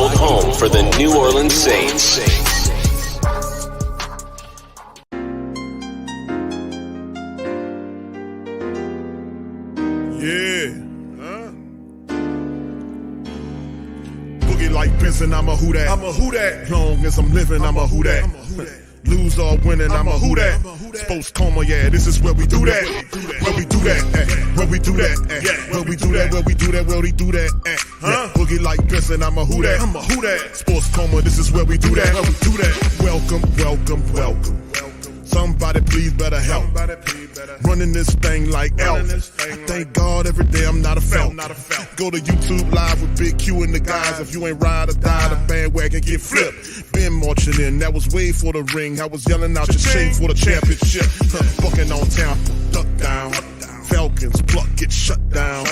old home for the New Orleans Saints. Yeah. Boogie like Benson, I'm a who that. I'm a who that. Long as I'm living, I'm a who that. Lose or winning, I'm a who that. Sports Coma, yeah, this is where we do that. Where we do that, where we do that, where we do that, where we do that, where we do that. Boogie like Benson, I'm a who that. I'm a who that. Sports Coma, this is where we do that. Where we do that. Welcome, welcome, welcome. Somebody please better help. Running this thing like Elf. I thank God every day I'm not a felt. Go to YouTube Live with Big Q and the guys. If you ain't ride or die, the bandwagon get flipped. Been marching in, that was way for the ring. I was yelling out your shame for the championship. Bucking on town, duck down. Falcons pluck, get shut down.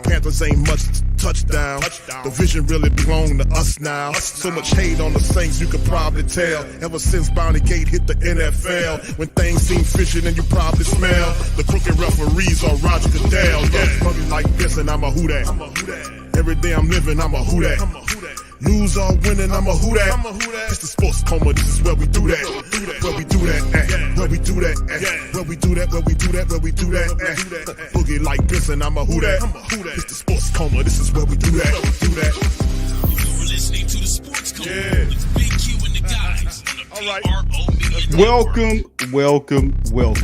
Panthers ain't much touchdown. The vision really belong to us now. So much hate on the Saints, you could probably tell. Ever since Bounty Gate hit the NFL, when things seem fishy, then you probably smell the crooked referees on Roger Goodell. Yeah, fucking like this, and I'm a who that. Every day I'm living, I'm a who that. Lose or winning, I'm a who that. It's the Sports Coma, this is where we do that. Where we do that, where we do that, where we do that, where we do that, where we do that. Boogie like this, and I'm a who that. It's the Sports Coma, this is where we do that. You're listening to the Sports Coma with Big Q and the guys on the PRO Media. Welcome.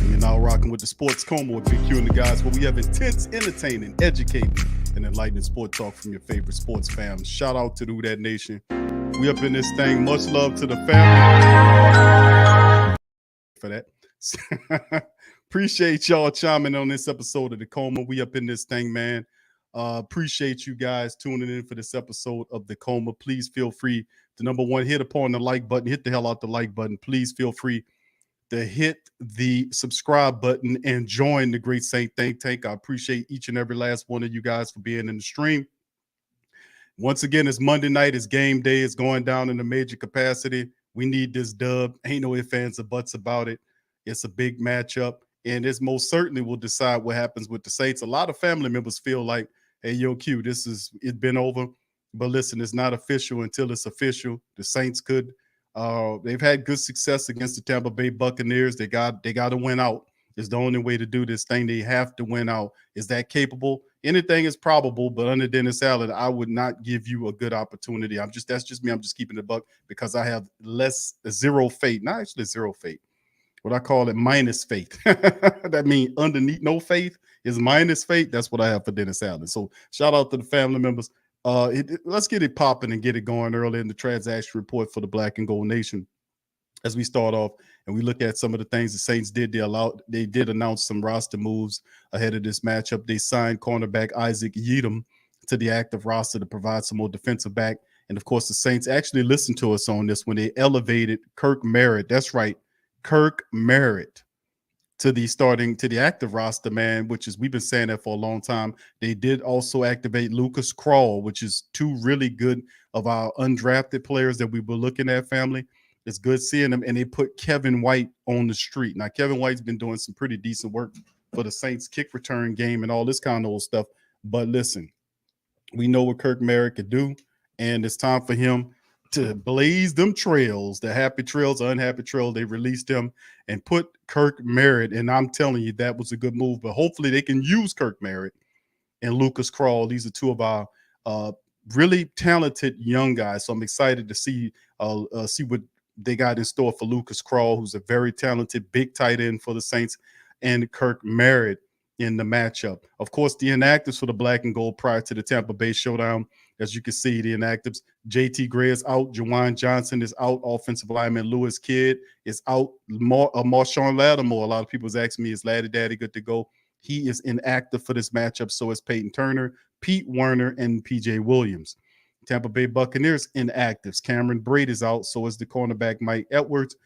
You're now rocking with the Sports Coma with Big Q and the guys, where we have intense, entertaining, educating, and enlightening sport talk from your favorite sports fans. Shout out to the Who That Nation. We up in this thing. Much love to the family for that. Appreciate y'all chiming on this episode of the Coma. We up in this thing, man. Appreciate you guys tuning in for this episode of the Coma. Please feel free to, number one, hit upon the like button. Hit the hell out the like button. Please feel free to hit the subscribe button and join the Great Saint Think Tank. I appreciate each and every last one of you guys for being in the stream. Once again, it's Monday night. It's game day. It's going down in a major capacity. We need this dub. Ain't no ifs, ands, or buts about it. It's a big matchup, and this most certainly will decide what happens with the Saints. A lot of family members feel like, hey, yo, Q, it's been over. But listen, it's not official until it's official. The Saints could. They've had good success against the Tampa Bay Buccaneers. They got to win out. It's the only way to do this thing. They have to win out. Is that capable? Anything is probable, but under Dennis Allen, I would not give you a good opportunity. That's just me. I'm just keeping the buck because I have zero faith. Not actually zero faith. What I call it, minus faith. That means underneath no faith is minus faith. That's what I have for Dennis Allen. So shout out to the family members. Let's get it popping and get it going early in the transaction report for the Black and Gold Nation. As we start off and we look at some of the things the Saints did, they did announce some roster moves ahead of this matchup. They signed cornerback Isaac Yeadham to the active roster to provide some more defensive back. And of course, the Saints actually listened to us on this when they elevated Kirk Merritt. That's right, Kirk Merritt to the active roster, man, which is, we've been saying that for a long time. They did also activate Lucas Krull, which is two really good of our undrafted players that we were looking at, family. It's good seeing them. And they put Kevin White on the street. Now, Kevin White's been doing some pretty decent work for the Saints kick return game and all this kind of old stuff. But listen, we know what Kirk Merritt could do, and it's time for him to blaze them trails, the happy trails, unhappy trail. They released him and put Kirk Merritt, and I'm telling you, that was a good move. But hopefully they can use Kirk Merritt and Lucas Krull. These are two of our really talented young guys. So I'm excited to see what they got in store for Lucas Krull, who's a very talented big tight end for the Saints, and Kirk Merritt in the matchup. Of course, the inactives for the Black and Gold prior to the Tampa Bay showdown. As you can see, the inactives, JT Gray is out. Juwan Johnson is out. Offensive lineman Lewis Kidd is out. Marshawn Lattimore, a lot of people was asking me, is Laddie Daddy good to go? He is inactive for this matchup. So is Peyton Turner, Pete Werner, and P.J. Williams. Tampa Bay Buccaneers inactives. Cameron Braid is out. So is the cornerback Mike Edwards.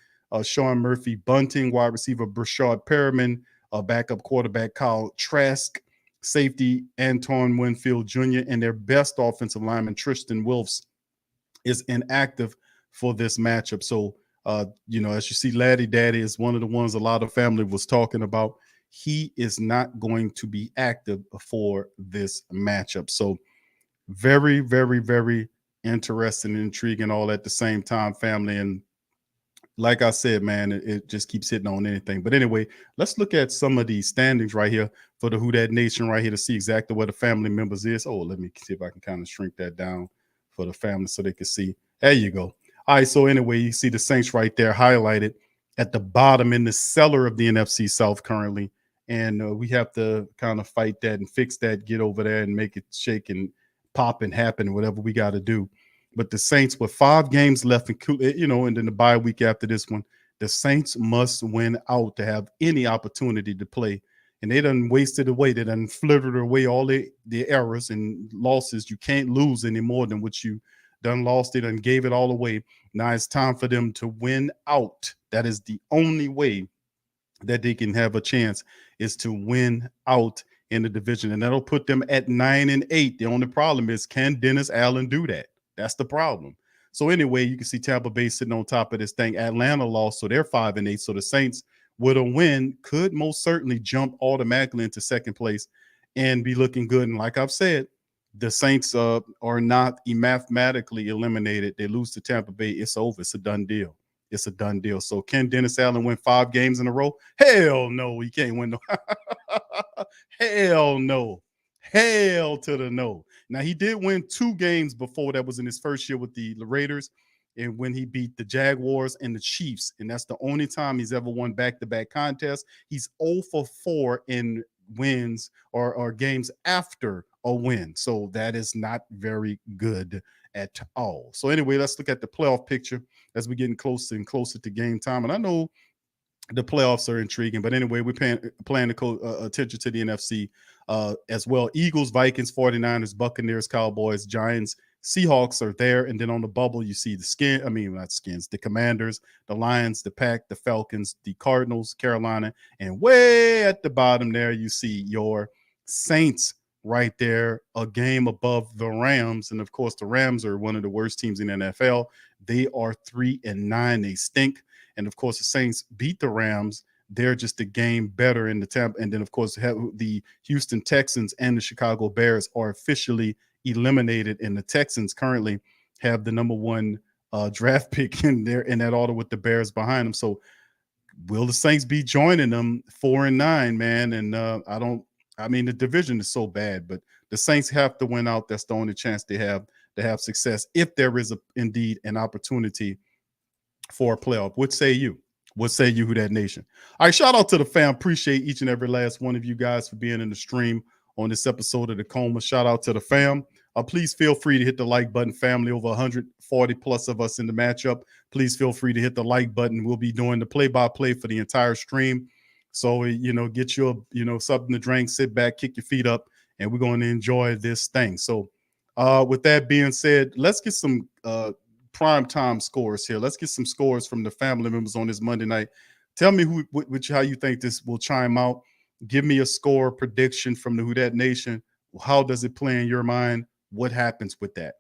Sean Murphy Bunting, wide receiver Brashard Perriman, backup quarterback Kyle Trask, safety Antoine Winfield Jr., and their best offensive lineman Tristan Wilfs is inactive for this matchup. So, as you see, Laddie Daddy is one of the ones a lot of family was talking about. He is not going to be active for this matchup. So very, very, very interesting and intriguing all at the same time, family. And like I said, man, it just keeps hitting on anything. But anyway, let's look at some of the standings right here for the Who Dat Nation right here to see exactly where the family members is. Oh, let me see if I can kind of shrink that down for the family so they can see. There you go. All right, so anyway, you see the Saints right there highlighted at the bottom in the cellar of the NFC South currently. And we have to kind of fight that and fix that, get over there and make it shake and pop and happen, whatever we got to do. But the Saints with 5 games left, and then the bye week after this one, the Saints must win out to have any opportunity to play. And they done wasted away. They done flittered away all the errors and losses. You can't lose any more than what you done lost. They done gave it all away. Now it's time for them to win out. That is the only way that they can have a chance, is to win out in the division. And that'll put them at 9-8. The only problem is, can Dennis Allen do that? That's the problem. So anyway, you can see Tampa Bay sitting on top of this thing. Atlanta lost, so they're 5-8. So the Saints, with a win, could most certainly jump automatically into second place and be looking good. And like I've said, the Saints are not mathematically eliminated. They lose to Tampa Bay, it's over. It's a done deal. It's a done deal. So can Dennis Allen win 5 games in a row? Hell no, he can't win. No. Hell no. Hell to the no. Now, he did win 2 games before. That was in his first year with the Raiders, and when he beat the Jaguars and the Chiefs. And that's the only time he's ever won back-to-back contests. He's 0 for 4 in wins or games after a win. So that is not very good at all. So anyway, let's look at the playoff picture as we're getting closer and closer to game time. And I know the playoffs are intriguing, but anyway, we're paying attention to the NFC as well. Eagles, Vikings, 49ers, Buccaneers, Cowboys, Giants, Seahawks are there. And then on the bubble, you see the Commanders, the Lions, the Pack, the Falcons, the Cardinals, Carolina, and way at the bottom there, you see your Saints right there, a game above the Rams. And of course, the Rams are one of the worst teams in the NFL. They are 3-9. They stink. And of course, the Saints beat the Rams. They're just a game better in the Tampa. And then, of course, the Houston Texans and the Chicago Bears are officially eliminated. And the Texans currently have the number 1 draft pick in that order with the Bears behind them. So will the Saints be joining them 4-9, man? And the division is so bad, but the Saints have to win out. That's the only chance they have to have success, if there is indeed an opportunity for a playoff. What say you? What say you, Who Dat Nation? All right, shout out to the fam. Appreciate each and every last one of you guys for being in the stream on this episode of the Coma. Shout out to the fam. Please feel free to hit the like button, family. Over 140 plus of us in the matchup. Please feel free to hit the like button. We'll be doing the play-by-play for the entire stream. So, get your, something to drink, sit back, kick your feet up, and we're going to enjoy this thing. So with that being said, let's get some prime time scores here. Let's get some scores from the family members on this Monday night. Tell me how you think this will chime out. Give me a score prediction from the Who Dat Nation. How does it play in your mind? What happens with that?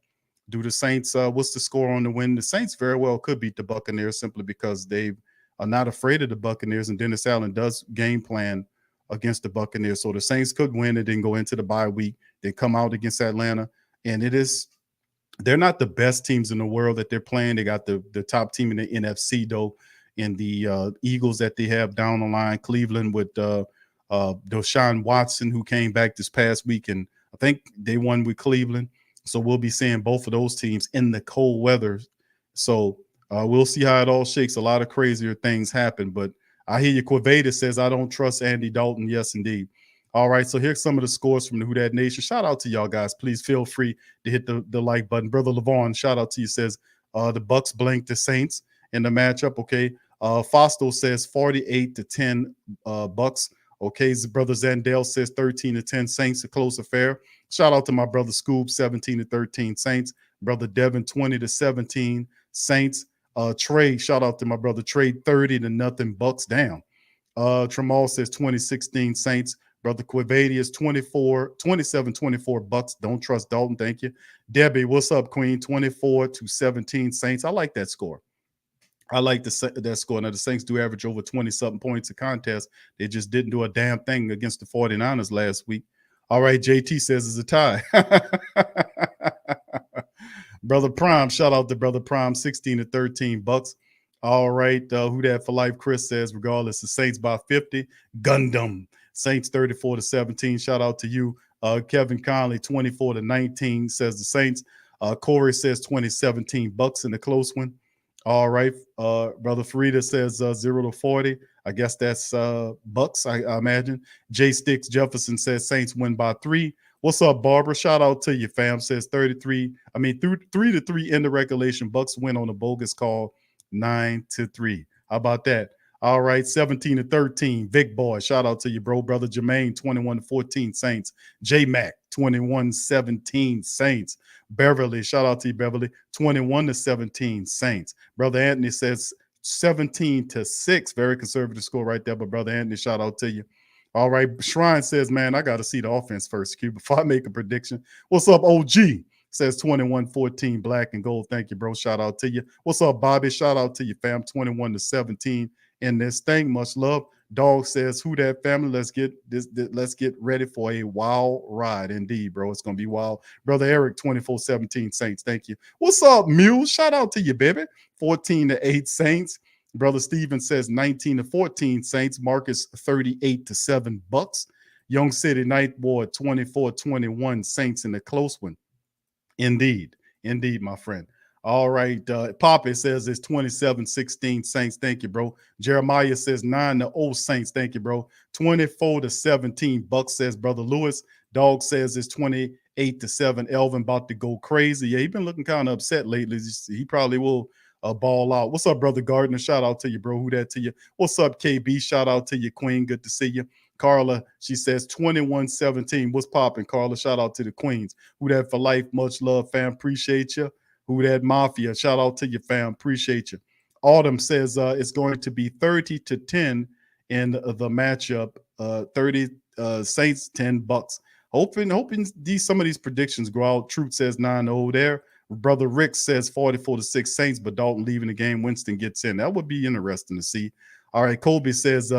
Do the Saints, what's the score on the win? The Saints very well could beat the Buccaneers simply because they are not afraid of the Buccaneers, and Dennis Allen does game plan against the Buccaneers. So the Saints could win and then go into the bye week. They come out against Atlanta, and they're not the best teams in the world that they're playing. They got the top team in the NFC, though, and the Eagles that they have down the line. Cleveland with Deshaun Watson, who came back this past week, and I think they won with Cleveland. So we'll be seeing both of those teams in the cold weather. So we'll see how it all shakes. A lot of crazier things happen, but I hear you. Quaveda says, I don't trust Andy Dalton. Yes, indeed. All right, so here's some of the scores from the Who Dat Nation. Shout out to y'all guys. Please feel free to hit the like button. Brother Levon, shout out to you, says the Bucks blanked the Saints in the matchup. Okay. Fosto says 48-10 Bucks. Okay. Brother Zandel says 13-10 Saints, a close affair. Shout out to my brother Scoob, 17-13 Saints. Brother Devin, 20-17 Saints. Trey, shout out to my brother Trey, 30-0 Bucks down. Tramal says 20-16 Saints. Brother Quavadia is 27-24 Bucks. Don't trust Dalton. Thank you. Debbie, what's up, Queen? 24-17 Saints. I like that score. I like that score. Now, the Saints do average over 20-something points a contest. They just didn't do a damn thing against the 49ers last week. All right, JT says it's a tie. Brother Prime, shout out to Brother Prime, 16 to 13 bucks. All right, who that for life? Chris says, regardless, the Saints by 50. Gundam, Saints 34 to 17. Shout out to you. Kevin Conley, 24 to 19, says the Saints. Corey says 2017 bucks in the close one. All right, Brother Farida says 0 to 40. I guess that's bucks, I imagine. J Sticks Jefferson says Saints win by 3. What's up, Barbara? Shout out to you, fam. Says 3 to 3 in the regulation. Bucks win on a bogus call, 9 to 3. How about that? All right, 17 to 13. Vic Boy, shout out to you, bro. Brother Jermaine, 21 to 14 Saints. J Mac, 21-17 Saints. Beverly, shout out to you, Beverly, 21 to 17 Saints. Brother Anthony says 17 to 6. Very conservative score right there, but Brother Anthony, shout out to you. All right, Shrine says, man, I got to see the offense first, Q, before I make a prediction. What's up, OG? Says 21-14, black and gold. Thank you, bro. Shout out to you. What's up, Bobby? Shout out to you, fam. 21 to 17 in this thing. Much love. Dog says, who that family? Let's get ready for a wild ride. Indeed, bro. It's gonna be wild. Brother Eric, 24-17 Saints. Thank you. What's up, Mule? Shout out to you, baby. 14 to 8 Saints. Brother Steven says 19 to 14 Saints. Marcus 38 to 7 bucks. Young City Nightboy 24-21 Saints in the close one. Indeed, my friend. All right, Poppy says it's 27-16 Saints. Thank you, bro. Jeremiah says 9-0 Saints. Thank you, bro. 24 to 17 Bucks, says Brother Lewis. Dog says it's 28 to 7. Elvin about to go crazy. Yeah, he been looking kind of upset lately. He probably will ball out. What's up, Brother Gardner? Shout out to you, bro. Who that to you? What's up, KB? Shout out to you, Queen. Good to see you. Carla, she says 21-17. What's popping, Carla? Shout out to the Queens. Who that for life? Much love, fam. Appreciate you. Who that Mafia? Shout out to you, fam. Appreciate you. Autumn says it's going to be 30 to 10 in the matchup. 30 Saints, 10 bucks. Hoping some of these predictions grow out. Truth says 9-0 there. Brother Rick says 44 to 6 Saints, but Dalton leaving the game. Winston gets in. That would be interesting to see. All right, Colby says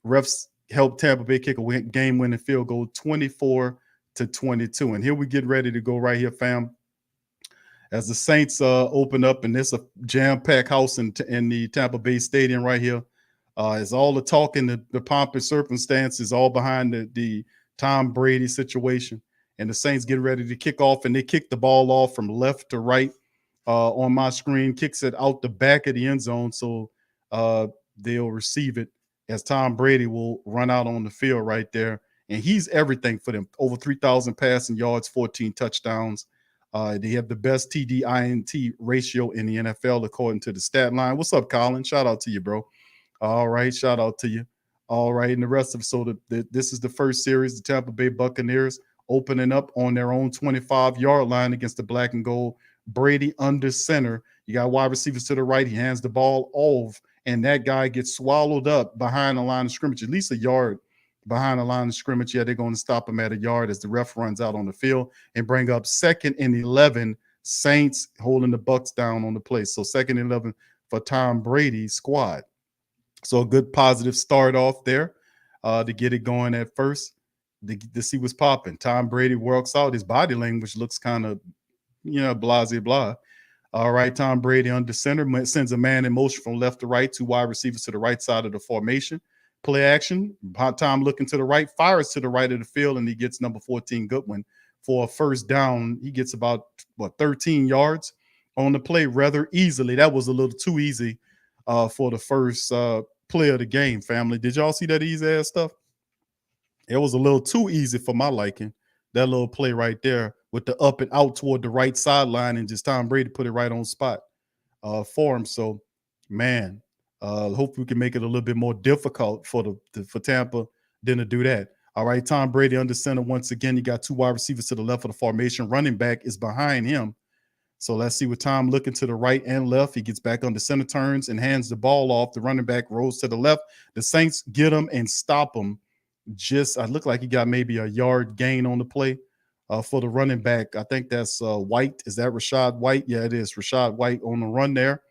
refs help Tampa Bay kick a game-winning field goal, 24 to 22. And here we get ready to go right here, fam. As the Saints open up, and there's a jam-packed house in the Tampa Bay Stadium right here. As all the talk and the pomp and circumstances all behind the Tom Brady situation. And the Saints get ready to kick off, and they kick the ball off from left to right on my screen, kicks it out the back of the end zone. So they'll receive it as Tom Brady will run out on the field right there. And he's everything for them. Over 3,000 passing yards, 14 touchdowns. They have the best TD-INT ratio in the NFL, according to the stat line. What's up, Colin? Shout out to you, bro. All right, shout out to you. All right, and the rest of it. So this is the first series, the Tampa Bay Buccaneers opening up on their own 25-yard line against the black and gold. Brady under center. You got wide receivers to the right. He hands the ball off, and that guy gets swallowed up behind the line of scrimmage, at least a yard behind the line of scrimmage. Yeah, they're going to stop him at a yard as the ref runs out on the field and bring up 2nd and 11. Saints holding the Bucks down on the play. So 2nd and 11 for Tom Brady's squad. So a good positive start off there to get it going at first. To see what's popping. Tom Brady works out. His body language looks kind of, blah. All right, Tom Brady under center sends a man in motion from left to right, 2 wide receivers to the right side of the formation. Play action. Tom looking to the right, fires to the right of the field, and he gets number 14 Goodwin for a first down. He gets about 13 yards on the play rather easily. That was a little too easy for the first play of the game, family. Did y'all see that easy ass stuff? It was a little too easy for my liking, that little play right there with the up and out toward the right sideline, and just Tom Brady put it right on spot for him. So, man, hopefully we can make it a little bit more difficult for Tampa than to do that. All right, Tom Brady under center once again. You got 2 wide receivers to the left of the formation. Running back is behind him. So let's see with Tom looking to the right and left. He gets back under center, turns, and hands the ball off. The running back rolls to the left. The Saints get him and stop him. I look like he got maybe a yard gain on the play for the running back. I think that's White. Is that Rashad White? Yeah, it is Rashad White on the run there.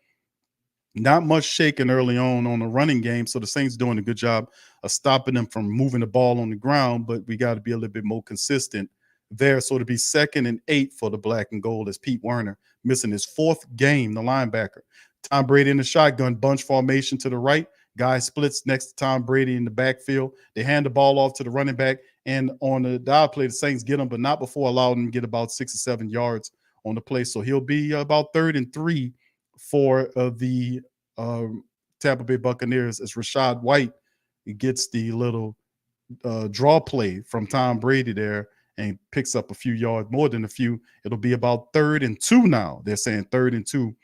Not much shaking early on the running game, so the Saints doing a good job of stopping them from moving the ball on the ground, but we got to be a little bit more consistent there. So it'll be 2nd and 8 for the black and gold as Pete Werner missing his 4th game, the linebacker. Tom Brady in the shotgun, bunch formation to the right. Guy splits next to Tom Brady in the backfield. They hand the ball off to the running back. And on the dive play, the Saints get him, but not before allowing him to get about 6 or 7 yards on the play. So he'll be about 3rd and 3 for the Tampa Bay Buccaneers as Rashad White gets the little draw play from Tom Brady there and picks up a few yards, more than a few. It'll be about 3rd and 2 now. They're saying 3rd and 2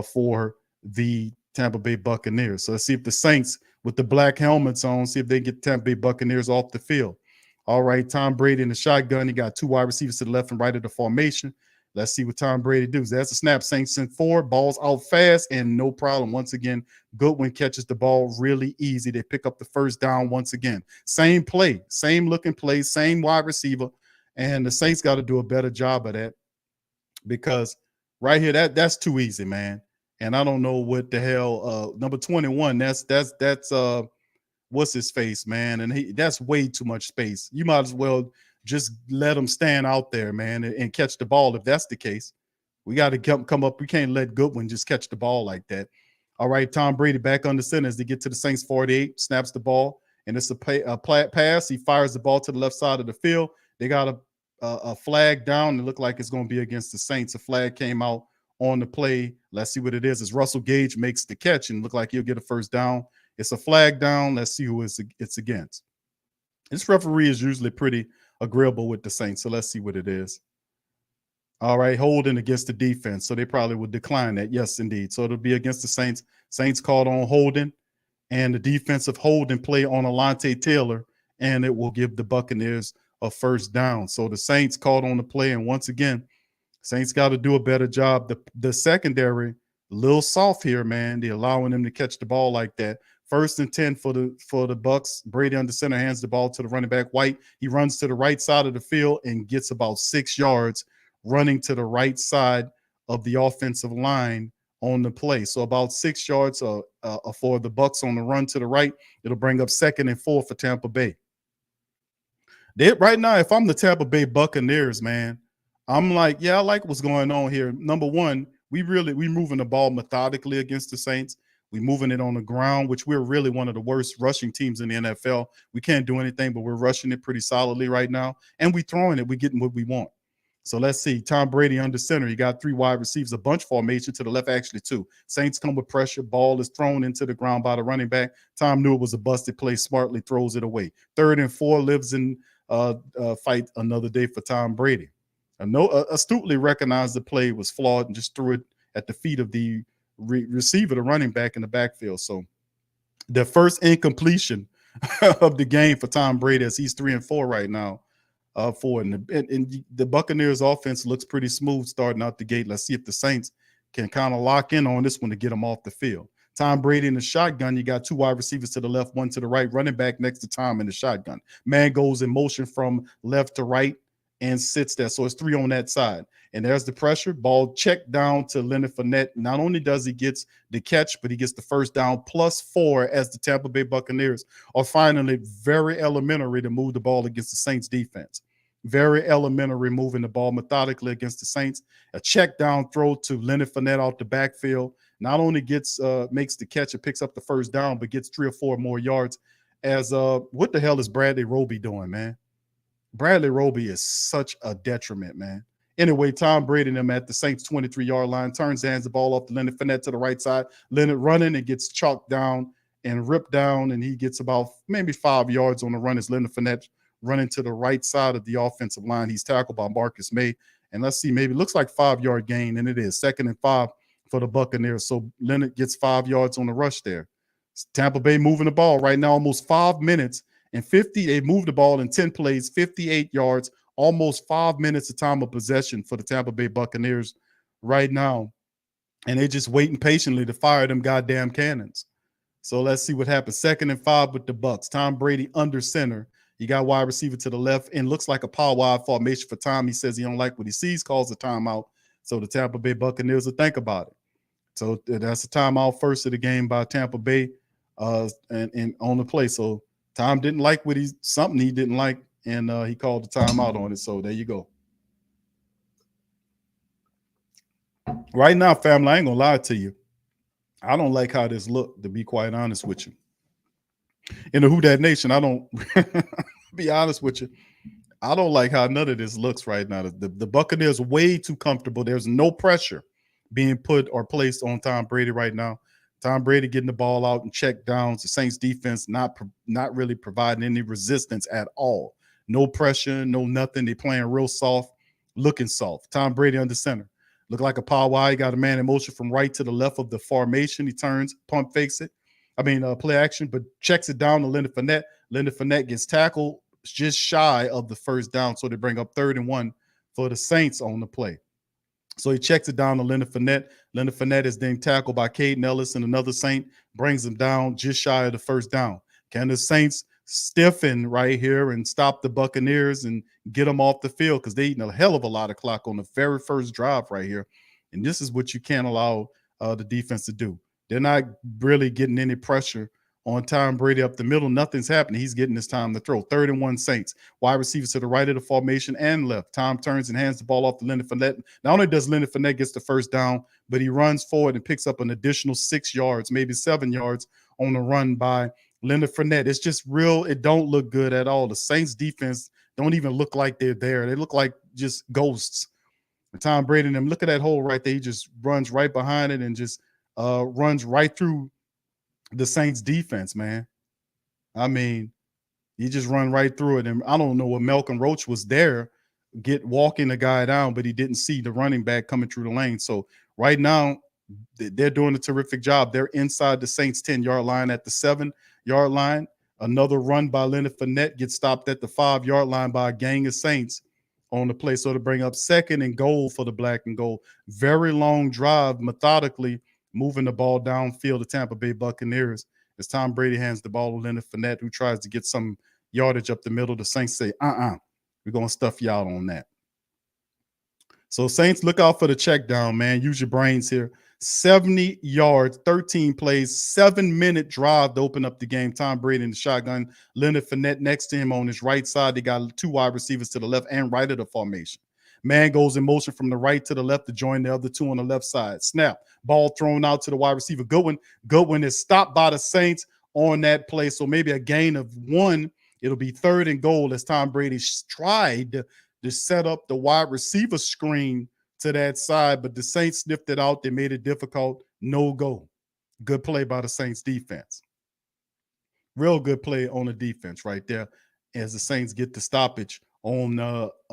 for the Tampa Bay Buccaneers. So let's see if the Saints with the black helmets on, see if they get Tampa Bay Buccaneers off the field. All right, Tom Brady in the shotgun. He got 2 wide receivers to the left and right of the formation. Let's see what Tom Brady does. That's a snap. Saints sent forward. Ball's out fast and no problem. Once again, Goodwin catches the ball really easy. They pick up the first down once again. Same play, same looking play, same wide receiver. And the Saints got to do a better job of that because right here, that's too easy, man. And I don't know what the hell. Number 21, that's what's his face, man? And that's way too much space. You might as well just let him stand out there, man, and catch the ball if that's the case. We got to come up. We can't let Goodwin just catch the ball like that. All right, Tom Brady back under center as they get to the Saints 48, snaps the ball, and it's a pass. He fires the ball to the left side of the field. They got a flag down. It looked like it's going to be against the Saints. A flag came out on the play. Let's see what it is. As Russell Gage makes the catch and look like he'll get a first down. It's a flag down. Let's see who it's against. This referee is usually pretty agreeable with the Saints, so let's see what it is. All right, holding against the defense, so they probably would decline that. Yes, indeed. So it'll be against the Saints. Saints called on holding, and the defensive holding play on Alontae Taylor, and it will give the Buccaneers a first down. So the Saints called on the play, and once again, Saints got to do a better job. The secondary, a little soft here, man. They're allowing them to catch the ball like that. 1st and 10 for the Bucks. Brady under center hands the ball to the running back White. He runs to the right side of the field and gets about 6 yards running to the right side of the offensive line on the play. So about 6 yards for the Bucks on the run to the right. It'll bring up 2nd and 4 for Tampa Bay. Right now, if I'm the Tampa Bay Buccaneers, man, I'm like, yeah, I like what's going on here. Number one, we moving the ball methodically against the Saints. We're moving it on the ground, which we're really one of the worst rushing teams in the NFL. We can't do anything, but we're rushing it pretty solidly right now. And we're throwing it. We're getting what we want. So let's see. Tom Brady under center. He got 3 wide receivers, a bunch formation to the left, actually 2. Saints come with pressure. Ball is thrown into the ground by the running back. Tom knew it was a busted play, smartly throws it away. 3rd and 4 lives in fight another day for Tom Brady. Astutely recognized the play was flawed and just threw it at the feet of the receiver, the running back in the backfield. So the first incompletion of the game for Tom Brady as he's 3 and 4 right now. And the Buccaneers offense looks pretty smooth starting out the gate. Let's see if the Saints can kind of lock in on this one to get them off the field. Tom Brady in the shotgun. You got 2 wide receivers to the left, 1 to the right, running back next to Tom in the shotgun. Man goes in motion from left to right and sits there. So it's 3 on that side. And there's the pressure. Ball checked down to Leonard Fournette. Not only does he get the catch, but he gets the first down +4 as the Tampa Bay Buccaneers are finally very elementary to move the ball against the Saints defense. Very elementary moving the ball methodically against the Saints. A check down throw to Leonard Fournette out the backfield. Not only makes the catch and picks up the first down, but gets 3 or 4 more yards. As what the hell is Bradley Roby doing, man? Bradley Roby is such a detriment, man. Anyway, Tom Brady and them at the Saints 23-yard line, turns, hands the ball off to Leonard Fournette to the right side. Leonard running and gets chalked down and ripped down, and he gets about maybe 5 yards on the run as Leonard Fournette running to the right side of the offensive line. He's tackled by Marcus May. And let's see, maybe it looks like 5-yard gain, and it is 2nd and 5 for the Buccaneers. So Leonard gets 5 yards on the rush there. Tampa Bay moving the ball right now, almost 5 minutes and 50. They moved the ball in 10 plays, 58 yards, almost 5 minutes of time of possession for the Tampa Bay Buccaneers right now. And they're just waiting patiently to fire them goddamn cannons. So let's see what happens. 2nd and 5 with the Bucks. Tom Brady under center. He got wide receiver to the left and looks like a power wide formation for Tom. He says he don't like what he sees, calls a timeout. So the Tampa Bay Buccaneers will think about it. So that's a timeout first of the game by Tampa Bay and on the play. So Tom didn't like something he didn't like and he called the timeout on it. So there you go. Right now, family, I ain't gonna lie to you. I don't like how this looked, to be quite honest with you. In the Who Dat Nation, I don't be honest with you. I don't like how none of this looks right now. The Buccaneers way too comfortable. There's no pressure being put or placed on Tom Brady right now. Tom Brady getting the ball out and check downs. The Saints defense not really providing any resistance at all. No pressure, no nothing. They playing real soft, looking soft. Tom Brady under center. Look like a power wide. He got a man in motion from right to the left of the formation. He turns, pump fakes it. Play action, but checks it down to Leonard Fournette. Leonard Fournette gets tackled just shy of the first down, so they bring up 3rd and 1 for the Saints on the play. So he checks it down to Leonard Fournette. Leonard Fournette is then tackled by Caden Ellis, and another Saint brings him down just shy of the first down. Can the Saints stiffen right here and stop the Buccaneers and get them off the field? Because they're eating a hell of a lot of clock on the very first drive right here. And this is what you can't allow the defense to do. They're not really getting any pressure on Tom Brady up the middle. Nothing's happening. He's getting his time to throw. 3rd and 1 Saints. Wide receivers to the right of the formation and left. Tom turns and hands the ball off to Leonard Fournette. Not only does Leonard Fournette get the first down, but he runs forward and picks up an additional 6 yards, maybe 7 yards on the run by Leonard Fournette. It's just real. It don't look good at all. The Saints defense don't even look like they're there. They look like just ghosts. And Tom Brady and them, look at that hole right there. He just runs right behind it and just runs right through the Saints defense, man. He just run right through it. And I don't know what Malcolm Roach was there, walking the guy down, but he didn't see the running back coming through the lane. So right now, they're doing a terrific job. They're inside the Saints 10-yard line at the 7-yard line. Another run by Leonard Fournette gets stopped at the 5-yard line by a gang of Saints on the play. So to bring up 2nd and goal for the black and gold. Very long drive, methodically moving the ball downfield to Tampa Bay Buccaneers as Tom Brady hands the ball to Leonard Fournette, who tries to get some yardage up the middle. The Saints say, we're going to stuff you out on that. So Saints, look out for the check down, man. Use your brains here. 70 yards, 13 plays, 7-minute drive to open up the game. Tom Brady in the shotgun. Leonard Fournette next to him on his right side. They got 2 wide receivers to the left and right of the formation. Man goes in motion from the right to the left to join the other 2 on the left side. Snap. Ball thrown out to the wide receiver. Goodwin is stopped by the Saints on that play. So maybe a gain of 1. It'll be 3rd and goal as Tom Brady tried to set up the wide receiver screen to that side, but the Saints sniffed it out. They made it difficult. No go. Good play by the Saints defense. Real good play on the defense right there as the Saints get the stoppage on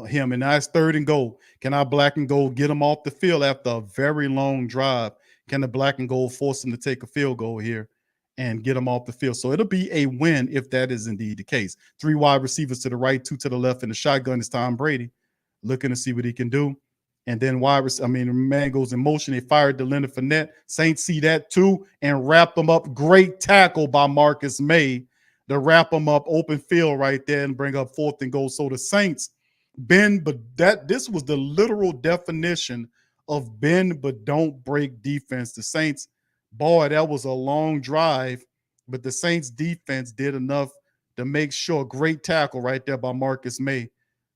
him. And now it's 3rd and goal. Can our black and gold get him off the field after a very long drive? Can the black and gold force him to take a field goal here and get him off the field? So it'll be a win if that is indeed the case. 3 wide receivers to the right, 2 to the left, and the shotgun is Tom Brady looking to see what he can do. And then the man goes in motion. They fired to Leonard Fournette. Saints see that too and wrap him up. Great tackle by Marcus May to wrap him up, open field right there and bring up 4th and goal. So the Saints bend, but this was the literal definition of bend but don't break defense. The Saints, boy, that was a long drive, but the Saints defense did enough to make sure. Great tackle right there by Marcus May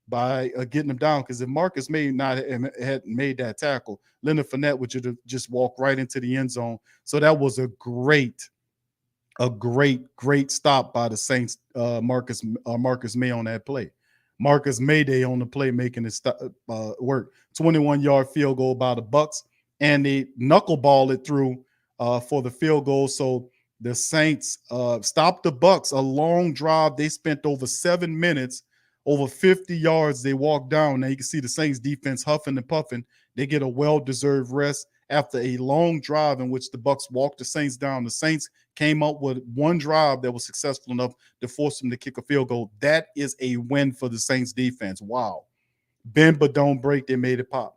by getting him down, because if Marcus May not had made that tackle, Leonard Fournette would just walk right into the end zone. So that was a great stop by the Saints. Marcus May on that play. Marcus Mayday on the play making it work. 21-yard field goal by the Bucs, and they knuckleball it through for the field goal. So the Saints stopped the Bucs. A long drive. They spent over 7 minutes. Over 50 yards they walked down. Now you can see the Saints defense huffing and puffing. They get a well-deserved rest after a long drive in which the Bucs walked the Saints down. The Saints came up with one drive that was successful enough to force them to kick a field goal. That is a win for the Saints defense. Wow. Bend but don't break. They made it pop.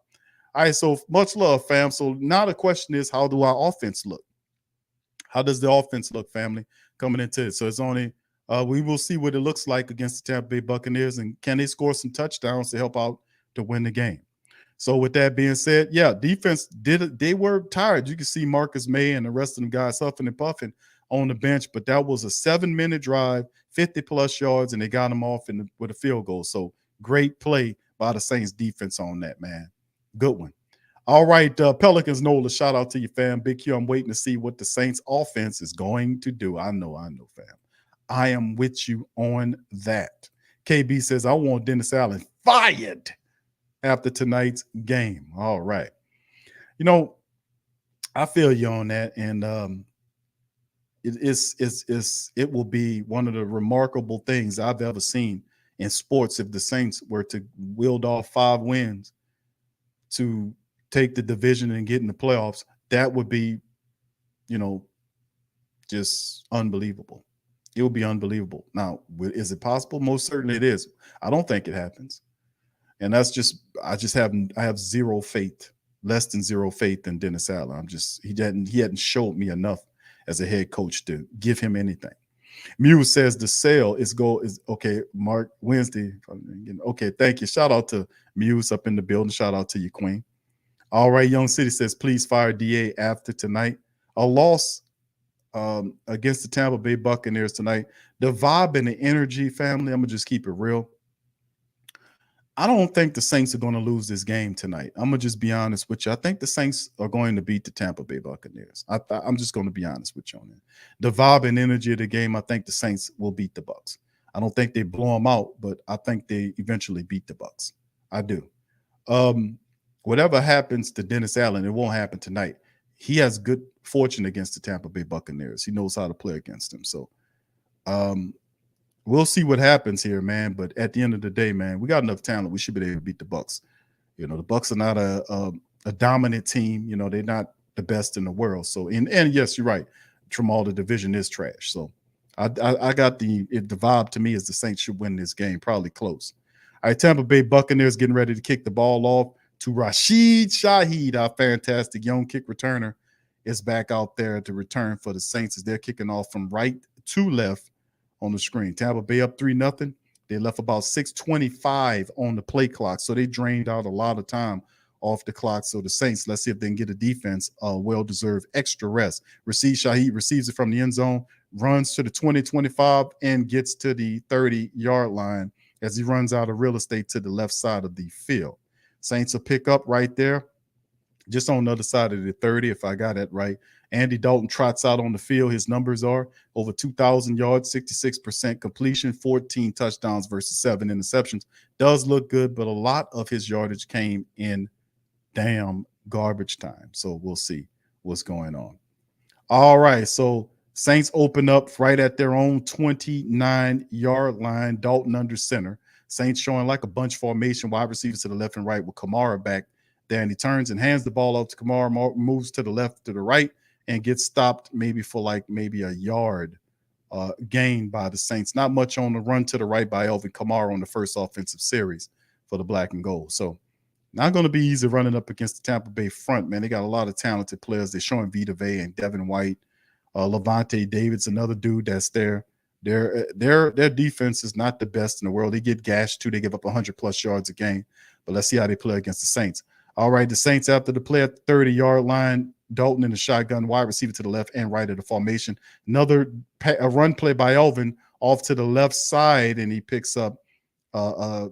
All right, so much love, fam. So now the question is, how do our offense look? How does the offense look, family, coming into it? So it's only we will see what it looks like against the Tampa Bay Buccaneers, and can they score some touchdowns to help out to win the game. So with that being said, yeah, defense they were tired. You can see Marcus May and the rest of them guys huffing and puffing on the bench, but that was a 7-minute drive, 50+ yards, and they got him off with a field goal. So great play by the Saints defense on that, man. Good one. All right, Pelicans Nola, shout out to you, fam. Big Q, I'm waiting to see what the Saints offense is going to do. I know, fam. I am with you on that. KB says, I want Dennis Allen fired after tonight's game. All right. You know, I feel you on that. And it will be one of the remarkable things I've ever seen in sports if the Saints were to wield off 5 wins to take the division and get in the playoffs. That would be, you know, just unbelievable. It would be unbelievable. Now, is it possible? Most certainly it is. I don't think it happens. And that's just, I have zero faith, less than zero faith in Dennis Allen. He hadn't showed me enough as a head coach to give him anything. Muse says the sale is okay. Mark Wednesday. Okay, thank you. Shout out to Muse up in the building. Shout out to you, Queen. All right, Young City says please fire DA after tonight. A loss against the Tampa Bay Buccaneers tonight. The vibe and the energy, family. I'm gonna just keep it real. I don't think the Saints are going to lose this game tonight. I'm going to just be honest with you. I think the Saints are going to beat the Tampa Bay Buccaneers. I'm just going to be honest with you on that. The vibe and energy of the game, I think the Saints will beat the Bucs. I don't think they blow them out, but I think they eventually beat the Bucs. I do. Whatever happens to Dennis Allen, it won't happen tonight. He has good fortune against the Tampa Bay Buccaneers. He knows how to play against them. So, we'll see what happens here, man. But at the end of the day, man, we got enough talent. We should be able to beat the Bucs. You know, the Bucs are not a dominant team. You know, they're not the best in the world. So, and yes, you're right. Tramal, the division is trash. So, I got the vibe to me is the Saints should win this game, probably close. All right, Tampa Bay Buccaneers getting ready to kick the ball off to Rashid Shaheed, our fantastic young kick returner, is back out there to return for the Saints as they're kicking off from right to left on the screen. Tampa Bay up 3-0. They left about 6:25 on the play clock, so they drained out a lot of time off the clock. So the Saints, let's see if they can get a defense well-deserved extra rest. Rashid Shaheed receives it from the end zone, runs to the 20-25, and gets to the 30-yard line as he runs out of real estate to the left side of the field. Saints will pick up right there, just on the other side of the 30, if I got that right. Andy Dalton trots out on the field. His numbers are over 2,000 yards, 66% completion, 14 touchdowns versus 7 interceptions. Does look good, but a lot of his yardage came in damn garbage time. So we'll see what's going on. All right, so Saints open up right at their own 29-yard line. Dalton under center. Saints showing like a bunch formation, wide receivers to the left and right with Kamara back there. And he turns and hands the ball off to Kamara, moves to the left, to the right, and gets stopped maybe for a yard gain by the Saints. Not much on the run to the right by Alvin Kamara on the first offensive series for the black and gold. So not going to be easy running up against the Tampa Bay front, man. They got a lot of talented players. They're showing Vita Vea and Devin White. Levante David's another dude that's there. Their defense is not the best in the world. They get gashed too. They give up 100+ yards a game. But let's see how they play against the Saints. All right, the Saints after the play at the 30-yard line, Dalton in the shotgun, wide receiver to the left and right of the formation. Another run play by Elvin off to the left side, and he picks up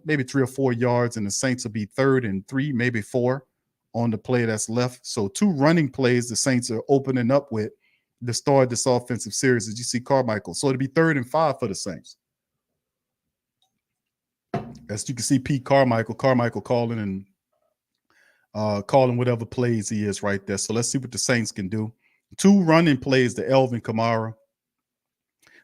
maybe 3 or 4 yards, and the Saints will be 3rd and 3, maybe 4 on the play that's left. So 2 running plays the Saints are opening up with to start this offensive series as you see Carmichael. So it'll be 3rd and 5 for the Saints. As you can see, Pete Carmichael calling and calling whatever plays he is right there. So let's see what the Saints can do. 2 running plays to Alvin Kamara.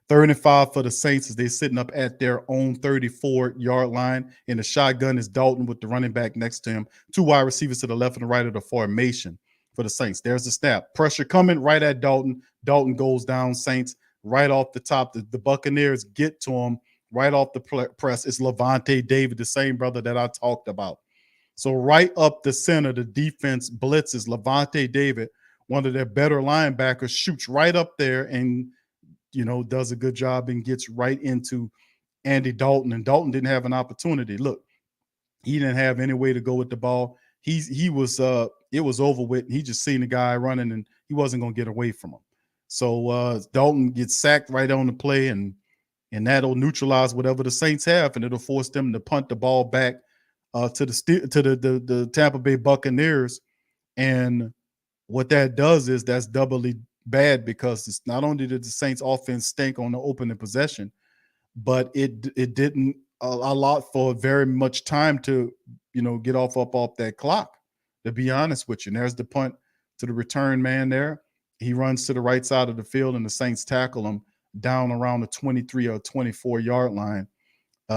3rd and 5 for the Saints as they're sitting up at their own 34-yard line. In the shotgun is Dalton with the running back next to him. 2 wide receivers to the left and the right of the formation for the Saints. There's the snap. Pressure coming right at Dalton. Dalton goes down. Saints right off the top. The Buccaneers get to him right off the press. It's Levante David, the same brother that I talked about. So right up the center, the defense blitzes. Levante David, one of their better linebackers, shoots right up there and, you know, does a good job and gets right into Andy Dalton. And Dalton didn't have an opportunity. Look, he didn't have any way to go with the ball. It was over with. He just seen the guy running and he wasn't going to get away from him. So Dalton gets sacked right on the play, and that'll neutralize whatever the Saints have, and it'll force them to punt the ball back to the Tampa Bay Buccaneers. And what that does is that's doubly bad, because it's not only did the Saints offense stink on the opening possession, but it didn't allow for very much time to get off that clock, to be honest with you. And there's the punt to the return man there. He runs to the right side of the field, and the Saints tackle him down around the 23 or 24-yard line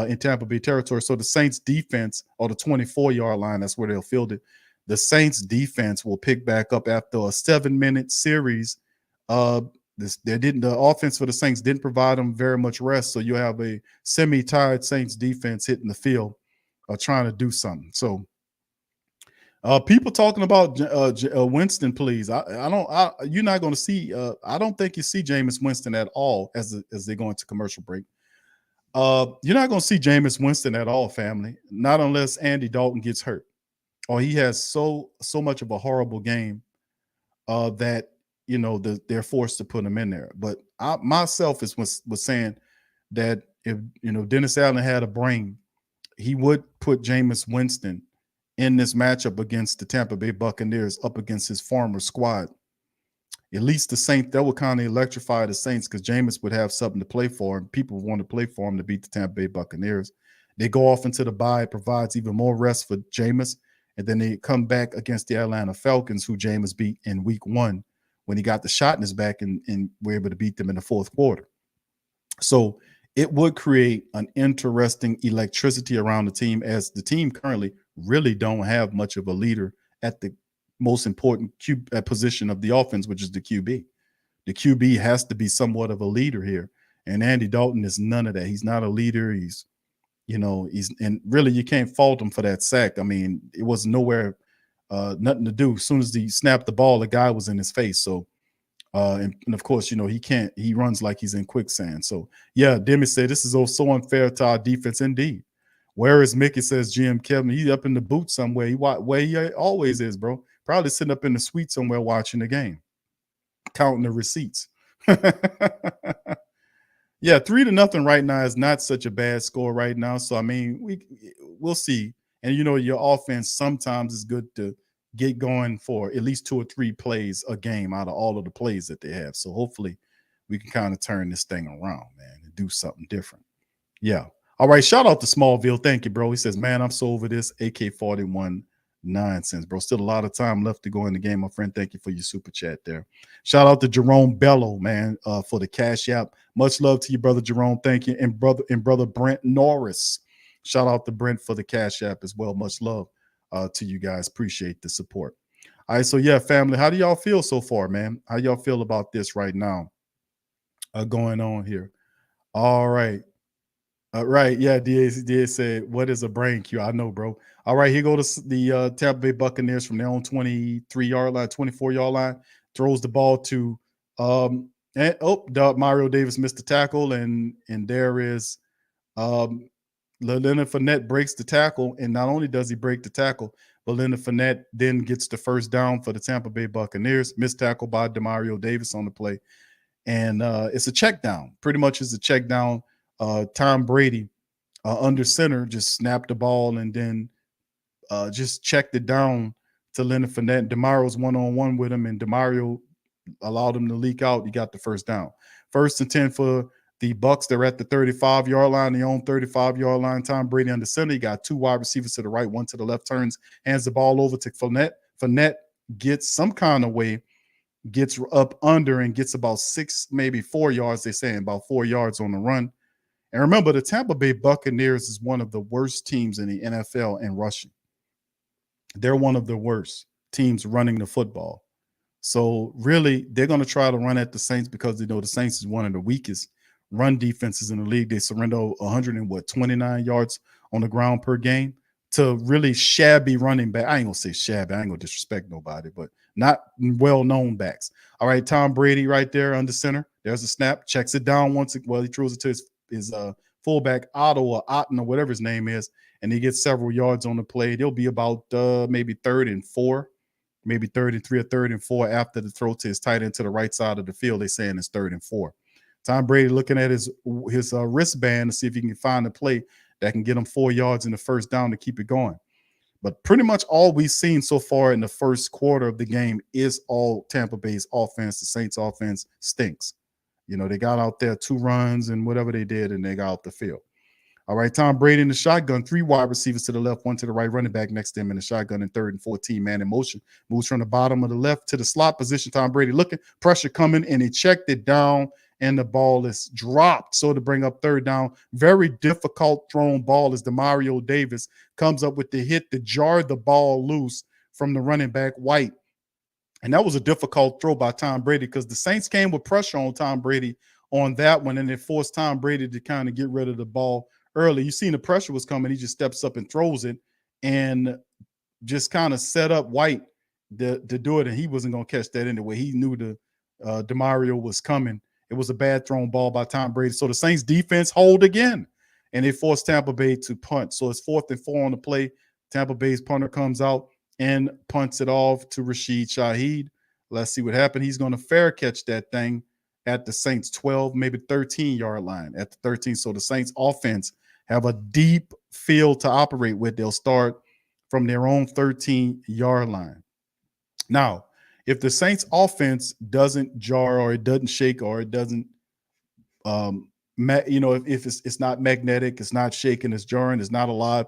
in Tampa Bay territory. So the Saints defense, or the 24-yard line, that's where they'll field it. The Saints defense will pick back up after a 7-minute series. The offense for the Saints didn't provide them very much rest. So you have a semi-tired Saints defense hitting the field, trying to do something. So people talking about Winston, please. You're not going to see. I don't think you see Jameis Winston at all as they go into commercial break. You're not going to see Jameis Winston at all, family. Not unless Andy Dalton gets hurt, or he has so much of a horrible game that they're forced to put him in there. But I myself was saying that if Dennis Allen had a brain, he would put Jameis Winston in this matchup against the Tampa Bay Buccaneers, up against his former squad. At least the Saints, that would kind of electrify the Saints, because Jameis would have something to play for, and people want to play for him to beat the Tampa Bay Buccaneers. They go off into the bye, it provides even more rest for Jameis, and then they come back against the Atlanta Falcons, who Jameis beat in week 1 when he got the shot in his back, and were able to beat them in the fourth quarter. So it would create an interesting electricity around the team, as the team currently really don't have much of a leader at the most important position of the offense, which is the QB. The QB has to be somewhat of a leader here, and Andy Dalton is none of that. He's not a leader. He's and really you can't fault him for that sack. I mean, it was nowhere, nothing to do. As soon as he snapped the ball, the guy was in his face. So and of course, he runs like he's in quicksand. So yeah, Demi said this is so unfair to our defense indeed. Where is Mickey, says GM Kevin? He's up in the booth somewhere. Where he always is, bro. Probably sitting up in the suite somewhere watching the game, counting the receipts. Yeah, 3-0 right now is not such a bad score right now. So I mean, we'll see. And your offense sometimes is good to get going for at least 2 or 3 plays a game out of all of the plays that they have. So hopefully we can kind of turn this thing around, man, and do something different. Yeah. All right. Shout out to Smallville. Thank you, bro. He says, man, I'm so over this AK-41 nonsense, bro. Still a lot of time left to go in the game, my friend. Thank you for your super chat there. Shout out to Jerome Bello, man, for the Cash App. Much love to you, brother Jerome. Thank you. And brother Brent Norris. Shout out to Brent for the Cash App as well. Much love to you guys. Appreciate the support. All right. So yeah, family, how do y'all feel so far, man? How y'all feel about this right now going on here? All right. Right. Yeah. DA said, what is a brain cue? I know, bro. All right. Here go to the Tampa Bay Buccaneers from their own 23-yard line, 24-yard line. Throws the ball to Mario Davis missed the tackle. And there is Leonard Fournette breaks the tackle. And not only does he break the tackle, but Leonard Fournette then gets the first down for the Tampa Bay Buccaneers. Missed tackle by Demario Davis on the play. And it's a check down. Pretty much is a check down. Tom Brady under center just snapped the ball and then just checked it down to Leonard Fournette. DeMario's one-on-one with him, and DeMario allowed him to leak out. He got the first down. 1st and 10 for the Bucs. They're at the 35-yard line, their own 35-yard line. Tom Brady under center. He got 2 wide receivers to the right, 1 to the left, turns, hands the ball over to Fournette. Fournette gets some kind of way, gets up under and gets about 6, maybe 4 yards. They're saying about 4 yards on the run. And remember, the Tampa Bay Buccaneers is one of the worst teams in the NFL in rushing. They're one of the worst teams running the football. So really, they're going to try to run at the Saints because they know the Saints is one of the weakest run defenses in the league. They surrender 129 yards on the ground per game to really shabby running back. I ain't going to say shabby. I ain't going to disrespect nobody, but not well-known backs. All right, Tom Brady right there under center. There's a snap. Checks it down once. He throws it to his fullback Otto or Otten or whatever his name is, and he gets several yards on the play. They'll be about maybe 3rd and 4 maybe 3rd and 3 or 3rd and 4 after the throw to his tight end to the right side of the field. They're saying it's 3rd and 4. Tom Brady looking at his wristband to see if he can find a play that can get him 4 yards in the first down to keep it going. But pretty much all we've seen so far in the first quarter of the game is all Tampa Bay's offense. The Saints offense stinks. You know, they got out there 2 runs and whatever they did, and they got off the field. All right, Tom Brady in the shotgun, 3 wide receivers to the left, 1 to the right, running back next to him in the shotgun in 3rd and 14, man in motion. Moves from the bottom of the left to the slot position. Tom Brady looking, pressure coming, and he checked it down, and the ball is dropped. So to bring up 3rd down, very difficult thrown ball as Demario Davis comes up with the hit to jar the ball loose from the running back White. And that was a difficult throw by Tom Brady because the Saints came with pressure on Tom Brady on that one, and it forced Tom Brady to kind of get rid of the ball early. You seen the pressure was coming. He just steps up and throws it and just kind of set up White to do it, and he wasn't going to catch that anyway. He knew the DeMario was coming. It was a bad thrown ball by Tom Brady. So the Saints defense hold again, and they forced Tampa Bay to punt. So it's 4th and 4 on the play. Tampa Bay's punter comes out and punts it off to Rashid Shaheed. Let's see what happened. He's going to fair catch that thing at the Saints 12, maybe 13-yard line at the 13. So the Saints offense have a deep field to operate with. They'll start from their own 13-yard line. Now, if the Saints offense doesn't jar or it doesn't shake or it doesn't, if it's not magnetic, it's not shaking, it's jarring, it's not alive,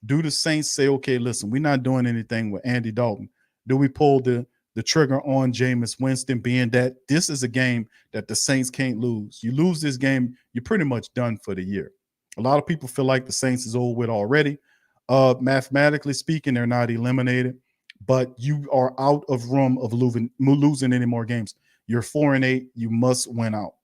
do the Saints say, okay, listen, we're not doing anything with Andy Dalton? Do we pull the trigger on Jameis Winston, being that this is a game that the Saints can't lose? You lose this game, you're pretty much done for the year. A lot of people feel like the Saints is over with already. Mathematically speaking, they're not eliminated, but you are out of room of losing any more games. You're 4-8. You must win out.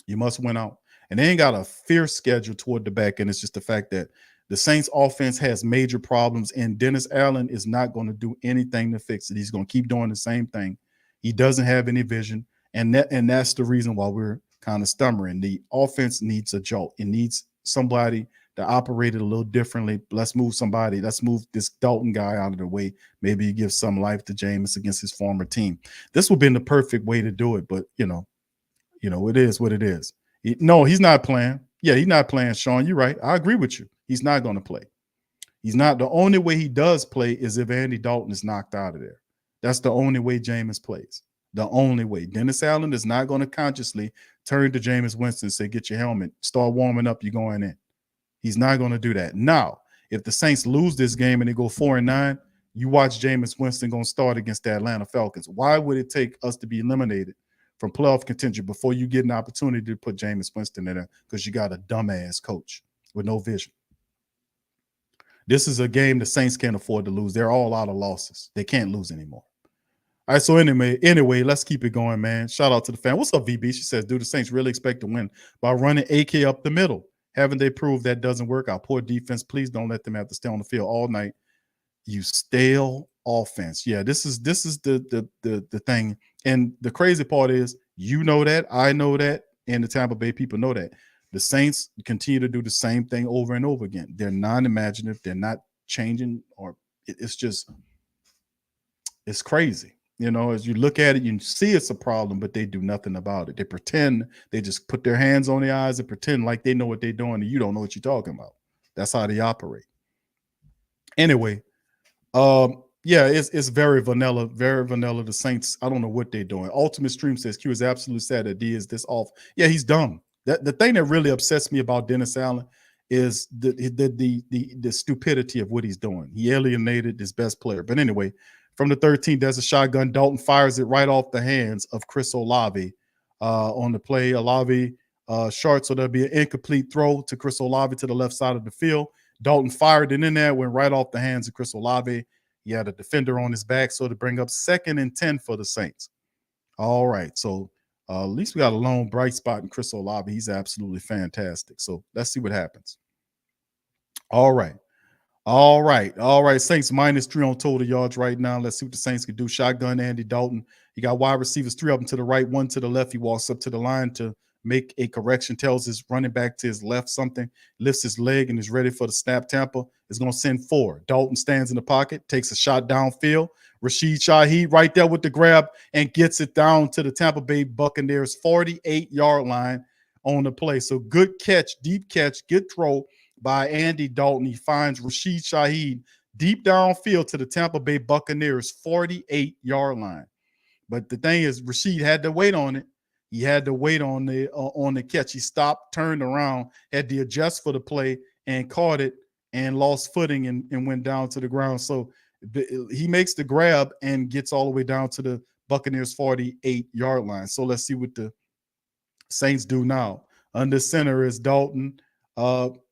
You must win out. And they ain't got a fierce schedule toward the back end. It's just the fact that the Saints offense has major problems, and Dennis Allen is not going to do anything to fix it. He's going to keep doing the same thing. He doesn't have any vision, and that's the reason why we're kind of stumbling. The offense needs a jolt. It needs somebody to operate it a little differently. Let's move somebody. Let's move this Dalton guy out of the way. Maybe he gives some life to Jameis against his former team. This would have been the perfect way to do it, but it is what it is. No, he's not playing. Yeah, he's not playing, Sean. You're right. I agree with you. He's not going to play. He's not. The only way he does play is if Andy Dalton is knocked out of there. That's the only way Jameis plays. The only way. Dennis Allen is not going to consciously turn to Jameis Winston and say, get your helmet, start warming up, you're going in. He's not going to do that. Now, if the Saints lose this game and they go 4-9, you watch Jameis Winston going to start against the Atlanta Falcons. Why would it take us to be eliminated from playoff contention before you get an opportunity to put Jameis Winston in there? Because you got a dumbass coach with no vision. This is a game the Saints can't afford to lose. They're all out of losses. They can't lose anymore. All right, so anyway, let's keep it going, man. Shout out to the fan. What's up, VB? She says, do the Saints really expect to win by running AK up the middle? Haven't they proved that doesn't work? Our poor defense, please don't let them have to stay on the field all night. You stale offense. Yeah, this is the thing. And the crazy part is, you know that, I know that, and the Tampa Bay people know that. The Saints continue to do the same thing over and over again. They're non-imaginative. They're not changing, or it's crazy. As you look at it, you see it's a problem, but they do nothing about it. They pretend, they just put their hands on their eyes and pretend like they know what they're doing, and you don't know what you're talking about. That's how they operate. Anyway, yeah, it's very vanilla, very vanilla. The Saints, I don't know what they're doing. Ultimate Stream says Q is absolutely sad that D is this off. Yeah, he's dumb. The thing that really upsets me about Dennis Allen is the stupidity of what he's doing. He alienated his best player. But anyway, from the 13, there's a shotgun. Dalton fires it right off the hands of Chris Olave on the play. Olave short, so there'll be an incomplete throw to Chris Olave to the left side of the field. Dalton fired it in there, went right off the hands of Chris Olave. He had a defender on his back, so to bring up 2nd and 10 for the Saints. All right, so at least we got a lone bright spot in Chris Olave. He's absolutely fantastic. So let's see what happens. All right. Saints -3 on total yards right now. Let's see what the Saints can do. Shotgun Andy Dalton. You got wide receivers, 3 of them to the right, 1 to the left. He walks up to the line to make a correction, tells his running back to his left something, lifts his leg and is ready for the snap. Tampa is going to send 4. Dalton stands in the pocket, takes a shot downfield. Rashid Shaheed right there with the grab and gets it down to the Tampa Bay Buccaneers 48-yard line on the play. So good catch, deep catch, good throw by Andy Dalton. He finds Rashid Shaheed deep downfield to the Tampa Bay Buccaneers 48-yard line. But the thing is, Rashid had to wait on it. He had to wait on the catch. He stopped, turned around, had to adjust for the play, and caught it and lost footing and went down to the ground. So he makes the grab and gets all the way down to the Buccaneers 48-yard line. So let's see what the Saints do now. Under center is Dalton.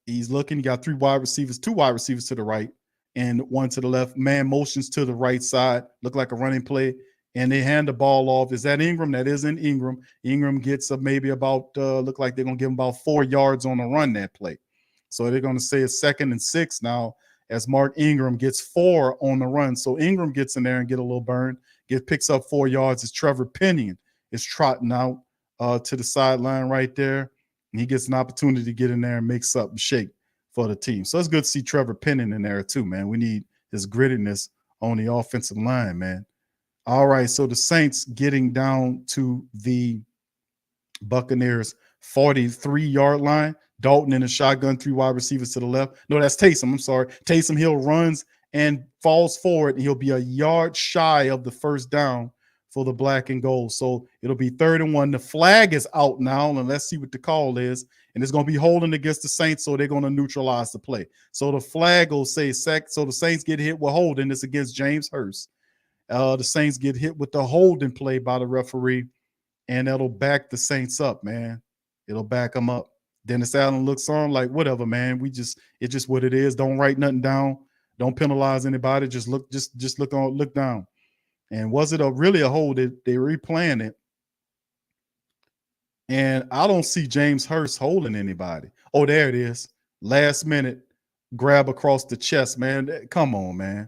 He's looking. He got 3 wide receivers, 2 wide receivers to the right and 1 to the left. Man motions to the right side. Look like a running play. And they hand the ball off. Is that Ingram? That isn't Ingram. Ingram gets maybe about, look like they're going to give him about 4 yards on the run that play. So they're going to say it's 2nd and 6 now as Mark Ingram gets 4 on the run. So Ingram gets in there and get a little burn, picks up 4 yards. It's Trevor Penning is trotting out to the sideline right there. And he gets an opportunity to get in there and make something shake for the team. So it's good to see Trevor Penning in there too, man. We need his grittiness on the offensive line, man. All right, so the Saints getting down to the Buccaneers 43-yard line. Dalton in a shotgun, 3 wide receivers to the left. No, that's Taysom. I'm sorry. Taysom Hill runs and falls forward, and he'll be a yard shy of the first down for the black and gold. So it'll be 3rd and 1. The flag is out now, and let's see what the call is. And it's going to be holding against the Saints, so they're going to neutralize the play. So the flag will say sec. So the Saints get hit with holding. It's against James Hurst. The Saints get hit with the holding play by the referee, and that'll back the Saints up, man. It'll back them up. Dennis Allen looks on like, whatever, man. It's just what it is. Don't write nothing down. Don't penalize anybody. Just look down. And was it really a hold? They replaying it. And I don't see James Hurst holding anybody. Oh, there it is. Last minute grab across the chest, man. Come on, man.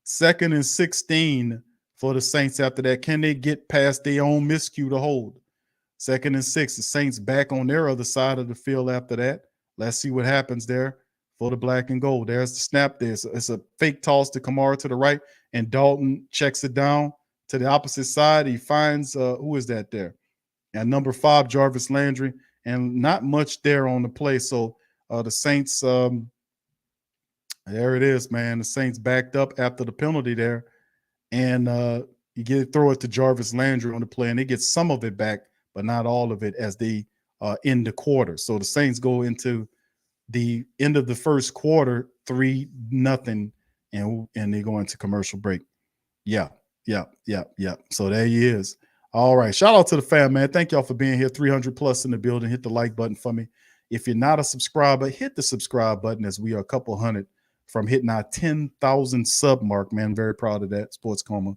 2nd and 16 for the Saints after that. Can they get past their own miscue to hold? 2nd and 6. The Saints back on their other side of the field after that. Let's see what happens there for the black and gold. There's the snap. It's a fake toss to Kamara to the right, and Dalton checks it down to the opposite side. He finds, who is that there? And number 5, Jarvis Landry, and not much there on the play. So the Saints, there it is, man. The Saints backed up after the penalty there, and you throw it to Jarvis Landry on the play, and they get some of it back, but not all of it as they end the quarter. So the Saints go into the end of the first quarter 3-0, and they go into commercial break. Yeah. So there he is. All right. Shout out to the fam, man. Thank y'all for being here. 300 plus in the building. Hit the like button for me. If you're not a subscriber, hit the subscribe button, as we are a couple hundred from hitting our 10,000 sub mark, man. Very proud of that. Sports Coma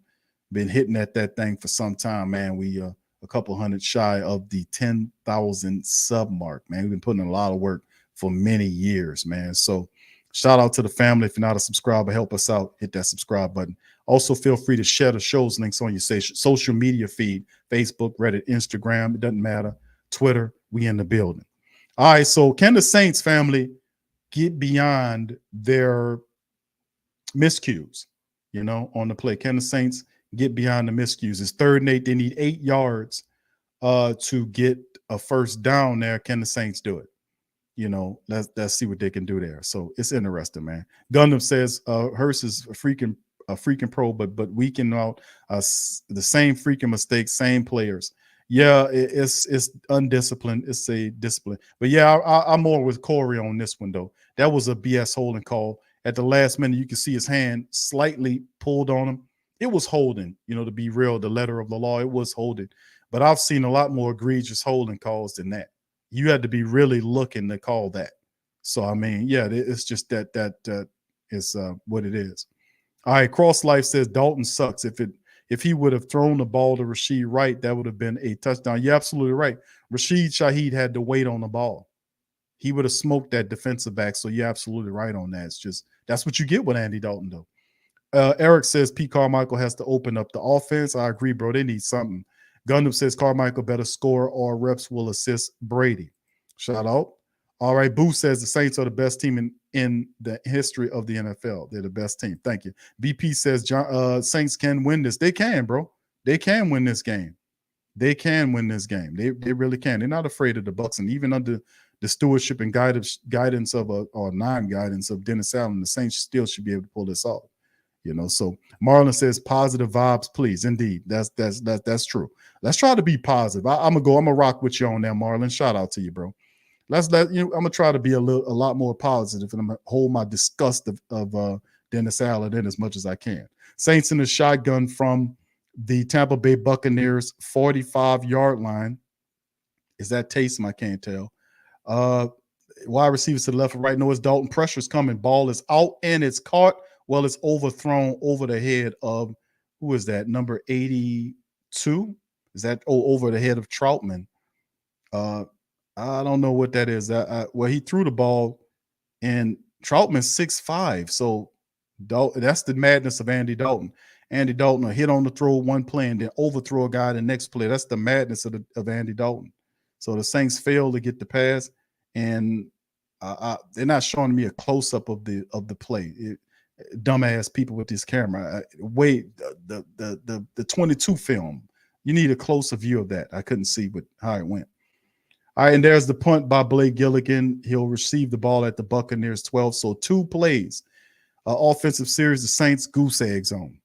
been hitting at that thing for some time, man. We a couple hundred shy of the 10,000 sub mark, man. We've been putting in a lot of work for many years, man. So shout out to the family. If you're not a subscriber, help us out. Hit that subscribe button. Also, feel free to share the show's links on your social media feed, Facebook, Reddit, Instagram. It doesn't matter. Twitter, we in the building. All right, so can the Saints family get beyond their miscues, on the play? Can the Saints get beyond the miscues? It's 3rd and 8. They need 8 yards to get a first down there. Can the Saints do it? Let's see what they can do there. So it's interesting, man. Gundam says Hurst is a freaking pro, but weaking out the same freaking mistakes, same players. Yeah, it's undisciplined. It's a discipline. But yeah, I'm more with Corey on this one though. That was a BS holding call at the last minute. You can see his hand slightly pulled on him. It was holding. To be real, the letter of the law, it was holding. But I've seen a lot more egregious holding calls than that. You had to be really looking to call that. So I mean, yeah, it's just that is what it is. All right, Cross Life says Dalton sucks. If he would have thrown the ball to Rashid Wright, that would have been a touchdown. You're absolutely right. Rashid Shaheed had to wait on the ball. He would have smoked that defensive back. So you're absolutely right on that. It's just that's what you get with Andy Dalton, though. Eric says Pete Carmichael has to open up the offense. I agree, bro. They need something. Gundam says Carmichael better score or reps will assist Brady. Shout out. All right. Boo says the Saints are the best team in the history of the NFL. They're the best team. Thank you. BP says Saints can win this. They can, bro. They can win this game. They can win this game. They really can. They're not afraid of the Bucs, and even under the stewardship and guidance of or non-guidance of Dennis Allen, the Saints still should be able to pull this off. You know, so Marlon says positive vibes, please. Indeed, that's true. Let's try to be positive. I'm gonna rock with you on that, Marlon. Shout out to you, bro. I'm gonna try to be a lot more positive, and I'm gonna hold my disgust of Dennis Allen in as much as I can. Saints in the shotgun from the Tampa Bay Buccaneers 45-yard line. Is that Taysom? I can't tell. Wide receivers to the left and right. No, it's Dalton. Pressure's coming. Ball is out and it's caught. Well, it's overthrown over the head of, who is that? Number 82? Is that over the head of Troutman? I don't know what that is. Well, he threw the ball, and Troutman's 6'5". So that's the madness of Andy Dalton. Andy Dalton will hit on the throw one play and then overthrow a guy the next play. That's the madness of Andy Dalton. So the Saints failed to get the pass, and they're not showing me a close-up of the play. Dumbass people with this camera. The 22 film. You need a closer view of that. I couldn't see how it went. All right, and there's the punt by Blake Gilligan. He'll receive the ball at the Buccaneers 12. So 2 plays. Offensive series, the Saints goose egg zone.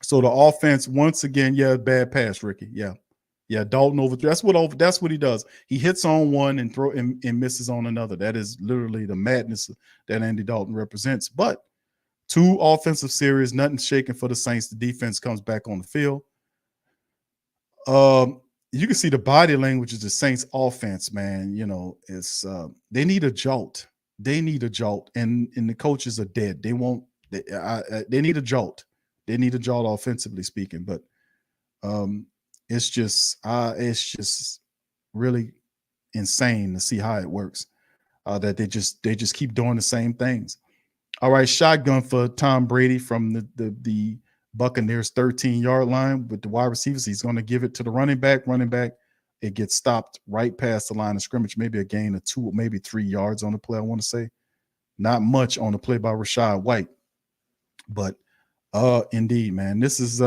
So the offense, once again, bad pass, Ricky. Yeah, Dalton overthrew. That's what he does. He hits on one and misses on another. That is literally the madness that Andy Dalton represents. But 2 offensive series, nothing shaking for the Saints. The defense comes back on the field. You can see the body language of the Saints offense, man. You know, it's they need a jolt. They need a jolt, and the coaches are dead. They need a jolt. They need a jolt offensively speaking, but it's just really insane to see how it works. That they just keep doing the same things. All right, shotgun for Tom Brady from the Buccaneers 13-yard line with the wide receivers. He's going to give it to the running back. It gets stopped right past the line of scrimmage, maybe a gain of 2, maybe 3 yards on the play, I want to say. Not much on the play by Rachaad White. But indeed, man, this is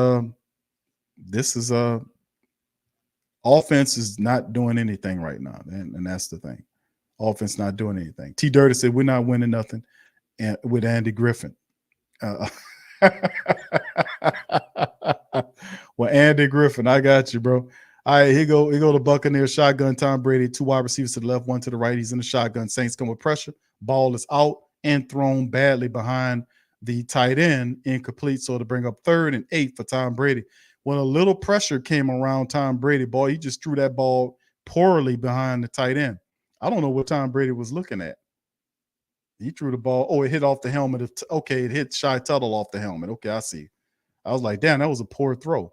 offense is not doing anything right now, and that's the thing. Offense not doing anything. T. Dirty said we're not winning nothing with Andy Griffin. Well, Andy Griffin, I got you, bro. All right, here go the Buccaneers shotgun. Tom Brady, 2 wide receivers to the left, 1 to the right. He's in the shotgun. Saints come with pressure. Ball is out and thrown badly behind the tight end, incomplete. So to bring up 3rd and 8 for Tom Brady. When a little pressure came around Tom Brady, boy, he just threw that ball poorly behind the tight end. I don't know what Tom Brady was looking at. He threw the ball. Oh, it hit off the helmet. Okay, it hit Shy Tuttle off the helmet. Okay, I see. I was like, damn, that was a poor throw.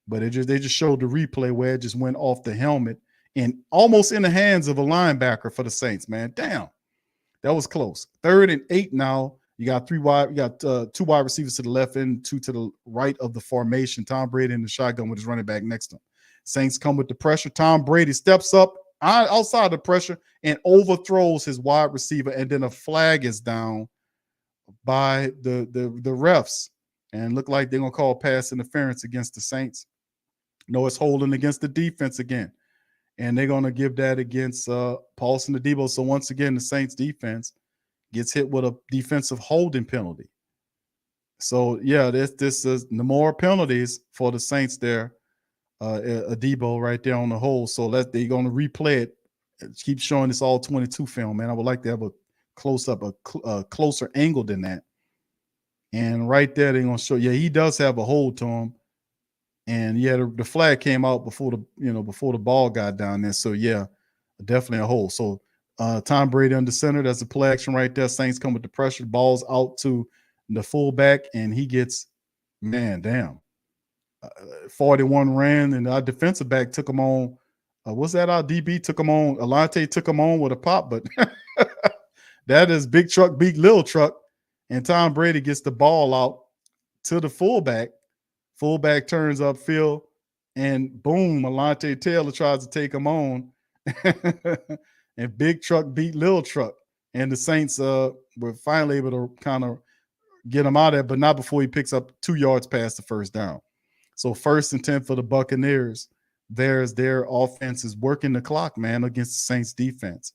But they just showed the replay where it just went off the helmet and almost in the hands of a linebacker for the Saints, man. Damn, that was close. 3rd and 8 now. You got 2 wide receivers to the left and 2 to the right of the formation. Tom Brady in the shotgun with his running back next to him. Saints come with the pressure. Tom Brady steps up outside the pressure and overthrows his wide receiver, and then a flag is down by the refs, and look like they're gonna call pass interference against the Saints. No, it's holding against the defense again, and they're gonna give that against Paulson Adebo. So once again, the Saints defense gets hit with a defensive holding penalty. So yeah, this is the more penalties for the Saints there. Adebo right there on the hole. So they're going to replay it. Keep showing this all 22 film, man. I would like to have a close-up, a closer angle than that. And right there, they're going to show, yeah, he does have a hold to him. And yeah, the flag came out before the ball got down there. So yeah, definitely a hold. So Tom Brady under center, that's a play action right there. Saints come with the pressure. Ball's out to the fullback, and he gets, man, damn. 41 ran, and our defensive back took him on. What's that? Our DB took him on. Alante took him on with a pop, but that is big truck, big little truck. And Tom Brady gets the ball out to the fullback. Fullback turns upfield and boom, Alante Taylor tries to take him on. And Big Truck beat Lil Truck. And the Saints were finally able to kind of get him out of there, but not before he picks up 2 yards past the first down. So 1st and 10 for the Buccaneers. There's their offense is working the clock, man, against the Saints defense.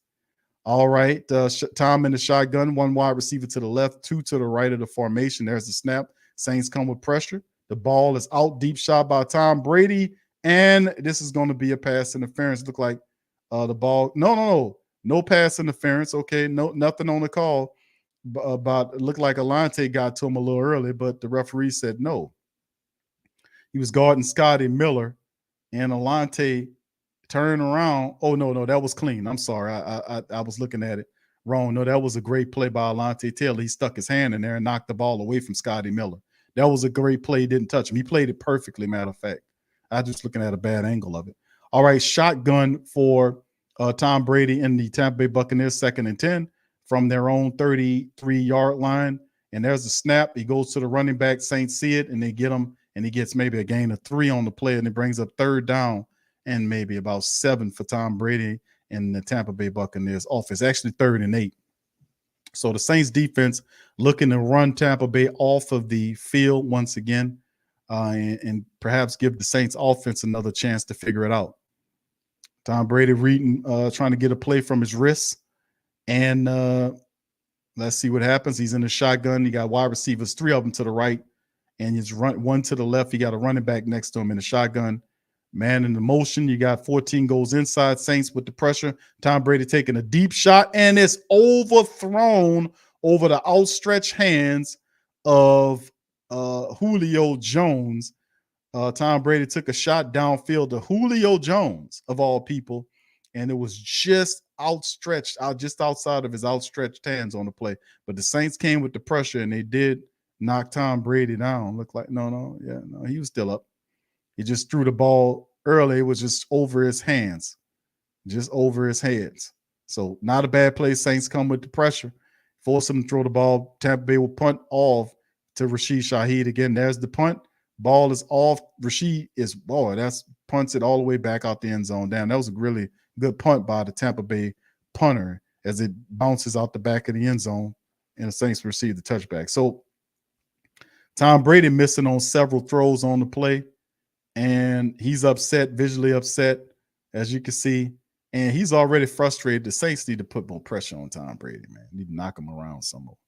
All right, Tom in the shotgun, 1 wide receiver to the left, 2 to the right of the formation. There's the snap. Saints come with pressure. The ball is out, deep shot by Tom Brady, and this is going to be a pass interference. Look like the ball. No pass interference. Okay, nothing on the call. But it looked like Alante got to him a little early, but the referee said no. He was guarding Scotty Miller, and Alante turned around. Oh, no, that was clean. I'm sorry. I was looking at it wrong. No, that was a great play by Alante Taylor. He stuck his hand in there and knocked the ball away from Scotty Miller. That was a great play. He didn't touch him. He played it perfectly, matter of fact. I was just looking at a bad angle of it. All right, shotgun for Tom Brady in the Tampa Bay Buccaneers, 2nd and 10 from their own 33-yard line. And there's a snap. He goes to the running back. Saints see it, and they get him, and he gets maybe a gain of 3 on the play, and it brings up 3rd down and maybe about 7 for Tom Brady and the Tampa Bay Buccaneers offense. Actually 3rd and 8. So the Saints defense looking to run Tampa Bay off of the field once again, and perhaps give the Saints offense another chance to figure it out. Tom Brady reading, trying to get a play from his wrist. And let's see what happens. He's in the shotgun. You got wide receivers, 3 of them to the right, and he's 1 to the left. You got a running back next to him in the shotgun. Man in the motion. You got 14 goes inside. Saints with the pressure. Tom Brady taking a deep shot, and it's overthrown over the outstretched hands of Julio Jones. Tom Brady took a shot downfield to Julio Jones, of all people, and it was just outstretched, just outside of his outstretched hands on the play. But the Saints came with the pressure, and they did knock Tom Brady down. Looked like no, he was still up. He just threw the ball early. It was just over his hands, So not a bad play. Saints come with the pressure, force him to throw the ball. Tampa Bay will punt off to Rashid Shaheed again. There's the punt. Ball is off. Rashid is, that's punts it all the way back out the end zone. Damn, that was a really good punt by the Tampa Bay punter as it bounces out the back of the end zone, and the Saints receive the touchback. So Tom Brady missing on several throws on the play, and he's upset, visually upset, as you can see, and he's already frustrated. The Saints need to put more pressure on Tom Brady, man. Need to knock him around some more.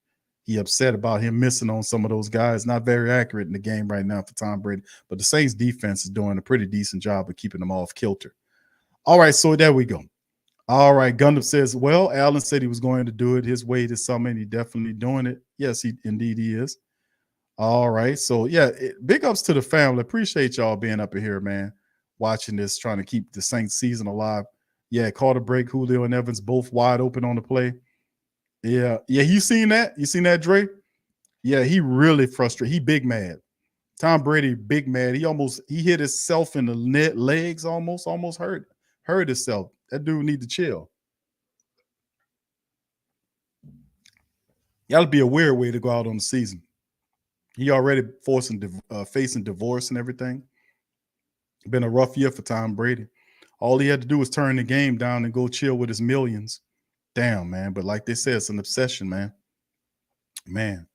He upset about him missing on some of those guys. Not very accurate in the game right now for Tom Brady, but the Saints defense is doing a pretty decent job of keeping them off kilter. All right, so there we go. All right, Gundam says, well, Allen said he was going to do it his way this summer, and he definitely doing it. Yes, indeed he is. All right, so yeah, big ups to the family. Appreciate y'all being up here, man, watching this, trying to keep the Saints season alive. Yeah, caught a break. Julio and Evans both wide open on the play. Yeah, you seen that? You seen that, Dre? Yeah, he really frustrated. He big mad. Tom Brady big mad. He hit himself in the legs, almost hurt himself. That dude need to chill. That'll be a weird way to go out on the season. He already facing divorce and everything. Been a rough year for Tom Brady. All he had to do was turn the game down and go chill with his millions. Damn, man. But like they said, it's an obsession, man. Man.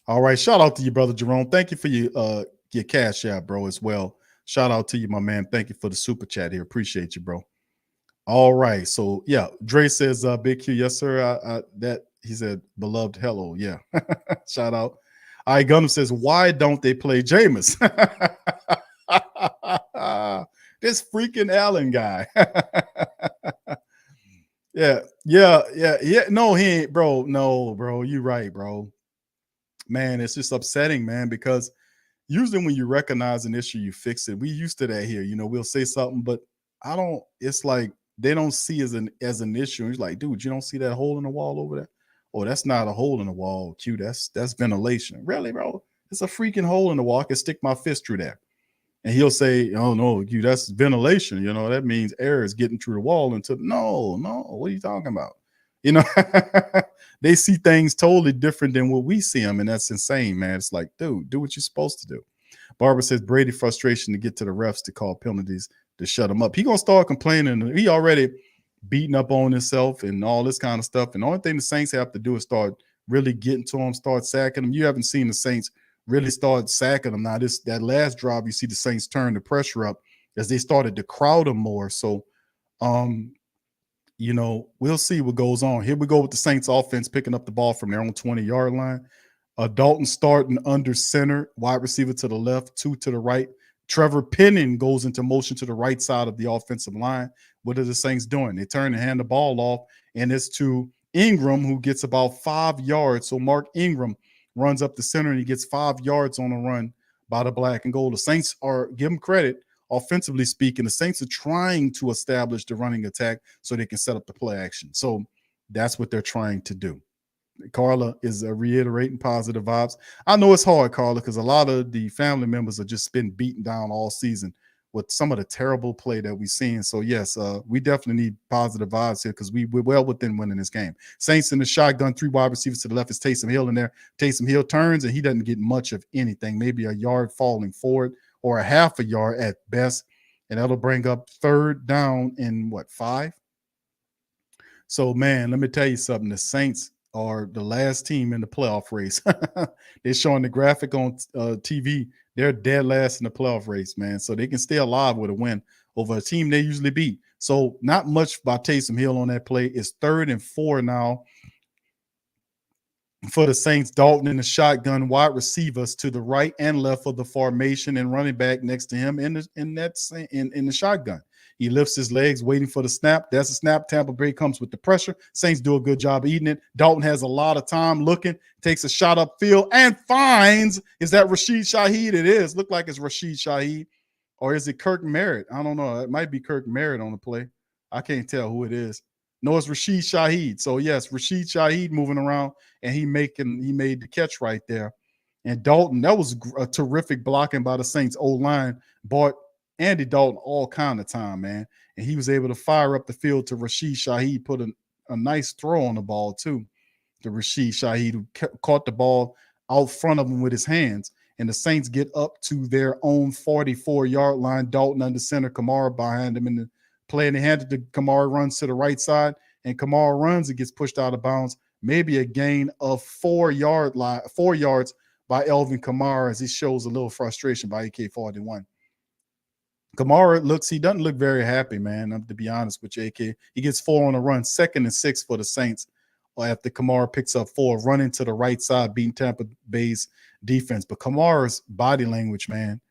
All right. Shout out to you, brother Jerome. Thank you for your cash app, bro, as well. Shout out to you, my man. Thank you for the super chat here. Appreciate you, bro. All right. So, yeah, Dre says, Big Q, yes, sir. He said, beloved, hello. Yeah. Shout out. All right, Gundam says, why don't they play Jameis? This freaking Allen guy. Yeah. No, he ain't, bro. No, bro. You right, bro. Man, it's just upsetting, man, because usually when you recognize an issue, you fix it. We used to that here. You know, we'll say something, but it's like they don't see as an issue. He's like, dude, you don't see that hole in the wall over there? Oh, that's not a hole in the wall, Q. That's ventilation. Really, bro? It's a freaking hole in the wall. I can stick my fist through there. And he'll say, oh, no, Q, that's ventilation. You know, that means air is getting through the wall. No, what are you talking about? You know, they see things totally different than what we see them. And that's insane, man. It's like, dude, do what you're supposed to do. Barbara says Brady frustration to get to the refs to call penalties to shut him up. He gonna start complaining. He already beating up on himself and all this kind of stuff. And the only thing the Saints have to do is start really getting to him, start sacking him. You haven't seen the Saints really start sacking him. Now, that last drive, you see the Saints turn the pressure up as they started to crowd him more. So, you know, we'll see what goes on. Here we go with the Saints offense picking up the ball from their own 20-yard line. Dalton starting under center, wide receiver to the left, 2 to the right. Trevor Penning goes into motion to the right side of the offensive line. What are the Saints doing? They turn and hand the ball off, and it's to Ingram, who gets about 5 yards. So Mark Ingram runs up the center, and he gets 5 yards on a run by the black and gold. The Saints are, give them credit, offensively speaking, the Saints are trying to establish the running attack so they can set up the play action. So that's what they're trying to do. Carla is reiterating positive vibes. I know it's hard, Carla, because a lot of the family members have just been beaten down all season with some of the terrible play that we've seen. So, yes, we definitely need positive vibes here because we're well within winning this game. Saints in the shotgun, 3 wide receivers to the left is Taysom Hill in there. Taysom Hill turns, and he doesn't get much of anything, maybe a yard falling forward or a half a yard at best, and that'll bring up 3rd down in, 5? So, man, let me tell you something. The Saints are the last team in the playoff race. They're showing the graphic on TV. They're dead last in the playoff race, man. So they can stay alive with a win over a team they usually beat. So not much by Taysom Hill on that play. It's 3rd and 4 now for the Saints. Dalton in the shotgun, wide receivers to the right and left of the formation, and running back next to him in the shotgun. He lifts his legs, waiting for the snap. That's a snap. Tampa Bay comes with the pressure. Saints do a good job eating it. Dalton has a lot of time looking, takes a shot upfield, and finds, is that Rashid Shaheed? It is. Look like it's Rashid Shaheed. Or is it Kirk Merritt? I don't know. It might be Kirk Merritt on the play. I can't tell who it is. No, it's Rashid Shaheed. So, yes, Rashid Shaheed moving around, and he made the catch right there. And Dalton, that was a terrific blocking by the Saints O-line, bought Andy Dalton all kind of time, man. And he was able to fire up the field to Rashid Shaheed, put a nice throw on the ball, too, to Rashid Shaheed, who caught the ball out front of him with his hands. And the Saints get up to their own 44-yard line. Dalton under center, Kamara behind him in the play. And they handed to Kamara, runs to the right side. And Kamara runs, it gets pushed out of bounds. Maybe a gain of 4 yards by Elvin Kamara, as he shows a little frustration by AK-41. Kamara he doesn't look very happy, man, to be honest with you, AK. He gets 4 on a run, 2nd and 6 for the Saints after Kamara picks up 4, running to the right side, beating Tampa Bay's defense. But Kamara's body language, man,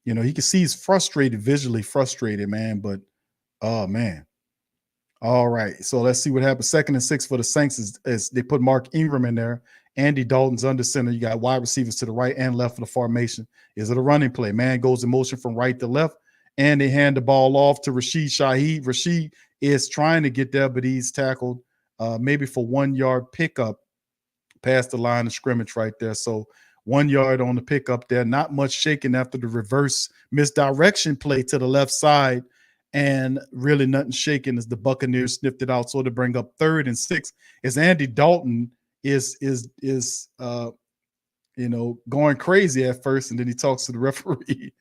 you know, he can see he's frustrated, visually frustrated, man. But, oh, man. All right, so let's see what happens. 2nd and 6 for the Saints as they put Mark Ingram in there. Andy Dalton's under center. You got wide receivers to the right and left of the formation. Is it a running play? Man goes in motion from right to left, and they hand the ball off to Rashid Shaheed. Rashid is trying to get there, but he's tackled maybe for 1 yard pickup past the line of scrimmage right there. So 1 yard on the pickup there. Not much shaking after the reverse misdirection play to the left side, and really nothing shaking as the Buccaneers sniffed it out. So to bring up 3rd and 6 as Andy Dalton is going crazy at first, and then he talks to the referee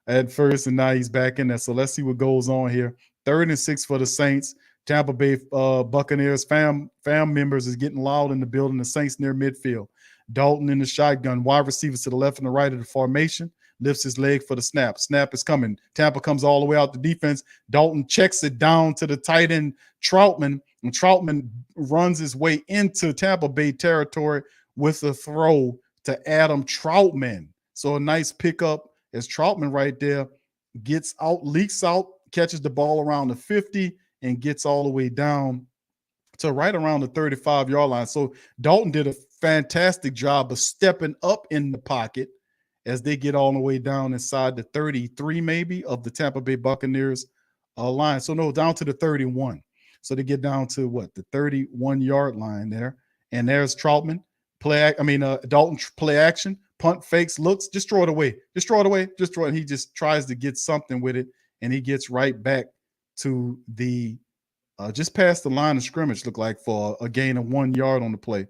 at first, and now he's back in there. So let's see what goes on here. 3rd and 6 for the Saints. Tampa Bay Buccaneers fam members is getting loud in the building. The Saints near midfield. Dalton in the shotgun. Wide receivers to the left and the right of the formation. Lifts his leg for the snap. Snap is coming. Tampa comes all the way out the defense. Dalton checks it down to the tight end, Troutman. And Troutman runs his way into Tampa Bay territory with a throw to Adam Troutman. So a nice pickup as Troutman right there gets out, leaks out, catches the ball around the 50, and gets all the way down to right around the 35-yard line. So Dalton did a fantastic job of stepping up in the pocket as they get all the way down inside the 33 maybe of the Tampa Bay Buccaneers line. So no, down to the 31. So they get down to what, the 31-yard line there. And there's Troutman. Dalton play action, punt fakes, looks, just throw it away. Just throw it away. Just throw it. And he just tries to get something with it, and he gets right back to the just past the line of scrimmage, look like, for a gain of 1 yard on the play.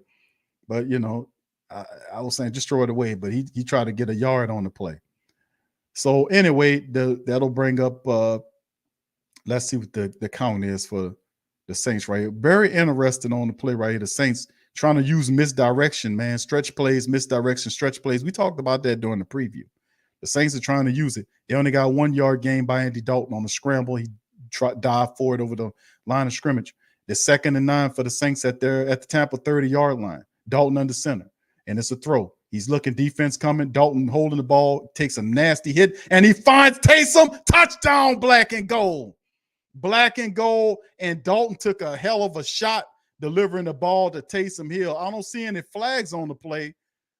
But, you know, I was saying just throw it away, but he tried to get a yard on the play. So anyway, that'll bring up. Let's see what the count is for the Saints right here. Very interesting on the play right here. The Saints trying to use misdirection, man. Stretch plays, misdirection, stretch plays. We talked about that during the preview. The Saints are trying to use it. They only got 1 yard gain by Andy Dalton on the scramble. He dived forward over the line of scrimmage. The 2nd and 9 for the Saints at the Tampa 30-yard line. Dalton under center, and it's a throw. He's looking, defense coming. Dalton holding the ball, takes a nasty hit, and he finds Taysom. Touchdown, black and gold. Black and gold, and Dalton took a hell of a shot delivering the ball to Taysom Hill. I don't see any flags on the play,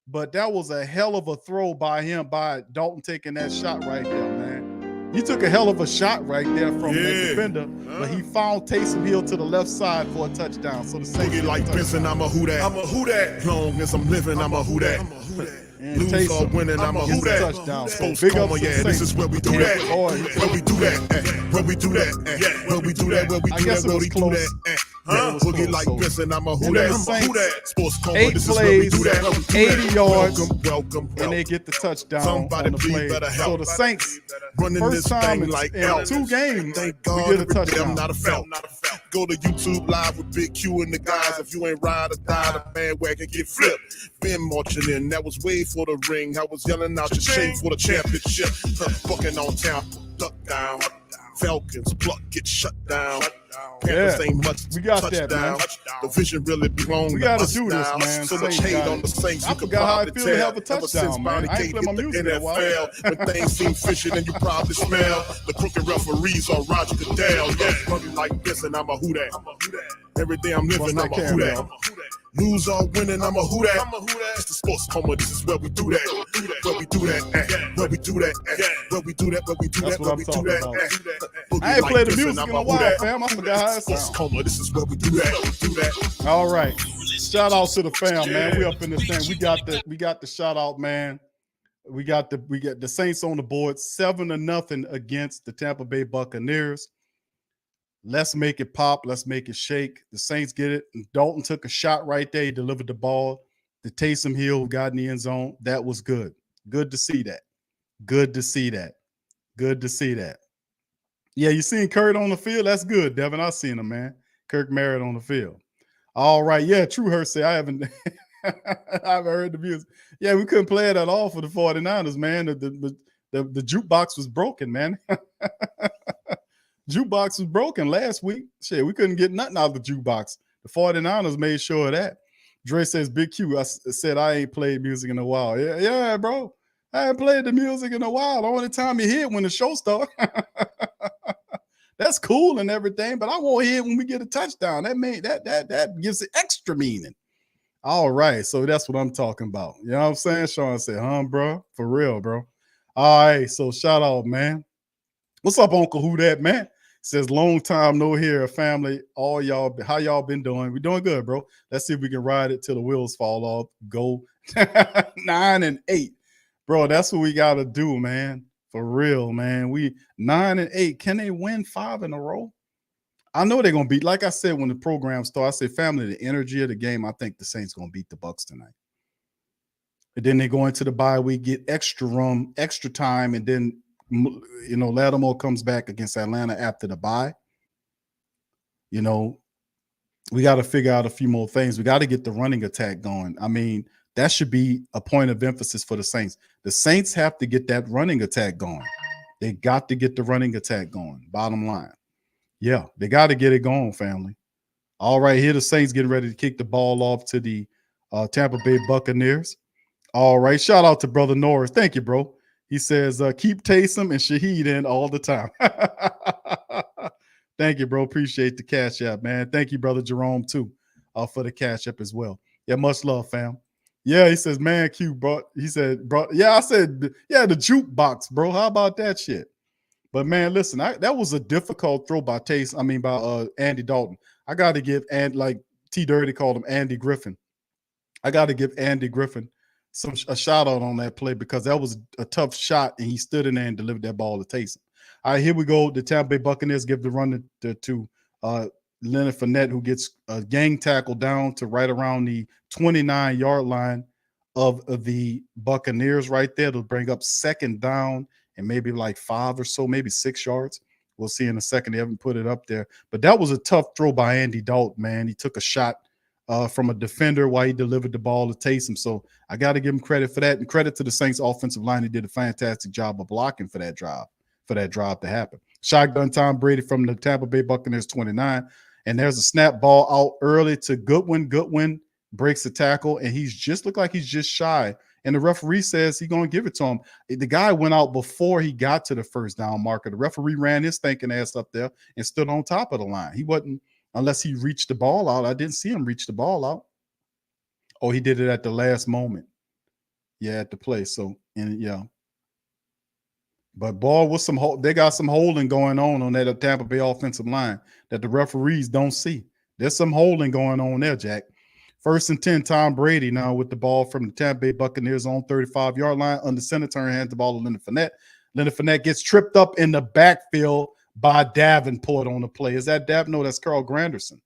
but that was a hell of a throw by him, by Dalton taking that shot right there, man. He took a hell of a shot right there from the defender, but he found Taysom Hill to the left side for a touchdown. So the Saints Boogie like Benson, I'm a who that. I'm a who that. Long as I'm living, I'm a who that. Lose or winning, I'm a who that. Touchdown. So Big up, yeah, this is where we do that. Where we do that. Where we do that. Where we do that. Where we do that. Where we do that. Boogie like Benson, I'm a who that. I'm a who that. Sports Coma, 8 this is where we plays, do that. 80 yards, Welcome. and they get the touchdown Somebody on the please play. better So help. the Saints, Running first this time thing like in 2 games, Thank we God get a every day touchdown. I'm not a felt. Go to YouTube Live with Big Q and the guys. If you ain't ride or die, the bandwagon get flipped. Been marching in, that was way for the ring. I was yelling out your shame for the championship. Bucking on town, duck down. Falcons pluck, get shut down. Panthers ain't much. We got touchdown. that, man. The vision really belongs. We gotta us do this, now. man. So much Saints hate got on it. the Saints. I You can forgot how I probably feel to tell. have a Ever touchdown, since man. Bonnie I ain't Gate play my hit the music in a while. NFL, when things seem fishy, then you probably smell the crooked referees on Roger Goodell. Yeah, running like this, and I'm a who that. Every day I'm living, I'm a who that. Lose or winning, I'm a who that. It's the Sports Coma, this is where we do that. Where we do that. Where we do that. Where we do that. Where we do that. That's Where what we I'm do talking that. about. I ain't played the This, music and in a I'm who while, that. fam. I forgot how it Sports sounds. Coma, this is where we do that. We do that. All right. Shout out to the fam, man. We up in this thing. We got the shout out, man. We got the Saints on the board, 7-0 against the Tampa Bay Buccaneers. Let's make it pop. Let's make it shake. The Saints get it. And Dalton took a shot right there. He delivered the ball to Taysom Hill, who got in the end zone. That was good. Good to see that. Good to see that. Good to see that. Yeah, you seen Kurt on the field? That's good, Devin. I seen him, man. Kirk Merritt on the field. All right. Yeah, True Hurt say I haven't I haven't heard the music. Yeah, we couldn't play it at all for the 49ers, man. The jukebox was broken, man. Jukebox was broken last week. Shit, we couldn't get nothing out of the jukebox. The 49ers made sure of that. Dre says, Big Q, I said I ain't played music in a while. Yeah, bro. I haven't played the music in a while. The only time you hear it when the show starts. That's cool and everything, but I won't hear it when we get a touchdown. That gives it extra meaning. All right, so that's what I'm talking about. You know what I'm saying? Sean said, bro? For real, bro. All right, so shout out, man. What's up, Uncle Who That, man? Says, long time no here, family. All y'all, how y'all been doing? We doing good, bro. Let's see if we can ride it till the wheels fall off. Go 9-8. Bro, that's what we got to do, man. For real, man. We 9-8. Can they win 5 in a row? I know they're going to beat, like I said, when the program started, I said, family, the energy of the game, I think the Saints going to beat the Bucs tonight. And then they go into the bye week, get extra room, extra time, and then, you know, Lattimore comes back against Atlanta after the bye. You know, we got to figure out a few more things. We got to get the running attack going. I mean, that should be a point of emphasis for the Saints. The Saints have to get that running attack going. They got to get the running attack going, bottom line. Yeah, they got to get it going, family. All right, here the Saints getting ready to kick the ball off to the Tampa Bay Buccaneers. All right, shout out to Brother Norris. Thank you, bro. He says, keep Taysom and Shaheed in all the time. Thank you, bro. Appreciate the cash app, man. Thank you, Brother Jerome, too, for the cash app as well. Yeah, much love, fam. Yeah, he says, man, Q, bro. He said, bro. Yeah, I said, yeah, the jukebox, bro. How about that shit? But, man, listen, that was a difficult throw by Andy Dalton. I got to give, and like T Dirty called him Andy Griffin. I got to give Andy Griffin a shout out on that play because that was a tough shot, and he stood in there and delivered that ball to Taysom. All right, here we go. The Tampa Bay Buccaneers give the run to Leonard Fournette, who gets a gang tackle down to right around the 29-yard line of the Buccaneers right there to bring up 2nd down and maybe like 5 or so, maybe 6 yards. We'll see in a second. They haven't put it up there. But that was a tough throw by Andy Dalton, man. He took a shot from a defender while he delivered the ball to Taysom. So I got to give him credit for that. And credit to the Saints offensive line. They did a fantastic job of blocking for that drive to happen. Shotgun Tom Brady from the Tampa Bay Buccaneers 29. And there's a snap ball out early to Goodwin. Goodwin breaks the tackle, and he's just looked like he's just shy. And the referee says he's going to give it to him. The guy went out before he got to the first down marker. The referee ran his thinking ass up there and stood on top of the line. He wasn't, unless he reached the ball out. I didn't see him reach the ball out. Oh, he did it at the last moment. Yeah, at the play. So, and yeah. But boy, with they got some holding going on that Tampa Bay offensive line that the referees don't see. There's some holding going on there, Jack. 1st and 10, Tom Brady now with the ball from the Tampa Bay Buccaneers on 35-yard line. Under center, turn hands the ball to Leonard Fournette. Leonard Fournette gets tripped up in the backfield by Davenport on the play. Is that Davenport? No, that's Carl Granderson.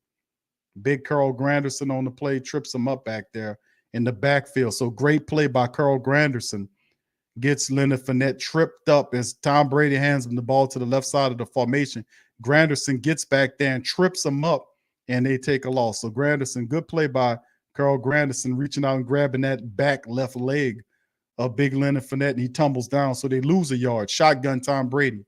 Big Carl Granderson on the play, trips him up back there in the backfield. So great play by Carl Granderson. Gets Leonard Fournette tripped up as Tom Brady hands him the ball to the left side of the formation. Granderson gets back there and trips him up, and they take a loss. So Granderson, good play by Carl Granderson, reaching out and grabbing that back left leg of big Leonard Fournette, and he tumbles down. So they lose a yard. Shotgun Tom Brady.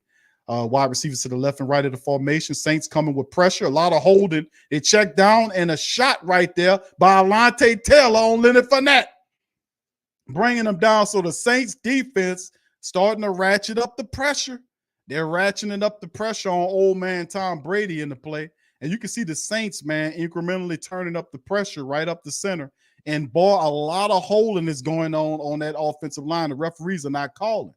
Wide receivers to the left and right of the formation. Saints coming with pressure. A lot of holding. They check down, and a shot right there by Alontae Taylor on Leonard Fournette, bringing them down. So the Saints defense starting to ratchet up the pressure. They're ratcheting up the pressure on old man Tom Brady in the play. And you can see the Saints, man, incrementally turning up the pressure right up the center. And, boy, a lot of holding is going on that offensive line. The referees are not calling.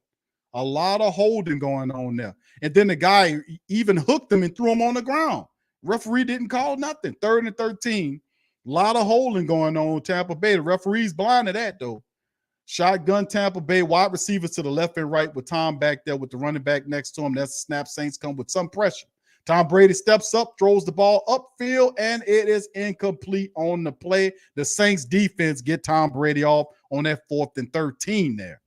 A lot of holding going on there. And then the guy even hooked him and threw him on the ground. Referee didn't call nothing. 3rd and 13. A lot of holding going on Tampa Bay. The referee's blind to that, though. Shotgun Tampa Bay, wide receivers to the left and right with Tom back there with the running back next to him. That's the snap. Saints come with some pressure. Tom Brady steps up, throws the ball upfield, and it is incomplete on the play. The Saints defense get Tom Brady off on that 4th and 13 there.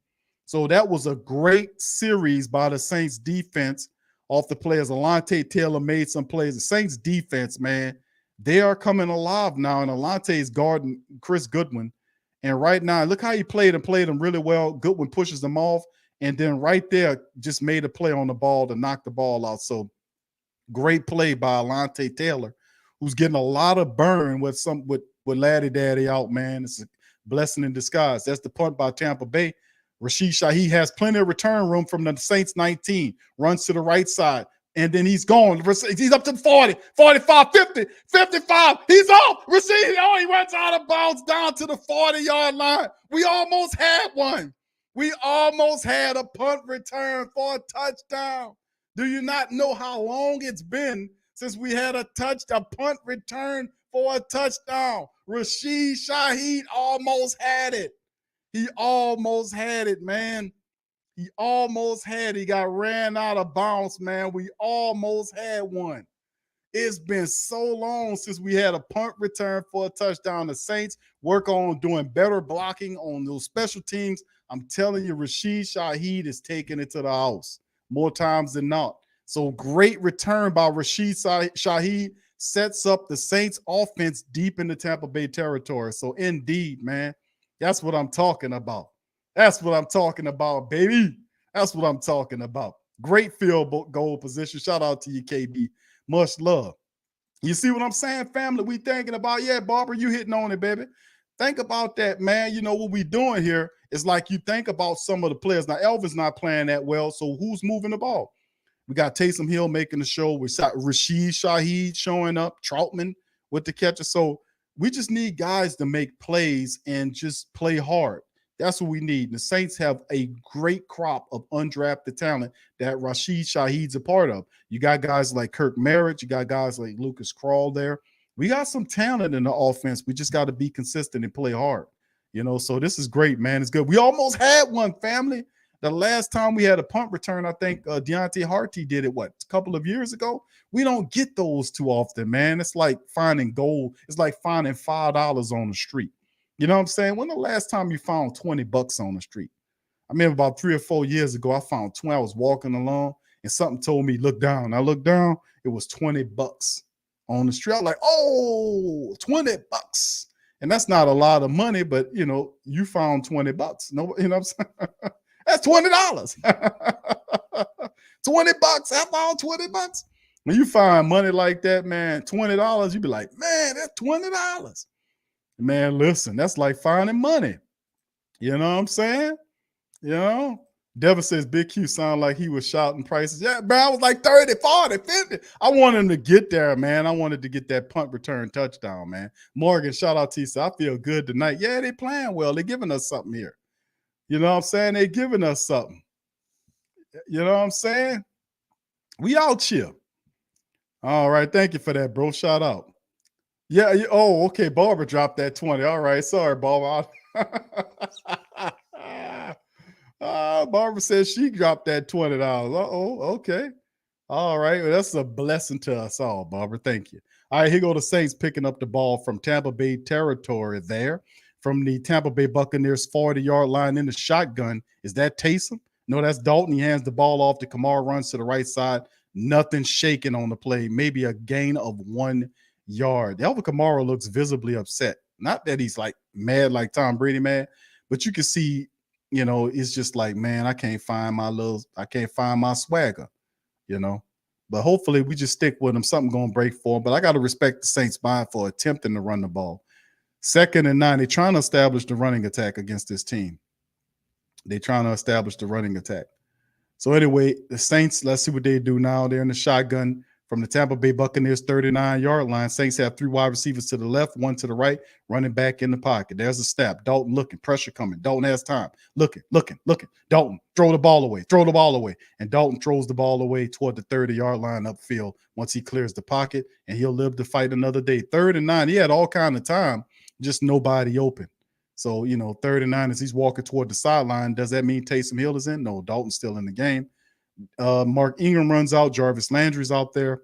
So that was a great series by the Saints defense off the play as Alontae Taylor made some plays. The Saints defense, man, they are coming alive now, and Alontae is guarding Chris Goodwin. And right now, look how he played him really well. Goodwin pushes them off, and then right there just made a play on the ball to knock the ball out. So great play by Alontae Taylor, who's getting a lot of burn with Laddie Daddy out, man. It's a blessing in disguise. That's the punt by Tampa Bay. Rashid Shaheed has plenty of return room from the Saints 19, runs to the right side, and then he's gone. He's up to 40, 45, 50, 55. He's off. Rashid, he runs out of bounds down to the 40-yard line. We almost had one. We almost had a punt return for a touchdown. Do you not know how long it's been since we had a punt return for a touchdown? Rashid Shaheed almost had it. He almost had it, man. He almost had it. He got ran out of bounds, man. We almost had one. It's been so long since we had a punt return for a touchdown. The Saints work on doing better blocking on those special teams. I'm telling you, Rashid Shaheed is taking it to the house more times than not. So great return by Rashid Shaheed sets up the Saints offense deep in the Tampa Bay territory. So indeed, man, that's what I'm talking about. That's what I'm talking about, baby. That's what I'm talking about. Great field goal position. Shout out to you, KB. Much love. You see what I'm saying, family? We thinking about, yeah, Barbara, you hitting on it, baby. Think about that, man. You know what we doing here is like you think about some of the players. Now, Elvin's not playing that well, so who's moving the ball? We got Taysom Hill making the show. We got Rashid Shaheed showing up, Troutman with the catcher. So we just need guys to make plays and just play hard. That's what we need. The Saints have a great crop of undrafted talent that Rashid Shaheed's a part of. You got guys like Kirk Merritt. You got guys like Lucas Krull there. We got some talent in the offense. We just got to be consistent and play hard. You know, so this is great, man. It's good. We almost had one, family. The last time we had a punt return, I think Deontay Harty did it, a couple of years ago? We don't get those too often, man. It's like finding gold. It's like finding $5 on the street. You know what I'm saying? When the last time you found $20 on the street? I remember about 3 or 4 years ago, I found 20. I was walking along and something told me, look down. I looked down, it was $20 on the street. I was like, oh, $20. And that's not a lot of money, but you know, you found $20. No, you know what I'm saying? That's $20. $20. I found $20. When you find money like that, man, $20, you be like, man, that's $20. Man, listen, that's like finding money. You know what I'm saying? You know? Devin says Big Q sound like he was shouting prices. Yeah, bro, I was like 30, 40, 50. I wanted him to get there, man. I wanted to get that punt return touchdown, man. Morgan, shout out to you. I feel good tonight. Yeah, they playing well. They're giving us something here. You know what I'm saying? They're giving us something. You know what I'm saying? We out here. All right. Thank you for that, bro. Shout out. Yeah. Oh, okay. Barbara dropped that 20. All right. Sorry, Barbara. Barbara says she dropped that $20. Uh-oh, okay. All right. Well, that's a blessing to us all, Barbara. Thank you. All right, here go the Saints picking up the ball from Tampa Bay territory there. From the Tampa Bay Buccaneers 40-yard line in the shotgun. Is that Taysom? No, that's Dalton. He hands the ball off to Kamara, runs to the right side. Nothing shaking on the play. Maybe a gain of 1 yard. Alvin Kamara looks visibly upset. Not that he's like mad like Tom Brady, man, but you can see, you know, it's just like, man, I can't find my swagger, you know. But hopefully we just stick with him. Something going to break for him. But I got to respect the Saints mind for attempting to run the ball. 2nd and 9. They're trying to establish the running attack against this team. They're trying to establish the running attack. So anyway, the Saints, let's see what they do now. They're in the shotgun from the Tampa Bay Buccaneers 39-yard line. Saints have 3 wide receivers to the left, 1 to the right, running back in the pocket. There's a snap. Dalton looking, pressure coming. Dalton has time. Looking. Dalton, throw the ball away. And Dalton throws the ball away toward the 30-yard line upfield once he clears the pocket, and he'll live to fight another day. 3rd and 9. He had all kind of time, just nobody open. So, you know, 3rd and 9 as he's walking toward the sideline. Does that mean Taysom Hill is in? No, Dalton's still in the game. Mark Ingram runs out. Jarvis Landry's out there.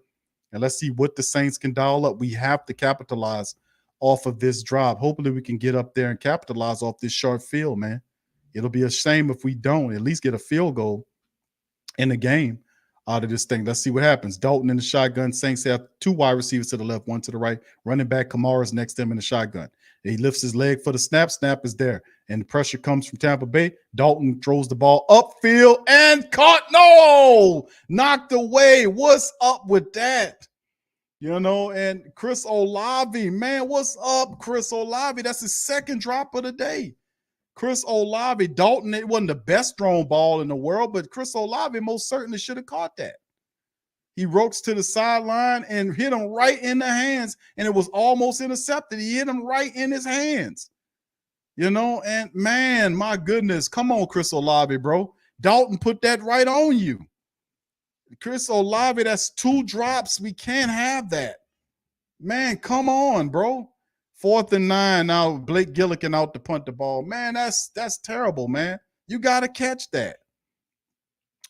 And let's see what the Saints can dial up. We have to capitalize off of this drive. Hopefully we can get up there and capitalize off this short field, man. It'll be a shame if we don't at least get a field goal in the game out of this thing. Let's see what happens. Dalton in the shotgun. Saints have 2 wide receivers to the left, 1 to the right. Running back Kamara's next to him in the shotgun. He lifts his leg for the snap. Snap is there. And the pressure comes from Tampa Bay. Dalton throws the ball upfield and caught. No! Knocked away. What's up with that? You know, and Chris Olave, man, what's up, Chris Olave? That's his 2nd drop of the day. Chris Olave, Dalton, it wasn't the best thrown ball in the world, but Chris Olave most certainly should have caught that. He ropes to the sideline and hit him right in the hands, and it was almost intercepted. He hit him right in his hands. You know, and man, my goodness, come on, Chris Olave, bro. Dalton put that right on you. Chris Olave, that's 2 drops. We can't have that. Man, come on, bro. 4th and 9. Now Blake Gillikin out to punt the ball. Man, that's terrible, man. You got to catch that.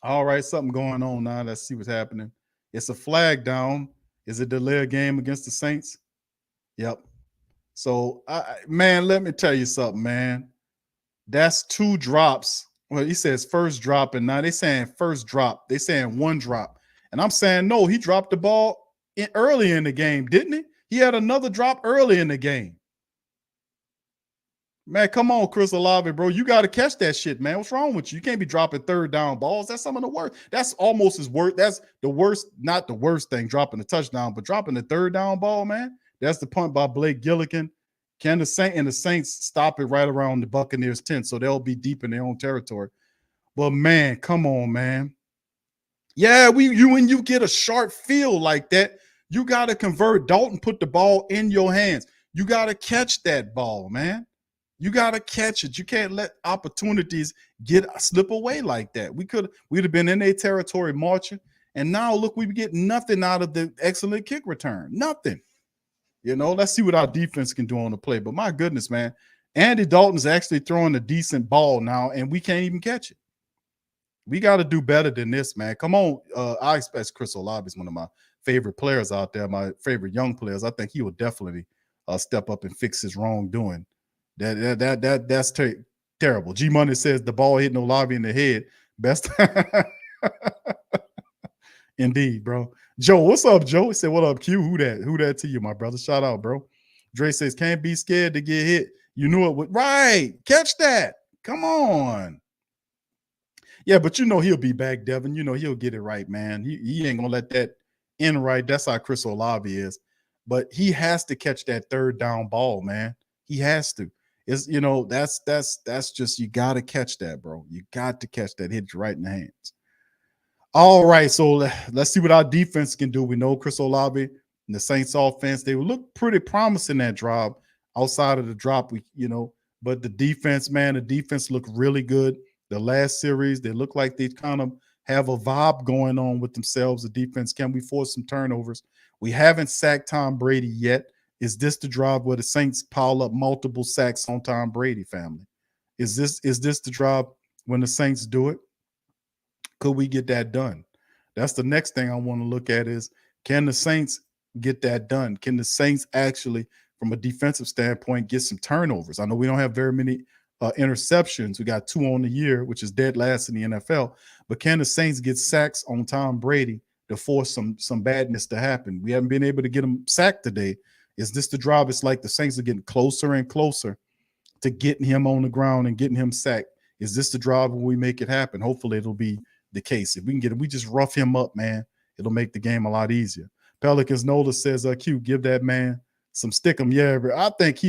All right, something going on now. Let's see what's happening. It's a flag down. Is it delay a game against the Saints? Yep. So, man, let me tell you something, man. That's 2 drops. Well, he says first drop, and now they're saying first drop. They're saying 1 drop. And I'm saying, no, he dropped the ball early in the game, didn't he? He had another drop early in the game. Man, come on, Chris Olave, bro. You got to catch that shit, man. What's wrong with you? You can't be dropping 3rd down balls. That's some of the worst. That's almost as worst. That's the worst, not the worst thing, dropping the touchdown, but dropping the 3rd down ball, man. That's the punt by Blake Gillikin. Can the Saints stop it right around the Buccaneers 10, so they'll be deep in their own territory. But man, come on, man. Yeah, when you get a sharp field like that, you got to convert. Dalton put the ball in your hands. You got to catch that ball, man. You got to catch it. You can't let opportunities slip away like that. We'd have been in their territory marching, and now look, we get nothing out of the excellent kick return. Nothing. You know, let's see what our defense can do on the play. But my goodness, man, Andy Dalton's actually throwing a decent ball now, and we can't even catch it. We got to do better than this, man. Come on. I expect Chris Olave is one of my favorite players out there, my favorite young players. I think he will definitely step up and fix his wrongdoing. That's Terrible. G Money says the ball hit no lobby in the head. Best. Indeed, bro. Joe, what's up, Joe? He said, what up, Q? Who that? Who that to you, my brother? Shout out, bro. Dre says, can't be scared to get hit. You knew it would. Right. Catch that. Come on. Yeah, but you know he'll be back, Devin. You know he'll get it right, man. He ain't going to let that in right. That's how Chris Olave is. But he has to catch that third down ball, man. He has to. It's, you know, that's just, you got to catch that, bro. You got to catch that. Hit you right in the hands. All right, so let's see what our defense can do. We know Chris Olave and the Saints offense, they look pretty promising that drive outside of the drop, but the defense, man, the defense looked really good. The last series, they look like they kind of have a vibe going on with themselves. The defense, can we force some turnovers? We haven't sacked Tom Brady yet. Is this the drive where the Saints pile up multiple sacks on Tom Brady, family? Is this the drive when the Saints do it? Could we get that done? That's the next thing I want to look at is, can the Saints get that done? Can the Saints actually, from a defensive standpoint, get some turnovers? I know we don't have very many interceptions. We got 2 on the year, which is dead last in the NFL. But can the Saints get sacks on Tom Brady to force some badness to happen? We haven't been able to get him sacked today. Is this the drive? It's like the Saints are getting closer and closer to getting him on the ground and getting him sacked. Is this the drive when we make it happen? Hopefully it'll be the case. If we can get it, we just rough him up, man. It'll make the game a lot easier. Pelicans Nola says, Q, give that man some stick him. Yeah, I think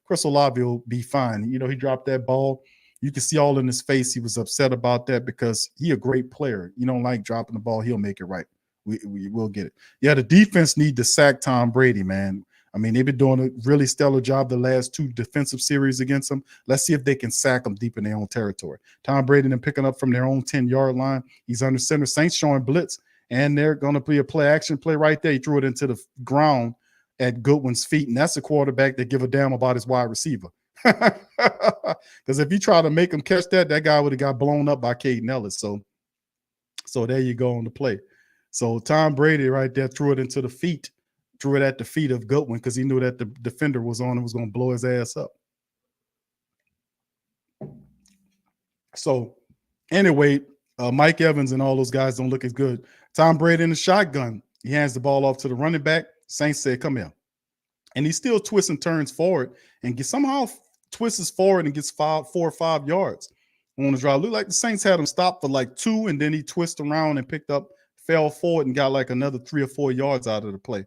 Chris Olave will be fine. You know, he dropped that ball. You can see all in his face he was upset about that because he a great player. You don't like dropping the ball, he'll make it right. We will get it. Yeah, the defense need to sack Tom Brady, man. I mean, they've been doing a really stellar job the last 2 defensive series against him. Let's see if they can sack him deep in their own territory. Tom Brady and picking up from their own 10-yard line. He's under center. Saints showing blitz, and they're going to be a action play right there. He threw it into the ground at Goodwin's feet, and that's a quarterback that give a damn about his wide receiver. Because if you try to make him catch that guy would have got blown up by Caden Ellis. So there you go on the play. So Tom Brady right there threw it into the feet. Threw it at the feet of Goodwin because he knew that the defender was on and was going to blow his ass up. So anyway, Mike Evans and all those guys don't look as good. Tom Brady in the shotgun. He hands the ball off to the running back. Saints said, come here. And he still twists and turns forward and somehow twists forward and gets 4 or 5 yards on the drive. Looked like the Saints had him stopped for like 2, and then he twisted around and fell forward and got like another 3 or 4 yards out of the play.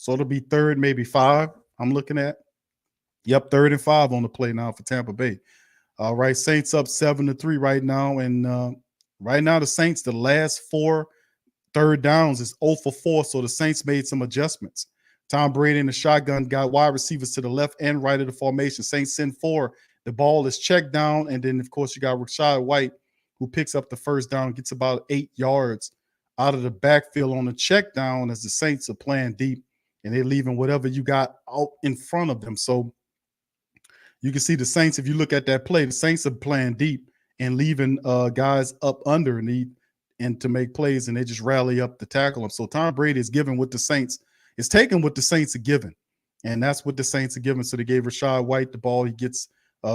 So it'll be 3rd, maybe 5. I'm looking at. Yep, 3rd and 5 on the play now for Tampa Bay. All right, Saints up 7-3 right now. And right now the Saints, the last 4 third downs is 0 for 4. So the Saints made some adjustments. Tom Brady in the shotgun got wide receivers to the left and right of the formation. Saints send 4. The ball is checked down. And then, of course, you got Rachaad White, who picks up the first down, gets about 8 yards out of the backfield on the check down as the Saints are playing deep. And they're leaving whatever you got out in front of them. So you can see the Saints, if you look at that play, the Saints are playing deep and leaving guys up underneath and to make plays, and they just rally up to tackle them. So Tom Brady is giving what the Saints is taking what the Saints are giving, and that's what the Saints are giving. So they gave Rachaad White the ball. He gets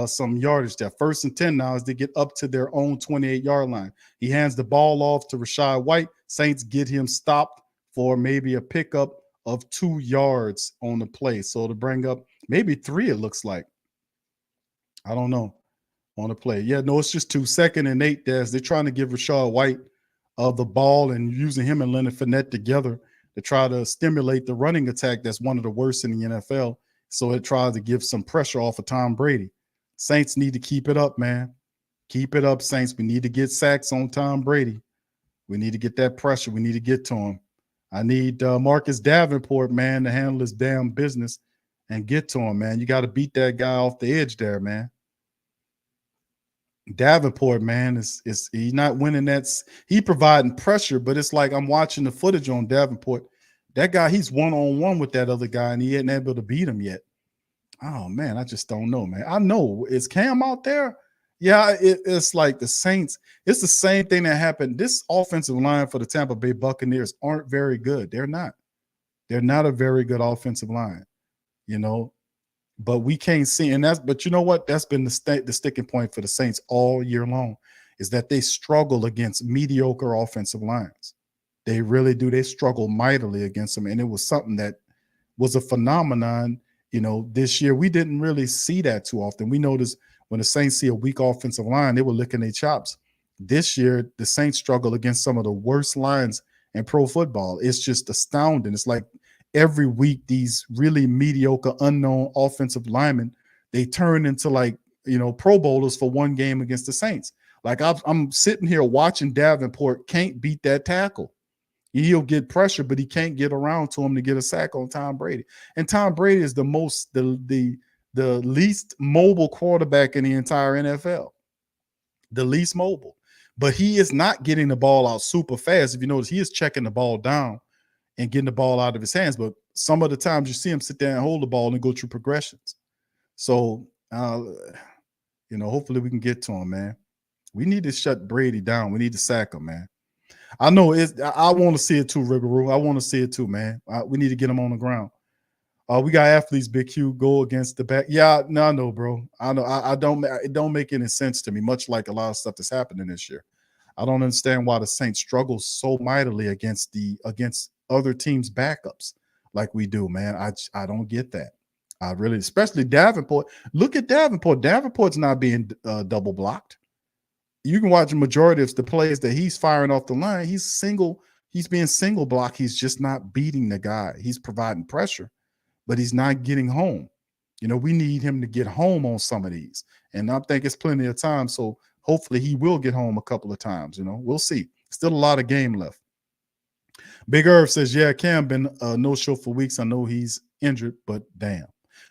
some yardage there. 1st and 10 now as they get up to their own 28-yard line. He hands the ball off to Rachaad White. Saints get him stopped for maybe a pickup of 2 yards on the play. So to bring up maybe 3, it looks like. I don't know on the play. Yeah, no, it's just 2. 2nd and 8 there. They're trying to give Rachaad White the ball and using him and Leonard Fournette together to try to stimulate the running attack that's one of the worst in the NFL. So it tries to give some pressure off of Tom Brady. Saints need to keep it up, man. Keep it up, Saints. We need to get sacks on Tom Brady. We need to get that pressure. We need to get to him. I need Marcus Davenport, man, to handle his damn business and get to him, man. You got to beat that guy off the edge there, man. Davenport, man, is he's not winning that. He providing pressure, but it's like I'm watching the footage on Davenport. That guy, he's one-on-one with that other guy, and he ain't able to beat him yet. Oh, man, I just don't know, man. I know. Is Cam out there? Yeah, it's like the Saints. It's the same thing that happened. This offensive line for the Tampa Bay Buccaneers aren't very good. They're not. They're not a very good offensive line. You know, but we can't see. And but you know what? That's been the sticking point for the Saints all year long, is that they struggle against mediocre offensive lines. They really do. They struggle mightily against them. And it was something that was a phenomenon, this year. We didn't really see that too often. We noticed when the Saints see a weak offensive line, they were licking their chops. This year, the Saints struggle against some of the worst lines in pro football. It's just astounding. It's like every week, these really mediocre, unknown offensive linemen, they turn into Pro Bowlers for one game against the Saints. Like I'm sitting here watching Davenport can't beat that tackle. He'll get pressure, but he can't get around to him to get a sack on Tom Brady. And Tom Brady is the least mobile quarterback in the entire NFL. The least mobile. But he is not getting the ball out super fast. If you notice, he is checking the ball down and getting the ball out of his hands. But some of the times you see him sit there and hold the ball and go through progressions. So, hopefully we can get to him, man. We need to shut Brady down. We need to sack him, man. I know I want to see it too, Rigoroo. I want to see it too, man. We need to get him on the ground. We got athletes, Big Q, go against the back. Yeah, no, I know, bro. I know. It don't make any sense to me, much like a lot of stuff that's happening this year. I don't understand why the Saints struggle so mightily against other teams' backups like we do, man. I don't get that. I really, especially Davenport. Look at Davenport. Davenport's not being double blocked. You can watch the majority of the plays that he's firing off the line. He's being single block. He's just not beating the guy. He's providing pressure, but he's not getting home. We need him to get home on some of these. And I think it's plenty of time. So hopefully he will get home a couple of times. We'll see. Still a lot of game left. Big Irv says, yeah, Cam been no show for weeks. I know he's injured, but damn.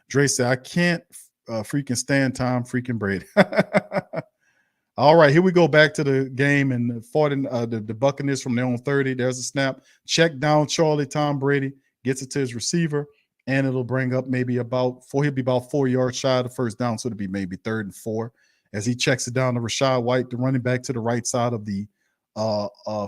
Dre said, I can't freaking stand Tom freaking Brady. All right, here we go back to the game, and the Buccaneers from their own 30. There's a snap. Check down Charlie. Tom Brady gets it to his receiver, and it'll bring up maybe he'll be about 4 yards shy of the first down, so it'll be maybe 3rd and 4 as he checks it down to Rachaad White, the running back, to the right side of the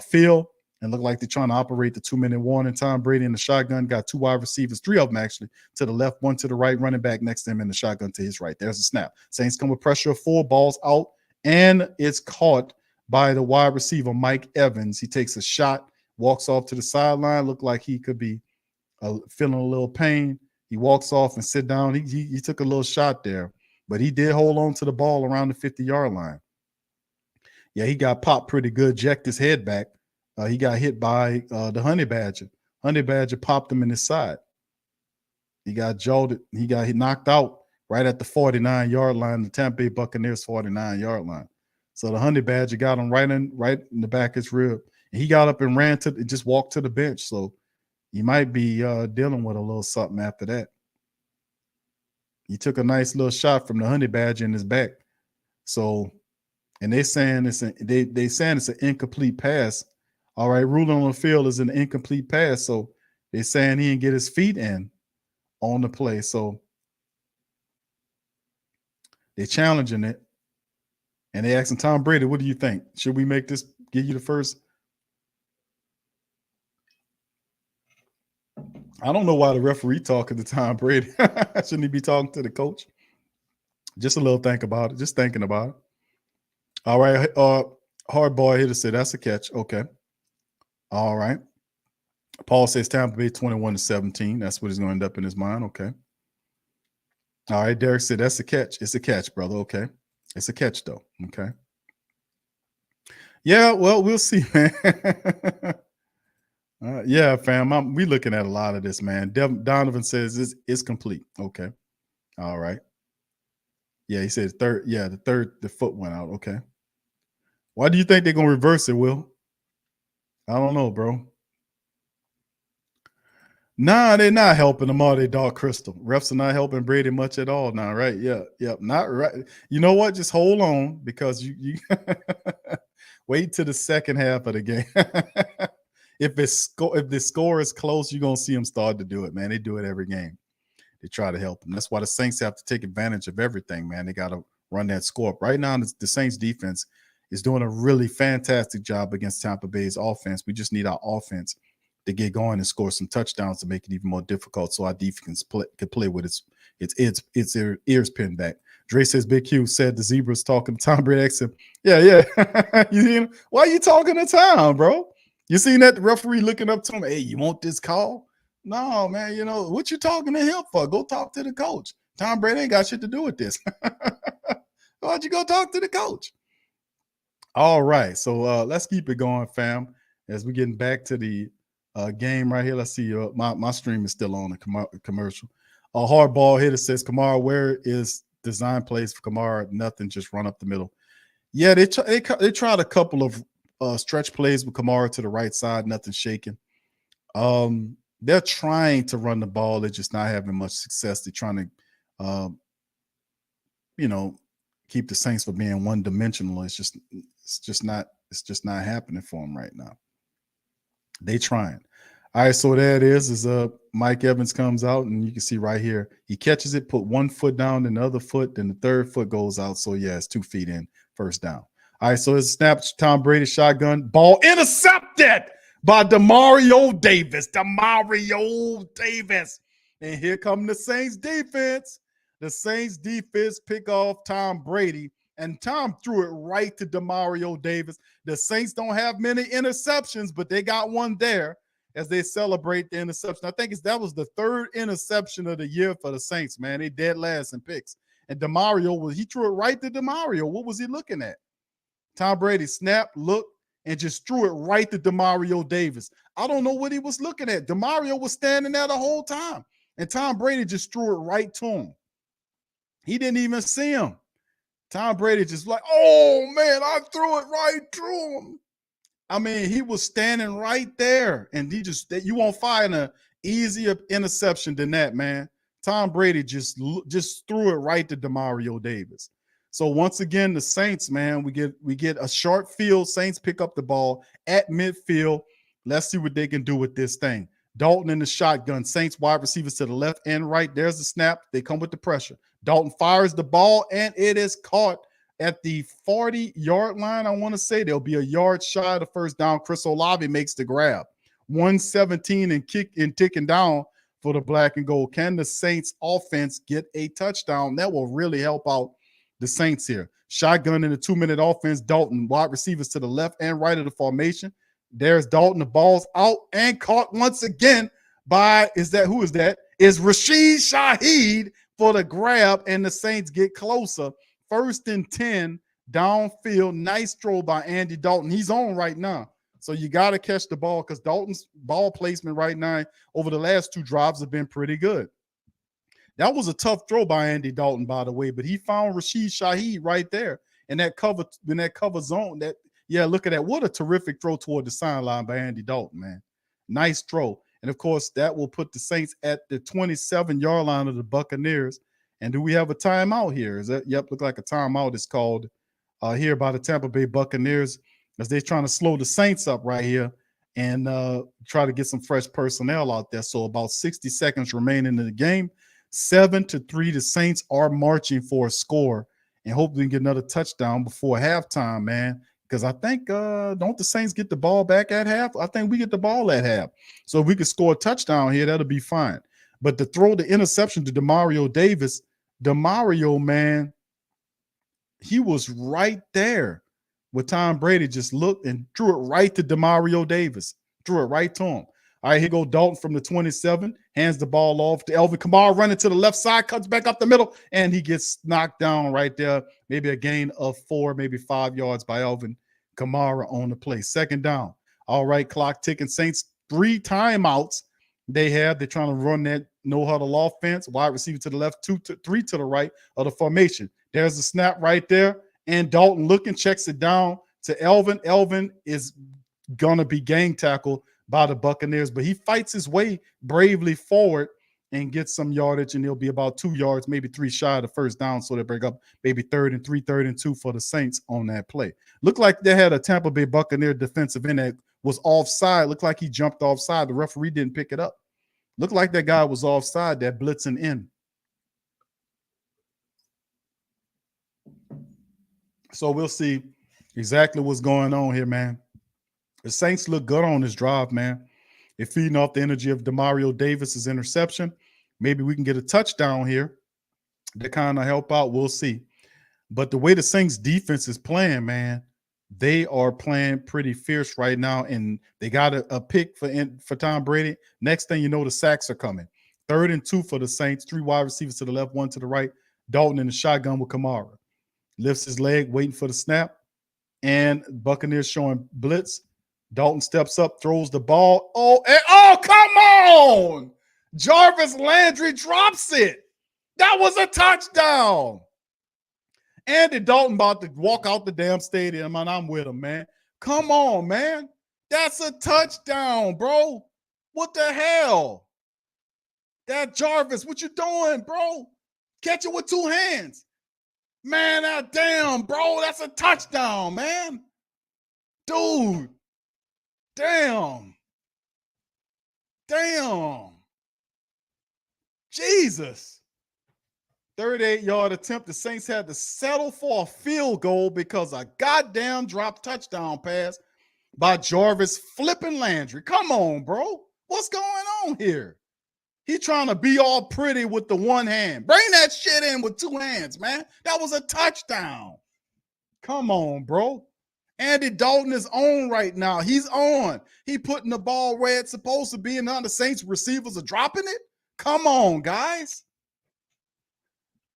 field, and look like they're trying to operate the 2-minute warning. Tom Brady in the shotgun got 2 wide receivers, 3 of them actually, to the left, 1 to the right, running back next to him in the shotgun to his right. There's a snap. Saints come with pressure of 4, balls out, and it's caught by the wide receiver, Mike Evans. He takes a shot, walks off to the sideline, look like he could be feeling a little pain. He walks off and sit down. He took a little shot there, but he did hold on to the ball around the 50-yard line. Yeah, he got popped pretty good, jacked his head back. He got hit by the Honey Badger. Honey Badger popped him in his side. He got jolted. He knocked out right at the 49-yard line, the Tampa Bay Buccaneers 49-yard line. So the Honey Badger got him right in the back of his rib. And he got up and just walked to the bench. So he might be dealing with a little something after that. He took a nice little shot from the Honey Badger in his back. So, and they saying it's an incomplete pass. All right, ruling on the field is an incomplete pass. So they're saying he didn't get his feet in on the play. So they're challenging it, and they asking Tom Brady, what do you think? Should we make this, give you the first? I don't know why the referee talking to Tom Brady. Shouldn't he be talking to the coach? Just a little think about it. Just thinking about it. All right. Hard ball hitter said that's a catch. Okay. All right. Paul says Tampa Bay 21-17. That's what is going to end up in his mind. Okay. All right, Derek said that's a catch. It's a catch, brother. Okay. It's a catch, though. Okay. Yeah, well, we'll see, man. Yeah, fam. We looking at a lot of this, man. Donovan says it's complete. Okay. All right. Yeah, he said third. Yeah, the foot went out. Okay. Why do you think they're going to reverse it, Will? I don't know, bro. Nah, they're not helping them, are they, Dark Crystal? Refs are not helping Brady much at all now, right? Yeah, not right. You know what? Just hold on, because you wait till the second half of the game. If the score is close, you're gonna see them start to do it, man. They do it every game. They try to help them. That's why the Saints have to take advantage of everything, man. They got to run that score up. Right now, the Saints defense is doing a really fantastic job against Tampa Bay's offense. We just need our offense to get going and score some touchdowns to make it even more difficult. So our defense could play with its ears pinned back. Dre says Big Q said the Zebras talking to Tom Brady. Asked him, yeah. Why are you talking to Tom, bro? You seen that the referee looking up to him? Hey, you want this call? No, man. What you talking to him for? Go talk to the coach. Tom Brady ain't got shit to do with this. Why'd you go talk to the coach? All right, so let's keep it going, fam. As we're getting back to the game right here. Let's see. My stream is still on a commercial. A hard ball hitter says, Kamara, where is design plays for Kamara? Nothing, just run up the middle. Yeah, they tried a couple of stretch plays with Kamara to the right side, nothing shaking. They're trying to run the ball. They're just not having much success. They're trying to, keep the Saints from being one-dimensional. It's just not happening for them right now. They trying. All right, so there it is Mike Evans comes out, and you can see right here, he catches it, put one foot down, then the other foot, then the third foot goes out. So yeah, it's 2 feet in, first down. All right, so it's snap, Tom Brady shotgun, ball intercepted by Demario Davis. And here come the Saints defense. The Saints defense pick off Tom Brady, and Tom threw it right to Demario Davis. The Saints don't have many interceptions, but they got one there as they celebrate the interception. I think that was the third interception of the year for the Saints, man. They dead last in picks. And he threw it right to Demario. What was he looking at? Tom Brady snapped, looked, and just threw it right to Demario Davis. I don't know what he was looking at. Demario was standing there the whole time, and Tom Brady just threw it right to him. He didn't even see him. Tom Brady just like, oh, man, I threw it right through him. I mean, he was standing right there, and you won't find an easier interception than that, man. Tom Brady just threw it right to Demario Davis. So once again, the Saints, man, we get a short field. Saints pick up the ball at midfield. Let's see what they can do with this thing. Dalton in the shotgun. Saints wide receivers to the left and right. There's the snap. They come with the pressure. Dalton fires the ball, and it is caught at the 40-yard line. I want to say there'll be a yard shy of the first down. Chris Olave makes the grab. 117 and ticking down for the black and gold. Can the Saints offense get a touchdown? That will really help out the Saints here. Shotgun in the 2-minute offense. Dalton, wide receivers to the left and right of the formation. There's Dalton. The ball's out and caught once again by, who is that? Is Rashid Shaheed for the grab, and the Saints get closer. 1st and 10 downfield. Nice throw by Andy Dalton. He's on right now. So you got to catch the ball because Dalton's ball placement right now over the last 2 drives have been pretty good. That was a tough throw by Andy Dalton, by the way, but he found Rashid Shaheed right there in that cover zone. Look at that. What a terrific throw toward the sideline by Andy Dalton, man. Nice throw. And, of course, that will put the Saints at the 27-yard line of the Buccaneers. And do we have a timeout here? Look like a timeout is called here by the Tampa Bay Buccaneers as they're trying to slow the Saints up right here and try to get some fresh personnel out there. So about 60 seconds remaining in the game. 7-3, the Saints are marching for a score and hopefully get another touchdown before halftime, man. Because I think, don't the Saints get the ball back at half? I think we get the ball at half. So if we could score a touchdown here, that'll be fine. But to throw the interception to Demario Davis, Demario, man, he was right there with Tom Brady. Just looked and threw it right to Demario Davis. Threw it right to him. All right, here go Dalton from the 27, hands the ball off to Alvin Kamara, running to the left side, cuts back up the middle, and he gets knocked down right there. Maybe a gain of 4, maybe 5 yards by Alvin Kamara on the play. 2nd down. All right, clock ticking. Saints 3 timeouts they're trying to run that no-huddle offense. Wide receiver to the left, 3 to the right of the formation. There's the snap right there, and Dalton looking, checks it down to Elvin. Elvin is going to be gang tackled by the Buccaneers, but he fights his way bravely forward and gets some yardage, and he'll be about 2 yards, maybe 3 shy of the first down, so they break up maybe 3rd and 3, 3rd and 2 for the Saints on that play. Looked like they had a Tampa Bay Buccaneer defensive end that was offside. Looked like he jumped offside. The referee didn't pick it up. Looked like that guy was offside, that blitzing in. So we'll see exactly what's going on here, man. The Saints look good on this drive, man. They're feeding off the energy of Demario Davis's interception. Maybe we can get a touchdown here to kind of help out. We'll see. But the way the Saints defense is playing, man, they are playing pretty fierce right now, and they got a pick for Tom Brady. Next thing you know, the sacks are coming. 3rd and 2 for the Saints. 3 wide receivers to the left, 1 to the right. Dalton in the shotgun with Kamara. Lifts his leg, waiting for the snap. And Buccaneers showing blitz. Dalton steps up, throws the ball. Oh, come on! Jarvis Landry drops it. That was a touchdown. Andy Dalton about to walk out the damn stadium, and I'm with him, man. Come on, man. That's a touchdown, bro. What the hell? That Jarvis, what you doing, bro? Catch it with 2 hands. Man, that damn, bro. That's a touchdown, man. Dude. Damn. Jesus. 38-yard attempt. The Saints had to settle for a field goal because a goddamn drop touchdown pass by Jarvis flipping Landry. Come on, bro. What's going on here? He trying to be all pretty with the 1 hand. Bring that shit in with 2 hands, man. That was a touchdown. Come on, bro. Andy Dalton is on right now. He's on. He putting the ball where it's supposed to be, and none of the Saints receivers are dropping it. Come on, guys.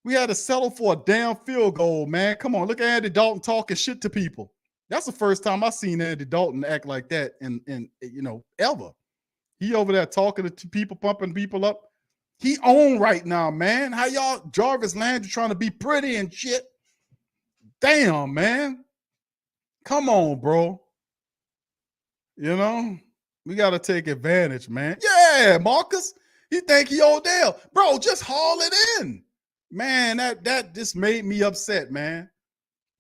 We had to settle for a damn field goal, man. Come on, look at Andy Dalton talking shit to people. That's the first time I seen Andy Dalton act like that in ever. He over there talking to people, pumping people up. He on right now, man. How y'all Jarvis Landry trying to be pretty and shit? Damn, man. Come on, bro. We got to take advantage, man. Yeah, Marcus. He think he Odell. Bro, just haul it in. Man, that just made me upset, man.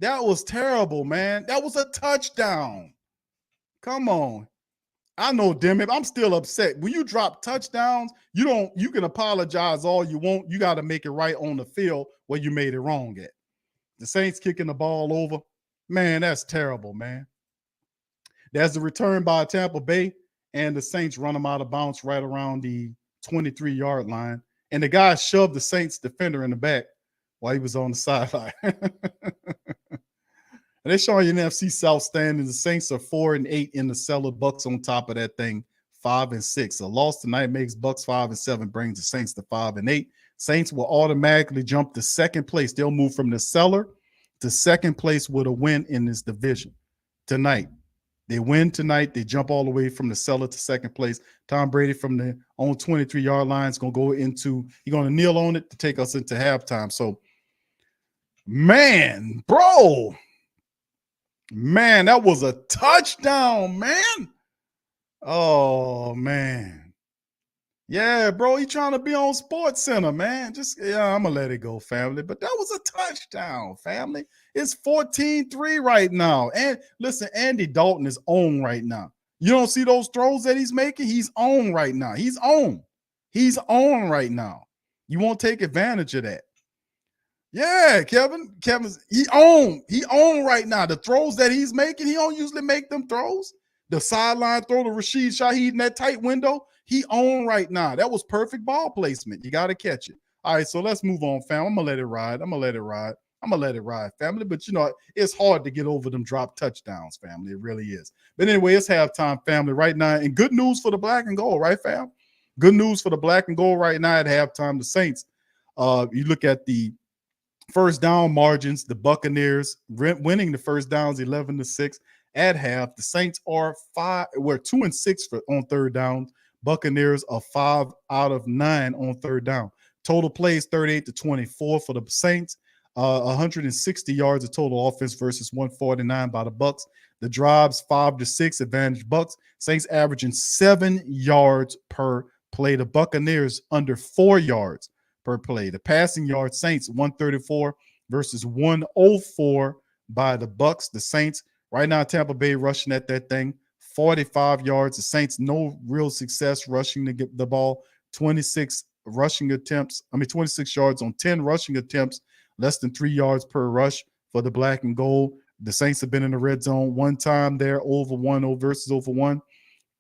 That was terrible, man. That was a touchdown. Come on. I know, damn it, I'm still upset. When you drop touchdowns, you can apologize all you want. You got to make it right on the field where you made it wrong at. The Saints kicking the ball over. Man, that's terrible, man. There's a return by Tampa Bay, and the Saints run them out of bounds right around the 23-yard line. And the guy shoved the Saints defender in the back while he was on the sideline. And they're showing you an NFC South standing. The Saints are 4-8 in the cellar. Bucks on top of that thing, 5-6. A loss tonight makes Bucks 5-7, brings the Saints to 5-8. Saints will automatically jump to 2nd place. They'll move from the cellar to 2nd place with a win in this division tonight. They win tonight. They jump all the way from the cellar to 2nd place. Tom Brady from the on 23-yard line is going to go into, he's going to kneel on it to take us into halftime. So, man, bro. Man, that was a touchdown, man. Oh, man. Yeah, bro, he trying to be on Sports Center, man. I'm going to let it go, family. But that was a touchdown, family. It's 14-3 right now. And listen, Andy Dalton is on right now. You don't see those throws that he's making? He's on right now. He's on. He's on right now. You won't take advantage of that. Yeah, Kevin's he on right now. The throws that he's making, he don't usually make them throws. The sideline throw to Rashid Shaheed in that tight window, he on right now. That was perfect ball placement. You got to catch it. All right, so let's move on, fam. I'm going to let it ride. Family. But, it's hard to get over them drop touchdowns, family. It really is. But anyway, it's halftime, family, right now. And good news for the black and gold, right, fam? Good news for the black and gold right now at halftime. The Saints, you look at the first down margins, the Buccaneers winning the first downs 11-6 at half. The Saints are 2-6 on 3rd down. Buccaneers are 5 out of 9 on 3rd down. Total plays 38-24 for the Saints. 160 yards of total offense versus 149 by the Bucks. The drives 5-6 advantage Bucks. Saints averaging 7 yards per play. The Buccaneers under 4 yards per play. The passing yards, Saints 134 versus 104 by the Bucks. The Saints right now, Tampa Bay rushing at that thing 45 yards. The Saints no real success rushing to get the ball. 26 yards on 10 rushing attempts, less than 3 yards per rush for the black and gold. The Saints have been in the red zone one time there, over 1 versus over 1.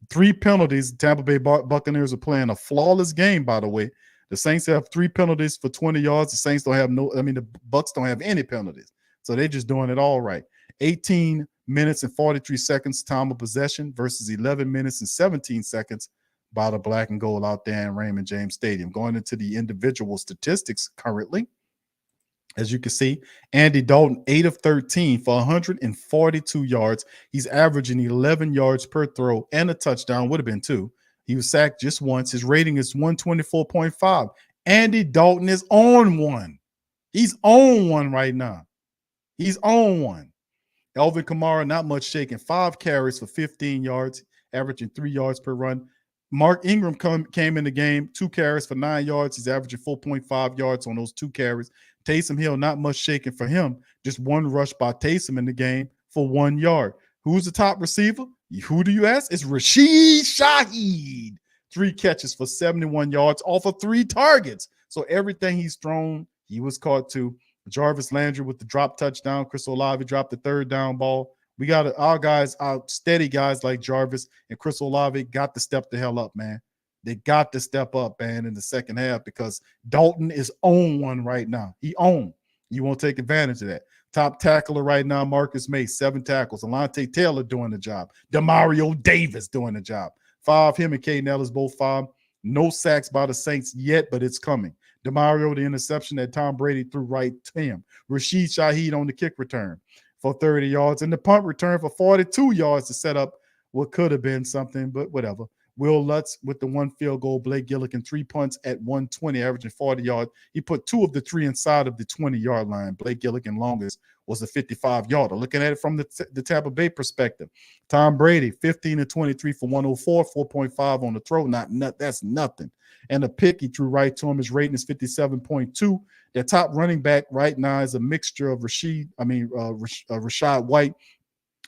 3 penalties. Tampa Bay Buccaneers are playing a flawless game, by the way. The Saints have 3 penalties for 20 yards. The Saints don't have the Bucs don't have any penalties. So they're just doing it all right. 18 minutes and 43 seconds time of possession versus 11 minutes and 17 seconds by the black and gold out there in Raymond James Stadium. Going into the individual statistics currently, as you can see, Andy Dalton, 8 of 13 for 142 yards. He's averaging 11 yards per throw and a touchdown. Would have been 2. He was sacked just once. His rating is 124.5. Andy Dalton is on one. He's on one right now. He's on one. Alvin Kamara, not much shaking. 5 carries for 15 yards, averaging 3 yards per run. Mark Ingram came in the game, 2 carries for 9 yards. He's averaging 4.5 yards on those 2 carries. Taysom Hill, not much shaking for him. Just 1 rush by Taysom in the game for 1 yard. Who's the top receiver? Who do you ask? It's Rashid Shaheed. 3 catches for 71 yards off of 3 targets. So everything he's thrown, he was caught to. Jarvis Landry with the drop touchdown. Chris Olave dropped the 3rd down ball. We got our guys, our steady guys like Jarvis and Chris Olave got to step the hell up, man. They got to step up, man, in the second half because Dalton is on one right now. He on. You won't take advantage of that. Top tackler right now, Marcus May, 7 tackles. Alontae Taylor doing the job. Demario Davis doing the job. 5, him and Caden Ellis both 5. No sacks by the Saints yet, but it's coming. Demario, the interception that Tom Brady threw right to him. Rashid Shaheed on the kick return for 30 yards and the punt return for 42 yards to set up what could have been something, but whatever. Will Lutz with the 1 field goal. Blake Gillikin 3 punts at 120, averaging 40 yards. He put 2 of the 3 inside of the 20-yard line. Blake Gillikin longest was a 55-yarder. Looking at it from the Tampa Bay perspective, Tom Brady 15 and 23 for 104, 4.5 on the throw. That's nothing. And the pick he threw right to him. His rating is 57.2. Their top running back right now is a mixture of Rashad White,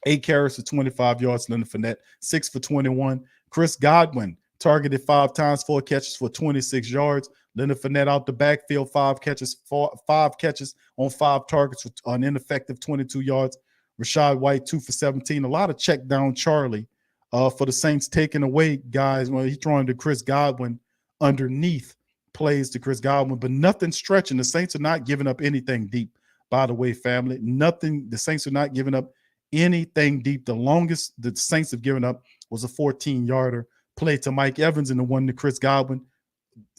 8 carries for 25 yards. Leonard Fournette 6 for 21. Chris Godwin targeted 5 times, 4 catches for 26 yards. Leonard Fournette out the backfield, 5 catches on 5 targets for an ineffective 22 yards. Rashad White 2 for 17. A lot of check down Charlie for the Saints taking away guys. Well, he's throwing to Chris Godwin underneath plays to Chris Godwin, but nothing stretching. The Saints are not giving up anything deep, by the way, family. Nothing. The Saints are not giving up anything deep. The longest the Saints have given up was a 14-yarder play to Mike Evans and the one to Chris Godwin.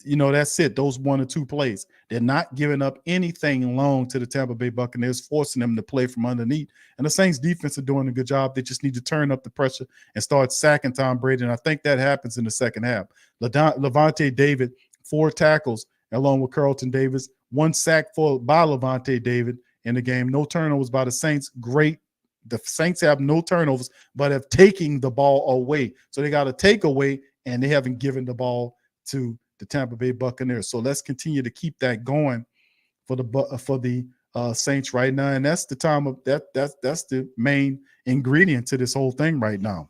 You know, that's it. Those 1 or 2 plays. They're not giving up anything long to the Tampa Bay Buccaneers, forcing them to play from underneath. And the Saints defense are doing a good job. They just need to turn up the pressure and start sacking Tom Brady. And I think that happens in the second half. Levante David, 4 tackles along with Carlton Davis, 1 sack by Levante David in the game. No turnovers by the Saints. Great. The Saints have no turnovers, but have taken the ball away. So they got to take away, and they haven't given the ball to the Tampa Bay Buccaneers. So let's continue to keep that going for the Saints right now. And that's the time of that's the main ingredient to this whole thing right now.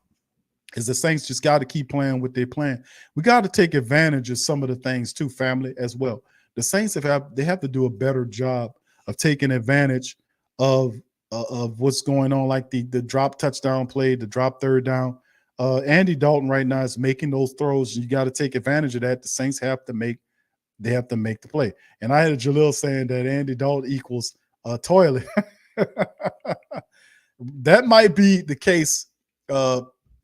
Is the Saints just got to keep playing what they're playing. We got to take advantage of some of the things too, family, as well. The Saints have to do a better job of taking advantage of what's going on, like the drop touchdown play, the drop 3rd down. Andy Dalton right now is making those throws. You got to take advantage of that. The Saints have to make the play. And I had a Jalil saying that Andy Dalton equals a toilet. That might be the case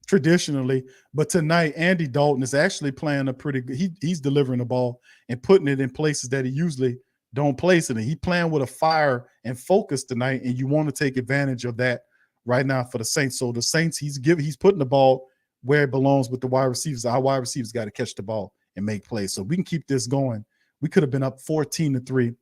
traditionally, but tonight Andy Dalton is actually playing a pretty good. He's delivering the ball and putting it in places that he usually don't place it in. He's playing with a fire and focus tonight, and you want to take advantage of that right now for the Saints. So the Saints, he's putting the ball where it belongs with the wide receivers. Our wide receivers got to catch the ball and make plays. So we can keep this going. We could have been up 14-3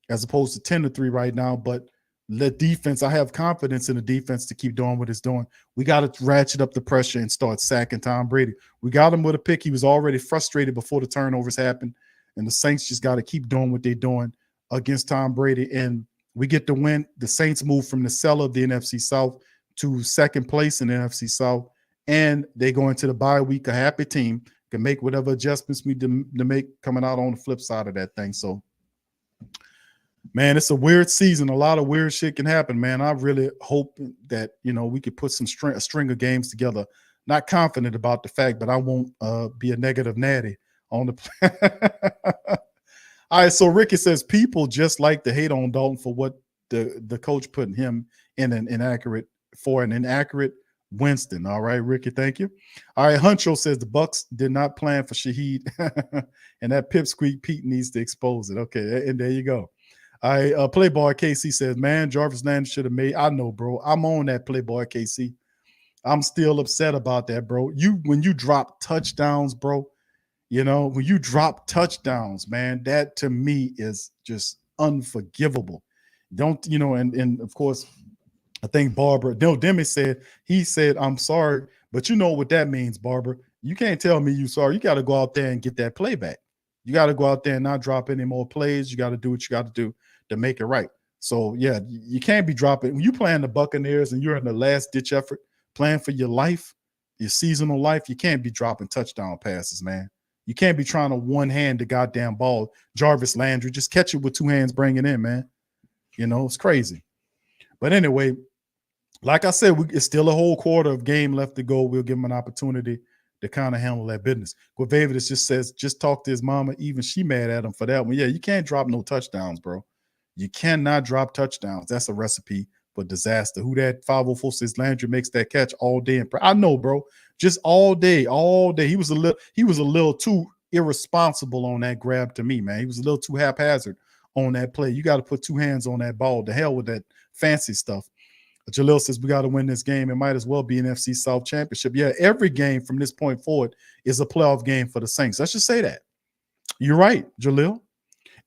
as opposed to 10-3 right now, but the defense, I have confidence in the defense to keep doing what it's doing. We got to ratchet up the pressure and start sacking Tom Brady. We got him with a pick. He was already frustrated before the turnovers happened, and the Saints just got to keep doing what they're doing against Tom Brady, and we get the win. The Saints move from the cellar of the NFC South to 2nd place in the NFC South, and they go into the bye week a happy team, can make whatever adjustments we need to make coming out on the flip side of that thing. So, man, it's a weird season. A lot of weird shit can happen, man. I really hope that, we could put a string of games together not confident about the fact, but I won't be a negative natty on the. All right, so Ricky says people just like to hate on Dalton for what the coach putting him in an inaccurate Winston. All right, Ricky, thank you. All right, Huncho says the Bucs did not plan for Shaheed, and that pipsqueak Pete needs to expose it. Okay, and there you go. All right, Playboy KC says, man, Jarvis Landry should have made. I know, bro. I'm on that Playboy KC. I'm still upset about that, bro. When you drop touchdowns, bro. You know, when you drop touchdowns, man, that to me is just unforgivable. Don't, you know, and of course, I think Barbara, no, Demi said, I'm sorry, but you know what that means, Barbara. You can't tell me you sorry. You got to go out there and get that play back. You got to go out there and not drop any more plays. You got to do what you got to do to make it right. So, yeah, you can't be dropping. When you playing the Buccaneers and you're in the last-ditch effort, playing for your life, your seasonal life, you can't be dropping touchdown passes, man. You can't be trying to one-hand the goddamn ball. Jarvis Landry, just catch it with two hands, bring it in, man. You know, it's crazy. But anyway, like I said, it's still a whole quarter of game left to go. We'll give him an opportunity to kind of handle that business. Guavivis just says, just talk to his mama. Even she mad at him for that one. Yeah, you can't drop no touchdowns, bro. You cannot drop touchdowns. That's a recipe for disaster. Who that 504 says Landry makes that catch all day. I know, bro. Just all day. He was a little too irresponsible on that grab to me, man. He was a little too haphazard on that play. You got to put two hands on that ball. The hell with that fancy stuff. Jalil says we got to win this game. It might as well be an FC South championship. Yeah, every game from this point forward is a playoff game for the Saints. Let's just say that. You're right, Jalil.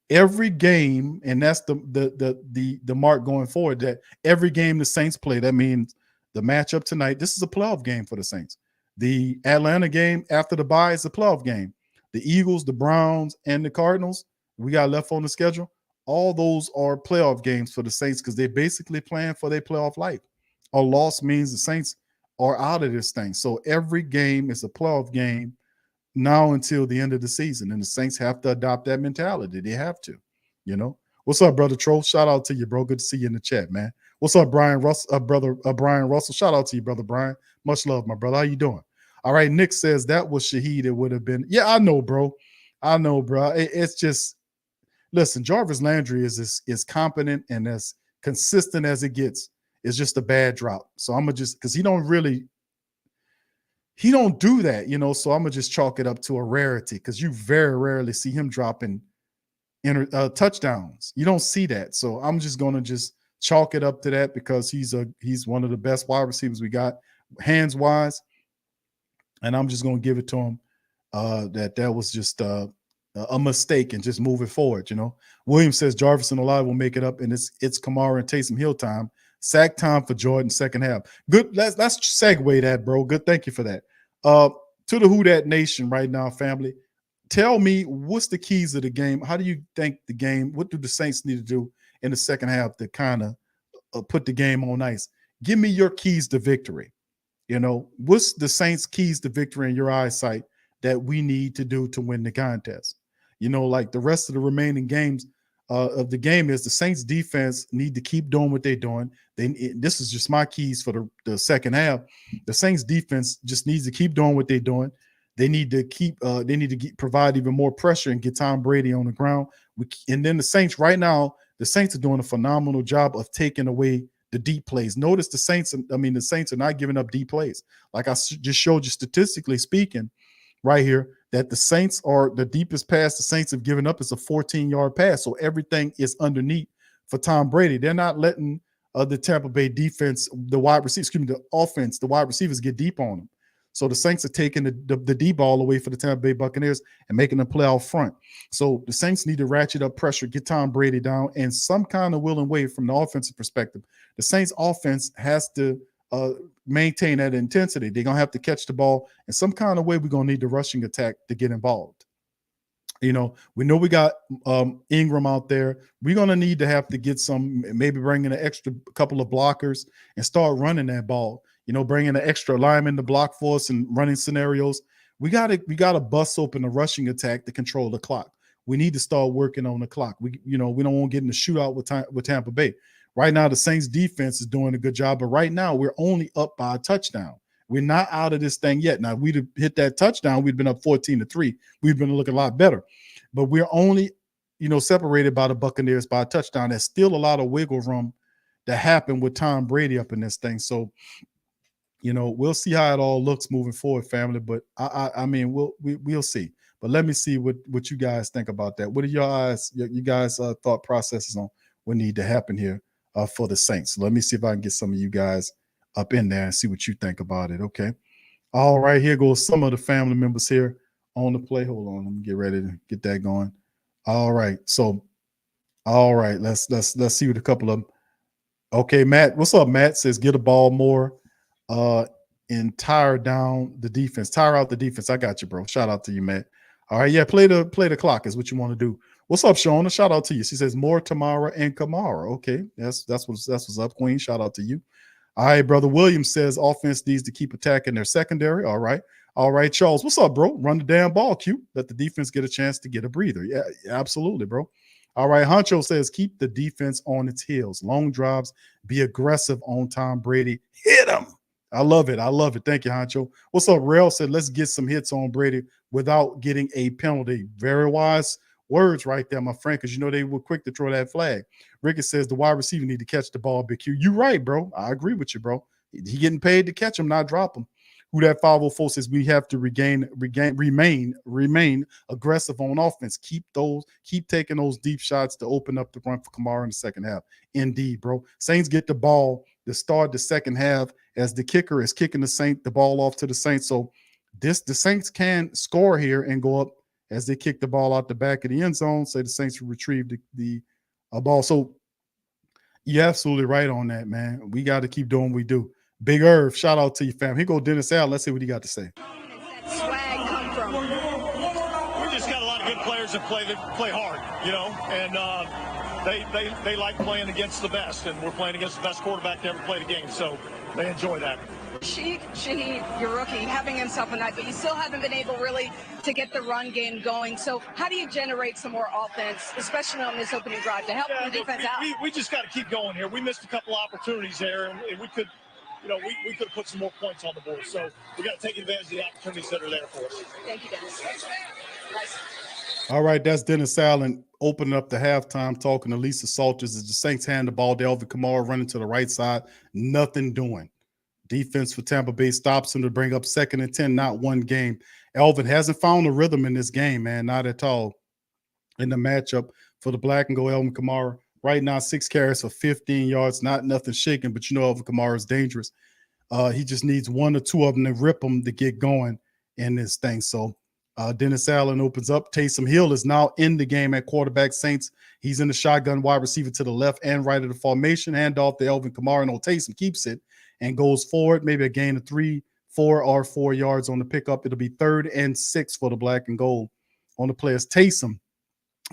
Every game, and that's the mark going forward, that every game the Saints play, that means the matchup tonight, this is a playoff game for the Saints. The Atlanta game after the bye is a playoff game. The Eagles, the Browns, and the Cardinals, we got left on the schedule. All those are playoff games for the Saints because they're basically playing for their playoff life. A loss means the Saints are out of this thing. So every game is a playoff game now until the end of the season, and the Saints have to adopt that mentality. They have to, you know. What's up, brother Troll? Shout out to you, bro. Good to see you in the chat, man. What's up, Brian Russell, Brian Russell? Shout out to you, brother Brian. Much love, my brother. How you doing? All right, Nick says that was Shaheed. It would have been. Yeah, I know, bro. It's just, listen, Jarvis Landry is competent and as consistent as it gets. It's just a bad drop. So I'm gonna just, because he don't do that, you know. So I'm gonna just chalk it up to a rarity because you very rarely see him dropping touchdowns. You don't see that. So I'm just gonna just chalk it up to that because he's one of the best wide receivers we got hands wise, and I'm just gonna give it to him that was just a mistake and just move it forward. You know, Williams says Jarvis and Olave will make it up, and it's Kamara and Taysom Hill time. Sack time for Jordan second half. Good. Let's segue that, bro. Good. Thank you for that. To the Who Dat Nation right now, family. Tell me what's the keys of the game. How do you think the game? What do the Saints need to do in the second half to kind of put the game on ice? Give me your keys to victory. You know, what's the Saints' keys to victory in your eyesight that we need to do to win the contest? You know, like the rest of the remaining games of the game is the Saints defense need to keep doing what they're doing. This is just my keys for the second half. The Saints defense just needs to keep doing what they're doing. They need to provide even more pressure and get Tom Brady on the ground. And then the Saints right now, the Saints are doing a phenomenal job of taking away the deep plays. Notice the Saints are not giving up deep plays. Like I just showed you statistically speaking right here, that the Saints are the deepest pass the Saints have given up is a 14-yard pass. So everything is underneath for Tom Brady. They're not letting the Tampa Bay defense, the wide receivers get deep on them. So the Saints are taking the deep ball away for the Tampa Bay Buccaneers and making them play out front. So the Saints need to ratchet up pressure, get Tom Brady down, and some kind of will and way from the offensive perspective. The Saints offense has to maintain that intensity. They're going to have to catch the ball in some kind of way. We're going to need the rushing attack to get involved. You know we got Ingram out there. We're going to need to have to get maybe bring in an extra couple of blockers and start running that ball. You know, bringing an extra lineman to block for us and running scenarios. We got to bust open the rushing attack to control the clock. We need to start working on the clock. We don't want to get in the shootout with Tampa Bay. Right now, the Saints defense is doing a good job, but right now we're only up by a touchdown. We're not out of this thing yet. Now, if we'd have hit that touchdown, we'd been up 14-3. We'd been looking a lot better. But we're only, separated by the Buccaneers by a touchdown. There's still a lot of wiggle room that happened with Tom Brady up in this thing. So, we'll see how it all looks moving forward, family. But I mean, we'll see. But let me see what you guys think about that. What are you guys thought processes on what need to happen here for the Saints? So let me see if I can get some of you guys up in there and see what you think about it. Okay. All right, here goes some of the family members here on the play. Hold on, let me get ready to get that going. All right, so let's see what a couple of them. Okay, Matt, what's up? Matt says get a ball more and tire down the defense. Tire out the defense. I got you, bro. Shout out to you, Matt. All right, yeah, play the clock is what you want to do. What's up, Shona? Shout out to you. She says more Tamara and Kamara. Okay, that's what's up, Queen. Shout out to you. All right, brother Williams says offense needs to keep attacking their secondary. All right, Charles. What's up, bro? Run the damn ball, Q. Let the defense get a chance to get a breather. Yeah, absolutely, bro. All right, Honcho says keep the defense on its heels. Long drives, be aggressive on Tom Brady. Hit him. I love it. Thank you, Honcho. What's up, Rail said let's get some hits on Brady without getting a penalty. Very wise words right there, my friend, because they were quick to throw that flag. Ricky says the wide receiver need to catch the ball, Big Q. You right, bro. I agree with you, bro. He getting paid to catch him, not drop him. Who that 504 says we have to remain aggressive on offense. Keep taking those deep shots to open up the run for Kamara in the second half. Indeed, bro. Saints get the ball to start the second half as the kicker is kicking the ball off to the Saints. So the Saints can score here and go up as they kick the ball out the back of the end zone. Say the Saints retrieve the ball. So you're absolutely right on that, man. We got to keep doing what we do. Big Irv, shout out to you, fam. Here go Dennis Allen. Let's see what he got to say. Swag come from. We just got a lot of good players that play hard, and they like playing against the best, and we're playing against the best quarterback to ever play the game, so they enjoy that. Shaheed, your rookie, having himself a night, but you still haven't been able really to get the run game going. So how do you generate some more offense, especially on this opening drive, to help the defense out? We just got to keep going here. We missed a couple opportunities there, and we could. We could have put some more points on the board. So we got to take advantage of the opportunities that are there for us. Thank you, Dennis. Nice. All right, that's Dennis Allen opening up the halftime, talking to Lisa Salters as the Saints hand the ball to Elvin Kamara running to the right side. Nothing doing. Defense for Tampa Bay stops him to bring up 2nd and 10, not one game. Elvin hasn't found a rhythm in this game, man, not at all. In the matchup for the black and gold Elvin Kamara. Right now, 6 carries for 15 yards, nothing shaking, but Elvin Kamara is dangerous. He just needs 1 or 2 of them to rip him to get going in this thing. So Dennis Allen opens up. Taysom Hill is now in the game at quarterback. Saints, he's in the shotgun wide receiver to the left and right of the formation. Handoff to Elvin Kamara. No, Taysom keeps it and goes forward. Maybe a gain of 3, 4, or 4 yards on the pickup. It'll be 3rd and 6 for the black and gold on the play as Taysom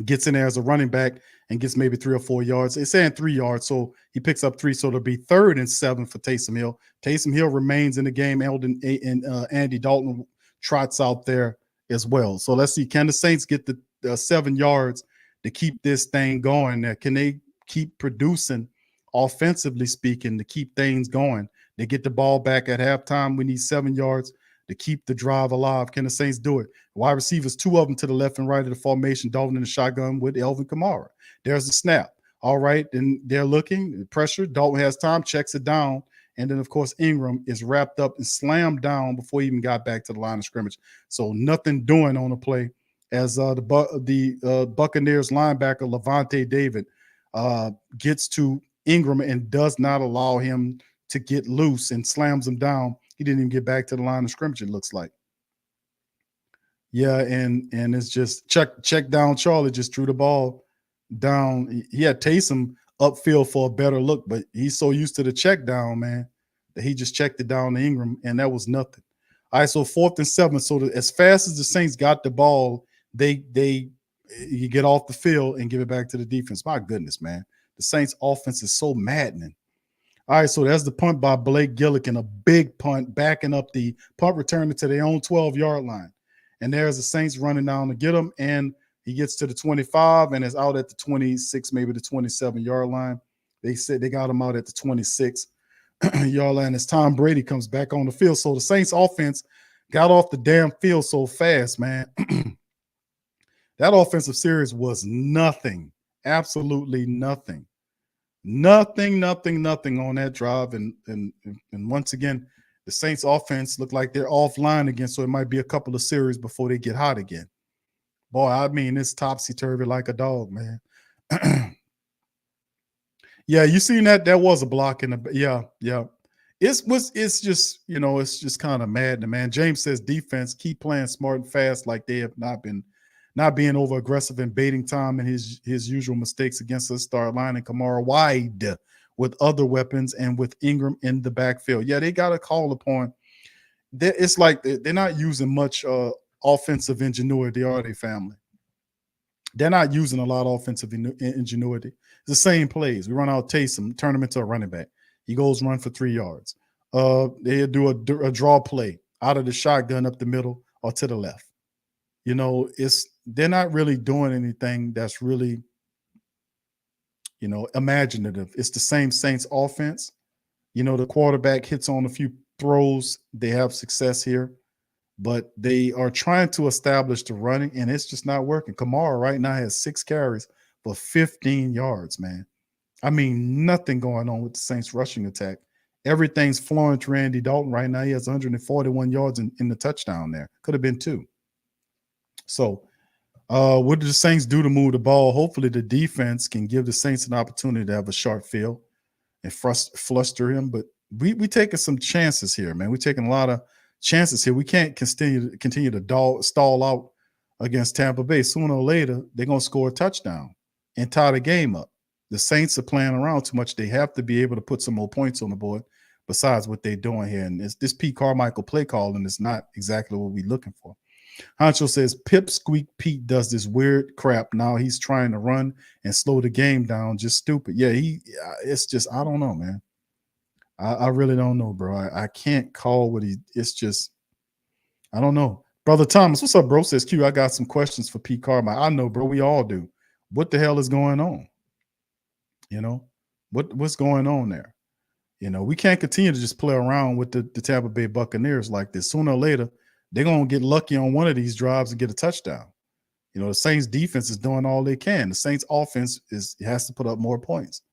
gets in there as a running back and gets maybe 3 or 4 yards. It's saying 3 yards, so he picks up 3, so it'll be 3rd and 7 for Taysom Hill. Taysom Hill remains in the game. Andy Dalton trots out there as well. So let's see, can the Saints get the 7 yards to keep this thing going? Can they keep producing, offensively speaking, to keep things going? They get the ball back at halftime. We need 7 yards to keep the drive alive. Can the Saints do it? Wide receivers, 2 of them to the left and right of the formation. Dalton in the shotgun with Elvin Kamara. There's the snap. All right, then they're looking, pressure. Dalton has time, checks it down. And then, of course, Ingram is wrapped up and slammed down before he even got back to the line of scrimmage. So nothing doing on the play as the Buccaneers linebacker, Levante David, gets to Ingram and does not allow him to get loose and slams him down. He didn't even get back to the line of scrimmage, it looks like. Yeah, and it's just check down. Charlie just threw the ball down. He had Taysom upfield for a better look, but he's so used to the check down, man, that he just checked it down to Ingram, and that was nothing. All right, so 4th and 7. So as fast as the Saints got the ball, you get off the field and give it back to the defense. My goodness, man. The Saints offense is so maddening. All right, so that's the punt by Blake Gillikin, a big punt, backing up the punt return to their own 12-yard line. And there's the Saints running down to get him, and he gets to the 25 and is out at the 26, maybe the 27-yard line. They said they got him out at the 26. y'all, and as Tom Brady comes back on the field. So the Saints offense got off the damn field so fast, man. That offensive series was nothing, absolutely nothing. Nothing on that drive. And once again, the Saints offense looked like they're offline again, so it might be a couple of series before they get hot again. Boy, I mean, it's topsy-turvy like a dog, man. Yeah, you seen that? That was a block in the yeah. It's just, you know, it's just kind of maddening, man. James says defense, keep playing smart and fast like they have not being over aggressive and baiting time and his usual mistakes against us. Start lining Kamara wide with other weapons and with Ingram in the backfield. Yeah, they got to call upon. It's like they're not using much offensive ingenuity, are they, family? They're not using a lot of offensive ingenuity. It's the same plays. We run out Taysom, turn him into a running back. He goes run for 3 yards. They do a draw play out of the shotgun up the middle or to the left. You know, they're not really doing anything that's really, you know, imaginative. It's the same Saints offense. You know, the quarterback hits on a few throws. They have success here, but they are trying to establish the running, and it's just not working. Kamara right now has 6 carries for 15 yards, man. I mean, nothing going on with the Saints rushing attack. Everything's flowing to Randy Dalton right now. He has 141 yards in the touchdown there. Could have been 2. So what do the Saints do to move the ball? Hopefully the defense can give the Saints an opportunity to have a sharp field and fluster him. But we taking some chances here, man. We're taking a lot of chances here. We can't continue to stall out against Tampa Bay. Sooner or later, they're going to score a touchdown and tie the game up. The Saints are playing around too much. They have to be able to put some more points on the board besides what they're doing here. And this Pete Carmichael play calling is not exactly what we're looking for. Honcho says, Pip Squeak Pete does this weird crap. Now he's trying to run and slow the game down. Just stupid. Yeah, it's just, I don't know, man. I really don't know, bro. I can't call what it's just, I don't know. Brother Thomas, what's up, bro? Says Q, I got some questions for Pete Carmichael. I know, bro. We all do. What the hell is going on? You know, what's going on there? You know, we can't continue to just play around with the Tampa Bay Buccaneers like this. Sooner or later, they're going to get lucky on one of these drives and get a touchdown. You know, the Saints defense is doing all they can. The Saints offense has to put up more points.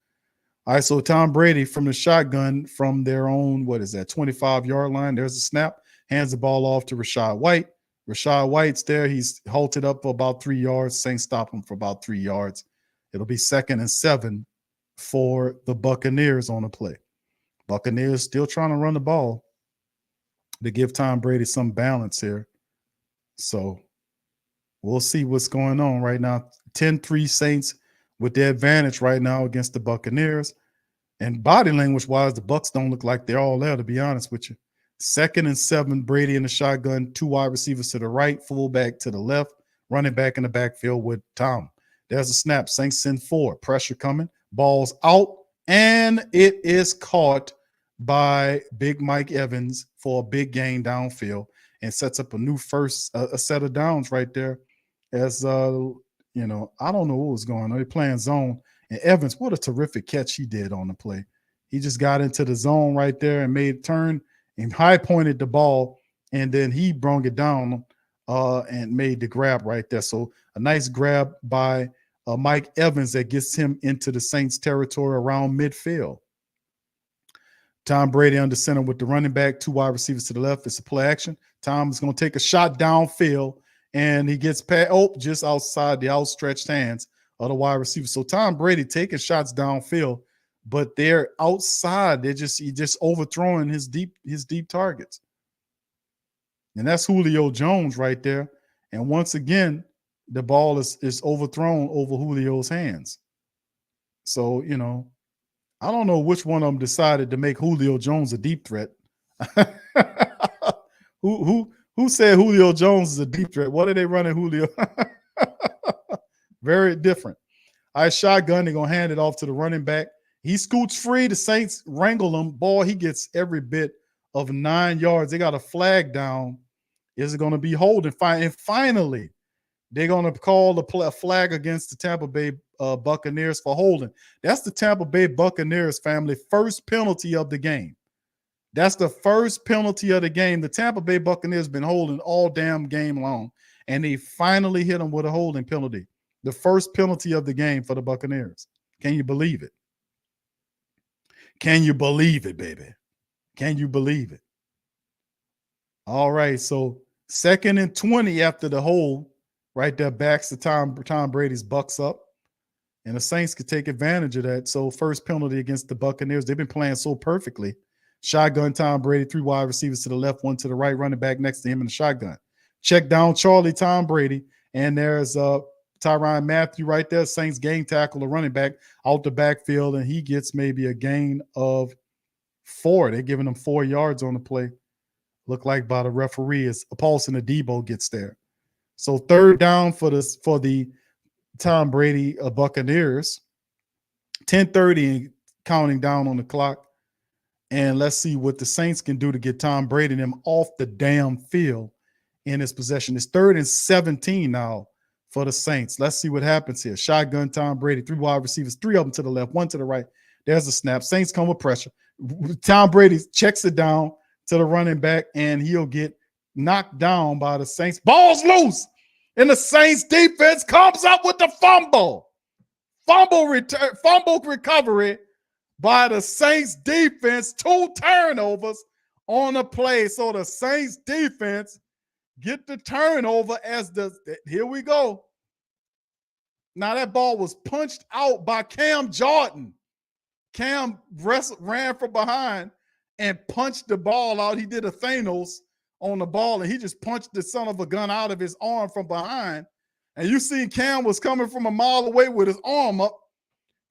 All right, so Tom Brady from the shotgun from their own, 25-yard line. There's a snap, hands the ball off to Rachaad White. Rachaad White's there. He's halted up for about 3 yards. Saints stop him for about 3 yards. It'll be 2nd and 7 for the Buccaneers on the play. Buccaneers still trying to run the ball to give Tom Brady some balance here. So we'll see what's going on right now. 10-3 Saints with the advantage right now against the Buccaneers. And body language-wise, the Bucs don't look like they're all there, to be honest with you. 2nd and 7, Brady in the shotgun, 2 wide receivers to the right, fullback to the left, running back in the backfield with Tom. There's a snap. Saints send 4. Pressure coming. Ball's out, and it is caught by Big Mike Evans for a big gain downfield and sets up a new first a set of downs right there. As you know, I don't know what was going on. They're playing zone, and Evans, what a terrific catch he did on the play. He just got into the zone right there and made a turn and high pointed the ball, and then he brung it down and made the grab right there. So a nice grab by Mike Evans that gets him into the Saints territory around midfield. Tom Brady under center with the running back, 2 wide receivers to the left. It's a play action. Tom is going to take a shot downfield, and he gets past, just outside the outstretched hands of the wide receiver. So Tom Brady taking shots downfield, but they're outside. He just overthrowing his deep targets. And that's Julio Jones right there. And once again, the ball is overthrown over Julio's hands. So, you know, I don't know which one of them decided to make Julio Jones a deep threat. Who said Julio Jones is a deep threat? What are they running Julio? Very different. All right, shotgun. They're going to hand it off to the running back. He scoots free. The Saints wrangle him. Boy, he gets every bit of 9 yards. They got a flag down. Is it going to be holding? And finally, they're going to call a flag against the Tampa Bay Buccaneers for holding. That's the Tampa Bay Buccaneers family first penalty of the game. That's the first penalty of the game. The Tampa Bay Buccaneers been holding all damn game long, and they finally hit them with a holding penalty. The first penalty of the game for the Buccaneers. Can you believe it? Can you believe it, baby? Can you believe it? All right, so 2nd and 20 after the hold, right there backs the Tom Brady's Bucks up, and the Saints could take advantage of that. So first penalty against the Buccaneers. They've been playing so perfectly. Shotgun Tom Brady, 3 wide receivers to the left, 1 to the right, running back next to him in the shotgun. Check down Charlie Tom Brady, and there's Tyrann Mathieu right there. Saints game tackle, the running back out the backfield, and he gets maybe a gain of 4. They're giving him 4 yards on the play. Look like by the referee as Paulson Adebo gets there. So 3rd down for the Tom Brady Buccaneers. 10:30 counting down on the clock. And let's see what the Saints can do to get Tom Brady and them off the damn field in his possession. It's 3rd and 17 now for the Saints. Let's see what happens here. Shotgun Tom Brady, 3 wide receivers, 3 of them to the left, 1 to the right. There's a snap. Saints come with pressure. Tom Brady checks it down to the running back, and he'll get knocked down by the Saints. Ball's loose, and the Saints defense comes up with the fumble. Fumble recovery by the Saints defense. 2 turnovers on the play. So the Saints defense get the turnover as here we go. Now that ball was punched out by Cam Jordan. Cam ran from behind and punched the ball out. He did a Thanos on the ball, and he just punched the son of a gun out of his arm from behind. And you see Cam was coming from a mile away with his arm up,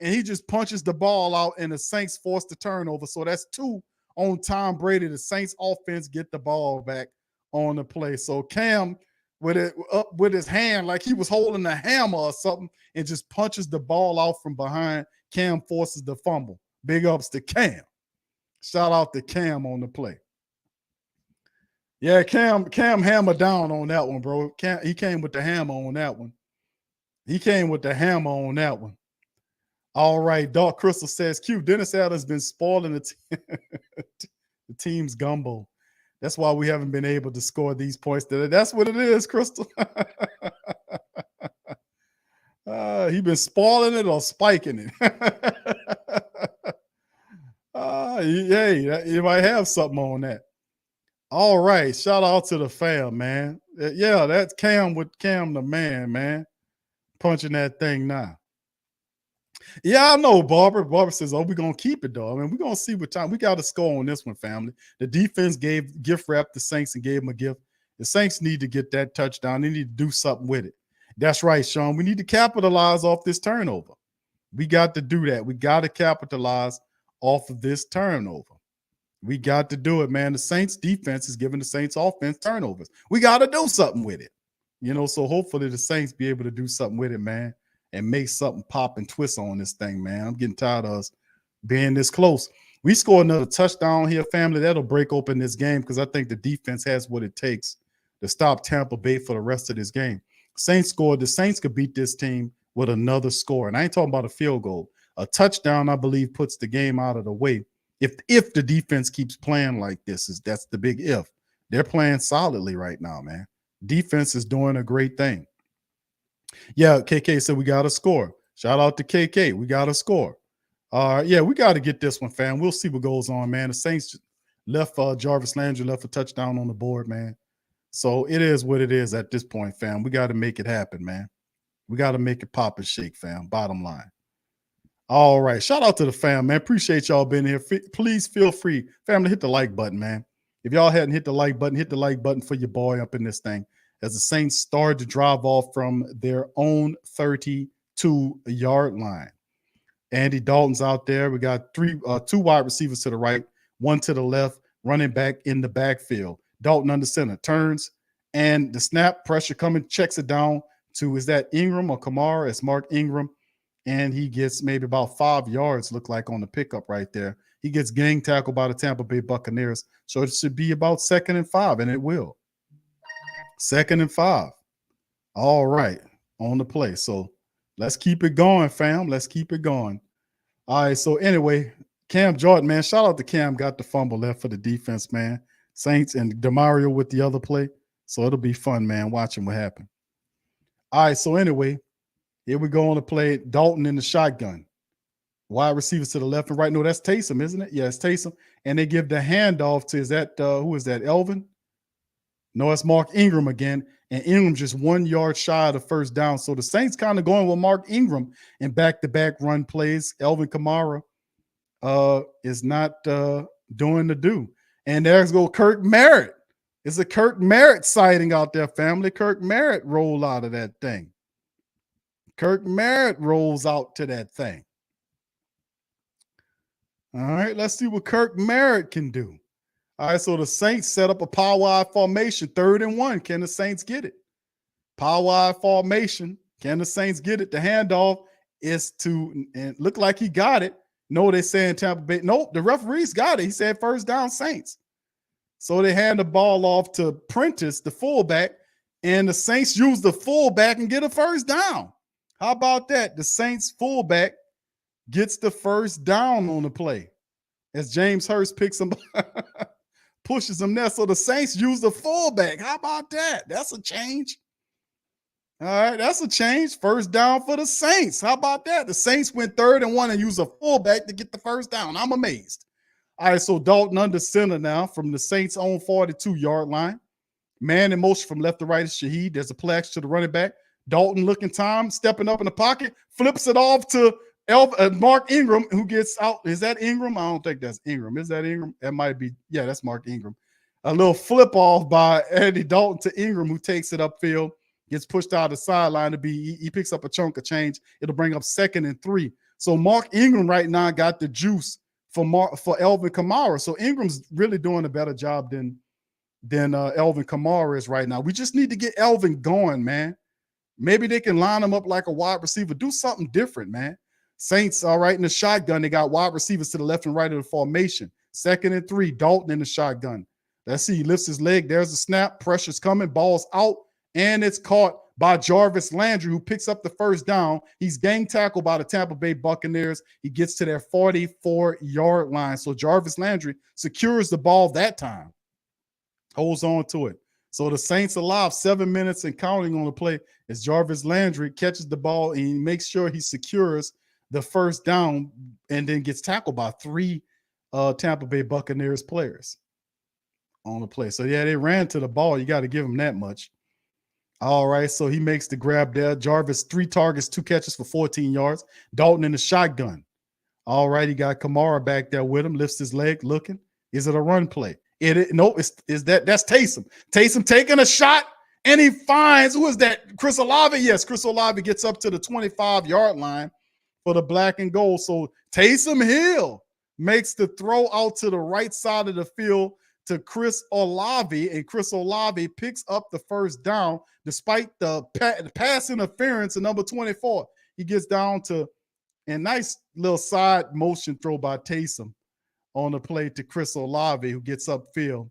and he just punches the ball out, and the Saints force the turnover. So that's 2 on Tom Brady. The Saints offense get the ball back on the play. So Cam with it up with his hand like he was holding a hammer or something, and just punches the ball out from behind. Cam forces the fumble. Big ups to Cam. Shout out to Cam on the play. Yeah, Cam hammered down on that one, bro. He came with the hammer on that one. All right, Dark Crystal says, Q, Dennis Allen's been spoiling the team's gumbo. That's why we haven't been able to score these points today. That's what it is, Crystal. He been spoiling it or spiking it. You might have something on that. All right, shout out to the fam, man. Yeah, that's Cam with Cam the man, punching that thing now. Yeah, I know, Barbara. Barbara says, we're going to keep it, though. I mean, we're going to see what time. We got to score on this one, family. The defense gift wrapped the Saints and gave them a gift. The Saints need to get that touchdown. They need to do something with it. That's right, Sean. We need to capitalize off this turnover. We got to do that. We got to capitalize off of this turnover. We got to do it, man. The Saints defense is giving the Saints offense turnovers. We got to do something with it. So hopefully the Saints be able to do something with it, man, and make something pop and twist on this thing, man. I'm getting tired of us being this close. We score another touchdown here, family. That'll break open this game because I think the defense has what it takes to stop Tampa Bay for the rest of this game. Saints scored. The Saints could beat this team with another score. And I ain't talking about a field goal. A touchdown, I believe, puts the game out of the way. If the defense keeps playing like this, that's the big if. They're playing solidly right now, man. Defense is doing a great thing. Yeah, KK said we got to score. Shout out to KK. We got to score. Yeah, we got to get this one, fam. We'll see what goes on, man. The Saints left Jarvis Landry left a touchdown on the board, man. So it is what it is at this point, fam. We got to make it happen, man. We got to make it pop and shake, fam. Bottom line. All right. Shout out to the fam, man. Appreciate y'all being here. Please feel free, fam, to hit the like button, man. If y'all hadn't hit the like button for your boy up in this thing. As the Saints start to drive off from their own 32-yard line. Andy Dalton's out there. We got 2 wide receivers to the right, 1 to the left, running back in the backfield. Dalton under center, turns, and the snap, pressure coming, checks it down to, is that Ingram or Kamara? It's Mark Ingram, and he gets maybe about 5 yards, look like, on the pickup right there. He gets gang tackled by the Tampa Bay Buccaneers, so it should be about 2nd and 5, and it will. 2nd and 5. All right, on the play. So let's keep it going, fam. Let's keep it going. All right, so anyway, Cam Jordan, man. Shout out to Cam. Got the fumble left for the defense, man. Saints and DeMario with the other play. So it'll be fun, man, watching what happened. All right, so anyway, here we go on to play Dalton in the shotgun. Wide receivers to the left and right. No, that's Taysom, isn't it? Yeah, it's Taysom. And they give the handoff to, is that, who is that, Elvin? No, it's Mark Ingram again. And Ingram just 1 yard shy of the first down. So the Saints kind of going with Mark Ingram in back-to-back run plays. Elvin Kamara is not doing the do. And there's go Kirk Merritt. It's a Kirk Merritt sighting out there, family. Kirk Merritt rolled out of that thing. Kirk Merritt rolls out to that thing. All right, let's see what Kirk Merritt can do. All right, so the Saints set up a power I formation, 3rd and 1. Can the Saints get it? Power I formation. Can the Saints get it? The handoff is to, and look like he got it. No, they're saying Tampa Bay. Nope, the referees got it. He said first down Saints. So they hand the ball off to Prentice, the fullback, and the Saints use the fullback and get a first down. How about that? The Saints fullback gets the first down on the play as James Hurst picks him, pushes him there. So the Saints use the fullback. How about that? That's a change. All right, that's a change. First down for the Saints. How about that? The Saints went 3rd and 1 and used a fullback to get the first down. I'm amazed. All right, so Dalton under center now from the Saints' own 42-yard line. Man in motion from left to right is Shaheed. There's a play action to the running back. Dalton looking time, stepping up in the pocket, flips it off to Mark Ingram, who gets out. Is that Ingram? I don't think that's Ingram. Is that Ingram? That might be. Yeah, that's Mark Ingram. A little flip off by Andy Dalton to Ingram, who takes it upfield, gets pushed out of the sideline to be. He picks up a chunk of change. It'll bring up 2nd and 3. So Mark Ingram right now got the juice for Elvin Kamara. So Ingram's really doing a better job than Elvin Kamara is right now. We just need to get Elvin going, man. Maybe they can line him up like a wide receiver. Do something different, man. Saints, all right, in the shotgun. They got wide receivers to the left and right of the formation. 2nd and 3, Dalton in the shotgun. Let's see, he lifts his leg. There's a snap. Pressure's coming. Ball's out, and it's caught by Jarvis Landry, who picks up the first down. He's gang tackled by the Tampa Bay Buccaneers. He gets to their 44-yard line. So Jarvis Landry secures the ball that time. Holds on to it. So the Saints alive, 7 minutes and counting on the play as Jarvis Landry catches the ball and he makes sure he secures the first down and then gets tackled by 3 Tampa Bay Buccaneers players on the play. So, yeah, they ran to the ball. You got to give them that much. All right, so he makes the grab there. Jarvis, 3 targets, 2 catches for 14 yards. Dalton in the shotgun. All right, he got Kamara back there with him, lifts his leg, looking. Is it a run play? No, that's Taysom. Taysom taking a shot, and he finds, who is that? Chris Olave? Yes, Chris Olave gets up to the 25-yard line for the black and gold. So Taysom Hill makes the throw out to the right side of the field to Chris Olave, and Chris Olave picks up the first down despite the pass interference in number 24. He gets down to a nice little side motion throw by Taysom on the play to Chris Olave, who gets upfield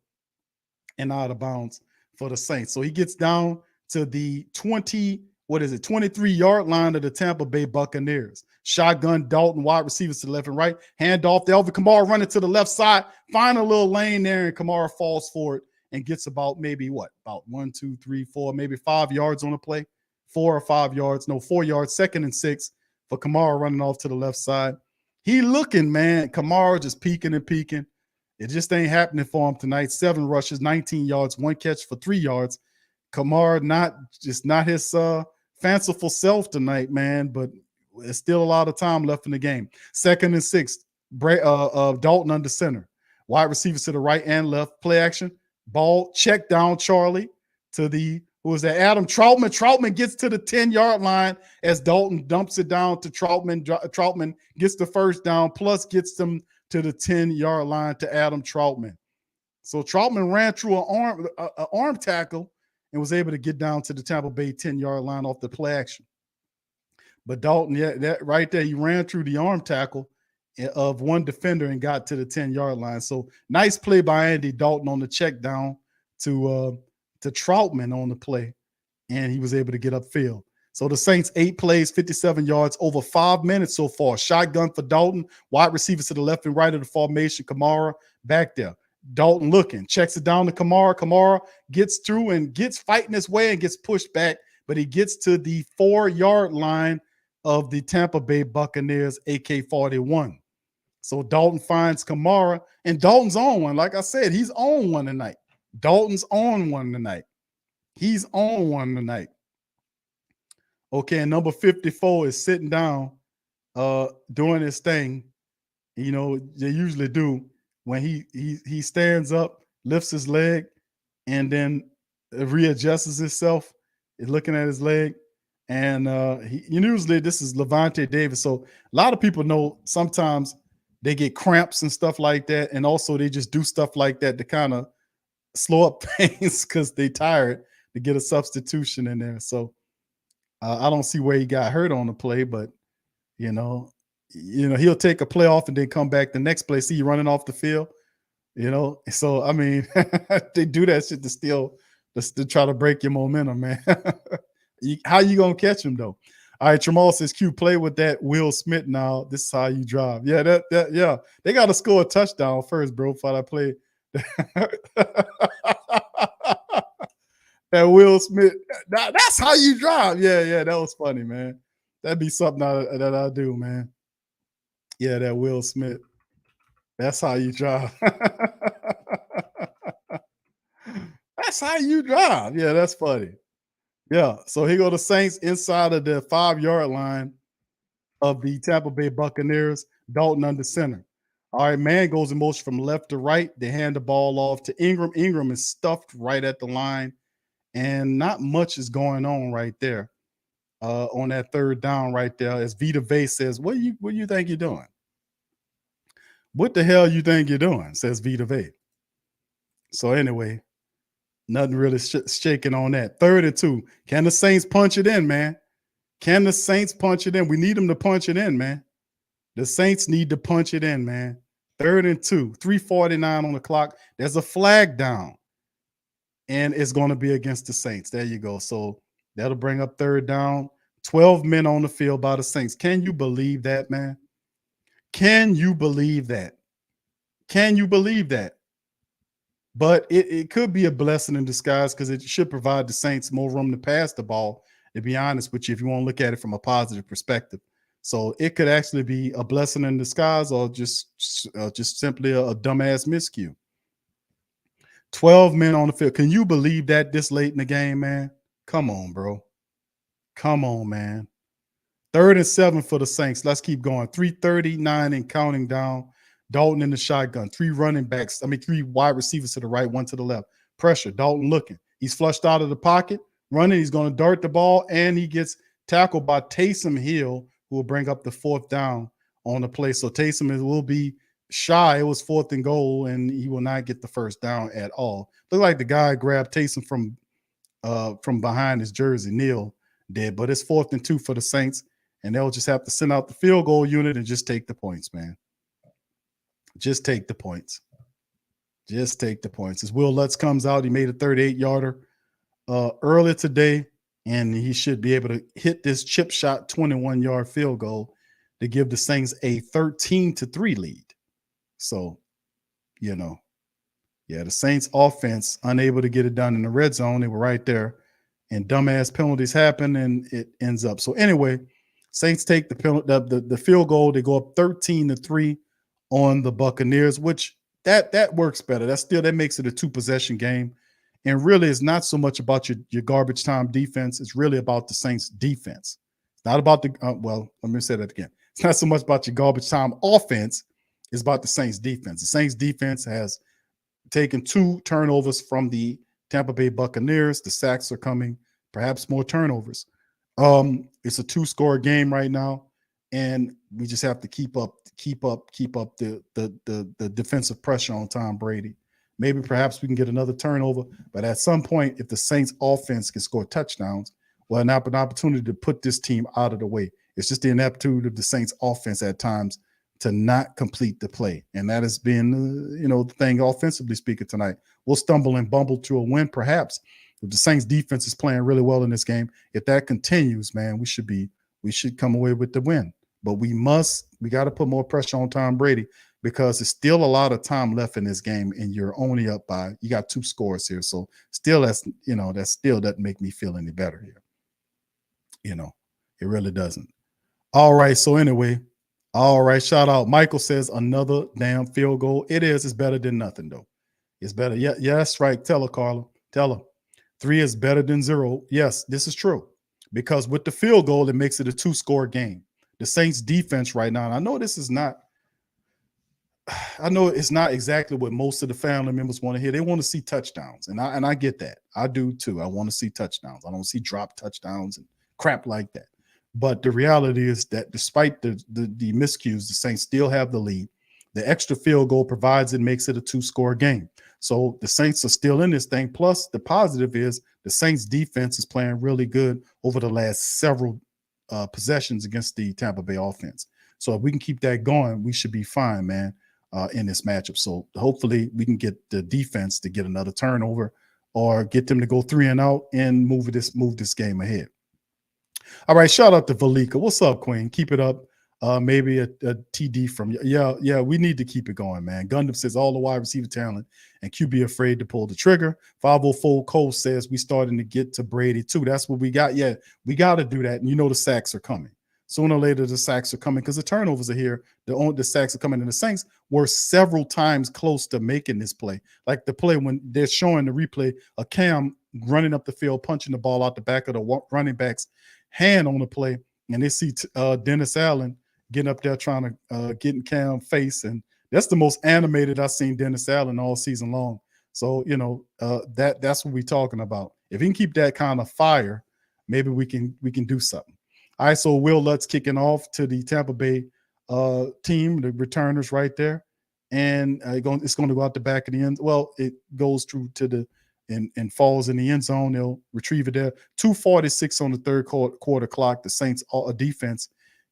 and out of bounds for the Saints. So he gets down to the 23-yard line of the Tampa Bay Buccaneers. Shotgun, Dalton, wide receivers to the left and right. Hand off to Elvin Kamara, running to the left side. Find a little lane there, and Kamara falls for it and gets about maybe what? About 1, 2, 3, 4, maybe 5 yards on the play. 4 or 5 yards. No, 4 yards. 2nd and 6 for Kamara running off to the left side. He looking, man. Kamara just peeking and peeking. It just ain't happening for him tonight. 7 rushes, 19 yards, 1 catch for 3 yards. Kamara not his fanciful self tonight, man, but there's still a lot of time left in the game. 2nd and 6, Dalton under center. Wide receivers to the right and left. Play action. Ball check down Charlie to the, who is that? Adam Troutman. Troutman gets to the 10-yard line as Dalton dumps it down to Troutman. Troutman gets the first down, plus gets them to the 10-yard line to Adam Troutman. So Troutman ran through an arm tackle and was able to get down to the Tampa Bay 10-yard line off the play action. But Dalton, yeah, that right there, he ran through the arm tackle of one defender and got to the 10-yard line. So nice play by Andy Dalton on the check down to Troutman on the play, and he was able to get upfield. So the Saints 8 plays, 57 yards, over 5 minutes so far. Shotgun for Dalton, wide receivers to the left and right of the formation. Kamara back there. Dalton looking, checks it down to Kamara. Kamara gets through and gets fighting his way and gets pushed back, but he gets to the 4-yard line of the Tampa Bay Buccaneers AK-41. So Dalton finds Kamara, and Dalton's on one. Like I said, he's on one tonight. Dalton's on one tonight. He's on one tonight. Okay, and number 54 is sitting down, doing his thing. You know, they usually do when he stands up, lifts his leg, and then readjusts himself, looking at his leg. And usually this is Levante Davis. So a lot of people know sometimes they get cramps and stuff like that. And also they just do stuff like that to kind of slow up things because they tired to get a substitution in there. So I don't see where he got hurt on the play, but you know, he'll take a play off and then come back the next play. See you running off the field, So I mean, they do that shit to try to break your momentum, man. How you gonna catch him though? All right, Tramal says, Q, play with that Will Smith now. This is how you drive. Yeah, yeah. They got to score a touchdown first, bro, before I play. That Will Smith. That's how you drive. Yeah, that was funny, man. That'd be something that I do, man. Yeah, that Will Smith. That's how you drive. That's how you drive. Yeah, that's funny. Yeah, so here go the Saints inside of the 5-yard line of the Tampa Bay Buccaneers. Dalton under center. All right, man goes in motion from left to right. They hand the ball off to Ingram. Ingram is stuffed right at the line, and not much is going on right there on that third down right there. As Vita Vey says, what do you think you're doing? What the hell you think you're doing? Says Vita Vey. So anyway, nothing really shaking on that. 3rd and 2. Can the Saints punch it in, man? Can the Saints punch it in? We need them to punch it in, man. The Saints need to punch it in, man. 3rd and 2. 3:49 on the clock. There's a flag down. And it's going to be against the Saints. There you go. So that'll bring up 3rd down. 12 men on the field by the Saints. Can you believe that, man? Can you believe that? Can you believe that? But it could be a blessing in disguise because it should provide the Saints more room to pass the ball, to be honest with you, if you want to look at it from a positive perspective. So it could actually be a blessing in disguise or just simply a dumbass miscue. 12 men on the field. Can you believe that this late in the game, man? Come on, bro. Come on, man. 3rd and 7 for the Saints. Let's keep going. 3:39 and counting down. Dalton in the shotgun. 3 wide receivers to the right, 1 to the left. Pressure. Dalton looking. He's flushed out of the pocket, running. He's going to dart the ball, and he gets tackled by Taysom Hill, who will bring up the 4th down on the play. So Taysom will be shy. It was 4th and goal, and he will not get the 1st down at all. Looked like the guy grabbed Taysom from behind his jersey. Neil did, but it's 4th and 2 for the Saints, and they'll just have to send out the field goal unit and just take the points, man. Just take the points. Just take the points. As Will Lutz comes out, he made a 38-yarder earlier today, and he should be able to hit this chip shot 21-yard field goal to give the Saints a 13-3 lead. So, yeah, the Saints offense unable to get it done in the red zone. They were right there, and dumbass penalties happen, and it ends up. So anyway, Saints take the field goal. They go up 13-3 on the Buccaneers, which that works better. That makes it a 2-possession game. And really, it's not so much about your garbage time defense. It's really about the Saints defense. It's not about let me say that again. It's not so much about your garbage time offense. It's about the Saints defense. The Saints defense has taken 2 turnovers from the Tampa Bay Buccaneers. The sacks are coming, perhaps more turnovers. It's a 2-score game right now, and we just have to keep up the defensive pressure on Tom Brady. Maybe perhaps we can get another turnover, but at some point, if the Saints offense can score touchdowns, we'll have an opportunity to put this team out of the way. It's just the ineptitude of the Saints offense at times to not complete the play. And that has been, the thing offensively speaking tonight. We'll stumble and bumble to a win perhaps, If the Saints defense is playing really well in this game, if that continues, man, we should come away with the win. But we got to put more pressure on Tom Brady because there's still a lot of time left in this game, and you're only up by, you got 2 scores here. So still, that still doesn't make me feel any better here. It really doesn't. All right. So anyway, all right. Shout out. Michael says another damn field goal. It is. It's better than nothing, though. It's better. Yeah, that's right. Tell her, Carla. Tell her. 3 is better than 0. Yes, this is true. Because with the field goal, it makes it a 2-score game. The Saints defense right now, and I know it's not exactly what most of the family members want to hear. They want to see touchdowns. And I get that. I do too. I want to see touchdowns. I don't see drop touchdowns and crap like that. But the reality is that despite the miscues, the Saints still have the lead. The extra field goal provides it, makes it a 2-score game. So the Saints are still in this thing. Plus, the positive is the Saints defense is playing really good over the last several possessions against the Tampa Bay offense. So if we can keep that going, we should be fine, man, in this matchup. So hopefully we can get the defense to get another turnover or get them to go 3 and out and move this game ahead. All right, shout out to Valika. What's up, Queen? Keep it up. Maybe a TD from you. Yeah, we need to keep it going, man. Gundam says all the wide receiver talent and QB afraid to pull the trigger. 504 Cole says we starting to get to Brady too. That's what we got. Yeah, we got to do that. And the sacks are coming. Sooner or later, the sacks are coming because the turnovers are here. The sacks are coming. And the Saints were several times close to making this play. Like the play when they're showing the replay of Cam running up the field, punching the ball out the back of the running back's hand on the play. And they see Dennis Allen getting up there trying to get in Cam's face. And that's the most animated I've seen Dennis Allen all season long. So, that's what we're talking about. If he can keep that kind of fire, maybe we can do something. All right, so Will Lutz kicking off to the Tampa Bay team, the returners right there. And it's going to go out the back of the end. Well, it goes through to and falls in the end zone. They'll retrieve it there. 2:46 on the third quarter clock. The Saints defense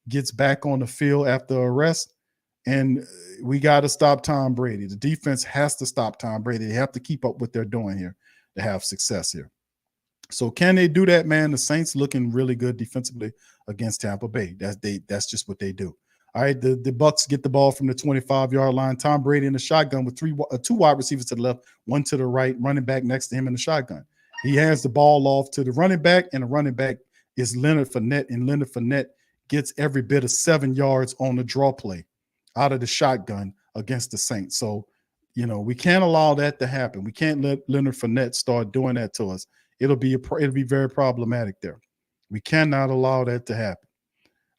gets back on the field after a rest, and we got to stop Tom Brady. The defense has to stop Tom Brady. They have to keep up what they're doing here to have success here. So can they do that, man? The Saints looking really good defensively against Tampa Bay. That's just what they do. All right, the Bucs get the ball from the 25-yard line. Tom Brady in the shotgun with 2 wide receivers to the left, 1 to the right, running back next to him in the shotgun. He hands the ball off to the running back, and the running back is Leonard Fournette, and Leonard Fournette gets every bit of 7 yards on the draw play out of the shotgun against the Saints. So, we can't allow that to happen. We can't let Leonard Fournette start doing that to us. It'll be very problematic there. We cannot allow that to happen.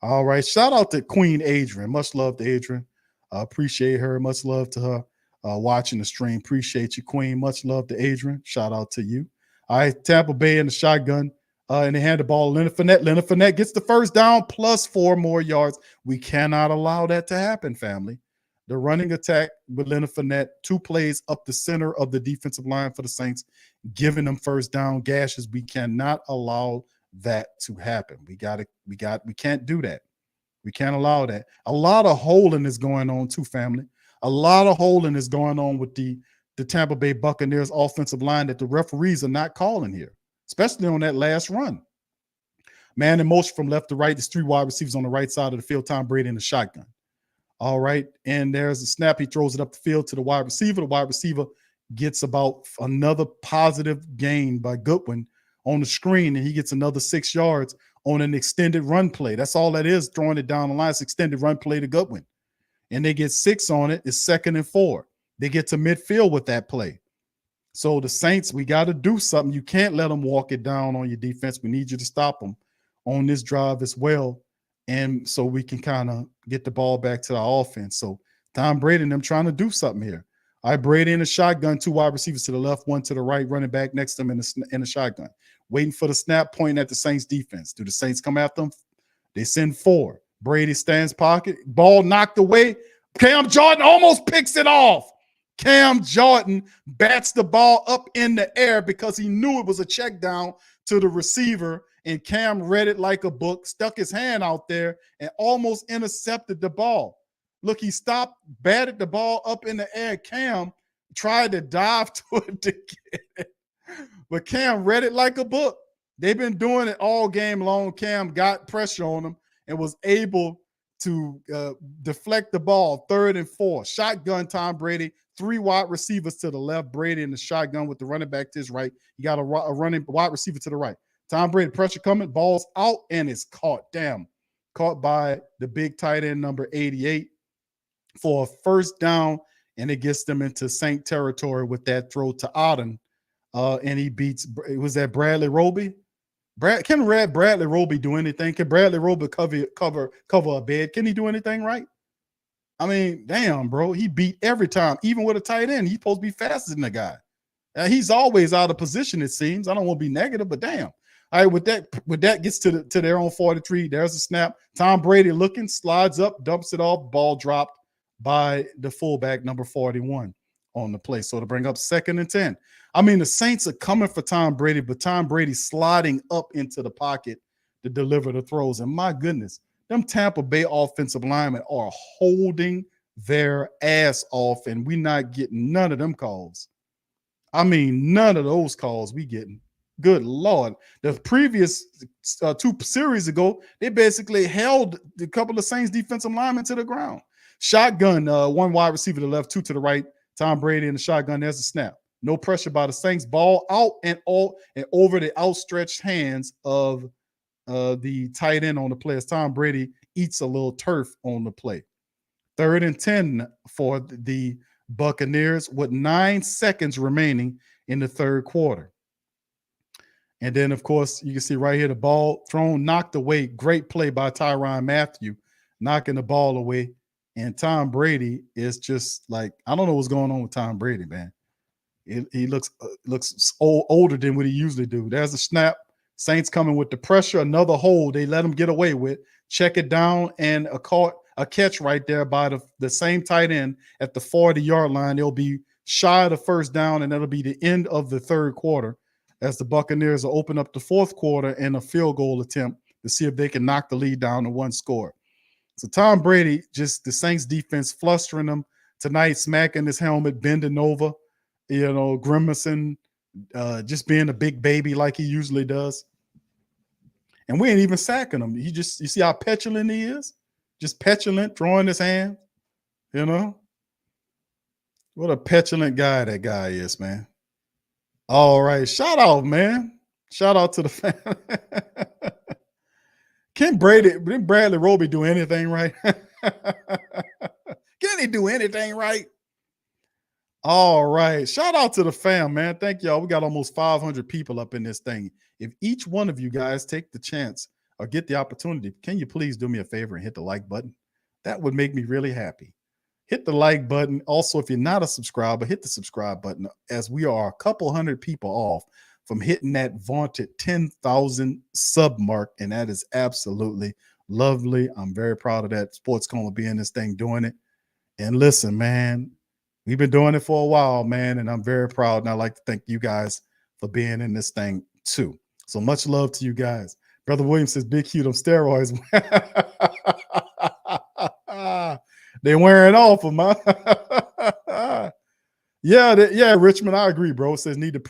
All right. Shout out to Queen Adrian. Much love to Adrian. Appreciate her. Much love to her watching the stream. Appreciate you, Queen. Much love to Adrian. Shout out to you. All right. Tampa Bay in the shotgun. And they hand the ball to Leonard Fournette. Leonard Fournette gets the first down plus 4 more yards. We cannot allow that to happen, family. The running attack with Leonard Fournette, 2 plays up the center of the defensive line for the Saints, giving them first down gashes. We cannot allow that to happen. We can't do that. We can't allow that. A lot of holding is going on too, family. A lot of holding is going on with the Tampa Bay Buccaneers offensive line that the referees are not calling here, especially on that last run. Man in motion from left to right. There's 3 wide receivers on the right side of the field. Tom Brady in the shotgun. All right. And there's a snap. He throws it up the field to the wide receiver. The wide receiver gets about another positive gain by Goodwin on the screen, and he gets another 6 yards on an extended run play. That's all that is, throwing it down the line. It's extended run play to Goodwin. And they get 6 on it. It's 2nd and 4. They get to midfield with that play. So the Saints, we got to do something. You can't let them walk it down on your defense. We need you to stop them on this drive as well. And so we can kind of get the ball back to our offense. So Tom Brady and them trying to do something here. All right, Brady in the shotgun, 2 wide receivers to the left, 1 to the right, running back next to him in the shotgun. Waiting for the snap, pointing at the Saints defense. Do the Saints come after them? They send 4. Brady stands pocket. Ball knocked away. Cam Jordan almost picks it off. Cam Jordan bats the ball up in the air because he knew it was a check down to the receiver, and Cam read it like a book, stuck his hand out there, and almost intercepted the ball. Look, he stopped, batted the ball up in the air. Cam tried to dive to it to get it. But Cam read it like a book. They've been doing it all game long. Cam got pressure on him and was able to deflect the ball. 3rd and 4. Shotgun Tom Brady. 3 wide receivers to the left. Brady in the shotgun with the running back to his right. You got a running wide receiver to the right. Tom Brady, pressure coming. Ball's out and it's caught. Damn. Caught by the big tight end number 88 for a first down. And it gets them into Saint territory with that throw to Auden. And he beats, was that Bradley Roby? Can Bradley Roby do anything? Can Bradley Roby cover a bed? Can he do anything right? I mean, damn, bro. He beat every time, even with a tight end. He's supposed to be faster than the guy. He's always out of position, it seems. I don't want to be negative, but damn. All right, with that gets to their own 43. There's a snap. Tom Brady looking, slides up, dumps it off, ball dropped by the fullback, number 41 on the play. So to bring up 2nd and 10. I mean, the Saints are coming for Tom Brady, but Tom Brady sliding up into the pocket to deliver the throws. And my goodness, them Tampa Bay offensive linemen are holding their ass off, and we not getting none of them calls. I mean, none of those calls we getting. Good Lord. The previous 2 series ago, they basically held a couple of Saints defensive linemen to the ground. Shotgun, 1 wide receiver to the left, 2 to the right. Tom Brady in the shotgun. There's a snap. No pressure by the Saints. Ball out and over the outstretched hands of the tight end on the play as Tom Brady eats a little turf on the play. 3rd and 10 for the Buccaneers with 9 seconds remaining in the 3rd quarter. And then, of course, you can see right here the ball thrown, knocked away. Great play by Tyrann Mathieu, knocking the ball away. And Tom Brady is just like, I don't know what's going on with Tom Brady, man. He looks older than what he usually do. There's a snap. Saints coming with the pressure. Another hold they let him get away with. Check it down and a catch right there by the same tight end at the 40-yard line. They'll be shy of the 1st down, and that'll be the end of the 3rd quarter as the Buccaneers will open up the 4th quarter and a field goal attempt to see if they can knock the lead down to 1 score. So Tom Brady, just the Saints defense flustering him tonight, smacking his helmet, bending over, grimacing, just being a big baby like he usually does. And we ain't even sacking him. You see how petulant he is? Just petulant, throwing his hand, What a petulant guy that guy is, man. All right. Shout out, man. Shout out to the fan. Can Bradley Roby do anything right? Can he do anything right? All right. Shout out to the fam, man. Thank y'all. We got almost 500 people up in this thing. If each one of you guys take the chance or get the opportunity, can you please do me a favor and hit the like button? That would make me really happy. Hit the like button. Also, if you're not a subscriber, hit the subscribe button, as we are a couple hundred people off from hitting that vaunted 10,000 sub mark, and that is absolutely lovely. I'm very proud of that. Sports Coma being this thing, doing it. And listen, man, we've been doing it for a while, man, and I'm very proud, and I'd like to thank you guys for being in this thing too. So much love to you guys. Brother Williams says, Big Q, them steroids. They're wearing off of my. Yeah, Richmond, I agree, bro. It says need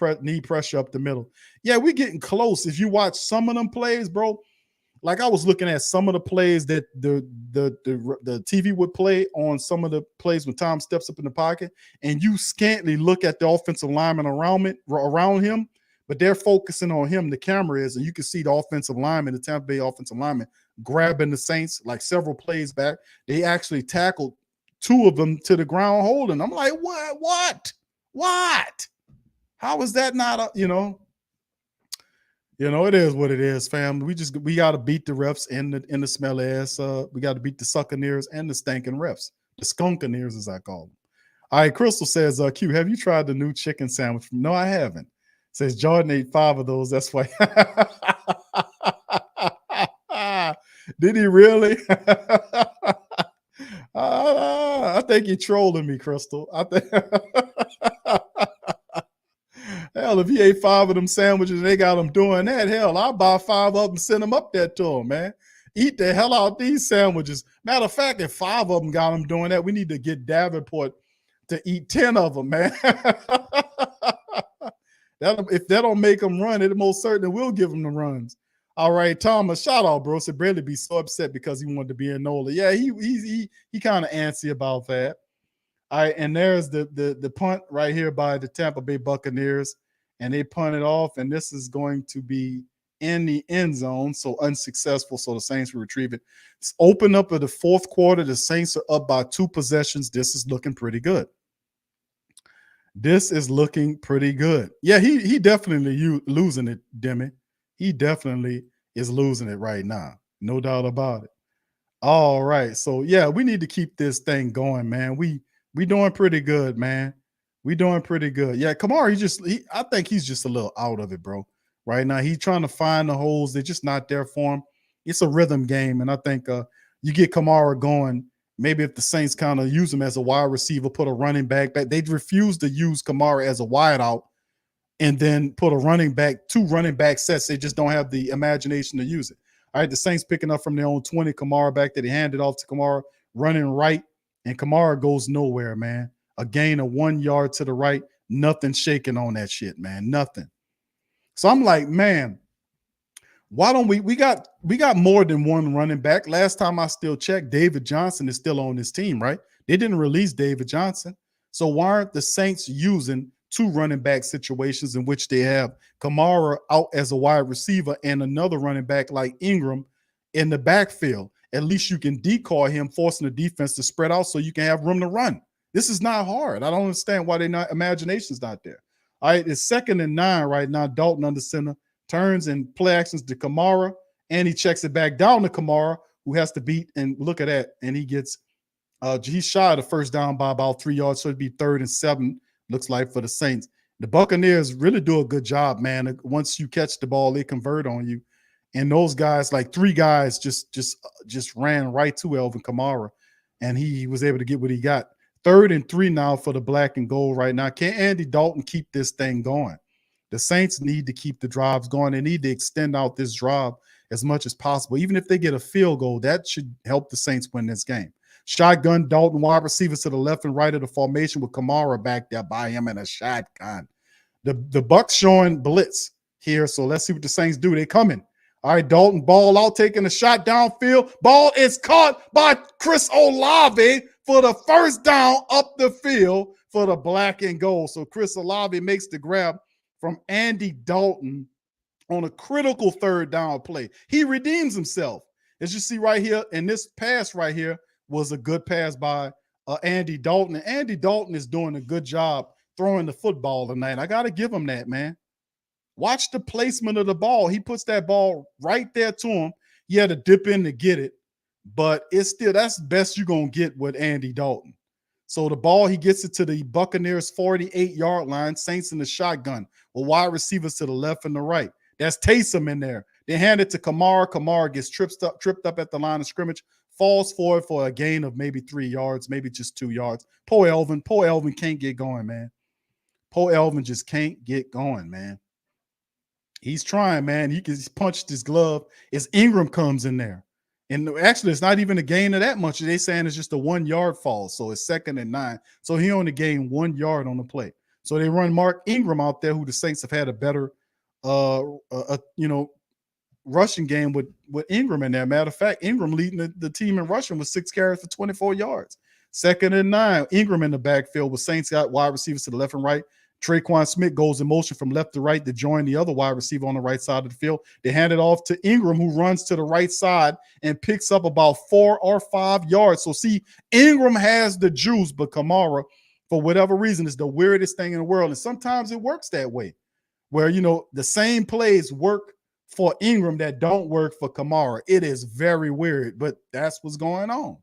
pressure up the middle. Yeah, we're getting close. If you watch some of them plays, bro, like I was looking at some of the plays that the TV would play on some of the plays when Tom steps up in the pocket, and you scantly look at the offensive lineman around him, but they're focusing on him. The camera is, and you can see the offensive lineman, the Tampa Bay offensive lineman, grabbing the Saints like several plays back. They actually tackled 2 of them to the ground holding. I'm like, what? How is that not it is what it is, fam. We got to beat the refs and the smelly ass. We got to beat the succaneers and the stinking refs, the skunkaneers as I call them. All right, Crystal says, Q, have you tried the new chicken sandwich? No, I haven't. Says Jordan ate 5 of those. That's why. Did he really? I think you're trolling me, Crystal. Hell, if he ate 5 of them sandwiches and they got him doing that, hell, I'll buy 5 of them and send them up there to him, man. Eat the hell out these sandwiches. Matter of fact, if 5 of them got him doing that, we need to get Davenport to eat 10 of them, man. If that don't make them run, it most certainly will give them the runs. All right, Thomas, shout out, bro. Said Bradley be so upset because he wanted to be in NOLA. Yeah, he kind of antsy about that. All right, and there's the punt right here by the Tampa Bay Buccaneers, and they punt it off, and this is going to be in the end zone, so unsuccessful. So the Saints will retrieve it. It's open up of the fourth quarter. The Saints are up by 2 possessions. This is looking pretty good. This is looking pretty good. Yeah, he definitely losing it, Demi. He definitely is losing it right now. No doubt about it. All right. So, yeah, we need to keep this thing going, man. We doing pretty good, man. We doing pretty good. Yeah, Kamara, I think he's just a little out of it, bro. Right now, he's trying to find the holes. They're just not there for him. It's a rhythm game, and I think you get Kamara going. Maybe if the Saints kind of use him as a wide receiver, put a running back. They refuse to use Kamara as a wideout and then put a running back, 2 running back sets. They just don't have the imagination to use it. All right, the Saints picking up from their own 20. Kamara back there. They hand it off to Kamara, running right, and Kamara goes nowhere, man. A gain of 1 yard to the right. Nothing shaking on that shit, man. Nothing. So I'm like, man, why don't we got more than one running back. Last time I still checked, David Johnson is still on this team, right? They didn't release David Johnson. So why aren't the Saints using 2 running back situations in which they have Kamara out as a wide receiver and another running back like Ingram in the backfield? At least you can decoy him, forcing the defense to spread out so you can have room to run. This is not hard. I don't understand why imagination's not there. All right, it's 2nd and 9 right now. Dalton under center. Turns and play actions to Kamara, and he checks it back down to Kamara, who has to beat, and look at that, and he gets he's shy of the first down by about 3 yards, so it'd be 3rd and 7, looks like, for the Saints. The Buccaneers really do a good job, man. Once you catch the ball, they convert on you, and those guys, like 3 guys, just ran right to Alvin Kamara, and he was able to get what he got. 3rd and 3 now for the black and gold right now. Can Andy Dalton keep this thing going? The Saints need to keep the drives going. They need to extend out this drive as much as possible. Even if they get a field goal, that should help the Saints win this game. Shotgun, Dalton, wide receivers to the left and right of the formation with Kamara back there by him in a shotgun. The Bucs showing blitz here, so let's see what the Saints do. They coming. All right, Dalton, ball out, taking a shot downfield. Ball is caught by Chris Olave for the first down up the field for the black and gold. So Chris Olave makes the grab from Andy Dalton on a critical 3rd down play. He redeems himself. As you see right here, and this pass right here was a good pass by Andy Dalton. And Andy Dalton is doing a good job throwing the football tonight. I got to give him that, man. Watch the placement of the ball. He puts that ball right there to him. He had to dip in to get it, but it's still, that's the best you're going to get with Andy Dalton. So the ball, he gets it to the Buccaneers 48-yard line. Saints in the shotgun with wide receivers to the left and the right. That's Taysom in there. They hand it to Kamara. Kamara gets tripped up at the line of scrimmage, falls forward for a gain of maybe 3 yards, maybe just 2 yards. Poor Elvin can't get going, man. Poor Elvin just can't get going, man. He's trying, man. He's punched his glove as Ingram comes in there. And actually, it's not even a gain of that much. They're saying it's just a 1 yard fall. So it's 2nd and 9. So he only gained 1 yard on the play. So they run Mark Ingram out there, who the Saints have had a better, rushing game with Ingram in there. Matter of fact, Ingram leading the team in rushing with 6 carries for 24 yards. 2nd and 9. Ingram in the backfield with Saints got wide receivers to the left and right. Traquan Smith goes in motion from left to right to join the other wide receiver on the right side of the field. They hand it off to Ingram, who runs to the right side and picks up about 4 or 5 yards. So see, Ingram has the juice, but Kamara, for whatever reason, is the weirdest thing in the world. And sometimes it works that way, where, the same plays work for Ingram that don't work for Kamara. It is very weird, but that's what's going on.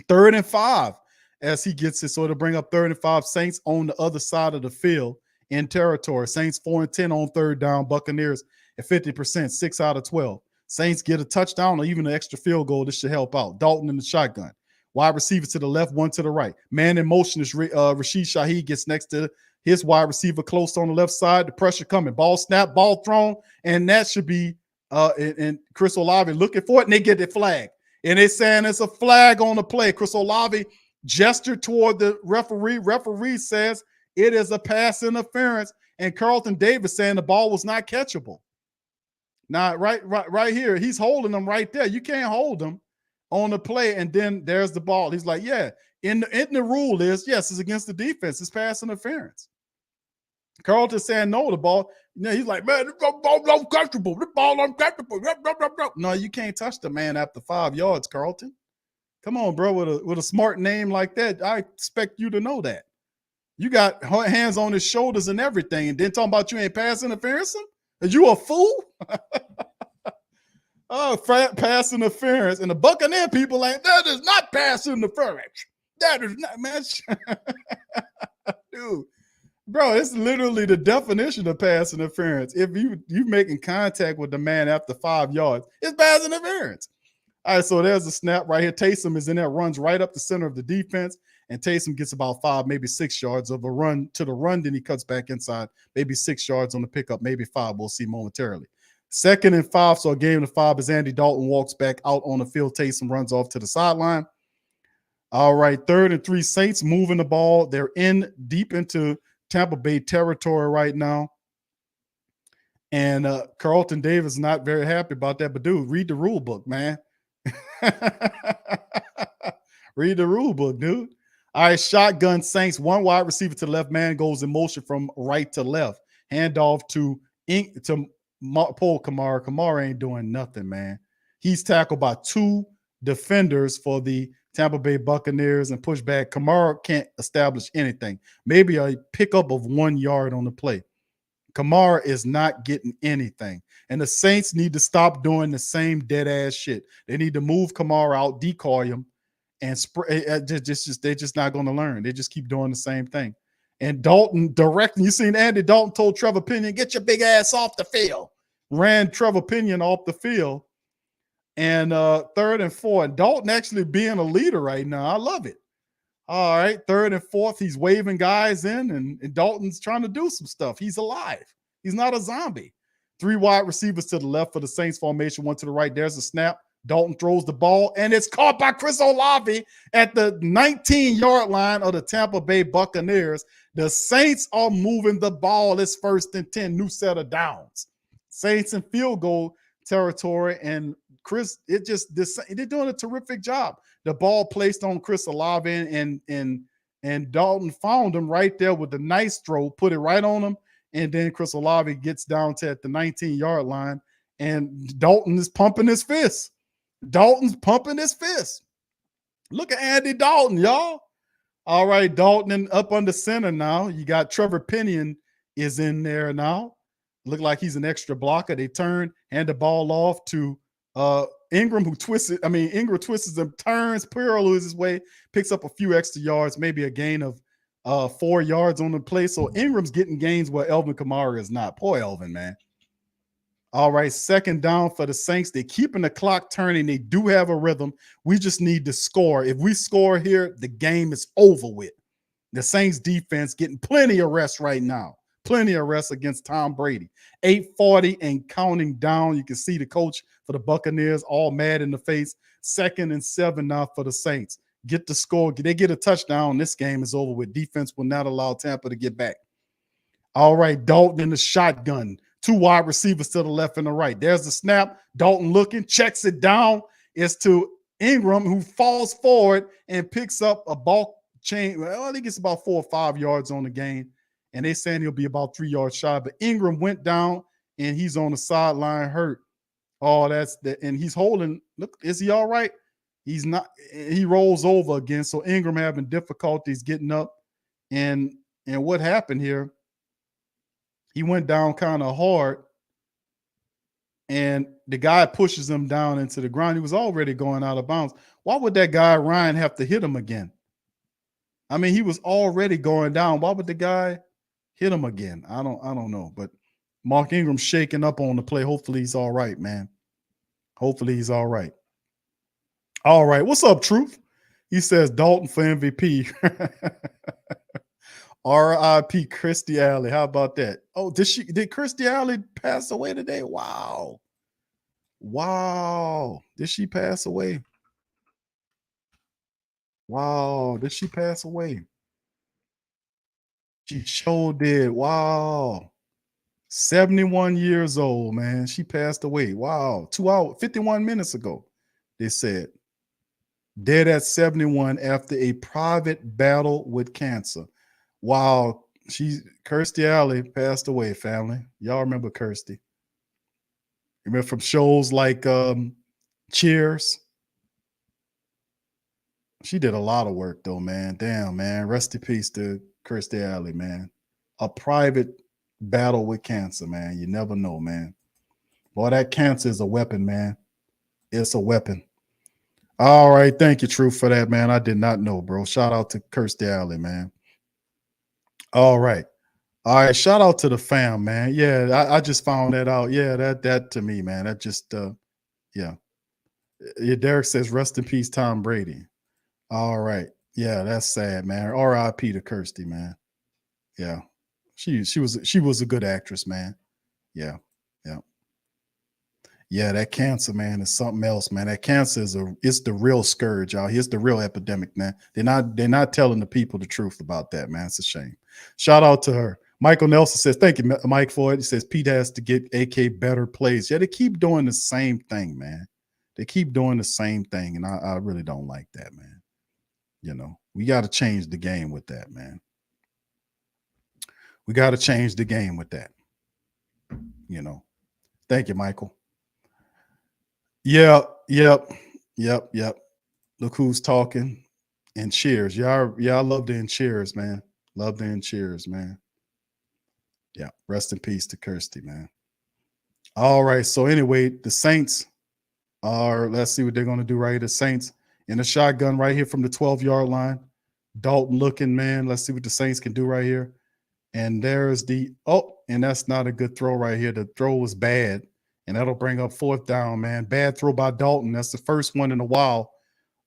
3rd and 5. As he gets it, so to bring up 3rd and 5, Saints on the other side of the field in territory. Saints 4 and 10 on 3rd down. Buccaneers at 50%, 6 out of 12. Saints get a touchdown or even an extra field goal. This should help out. Dalton in the shotgun. Wide receiver to the left, 1 to the right. Man in motion is Rashid Shaheed gets next to his wide receiver close on the left side. The pressure coming. Ball snap, ball thrown, and that should be and Chris Olave looking for it, and they get the flag. And they're saying it's a flag on the play. Chris Olave gestured toward the referee. Referee says it is a pass interference, and Carlton Davis saying the ball was not catchable. Now, right here, he's holding them right there. You can't hold them on the play, and then there's the ball. He's like, yeah, in the rule is, yes, it's against the defense. It's pass interference. Carlton saying no, the ball. He's like, man, this ball uncomfortable. This ball uncomfortable. No, you can't touch the man after 5 yards, Carlton. Come on, bro, with a smart name like that, I expect you to know that. You got hands on his shoulders and everything, and then talking about you ain't pass interference him? Are you a fool? Oh, pass interference. And the Buccaneer people like, that is not pass interference. That is not, man. Dude, bro, it's literally the definition of pass interference. If you making contact with the man after 5 yards, it's pass interference. All right, so there's a snap right here. Taysom is in there, runs right up the center of the defense, and Taysom gets about 5, maybe 6 yards of a run to the run. Then he cuts back inside, maybe 6 yards on the pickup, maybe 5. We'll see momentarily. 2nd and 5, so a game to 5 as Andy Dalton walks back out on the field. Taysom runs off to the sideline. All right, 3rd and 3, Saints moving the ball. They're in deep into Tampa Bay territory right now. And Carlton Davis not very happy about that. But, dude, read the rule book, man. Read the rule book, dude. All right, shotgun Saints. 1 wide receiver to the left. Man goes in motion from right to left. Handoff to Paul Kamara. Kamara ain't doing nothing, man. He's tackled by 2 defenders for the Tampa Bay Buccaneers and pushed back. Kamara can't establish anything. Maybe a pickup of 1 yard on the play. Kamara is not getting anything. And the Saints need to stop doing the same dead-ass shit. They need to move Kamara out, decoy him, and they're just not going to learn. They just keep doing the same thing. And Dalton directing, you seen Andy Dalton told Trevor Pinion, get your big ass off the field. Ran Trevor Pinion off the field. And 3rd and 4. And Dalton actually being a leader right now. I love it. All right, 3rd and 4th, he's waving guys in, and Dalton's trying to do some stuff. He's alive. He's not a zombie. 3 wide receivers to the left for the Saints formation, 1 to the right. There's a snap. Dalton throws the ball, and it's caught by Chris Olave at the 19-yard line of the Tampa Bay Buccaneers. The Saints are moving the ball. It's 1st and 10, new set of downs. Saints in field goal territory, and Chris, they're doing a terrific job. The ball placed on Chris Olave, and Dalton found him right there with the nice throw, put it right on him, and then Chris Olave gets down to at the 19-yard line, and Dalton is pumping his fist. Dalton's pumping his fist. Look at Andy Dalton, y'all. All right, Dalton up under center now. You got Trevor Pinion is in there now. Look like he's an extra blocker. They turn, hand the ball off to Ingram, who twists it. I mean, Ingram twists and turns. Pearl loses his way, picks up a few extra yards, maybe a gain of 4 yards on the play. So Ingram's getting gains where Elvin Kamara is not. Poor Elvin, man. All right, 2nd down for the Saints. They're keeping the clock turning. They do have a rhythm. We just need to score. If we score here, the game is over with. The Saints defense getting plenty of rest right now. Plenty of rest against Tom Brady. 8:40 and counting down. You can see the coach for the Buccaneers all mad in the face. 2nd and 7 now for the Saints. Get the score. They get a touchdown. This game is over with. Defense will not allow Tampa to get back. All right, Dalton in the shotgun. 2 wide receivers to the left and the right. There's the snap. Dalton looking, checks it down. It's to Ingram, who falls forward and picks up a ball chain. Well, I think it's about 4 or 5 yards on the gain. And they saying he'll be about 3 yards shy. But Ingram went down, and he's on the sideline hurt. Oh, that's the, and he's holding. Look, is he all right? He's not. He rolls over again. So Ingram having difficulties getting up. And what happened here? He went down kind of hard, and the guy pushes him down into the ground. He was already going out of bounds. Why would that guy Ryan have to hit him again? I mean, he was already going down. Why would the guy hit him again? I don't know. But Mark Ingram shaking up on the play. Hopefully he's all right, man. Hopefully he's all right. All right. What's up, Truth? He says Dalton for MVP. R.I.P. Christy Alley. How about that? Oh, did Christy Alley pass away today? Wow. Wow. Did she pass away? Wow. Did she pass away? She sure did. Wow. 71 years old, man. She passed away. Wow. 2 hours, 51 minutes ago, they said. Dead at 71 after a private battle with cancer. Wow. Kirstie Alley passed away, family. Y'all remember Kirstie? Remember from shows like Cheers? She did a lot of work though, man. Damn, man. Rest in peace to Kirstie Alley, man. A private battle with cancer, man. You never know, man. Boy, that cancer is a weapon, man. It's a weapon. All right. Thank you, Truth, for that, man. I did not know, bro. Shout out to Kirstie Alley, man. All right. All right. Shout out to the fam, man. Yeah, I just found that out. Yeah, that to me, man. That just yeah. Derek says, rest in peace, Tom Brady. All right. Yeah, that's sad, man. R.I.P. to Kirstie, man. Yeah. She was a good actress, man. Yeah. Yeah. Yeah, that cancer, man, is something else, man. That cancer it's the real scourge, y'all. Here's the real epidemic, man. They're not telling the people the truth about that, man. It's a shame. Shout out to her. Michael Nelson says, thank you, Mike, for it. He says Pete has to get AK better plays. Yeah, they keep doing the same thing, man. They keep doing the same thing, and I really don't like that, man. You know, we got to change the game with that, man. We got to change the game with that. You know. Thank you, Michael. Yep. Look who's talking. And cheers. Y'all love the cheers, man. Love the cheers, man. Yeah. Rest in peace to Kirstie, man. All right. So anyway, the Saints are, let's see what they're going to do right here. The Saints in a shotgun right here from the 12-yard line. Dalton looking, man. Let's see what the Saints can do right here. And there's and that's not a good throw right here. The throw was bad. And that'll bring up 4th down, man. Bad throw by Dalton. That's the first one in a while.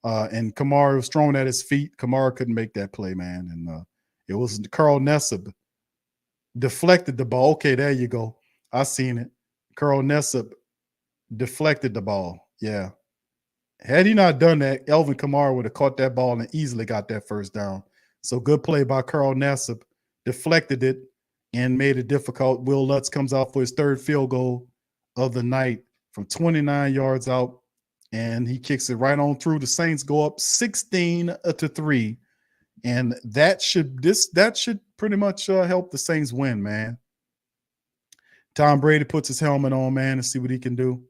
And Kamara was thrown at his feet. Kamara couldn't make that play, man. And it was Carl Nessib deflected the ball. Okay, there you go. I seen it. Carl Nessib deflected the ball. Yeah. Had he not done that, Elvin Kamara would have caught that ball and easily got that first down. So good play by Carl Nessib. Deflected it and made it difficult. Will Lutz comes out for his 3rd field goal of the night from 29 yards out, and he kicks it right on through. The Saints go up 16-3, and that should pretty much help the Saints win, man. Tom Brady puts his helmet on, man, and see what he can do.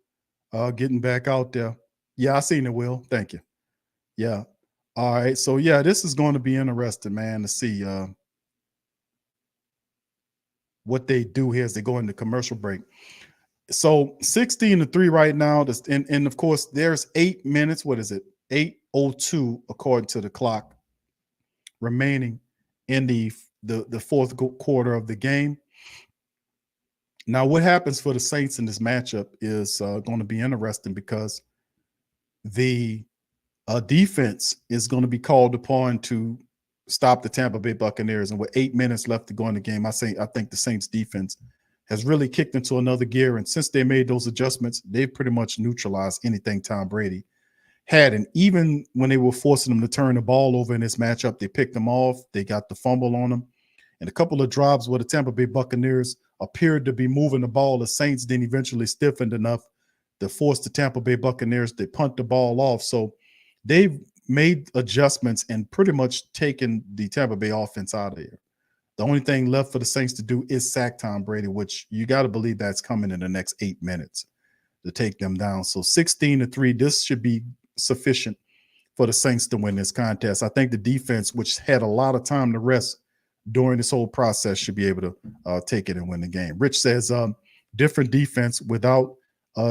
Getting back out there. Yeah, I seen it, Will. Thank you. Yeah. All right. So yeah, this is going to be interesting, man, to see what they do here as they go into commercial break. So 16-3 right now. And of course, there's 8 minutes. What is it? 8:02 according to the clock remaining in the 4th quarter of the game. Now, what happens for the Saints in this matchup is going to be interesting because the defense is going to be called upon to stop the Tampa Bay Buccaneers. And with 8 minutes left to go in the game, I think the Saints defense has really kicked into another gear. And since they made those adjustments, they've pretty much neutralized anything Tom Brady had. And even when they were forcing them to turn the ball over in this matchup, they picked them off. They got the fumble on them. And a couple of drives where the Tampa Bay Buccaneers appeared to be moving the ball. The Saints then eventually stiffened enough to force the Tampa Bay Buccaneers to punt the ball off. So they've made adjustments and pretty much taken the Tampa Bay offense out of here. The only thing left for the Saints to do is sack Tom Brady, which you got to believe that's coming in the next 8 minutes to take them down. So 16-3, this should be sufficient for the Saints to win this contest. I think the defense, which had a lot of time to rest during this whole process, should be able to take it and win the game. Rich says different defense without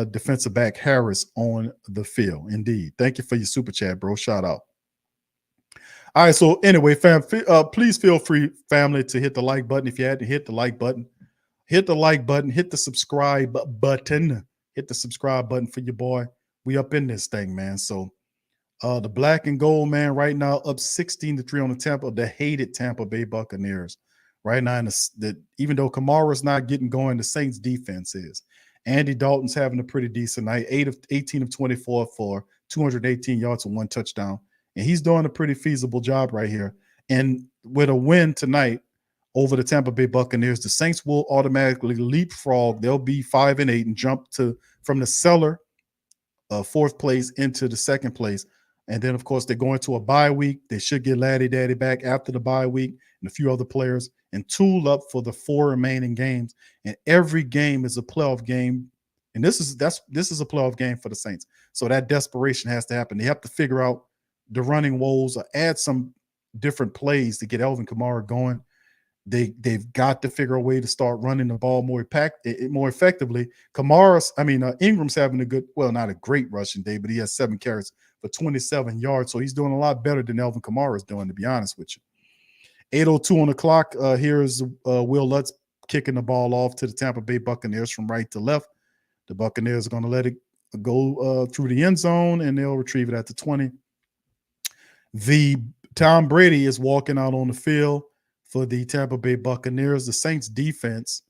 defensive back Harris on the field. Indeed. Thank you for your super chat, bro. Shout out. All right, so anyway, fam, please feel free, family, to hit the like button. If you had to hit the like button, hit the subscribe button, hit the subscribe button for your boy. We up in this thing, man. So the black and gold, man, right now up 16-3 on the hated Tampa Bay Buccaneers. Right now, even though Kamara's not getting going, the Saints defense is. Andy Dalton's having a pretty decent night, 18 of 24 for 218 yards and 1 touchdown. And he's doing a pretty feasible job right here. And with a win tonight over the Tampa Bay Buccaneers. The Saints will automatically leapfrog. They'll be 5-8 and jump from the cellar, 4th place into the 2nd place. And then, of course, they're going to a bye week. They should get Laddie Daddy back after the bye week and a few other players and tool up for the 4 remaining games. And every game is a playoff game. And this is a playoff game for the Saints. So that desperation has to happen. They have to figure out the running woes or add some different plays to get Alvin Kamara going. They've got to figure a way to start running the ball more effectively. Ingram's having not a great rushing day, but he has 7 carries for 27 yards. So he's doing a lot better than Alvin Kamara is doing, to be honest with you. 8:02 on the clock. Here's Will Lutz kicking the ball off to the Tampa Bay Buccaneers from right to left. The Buccaneers are going to let it go through the end zone, and they'll retrieve it at the 20. Tom Brady is walking out on the field for the Tampa Bay Buccaneers. The Saints defense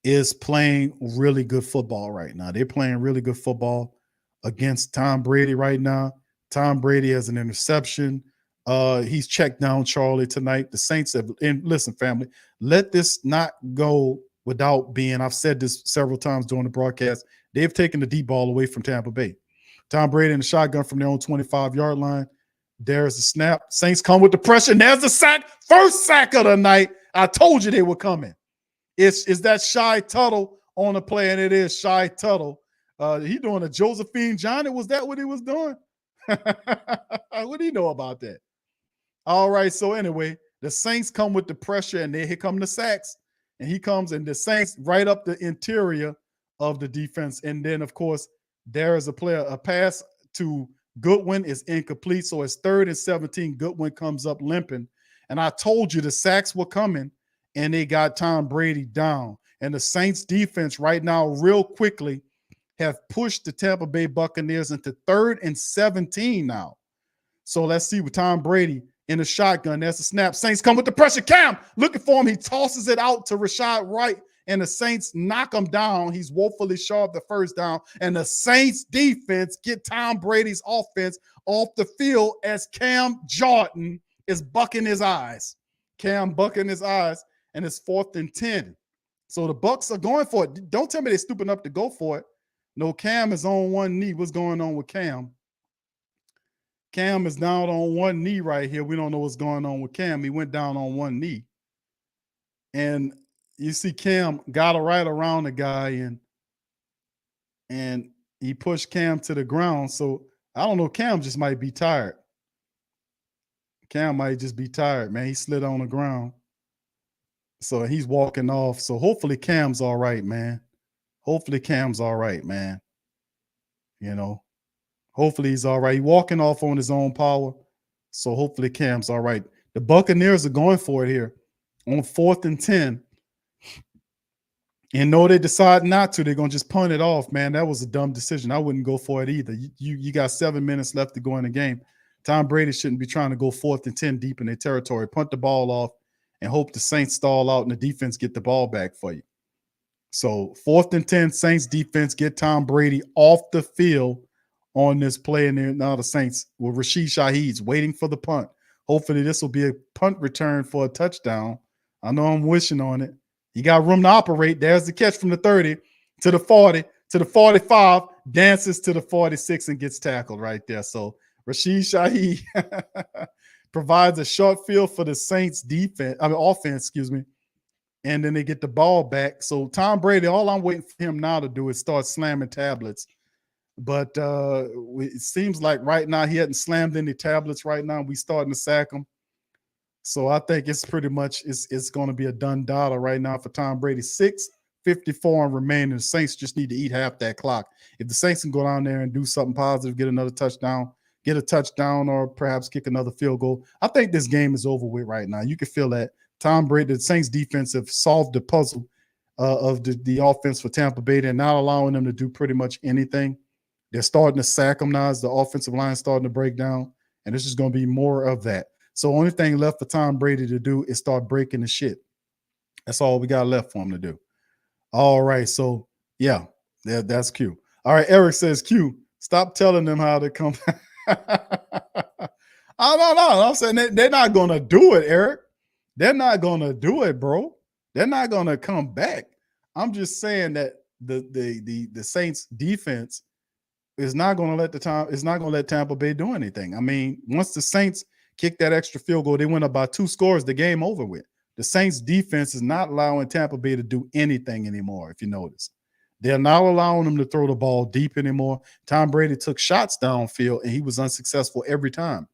is playing really good football right now. They're playing really good football against Tom Brady right now. Tom Brady has an interception. He's checked down Charlie tonight. The Saints have, and listen, family, let this not go without being, I've said this several times during the broadcast, they've taken the deep ball away from Tampa Bay. Tom Brady in the shotgun from their own 25-yard line. There's the snap. Saints come with the pressure, and there's the sack. First sack of the night. I told you they were coming. Is that Shy Tuttle on the play, and it is Shy Tuttle. He doing a Josephine Johnny. Was that what he was doing? What do you know about that? All right, so anyway, the Saints come with the pressure, and here come the sacks. And he comes, and the Saints right up the interior of the defense. And then, of course, there is a pass to Goodwin is incomplete. So it's 3rd and 17. Goodwin comes up limping. And I told you the sacks were coming, and they got Tom Brady down. And the Saints defense right now, real quickly, have pushed the Tampa Bay Buccaneers into 3rd and 17 now. So let's see with Tom Brady in the shotgun. There's the snap. Saints come with the pressure. Cam looking for him. He tosses it out to Rashad Wright, and the Saints knock him down. He's woefully short of the first down, and the Saints defense get Tom Brady's offense off the field as Cam Jordan is bucking his eyes. Cam bucking his eyes, and it's 4th and 10. So the Bucks are going for it. Don't tell me they're stupid enough to go for it. No, Cam is on one knee. What's going on with Cam? Cam is down on one knee right here. We don't know what's going on with Cam. He went down on one knee. And you see Cam got right around the guy, and he pushed Cam to the ground. So I don't know. Cam just might be tired. Cam might just be tired, man. He slid on the ground. So he's walking off. So hopefully Cam's all right, man. Hopefully Cam's all right, man. You know. Hopefully he's all right. He's walking off on his own power. So hopefully Cam's all right. The Buccaneers are going for it here on 4th and 10. And no, they decide not to. They're going to just punt it off, man. That was a dumb decision. I wouldn't go for it either. You got 7 minutes left to go in the game. Tom Brady shouldn't be trying to go 4th and 10 deep in their territory. Punt the ball off and hope the Saints stall out and the defense get the ball back for you. So 4th and 10, Saints defense get Tom Brady off the field on this play, and now the Saints with Rashid Shaheed's waiting for the punt. Hopefully this will be a punt return for a touchdown. I know I'm wishing on it. You got room to operate. There's the catch from the 30 to the 40 to the 45, dances to the 46 and gets tackled right there. So Rashid Shaheed provides a short field for the Saints offense, and then they get the ball back. So Tom Brady, all I'm waiting for him now to do is start slamming tablets. But it seems like right now he hadn't slammed any tablets right now. We starting to sack him. So I think it's pretty much it's going to be a done dollar right now for Tom Brady. 6:54 and remaining. The Saints just need to eat half that clock. If the Saints can go down there and do something positive, get another touchdown, get a touchdown, or perhaps kick another field goal, I think this game is over with right now. You can feel that. Tom Brady, the Saints defense have solved the puzzle of the offense for Tampa Bay. They're not allowing them to do pretty much anything. They're starting to sack them now as the offensive line starting to break down, and this is going to be more of that. So only thing left for Tom Brady to do is start breaking the shit. That's all we got left for him to do. All right, so yeah, that's Q. All right, Eric says, Q, stop telling them how to come. I don't know. I'm saying they're not going to do it, Eric. They're not gonna do it, bro. They're not gonna come back. I'm just saying that the Saints defense is not gonna let Tampa Bay do anything. I mean, once the Saints kicked that extra field goal, they went up by 2 scores, the game over with. The Saints defense is not allowing Tampa Bay to do anything anymore, if you notice. They're not allowing them to throw the ball deep anymore. Tom Brady took shots downfield, and he was unsuccessful every time.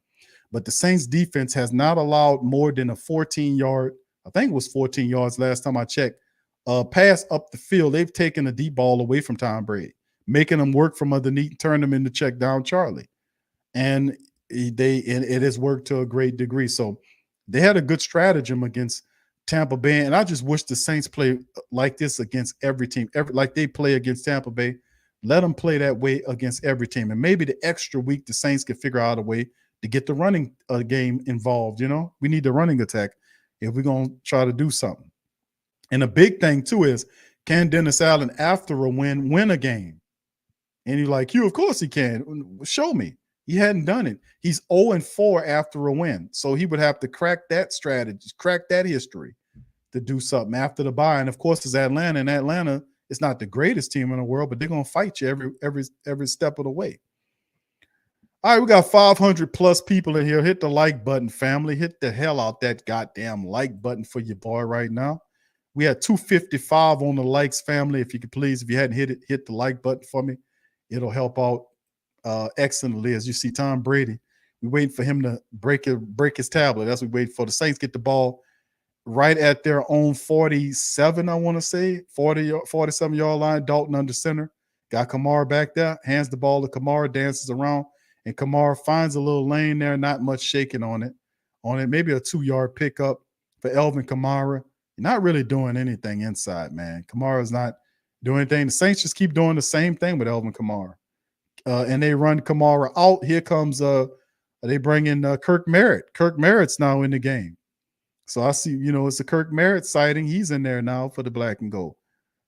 But the Saints defense has not allowed more than a 14-yard, I think it was 14 yards last time I checked, pass up the field. They've taken a deep ball away from Tom Brady, making them work from underneath, turn them into check down Charlie. And it has worked to a great degree. So they had a good stratagem against Tampa Bay, and I just wish the Saints play like this against every team, like they play against Tampa Bay. Let them play that way against every team, and maybe the extra week the Saints can figure out a way to get the running game involved. You know, we need the running attack if we're gonna try to do something. And a big thing too is, can Dennis Allen after a win a game? And you're like, of course he can. Show me. He hadn't done it. He's 0-4 after a win. So he would have to crack that strategy, crack that history to do something after the bye. And of course, it's Atlanta. And Atlanta is not the greatest team in the world, but they're going to fight you every step of the way. All right, we got 500 plus people in here. Hit the like button, family. Hit the hell out that goddamn like button for your boy right now. We had 255 on the likes, family. If you could please, if you hadn't hit it, hit the like button for me. It'll help out excellently. As you see, Tom Brady, we waiting for him to break his tablet. That's what we wait for. The Saints get the ball right at their own 47, I want to say, 47-yard line. Dalton under center. Got Kamara back there. Hands the ball to Kamara, dances around, and Kamara finds a little lane there. Not much shaking on it. Maybe a 2-yard pickup for Elvin Kamara. Not really doing anything inside, man. Kamara's not doing anything. The Saints just keep doing the same thing with Elvin Kamara. And they run Kamara out. Here comes they bring in Kirk Merritt. Kirk Merritt's now in the game. So I see, it's a Kirk Merritt sighting. He's in there now for the black and gold.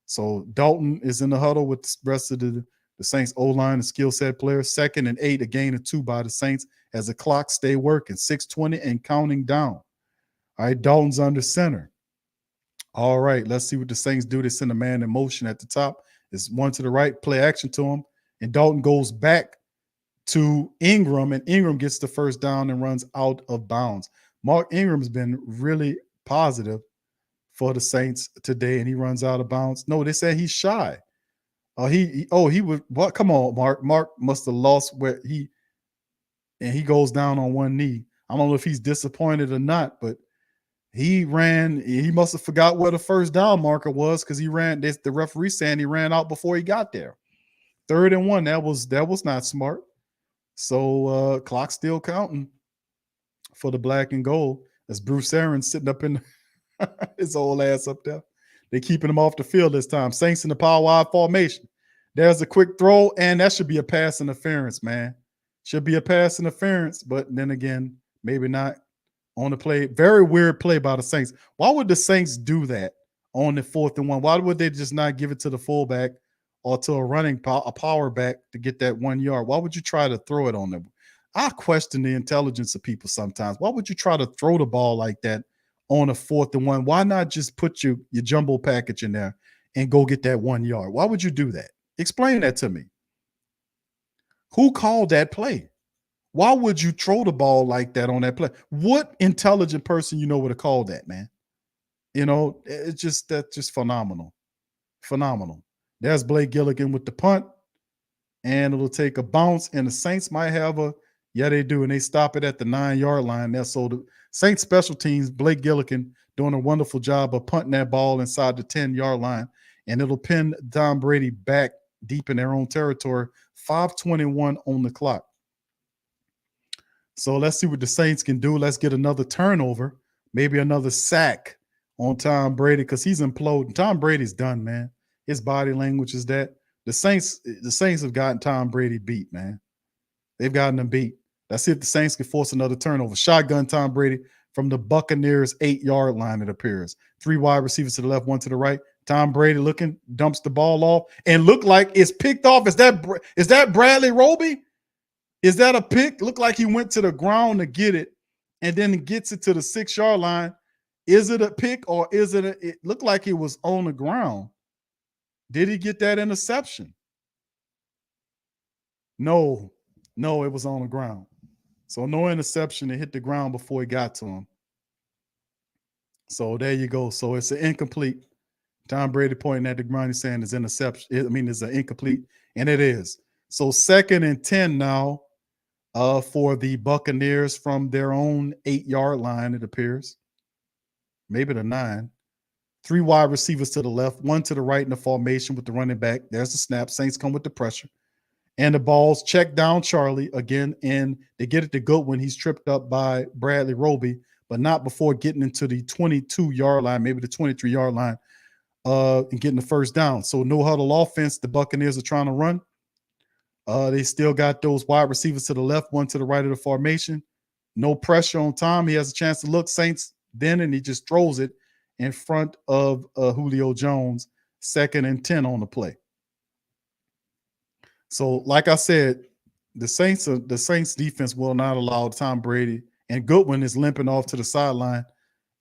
So Dalton is in the huddle with the rest of the Saints O-line and skill set players. 2nd and 8, a gain of 2 by the Saints as the clock stay working. 6:20 and counting down. All right, Dalton's under center. All right, let's see what the Saints do. They send a man in motion at the top. There's one to the right, play action to him. And Dalton goes back to Ingram, and Ingram gets the first down and runs out of bounds. Mark Ingram's been really positive for the Saints today, and he runs out of bounds. No, they said he's shy. He was what? Come on, Mark. Mark must have lost and he goes down on one knee. I don't know if he's disappointed or not, but he must have forgot where the first down marker was, because he ran. The referee saying he ran out before he got there. 3rd and 1. That was not smart. So clock still counting for the black and gold. As Bruce Arians sitting up in his old ass up there. They're keeping him off the field this time. Saints in the power wide formation. There's a quick throw, and that should be a pass interference, man. Should be a pass interference, but then again, maybe not on the play. Very weird play by the Saints. Why would the Saints do that on the 4th and 1? Why would they just not give it to the fullback or to a power back to get that 1 yard? Why would you try to throw it on them? I question the intelligence of people sometimes. Why would you try to throw the ball like that on a 4th and 1? Why not just put your jumbo package in there and go get that 1 yard? Why would you do that? Explain that to me. Who called that play? Why would you throw the ball like that on that play? What intelligent person would have called that, man? That's just phenomenal. Phenomenal. There's Blake Gilligan with the punt, and it'll take a bounce, and the Saints might have they do, and they stop it at the 9-yard line there. So the Saints special teams, Blake Gilligan doing a wonderful job of punting that ball inside the 10-yard line, and it'll pin Tom Brady back deep in their own territory. 5:21 on the clock. So let's see what the Saints can do. Let's get another turnover, maybe another sack on Tom Brady, because he's imploding. Tom Brady's done, man. His body language is that. The Saints have gotten Tom Brady beat, man. They've gotten him beat. Let's see if the Saints can force another turnover. Shotgun Tom Brady from the Buccaneers 8-yard line, it appears. 3 wide receivers to the left, 1 to the right. Tom Brady looking, dumps the ball off, and look like it's picked off. Is that Bradley Roby? Is that a pick? Look like he went to the ground to get it, and then gets it to the 6-yard line, Is it a pick or is it it looked like it was on the ground. Did he get that interception? No, it was on the ground. So no interception. It hit the ground before it got to him. So there you go. So it's an incomplete. Tom Brady pointing at the ground. He's saying it's interception. I mean, it's an incomplete, and it is. So 2nd and 10 now for the Buccaneers from their own 8-yard line, it appears. Maybe the 9. 3 wide receivers to the left, 1 to the right in the formation with the running back. There's the snap. Saints come with the pressure. And the ball's check down Charlie again, and they get it to Goodwin. He's tripped up by Bradley Roby, but not before getting into the 22-yard line, maybe the 23-yard line, and getting the first down. So no huddle offense. The Buccaneers are trying to run. They still got those wide receivers to the left, 1 to the right of the formation. No pressure on Tom. He has a chance to look Saints then, and he just throws it in front of Julio Jones. 2nd and 10 on the play. So, like I said, the Saints defense will not allow Tom Brady, and Goodwin is limping off to the sideline.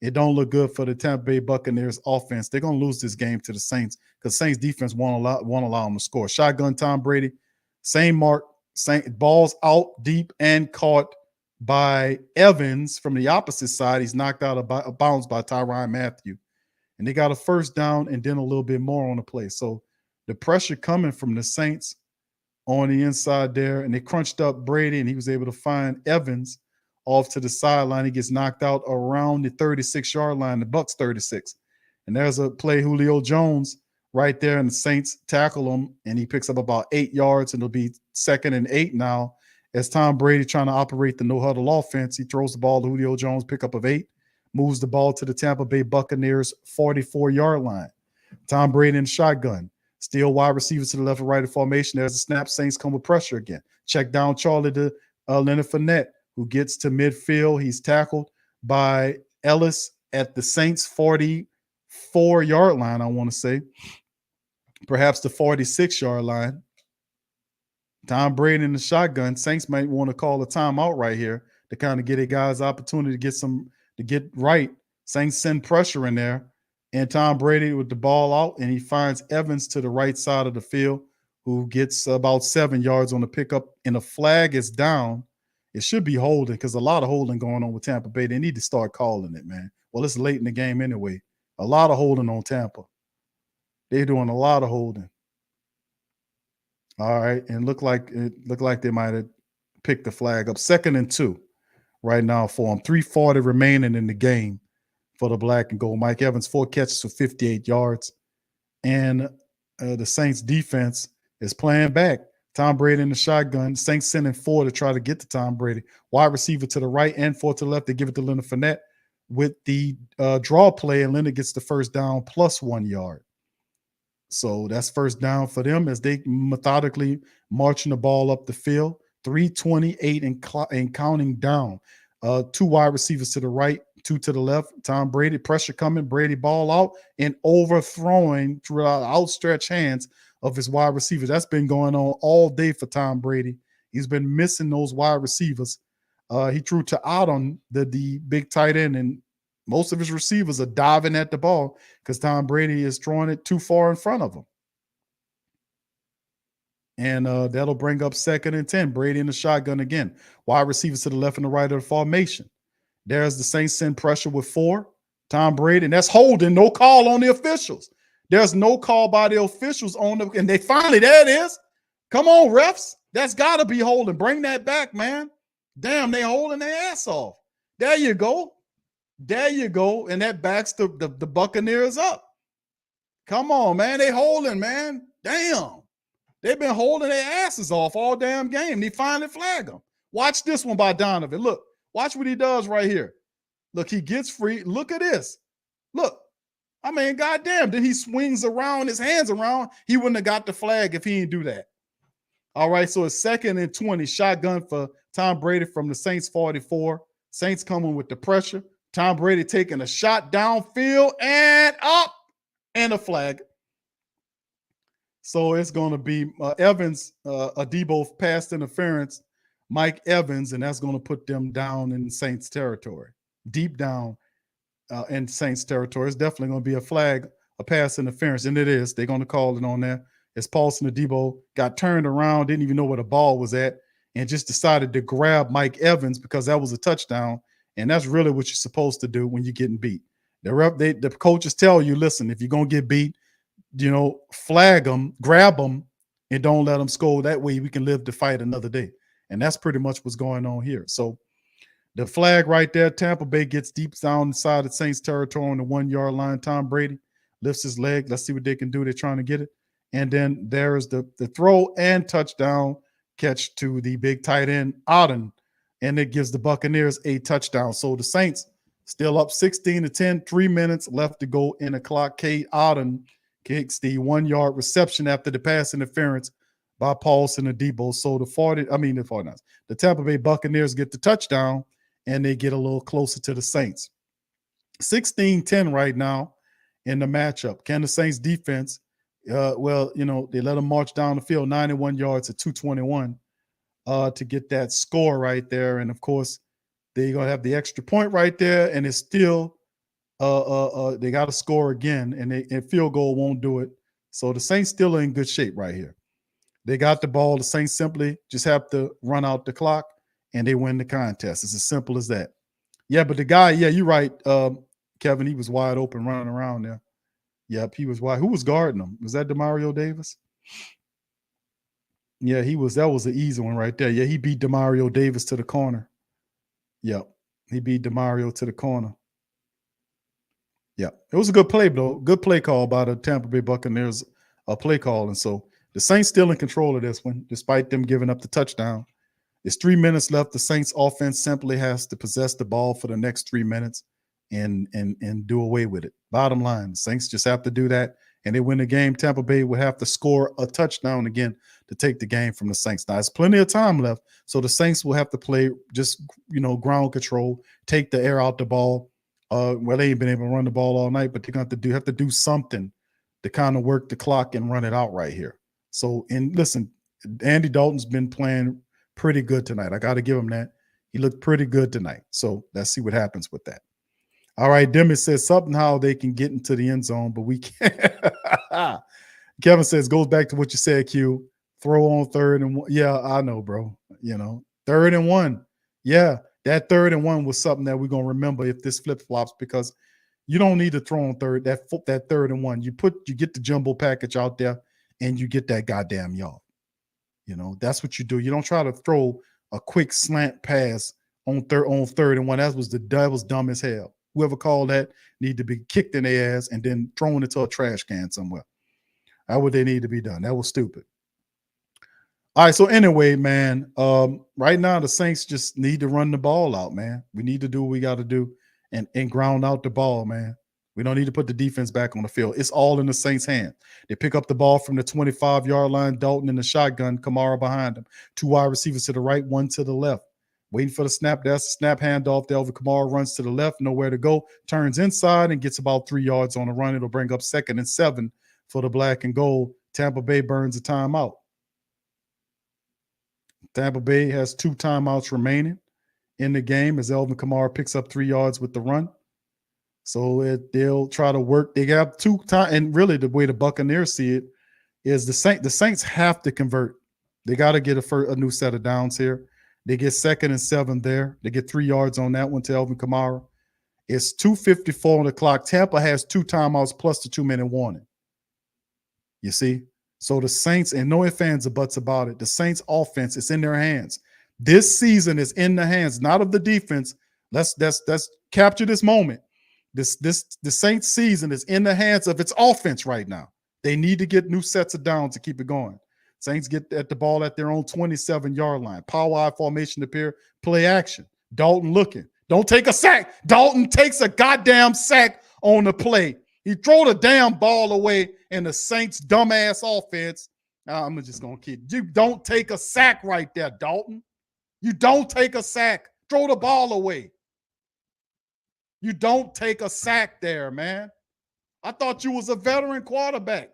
It don't look good for the Tampa Bay Buccaneers offense. They're going to lose this game to the Saints because Saints defense won't allow them to score. Shotgun Tom Brady, same mark, balls out deep and caught by Evans from the opposite side. He's knocked out of bounds by Tyrann Mathieu. And they got a first down and then a little bit more on the play. So the pressure coming from the Saints on the inside there, and they crunched up Brady, and he was able to find Evans off to the sideline. He gets knocked out around the 36-yard line, the Bucs 36. And there's a play, Julio Jones right there, and the Saints tackle him, and he picks up about 8 yards, and it'll be 2nd and 8 now as Tom Brady trying to operate the no-huddle offense. He throws the ball to Julio Jones, pickup of 8, moves the ball to the Tampa Bay Buccaneers 44-yard line. Tom Brady in shotgun. Still wide receivers to the left and right of formation. There's a snap. Saints come with pressure again. Check down Charlie to Leonard Fournette, who gets to midfield. He's tackled by Ellis at the Saints 44-yard line, I want to say. Perhaps the 46-yard line. Tom Brady in the shotgun. Saints might want to call a timeout right here to kind of get a guy's opportunity to get right. Saints send pressure in there. And Tom Brady with the ball out, and he finds Evans to the right side of the field, who gets about 7 yards on the pickup, and the flag is down. It should be holding because a lot of holding going on with Tampa Bay. They need to start calling it, man. Well, it's late in the game anyway. A lot of holding on Tampa. They're doing a lot of holding. All right, and it looked like they might have picked the flag up. 2nd and 2 right now for them. 3:40 remaining in the game for the black and gold. Mike Evans, 4 catches for 58 yards. And the Saints defense is playing back. Tom Brady in the shotgun. Saints sending 4 to try to get to Tom Brady. Wide receiver to the right and 4 to the left. They give it to Leonard Fournette with the draw play, and Leonard gets the first down plus 1 yard. So that's first down for them as they methodically marching the ball up the field. 3:28 and counting down. 2 wide receivers to the right, 2 to the left. Tom Brady, pressure coming. Brady ball out and overthrowing throughout outstretched hands of his wide receivers. That's been going on all day for Tom Brady. He's been missing those wide receivers. He threw to Adam, the big tight end, and most of his receivers are diving at the ball because Tom Brady is throwing it too far in front of him. And that'll bring up 2nd and 10. Brady in the shotgun again. Wide receivers to the left and the right of the formation. There's the Saints send pressure with 4. Tom Brady, and that's holding. No call on the officials. There's no call by the officials on them. And they finally, there it is. Come on, refs. That's got to be holding. Bring that back, man. Damn, they holding their ass off. There you go. There you go. And that backs the Buccaneers up. Come on, man. They holding, man. Damn. They've been holding their asses off all damn game. They finally flag them. Watch this one by Donovan. Look, watch what he does right here. Look, he gets free. Look at this. Look. I mean, goddamn, then he swings around, his hands around. He wouldn't have got the flag if he didn't do that. All right, so it's 2nd and 20. Shotgun for Tom Brady from the Saints 44. Saints coming with the pressure. Tom Brady taking a shot downfield and up and a flag. So it's going to be Evans, a Debo pass interference, Mike Evans, and that's going to put them down in Saints territory, deep down in Saints territory. It's definitely going to be a flag, a pass interference, and it is. They're going to call it on there. As Paulson Adebo got turned around, didn't even know where the ball was at, and just decided to grab Mike Evans because that was a touchdown. And that's really what you're supposed to do when you're getting beat. The coaches tell you, listen, if you're going to get beat, flag them, grab them, and don't let them score. That way we can live to fight another day. And that's pretty much what's going on here. So the flag right there, Tampa Bay gets deep down inside the Saints territory on the 1 yard line. Tom Brady lifts his leg. Let's see what they can do. They're trying to get it. And then there is the throw and touchdown catch to the big tight end, Auden. And it gives the Buccaneers a touchdown. So the Saints still up 16-10, 3 minutes left to go in the clock. Cade Auden kicks the 1 yard reception after the pass interference by Paulson Adebo. So the Tampa Bay Buccaneers get the touchdown and they get a little closer to the Saints. 16-10 right now in the matchup. Can the Saints defense, they let them march down the field 91 yards to 221 to get that score right there. And of course, they're going to have the extra point right there, and it's still they got to score again, and field goal won't do it. So the Saints still are in good shape right here. They got the ball. The Saints simply just have to run out the clock, and they win the contest. It's as simple as that. Yeah, but the guy, you're right, Kevin. He was wide open running around there. Yep, he was wide. Who was guarding him? Was that Demario Davis? Yeah, he was. That was an easy one right there. Yeah, he beat Demario Davis to the corner. Yep, he beat Demario to the corner. Yeah, it was a good play, though. Good play call by the Tampa Bay Buccaneers, play call. And so the Saints still in control of this one, despite them giving up the touchdown. There's 3 minutes left. The Saints offense simply has to possess the ball for the next 3 minutes and do away with it. Bottom line, the Saints just have to do that, and they win the game. Tampa Bay would have to score a touchdown again to take the game from the Saints. Now, there's plenty of time left, so the Saints will have to play just, ground control, take the air out the ball. They ain't been able to run the ball all night, but they're going to have to do something to kind of work the clock and run it out right here. So, and listen, Andy Dalton's been playing pretty good tonight. I got to give him that. He looked pretty good tonight. So let's see what happens with that. All right, Demi says somehow they can get into the end zone, but we can't. Kevin says, goes back to what you said, Q. Throw on 3rd and 1. Yeah, I know, bro. 3rd and 1. Yeah, that 3rd and 1 was something that we're going to remember if this flip-flops, because you don't need to throw on third. That 3rd and 1. You get the jumbo package out there and you get that goddamn yard. That's what you do. You don't try to throw a quick slant pass on 3rd and 1. That was dumb as hell. Whoever called that need to be kicked in their ass and then thrown into a trash can somewhere. That's what they need to be done. That was stupid. All right, so anyway, man, right now the Saints just need to run the ball out, man. We need to do what we got to do and ground out the ball, man. We don't need to put the defense back on the field. It's all in the Saints' hand. They pick up the ball from the 25-yard line, Dalton in the shotgun, Kamara behind him. 2 wide receivers to the right, 1 to the left. Waiting for the snap. That's the snap handoff. Delvin Kamara runs to the left, nowhere to go. Turns inside and gets about 3 yards on the run. It'll bring up 2nd and 7 for the black and gold. Tampa Bay burns a timeout. Tampa Bay has 2 timeouts remaining in the game as Elvin Kamara picks up 3 yards with the run. So they'll try to work. They have 2 times, and really the way the Buccaneers see it is the Saints have to convert. They got to get a new set of downs here. They get 2nd and 7 there. They get 3 yards on that one to Elvin Kamara. It's 2:54 on the clock. Tampa has 2 timeouts plus the 2-minute warning. You see? So the Saints, and no ifs, ands, or buts about it, the Saints offense is in their hands. This season is in the hands, not of the defense. Let's capture this moment. The Saints season is in the hands of its offense right now. They need to get new sets of downs to keep it going. Saints get at the ball at their own 27-yard line. Power I formation appear, play action. Dalton looking. Don't take a sack. Dalton takes a goddamn sack on the play. He throw the damn ball away, and the Saints' dumbass offense. I'm just going to kid. You don't take a sack right there, Dalton. You don't take a sack. Throw the ball away. You don't take a sack there, man. I thought you was a veteran quarterback.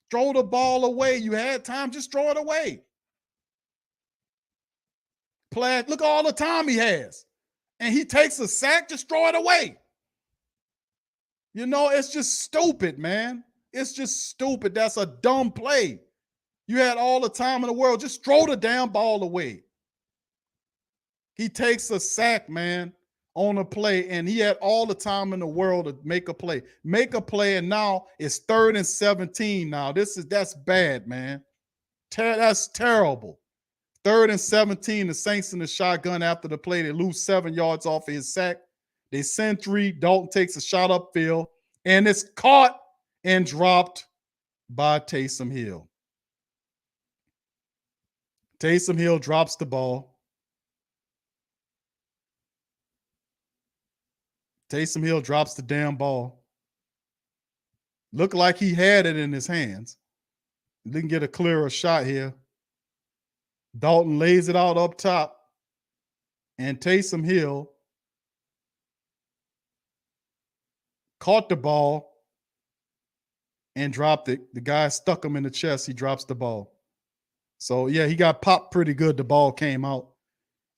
Throw the ball away. You had time. Just throw it away. Look at all the time he has. And he takes a sack. Just throw it away. You know, it's just stupid, man. It's just stupid. That's a dumb play. You had all the time in the world. Just throw the damn ball away. He takes a sack, man, on a play, and he had all the time in the world to make a play. Make a play, and now it's 3rd and 17 now. That's bad, man. That's terrible. 3rd and 17, the Saints in the shotgun after the play. They lose 7 yards off of his sack. They send 3. Dalton takes a shot upfield, and it's caught and dropped by Taysom Hill. Taysom Hill drops the ball. Taysom Hill drops the damn ball. Looked like he had it in his hands. Didn't get a clearer shot here. Dalton lays it out up top, and Taysom Hill caught the ball and dropped it. The guy stuck him in the chest. He drops the ball. So, yeah, he got popped pretty good. The ball came out.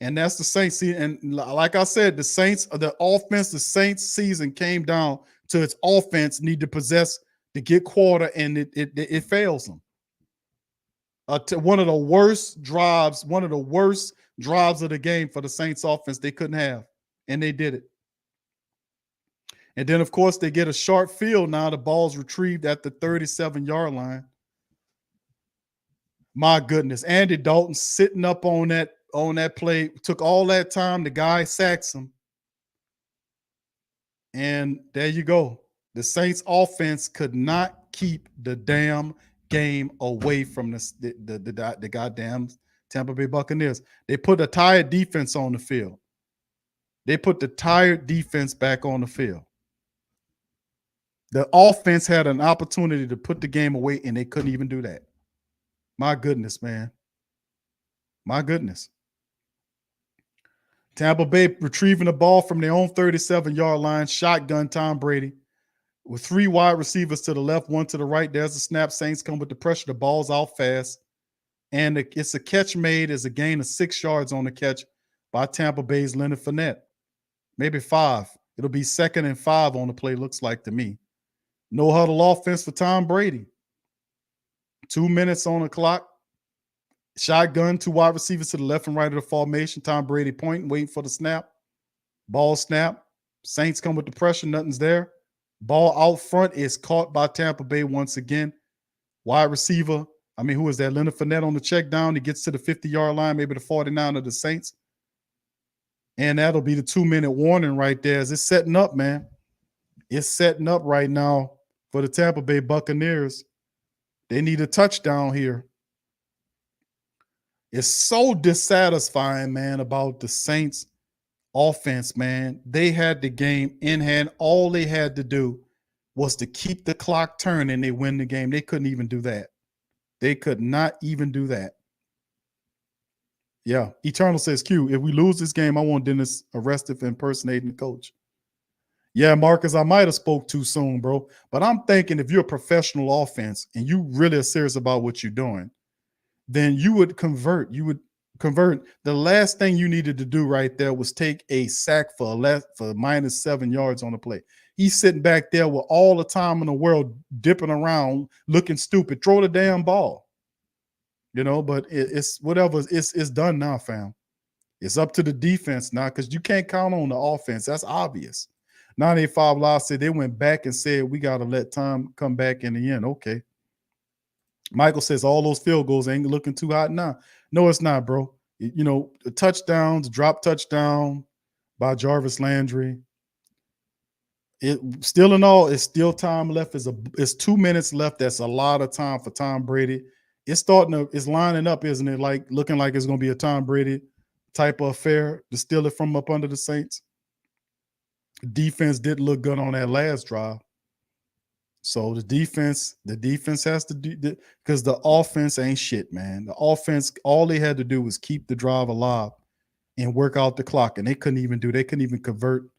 And that's the Saints. And like I said, the Saints season came down to its offense need to possess to get quarter, and it fails them. One of the worst drives of the game for the Saints offense they couldn't have, and they did it. And then, of course, they get a short field now. The ball's retrieved at the 37-yard line. My goodness. Andy Dalton sitting up on that play. Took all that time. The guy sacks him. And there you go. The Saints offense could not keep the damn game away from the goddamn Tampa Bay Buccaneers. They put a tired defense on the field. They put the tired defense back on the field. The offense had an opportunity to put the game away, and they couldn't even do that. My goodness, man. My goodness. Tampa Bay retrieving the ball from their own 37-yard line. Shotgun Tom Brady with 3 wide receivers to the left, 1 to the right. There's a snap. Saints come with the pressure. The ball's out fast. And it's a catch made as a gain of 6 yards on the catch by Tampa Bay's Leonard Fournette. Maybe 5. It'll be 2nd and 5 on the play, looks like to me. No huddle offense for Tom Brady. 2 minutes on the clock. Shotgun, 2 wide receivers to the left and right of the formation. Tom Brady pointing, waiting for the snap. Ball snap. Saints come with the pressure. Nothing's there. Ball out front is caught by Tampa Bay once again. Wide receiver. Who is that? Leonard Fournette on the check down. He gets to the 50-yard line, maybe the 49 of the Saints. And that'll be the 2-minute warning right there. As it's setting up, man. It's setting up right now for the Tampa Bay Buccaneers. They need a touchdown here. It's so dissatisfying, man, about the Saints offense, man. They had the game in hand. All they had to do was to keep the clock turning. They win the game. They couldn't even do that. They could not even do that. Yeah. Eternal says, Q, if we lose this game, I want Dennis arrested for impersonating the coach. Yeah, Marcus, I might have spoke too soon, bro. But I'm thinking if you're a professional offense and you really are serious about what you're doing, then you would convert. You would convert. The last thing you needed to do right there was take a sack for -7 yards on the play. He's sitting back there with all the time in the world dipping around, looking stupid. Throw the damn ball. But it's whatever. It's done now, fam. It's up to the defense now because you can't count on the offense. That's obvious. 985 Live said they went back and said we got to let time come back in the end. Okay. Michael says all those field goals ain't looking too hot now. No, it's not, bro. The touchdowns, drop touchdown by Jarvis Landry. Still in all, it's still time left. It's 2 minutes left. That's a lot of time for Tom Brady. It's lining up, isn't it? Like looking like it's going to be a Tom Brady type of affair to steal it from up under the Saints. Defense didn't look good on that last drive. So the defense has to do because the offense ain't shit, man. The offense, all they had to do was keep the drive alive and work out the clock. And they couldn't even convert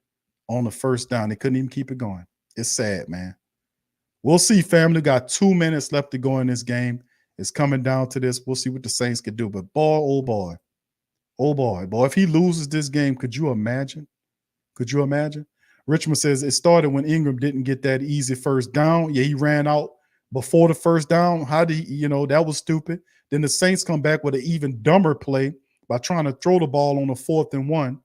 on the first down. They couldn't even keep it going. It's sad, man. We'll see, family. Got 2 minutes left to go in this game. It's coming down to this. We'll see what the Saints can do. But boy, oh boy, if he loses this game, could you imagine? Could you imagine? Richmond says it started when Ingram didn't get that easy first down. Yeah, he ran out before the first down. How did he, that was stupid. Then the Saints come back with an even dumber play by trying to throw the ball on a 4th and 1.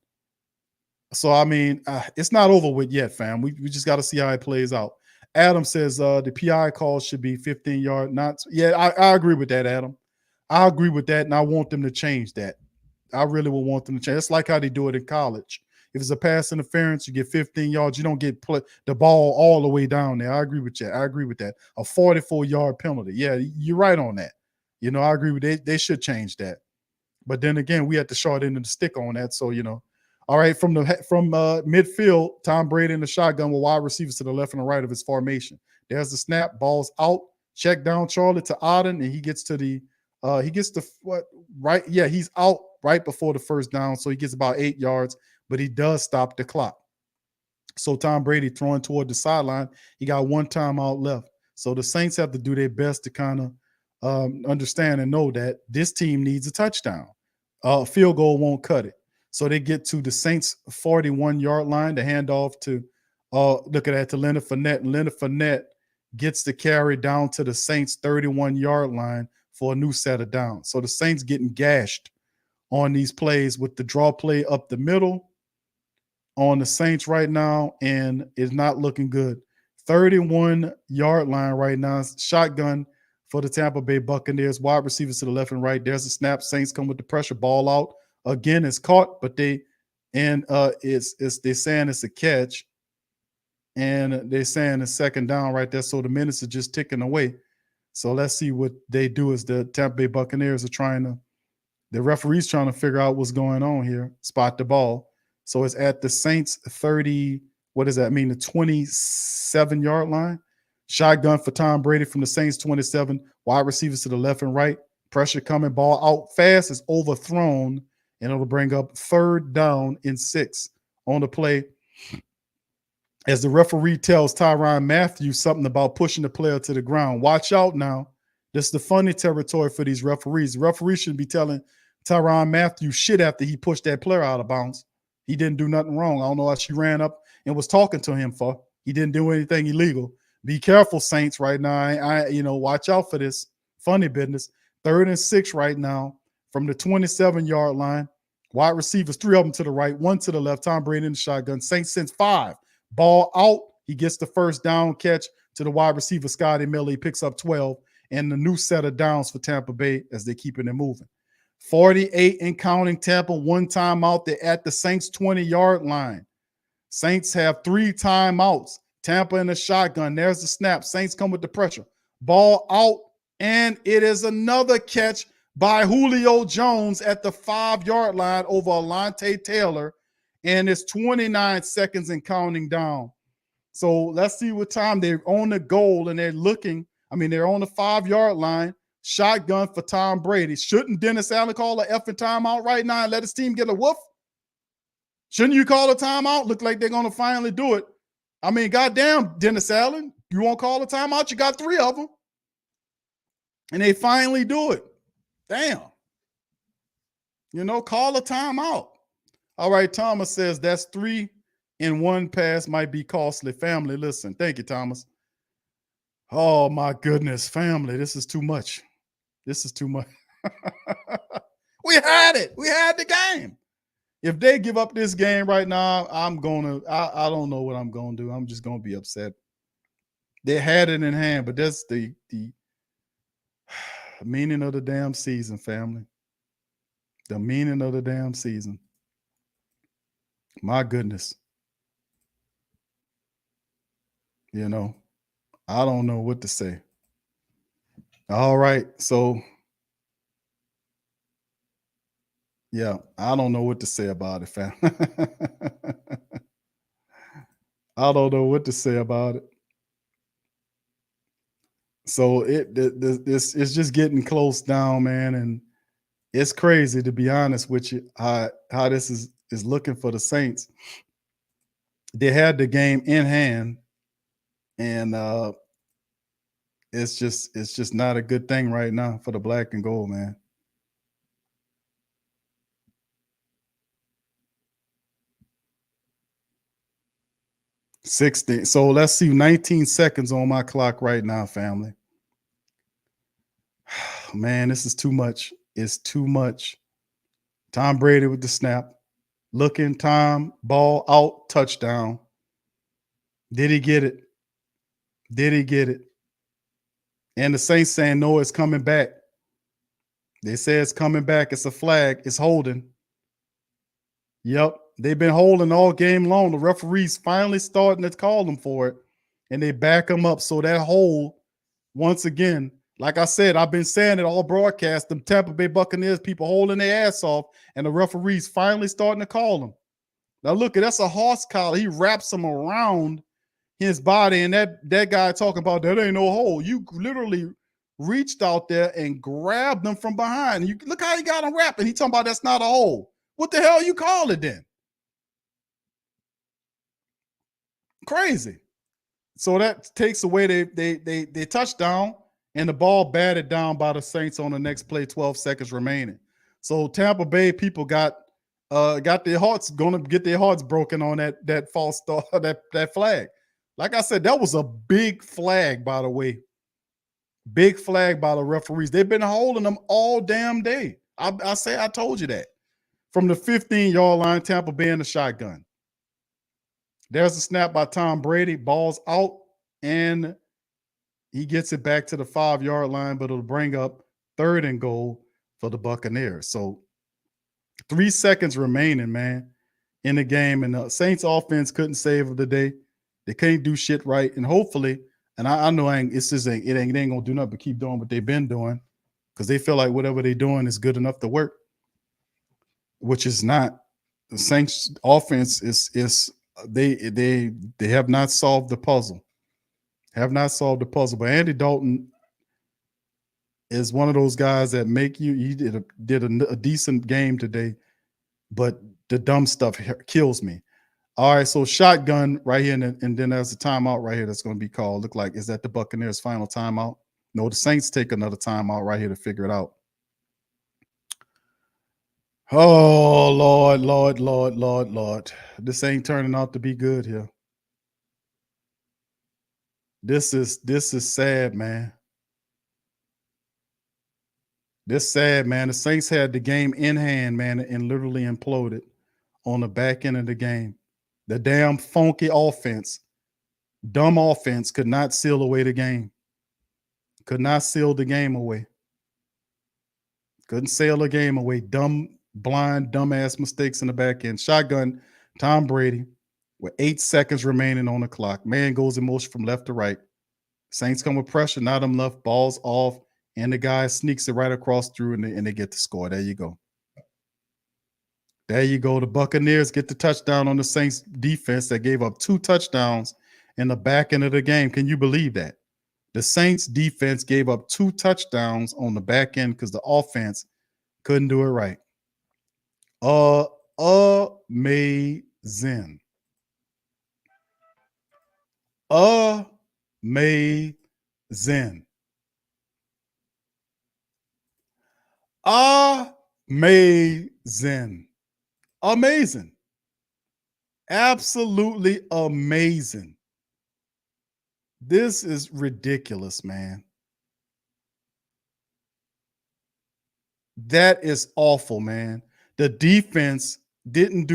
So, I mean, it's not over with yet, fam. We just got to see how it plays out. Adam says the PI call should be 15-yard knots. Yeah, I agree with that, Adam. I agree with that, and I want them to change that. I really would want them to change. It's like how they do it in college. If it's a pass interference, you get 15 yards. You don't get the ball all the way down there. I agree with you. I agree with that. A 44-yard penalty. Yeah, you're right on that. I agree with it. They should change that. But then again, we had the short end of the stick on that. So, all right, from midfield, Tom Brady in the shotgun with wide receivers to the left and the right of his formation. There's the snap. Ball's out. Check down Charlie to Auden, and he gets to what? Right? Yeah, he's out right before the first down, so he gets about 8 yards, but he does stop the clock. So Tom Brady throwing toward the sideline. He got 1 timeout left. So the Saints have to do their best to kind of understand and know that this team needs a touchdown. Field goal won't cut it. So they get to the Saints 41-yard line. The handoff to to Leonard Fournette. And Leonard Fournette gets the carry down to the Saints 31-yard line for a new set of downs. So the Saints getting gashed on these plays with the draw play up the middle on the Saints right now, and it's not looking good. 31-yard line right now. Shotgun for the Tampa Bay Buccaneers. Wide receivers to the left and right. There's a snap. Saints come with the pressure. Ball out. Again, it's caught, but they're saying it's a catch, and they're saying it's second down right there. So the minutes are just ticking away. So let's see what they do. As the Tampa Bay Buccaneers are the referee's trying to figure out what's going on here. Spot the ball. So it's at the Saints 30. What does that mean? The 27-yard line. Shotgun for Tom Brady from the Saints 27. Wide receivers to the left and right. Pressure coming. Ball out fast. Is overthrown. And it'll bring up 3rd down and 6 on the play. As the referee tells Tyrann Mathieu something about pushing the player to the ground. Watch out now. This is the funny territory for these referees. The referee shouldn't be telling Tyrann Mathieu shit after he pushed that player out of bounds. He didn't do nothing wrong. I don't know why she ran up and was talking to him for. He didn't do anything illegal. Be careful, Saints, right now. Watch out for this funny business. 3rd and 6 right now. From the 27-yard line. Wide receivers, 3 of them to the right, 1 to the left. Tom Brady in the shotgun. Saints sends 5. Ball out. He gets the first down catch to the wide receiver, Scotty Miller. He picks up 12. And the new set of downs for Tampa Bay as they're keeping it moving. 48 and counting. Tampa, 1 timeout. They're at the Saints 20-yard line. Saints have 3 timeouts. Tampa in the shotgun. There's the snap. Saints come with the pressure. Ball out. And it is another catch by Julio Jones at the 5-yard line over Alontae Taylor, and it's 29 seconds and counting down. So let's see what time they're on the goal, and they're looking. They're on the 5-yard line. Shotgun for Tom Brady. Shouldn't Dennis Allen call an effing timeout right now and let his team get a woof? Shouldn't you call a timeout? Look like they're going to finally do it. Goddamn, Dennis Allen, you won't call a timeout? You got 3 of them. And they finally do it. Damn. Call a timeout. All right, Thomas says that's 3 in 1 pass might be costly. Family, listen. Thank you, Thomas. Oh, my goodness. Family, this is too much. This is too much. We had it. We had the game. If they give up this game right now, I don't know what I'm going to do. I'm just going to be upset. They had it in hand, but that's the meaning of the damn season, family. The meaning of the damn season. My goodness. I don't know what to say. All right. So, yeah, I don't know what to say about it, fam. I don't know what to say about it. So this is just getting close down, man, and it's crazy, to be honest with you, how this is looking for the Saints. They had the game in hand, and it's just not a good thing right now for the black and gold, man. 16. So let's see, 19 seconds on my clock right now, family. Man, this is too much. It's too much. Tom Brady with the snap. Looking, time, ball out, touchdown. Did he get it? Did he get it? And the Saints saying, no, it's coming back. They say it's coming back. It's a flag. It's holding. Yep. They've been holding all game long. The referees finally starting to call them for it, and they back them up. So that hold, once again, like I said, I've been saying it all broadcast, the Tampa Bay Buccaneers people holding their ass off, and the referees finally starting to call them. Now look, that's a horse collar. He wraps them around his body, and that guy talking about that ain't no hole. You literally reached out there and grabbed them from behind. You look how he got him wrapped, and he talking about that's not a hole. What the hell you call it then? Crazy. So that takes away they touchdown, and the ball batted down by the Saints on the next play, 12 seconds remaining. So Tampa Bay people got their hearts, gonna get their hearts broken on that false start, that flag. Like I said, that was a big flag, by the way. Big flag by the referees. They've been holding them all damn day. I told you that. From the 15-yard line, Tampa Bay in the shotgun. There's a snap by Tom Brady. Ball's out, and he gets it back to the 5-yard line, but it'll bring up 3rd and goal for the Buccaneers. So 3 seconds remaining, man, in the game, and the Saints offense couldn't save the day. They can't do shit right, and hopefully, and I know it ain't gonna do nothing but keep doing what they've been doing, because they feel like whatever they're doing is good enough to work, which is not. The Saints offense is they have not solved the puzzle. Have not solved the puzzle. But Andy Dalton is one of those guys that make you. He did a decent game today, but the dumb stuff kills me. All right, so shotgun right here, and then there's a timeout right here that's going to be called. Look like, is that the Buccaneers' final timeout? No, the Saints take another timeout right here to figure it out. Oh, Lord, Lord, Lord, Lord, Lord. This ain't turning out to be good here. This is sad, man. This sad, man. The Saints had the game in hand, man, and literally imploded on the back end of the game. The damn funky offense, dumb offense could not seal away the game. Could not seal the game away. Couldn't sail the game away. Dumb, blind, dumbass mistakes in the back end. Shotgun, Tom Brady, with 8 seconds remaining on the clock. Man goes in motion from left to right. Saints come with pressure, not them left, balls off, and the guy sneaks it right across through, and they get the score. There you go. There you go. The Buccaneers get the touchdown on the Saints defense that gave up 2 touchdowns in the back end of the game. Can you believe that? The Saints defense gave up 2 touchdowns on the back end because the offense couldn't do it right. Amazing. Amazing. Amazing. Amazing. Absolutely amazing. This is ridiculous, man. That is awful, man. The defense didn't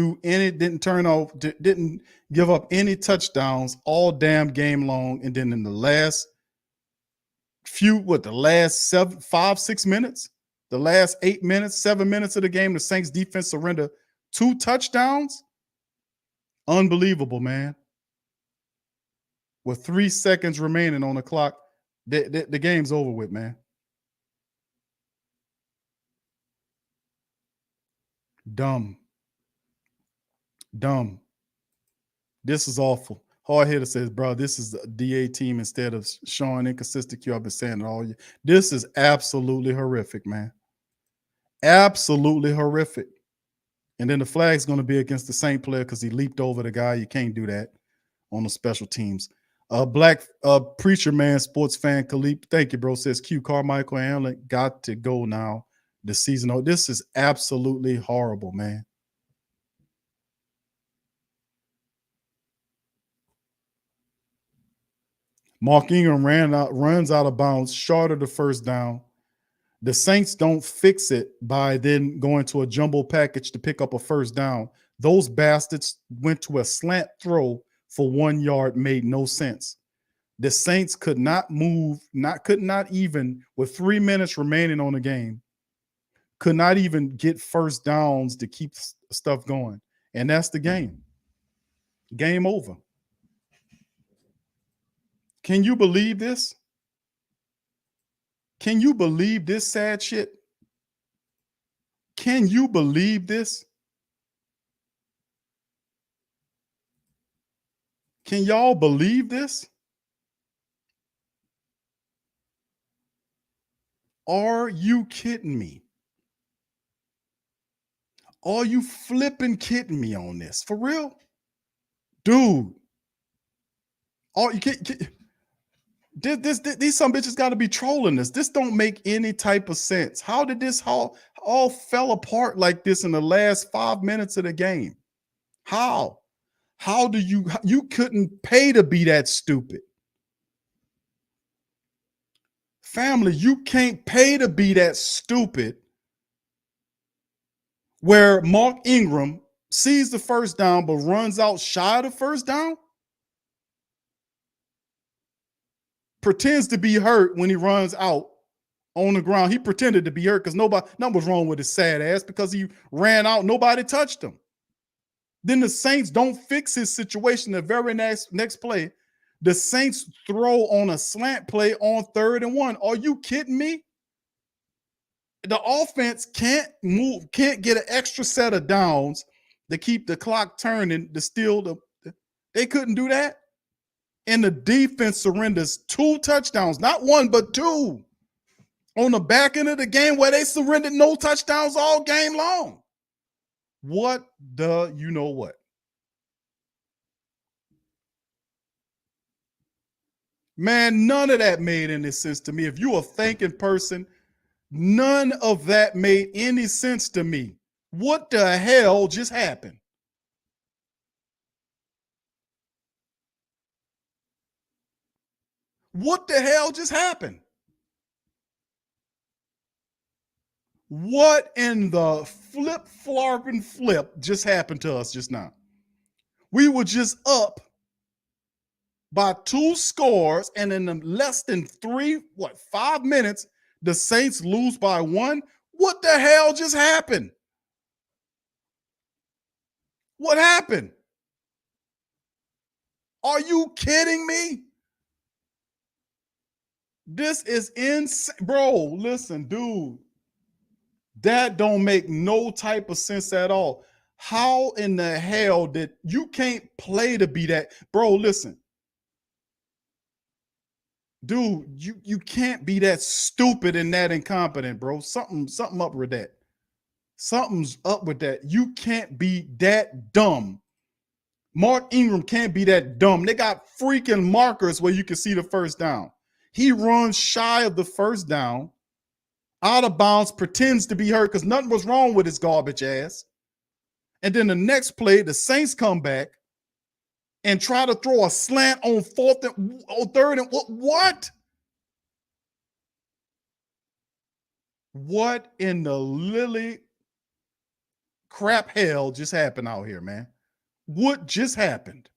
give up any touchdowns all damn game long. And then in the last last 5-6 minutes, the last 8 minutes, 7 minutes of the game, the Saints defense surrendered 2 touchdowns. Unbelievable, man. With 3 seconds remaining on the clock, the game's over with, man. Dumb. This is awful. Hard hitter says, bro, this is the DA team instead of showing inconsistent Q. I've been saying it all year. This is absolutely horrific, man. Absolutely horrific. And then the flag's going to be against the Saint player because he leaped over the guy. You can't do that on the special teams. Black preacher man, sports fan, Khalip, thank you, bro, says Q. Carmichael Allen got to go now this season. Oh, this is absolutely horrible, man. Mark Ingram runs out of bounds, short of the first down. The Saints don't fix it by then going to a jumbo package to pick up a first down. Those bastards went to a slant throw for 1 yard, made no sense. The Saints could not move, could not even, with 3 minutes remaining on the game, could not even get first downs to keep stuff going. And that's the game. Game over. Can you believe this? Can you believe this sad shit? Can you believe this? Can y'all believe this? Are you kidding me? Are you flipping kidding me on this? For real? Dude. Oh, you can't. These some bitches got to be trolling us. This don't make any type of sense. How did this all fell apart like this in the last 5 minutes of the game? How? How do you couldn't pay to be that stupid? Family, you can't pay to be that stupid. Where Mark Ingram sees the first down but runs out shy of the first down. Pretends to be hurt when he runs out on the ground. He pretended to be hurt because nothing was wrong with his sad ass because he ran out. Nobody touched him. Then the Saints don't fix his situation. The very next play, the Saints throw on a slant play on 3rd and 1. Are you kidding me? The offense can't move, can't get an extra set of downs to keep the clock turning to steal they couldn't do that. And the defense surrenders 2 touchdowns, not 1, but 2 on the back end of the game where they surrendered no touchdowns all game long. What the you know what? Man, none of that made any sense to me. If you're a thinking person, none of that made any sense to me. What the hell just happened? What the hell just happened? What in the flip just happened to us just now? We were just up by 2 scores, and in less than 5 minutes, the Saints lose by 1. What the hell just happened? What happened? Are you kidding me? This is insane. Bro, listen, dude. That don't make no type of sense at all. How in the hell did you can't play to be that? Bro, listen. Dude, you can't be that stupid and that incompetent, bro. Something up with that. Something's up with that. You can't be that dumb. Mark Ingram can't be that dumb. They got freaking markers where you can see the first down. He runs shy of the first down, out of bounds, pretends to be hurt because nothing was wrong with his garbage ass. And then the next play, the Saints come back and try to throw a slant on 3rd and what? What in the lily crap hell just happened out here, man? What just happened?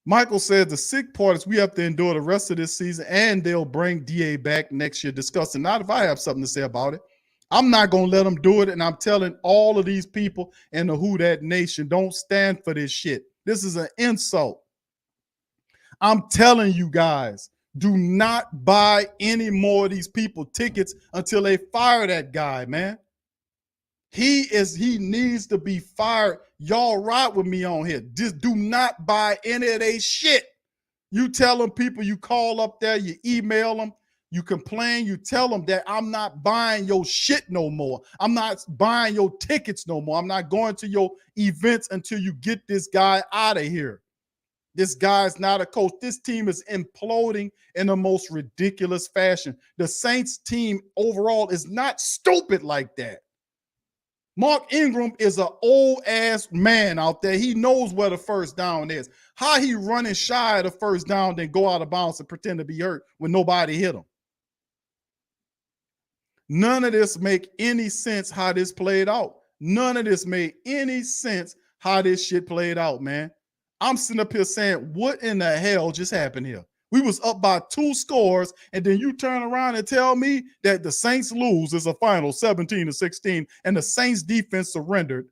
Michael says the sick part is we have to endure the rest of this season and they'll bring DA back next year discussing. Not if I have something to say about it. I'm not going to let them do it. And I'm telling all of these people in the Who Dat Nation, don't stand for this shit. This is an insult. I'm telling you guys, do not buy any more of these people tickets until they fire that guy, man. He needs to be fired. Y'all ride with me on here. Just do not buy any of their shit. You tell them people, you call up there, you email them, you complain, you tell them that I'm not buying your shit no more. I'm not buying your tickets no more. I'm not going to your events until you get this guy out of here. This guy's not a coach. This team is imploding in the most ridiculous fashion. The Saints team overall is not stupid like that. Mark Ingram is an old-ass man out there. He knows where the first down is. How he running shy of the first down, then go out of bounds and pretend to be hurt when nobody hit him. None of this make any sense how this played out. None of this made any sense how this shit played out, man. I'm sitting up here saying, what in the hell just happened here? We was up by 2 scores, and then you turn around and tell me that the Saints lose as a final 17-16, and the Saints defense surrendered.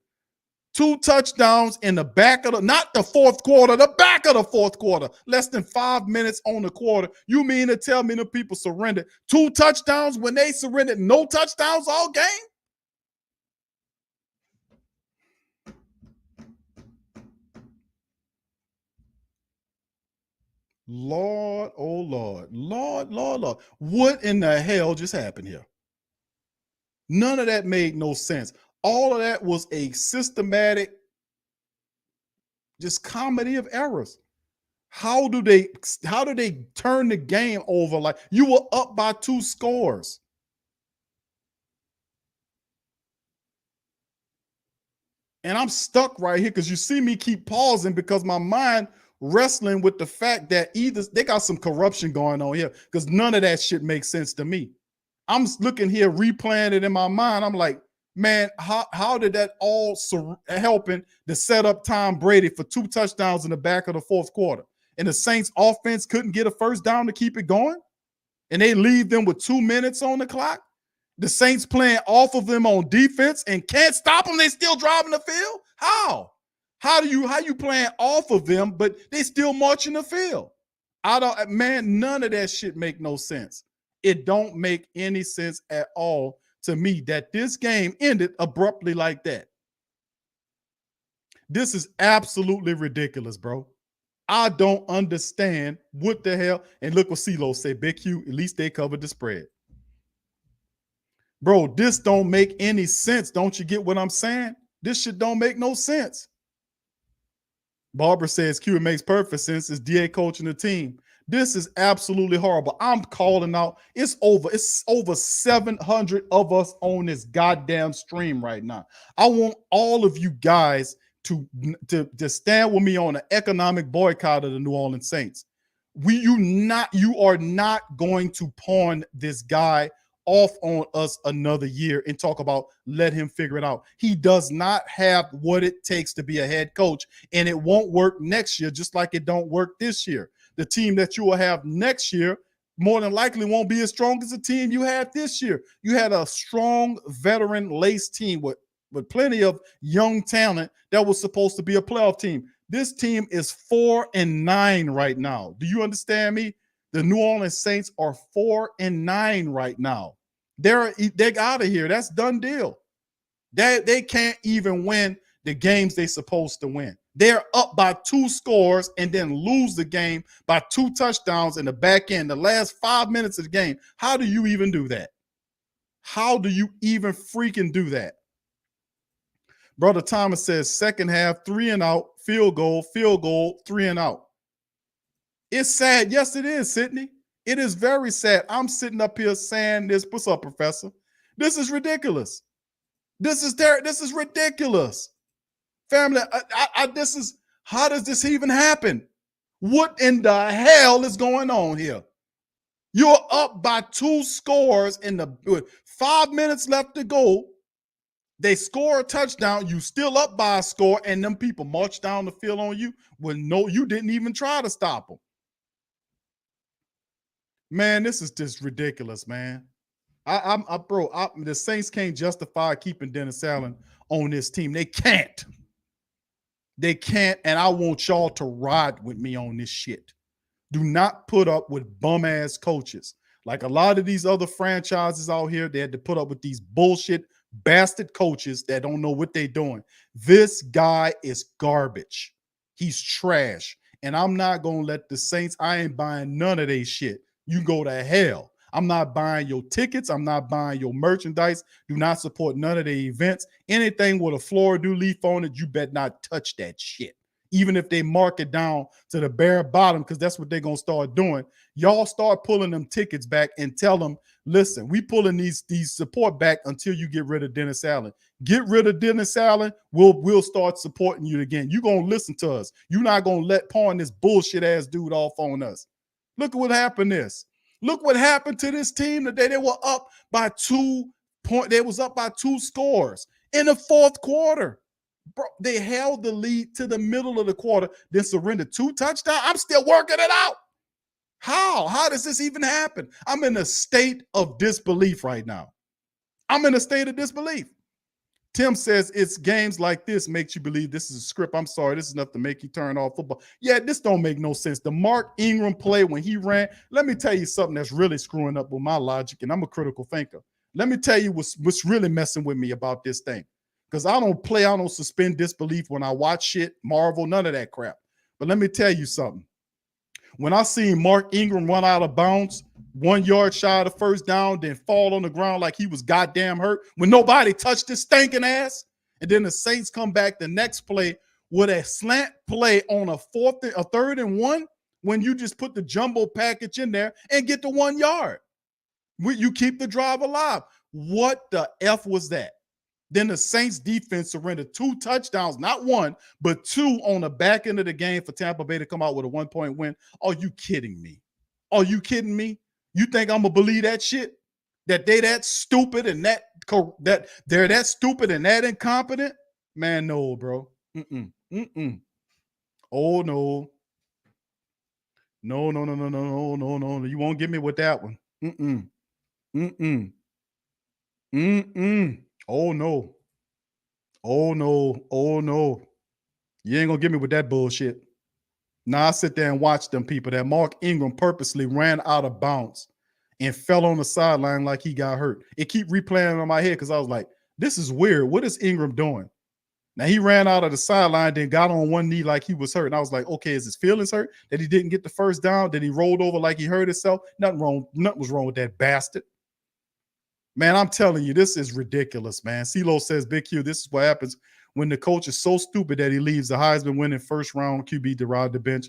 2 touchdowns in the back of not the fourth quarter, the back of the fourth quarter. Less than 5 minutes on the quarter. You mean to tell me the people surrendered 2 touchdowns when they surrendered no touchdowns all game? Lord, oh Lord, Lord, Lord, Lord. What in the hell just happened here? None of that made no sense. All of that was a systematic, just comedy of errors. How do they turn the game over? Like, you were up by 2 scores. And I'm stuck right here because you see me keep pausing because my mind wrestling with the fact that either they got some corruption going on here, because none of that shit makes sense to me. I'm looking here, replaying it in my mind. I'm like, man, how did that all helping to set up Tom Brady for 2 touchdowns in the back of the fourth quarter? And the Saints offense couldn't get a first down to keep it going? And they leave them with 2 minutes on the clock? The Saints playing off of them on defense and can't stop them. They still driving the field? How? How you playing off of them, but they still marching the field? None of that shit make no sense. It don't make any sense at all to me that this game ended abruptly like that. This is absolutely ridiculous, bro. I don't understand what the hell. And look what CeeLo said, Big Q, at least they covered the spread. Bro, this don't make any sense. Don't you get what I'm saying? This shit don't make no sense. Barbara says Q, it makes perfect sense. It's DA coaching the team. This is absolutely horrible. I'm calling out. It's over 700 of us on this goddamn stream right now. I want all of you guys to stand with me on an economic boycott of the New Orleans Saints. You are not going to pawn this guy off on us another year and talk about let him figure it out. He does not have what it takes to be a head coach, and it won't work next year, just like it don't work this year. The team that you will have next year more than likely won't be as strong as the team you had this year. You had a strong veteran laced team with plenty of young talent that was supposed to be a playoff team. This team is 4-9 right now. Do you understand me? The New Orleans Saints are 4-9 right now. They're out of here. That's done deal. They can't even win the games they're supposed to win. They're up by 2 scores and then lose the game by 2 touchdowns in the back end, the last 5 minutes of the game. How do you even do that? How do you even freaking do that? Brother Thomas says second half, 3 and out, field goal, 3 and out. It's sad. Yes, it is, Sydney. It is very sad. I'm sitting up here saying this. What's up, Professor? This is ridiculous. This is ridiculous. Family, how does this even happen? What in the hell is going on here? You're up by 2 scores with 5 minutes left to go. They score a touchdown. You still up by a score, and them people march down the field on you when you didn't even try to stop them. Man, this is just ridiculous, man. The Saints can't justify keeping Dennis Allen on this team. They can't. They can't, and I want y'all to ride with me on this shit. Do not put up with bum-ass coaches. Like a lot of these other franchises out here, they had to put up with these bullshit bastard coaches that don't know what they're doing. This guy is garbage. He's trash. And I'm not going to let the Saints, I ain't buying none of their shit. You go to hell. I'm not buying your tickets. I'm not buying your merchandise. Do not support none of the events. Anything with a fleur de lis on it, you better not touch that shit. even if they mark it down to the bare bottom, because that's what they're going to start doing. Y'all start pulling them tickets back and tell them, listen, we pulling these support back until you get rid of Dennis Allen. Get rid of Dennis Allen, we'll start supporting you again. You're going to listen to us. You're not going to let pawn this bullshit ass dude off on us. Look at what happened this. Look what happened to this team today. They were up by 2 points. They was up by 2 scores in the fourth quarter. Bro, they held the lead to the middle of the quarter, then surrendered 2 touchdowns. I'm still working it out. How? How does this even happen? I'm in a state of disbelief right now. I'm in a state of disbelief. Tim says it's games like this makes you believe this is a script. I'm sorry, this is enough to make you turn off football. Yeah, this don't make no sense. The Mark Ingram play when he ran, let me tell you something that's really screwing up with my logic, and I'm a critical thinker. Let me tell you what's really messing with me about this thing. Because I don't suspend disbelief when I watch shit, Marvel, none of that crap. But let me tell you something. When I seen Mark Ingram run out of bounds, 1 yard shy of the first down, then fall on the ground like he was goddamn hurt, when nobody touched his stinking ass, and then the Saints come back the next play with a slant play on a 3rd and 1, when you just put the jumbo package in there and get the 1 yard. You keep the drive alive. What the F was that? Then the Saints defense surrendered 2 touchdowns, not 1, but 2 on the back end of the game for Tampa Bay to come out with a 1-point win. Are you kidding me? Are you kidding me? You think I'm gonna believe that shit? That they that stupid and that they're that stupid and that incompetent? Man, no, bro. Oh no. No. You won't get me with that one. Oh no. Oh no. You ain't gonna get me with that bullshit. Now I sit there and watch them people that Mark Ingram purposely ran out of bounds and fell on the sideline like he got hurt. It keep replaying on my head because I was like, this is weird. What is Ingram doing? Now he ran out of the sideline, then got on one knee like he was hurt. And I was like, okay, is his feelings hurt that he didn't get the first down? Then he rolled over like he hurt himself? Nothing was wrong with that bastard. Man, I'm telling you, this is ridiculous, man. CeeLo says, Big Q, this is what happens when the coach is so stupid that he leaves the Heisman-winning first-round QB to ride the bench.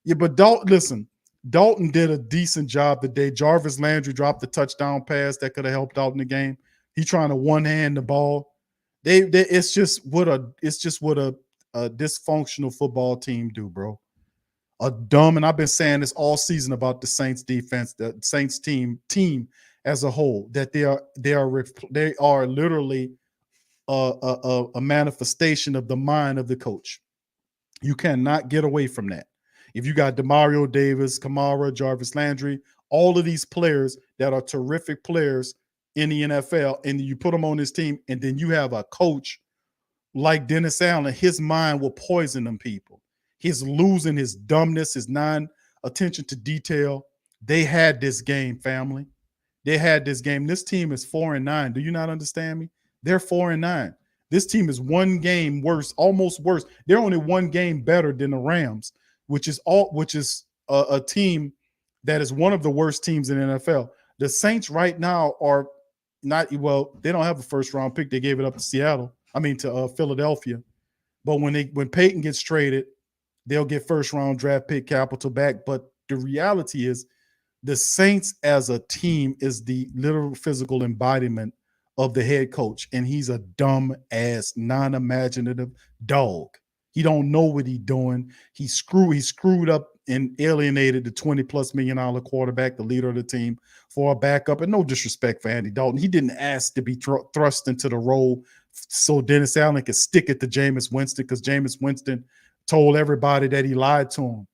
Yeah, but Dalton did a decent job today. Jarvis Landry dropped the touchdown pass that could have helped out in the game. He trying to one-hand the ball. It's just what a dysfunctional football team do, bro. A dumb, and I've been saying this all season about the Saints defense, the Saints team as a whole, that they are literally a manifestation of the mind of the coach. You cannot get away from that. If you got Demario Davis, Kamara, Jarvis Landry, all of these players that are terrific players in the NFL, and you put them on this team, and then you have a coach like Dennis Allen, his mind will poison them people. He's losing his dumbness, his non-attention to detail. They had this game, family. They had this game. This team is 4-9. Do you not understand me? They're 4-9. This team is 1 game worse, almost worse. They're only 1 game better than the Rams, which is a team that is one of the worst teams in the NFL. The Saints right now are not, well, they don't have a first-round pick. They gave it up to Philadelphia. But when Peyton gets traded, they'll get first-round draft pick capital back. But the reality is the Saints as a team is the literal physical embodiment of the head coach, and he's a dumb-ass, non-imaginative dog. He don't know what he's doing. He screwed up and alienated the $20+ million quarterback, the leader of the team, for a backup. And no disrespect for Andy Dalton. He didn't ask to be thrust into the role so Dennis Allen could stick it to Jameis Winston, because Jameis Winston told everybody that he lied to him.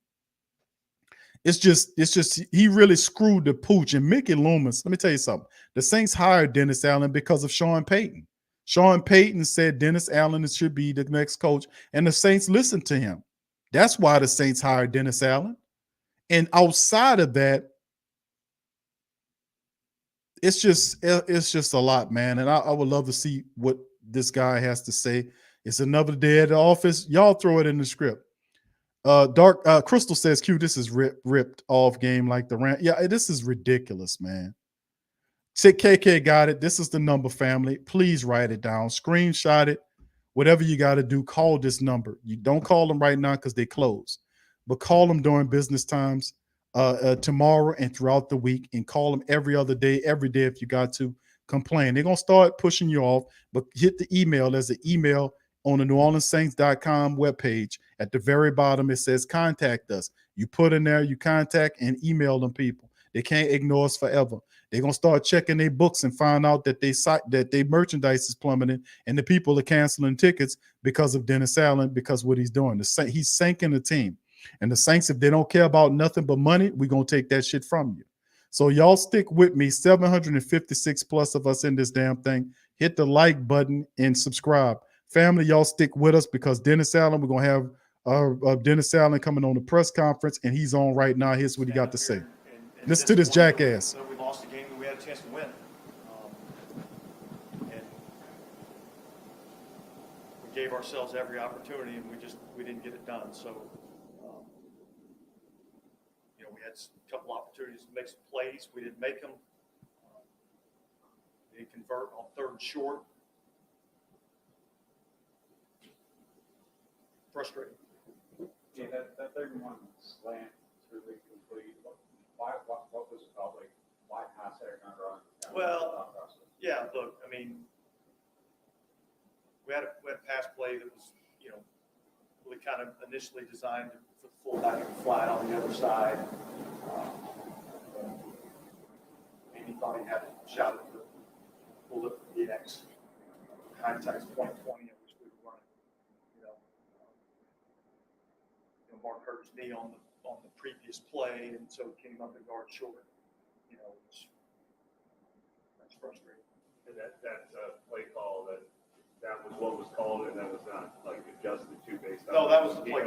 It's just he really screwed the pooch. And Mickey Loomis, let me tell you something. The Saints hired Dennis Allen because of Sean Payton. Sean Payton said Dennis Allen should be the next coach, and the Saints listened to him. That's why the Saints hired Dennis Allen. And outside of that, it's just a lot, man. And I would love to see what this guy has to say. It's another day at the office. Y'all throw it in the script. Crystal says, Q, this is ripped off game like the Rams. Yeah, this is ridiculous, man. KK got it. This is the number, family. Please write it down. Screenshot it. whatever you got to do, call this number. You don't call them right now because they close, but call them during business times tomorrow and throughout the week, and call them every day if you got to. Complain. They're going to start pushing you off, but hit the email. There's an email on the NewOrleansSaints.com webpage. At the very bottom, it says contact us. You put in there, you contact and email them people. They can't ignore us forever. They're going to start checking their books and find out that their merchandise is plummeting and the people are canceling tickets because of Dennis Allen, because what he's doing. He's sinking the team. And the Saints, if they don't care about nothing but money, we're going to take that shit from you. So y'all stick with me. 756 plus of us in this damn thing. Hit the like button and subscribe. Family, y'all stick with us because Dennis Allen, we're going to have Dennis Allen coming on the press conference, and he's on right now. Here's what he got to say. Listen to this jackass. We lost the game that we had a chance to win. And we gave ourselves every opportunity, and we didn't get it done. So, we had a couple opportunities to make some plays. We didn't make them. They didn't convert on 3rd and short. Frustrating. Yeah, that 3rd and 1 slant is really complete. What was it about? Like, why pass there, not run? Well, yeah, look, I mean, we had a pass play that was, really kind of initially designed for the fullback and flat on the other side. Maybe thought he had a shot at the pulled up the X. Hindsight's 2020. I wish we were running. Mark hurt his knee on the previous play, and so it came up and guard short. That's frustrating. And that play call that was what was called, and that was not like adjusted to based on. No, that was the play.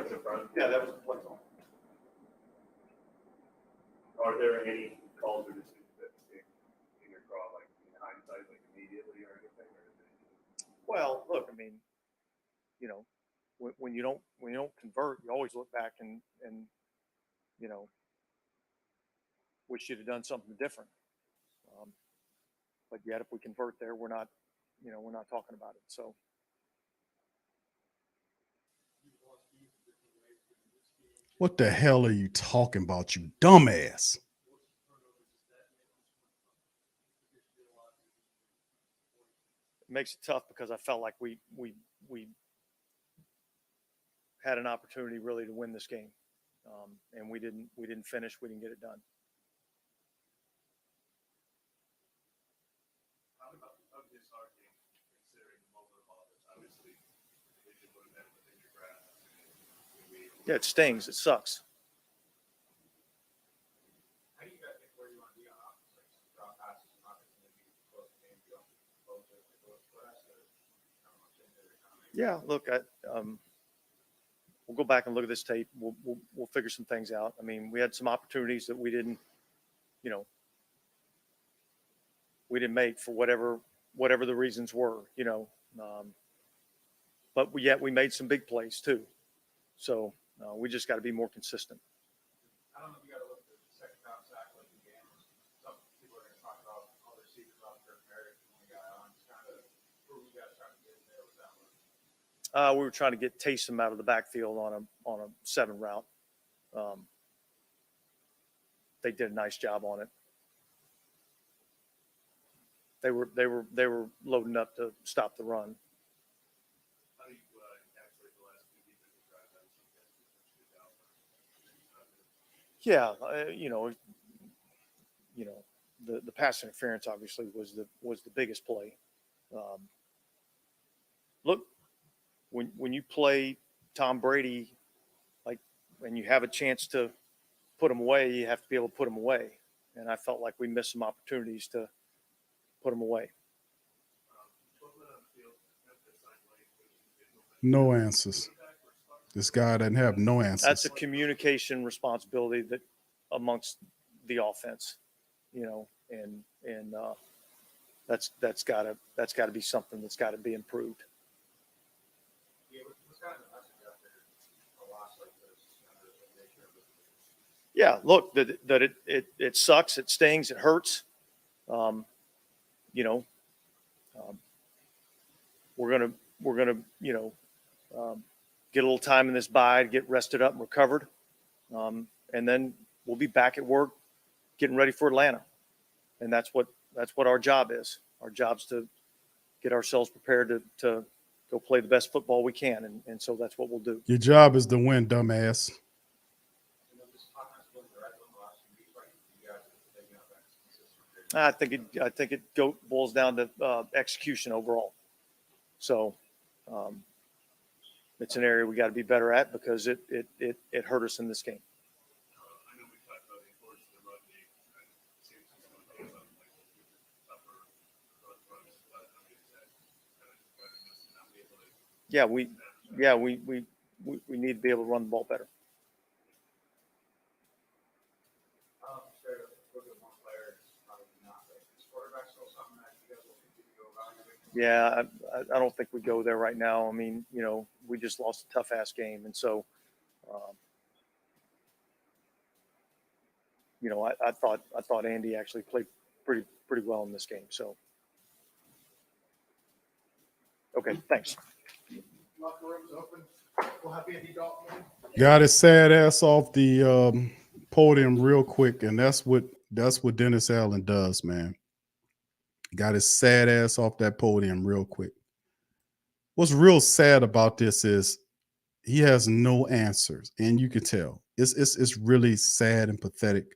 Yeah, that was the play call. Are there any calls or decisions that stick in your craw, like in hindsight, like immediately or anything? Well, look, I mean, when you don't convert, you always look back and wish you'd have done something different. But yet, if we convert there, we're not talking about it. So. What the hell are you talking about, you dumbass? It makes it tough because I felt like we had an opportunity really to win this game, and we didn't finish. We didn't get it done. How this hard game, considering the moment of all this, obviously, it would have been within your grasp. Yeah, it stings. It sucks. How do you guys think where you want to be on offense? Like drop passes, not going to be close to the game, you don't close it, or how much into it? Yeah, look, we'll go back and look at this tape. We'll figure some things out. I mean, we had some opportunities that we didn't make for whatever the reasons were, but yet we made some big plays too. So we just got to be more consistent. I don't know if you got to look at the second round sack like the game. Some people are going to talk about all the receivers out there, Merrick, and the guy on. Just kind of who you guys trying to get in there with that one. We were trying to get Taysom out of the backfield on a 7 route. They did a nice job on it. They were loading up to stop the run. How do you encapsulate the last 2 defensive drives? Yeah, the pass interference obviously was the biggest play. Look, when you play Tom Brady, and you have a chance to put him away, you have to be able to put him away. And I felt like we missed some opportunities to put him away. No answers. This guy doesn't have no answers. That's a communication responsibility that amongst the offense, and that's got to be something that's got to be improved. Yeah, look, that it sucks, it stings, it hurts. We're we're going to, get a little time in this bye, get rested up and recovered. And then we'll be back at work getting ready for Atlanta. And that's what our job is. Our job's to get ourselves prepared to go play the best football we can. And so that's what we'll do. Your job is to win, dumbass. I think it boils down to execution overall. So it's an area we got to be better at because it hurt us in this game. I know we talked about the importance of the run game. It seems to be something like tougher runs, but I mean, is that kind of driving us to not be able to? We need to be able to run the ball better. Straight up, look at one player, it's probably not. Is quarterback still something that you guys will continue to evaluate? Yeah, I don't think we go there right now. I mean, we just lost a tough ass game, and so, I thought Andy actually played pretty well in this game. So, okay, thanks. Locker room's open. We'll have Andy Dalton. Got his sad ass off the podium real quick, and that's what Dennis Allen does, man. Got his sad ass off that podium real quick. What's real sad about this is he has no answers, and you can tell it's really sad and pathetic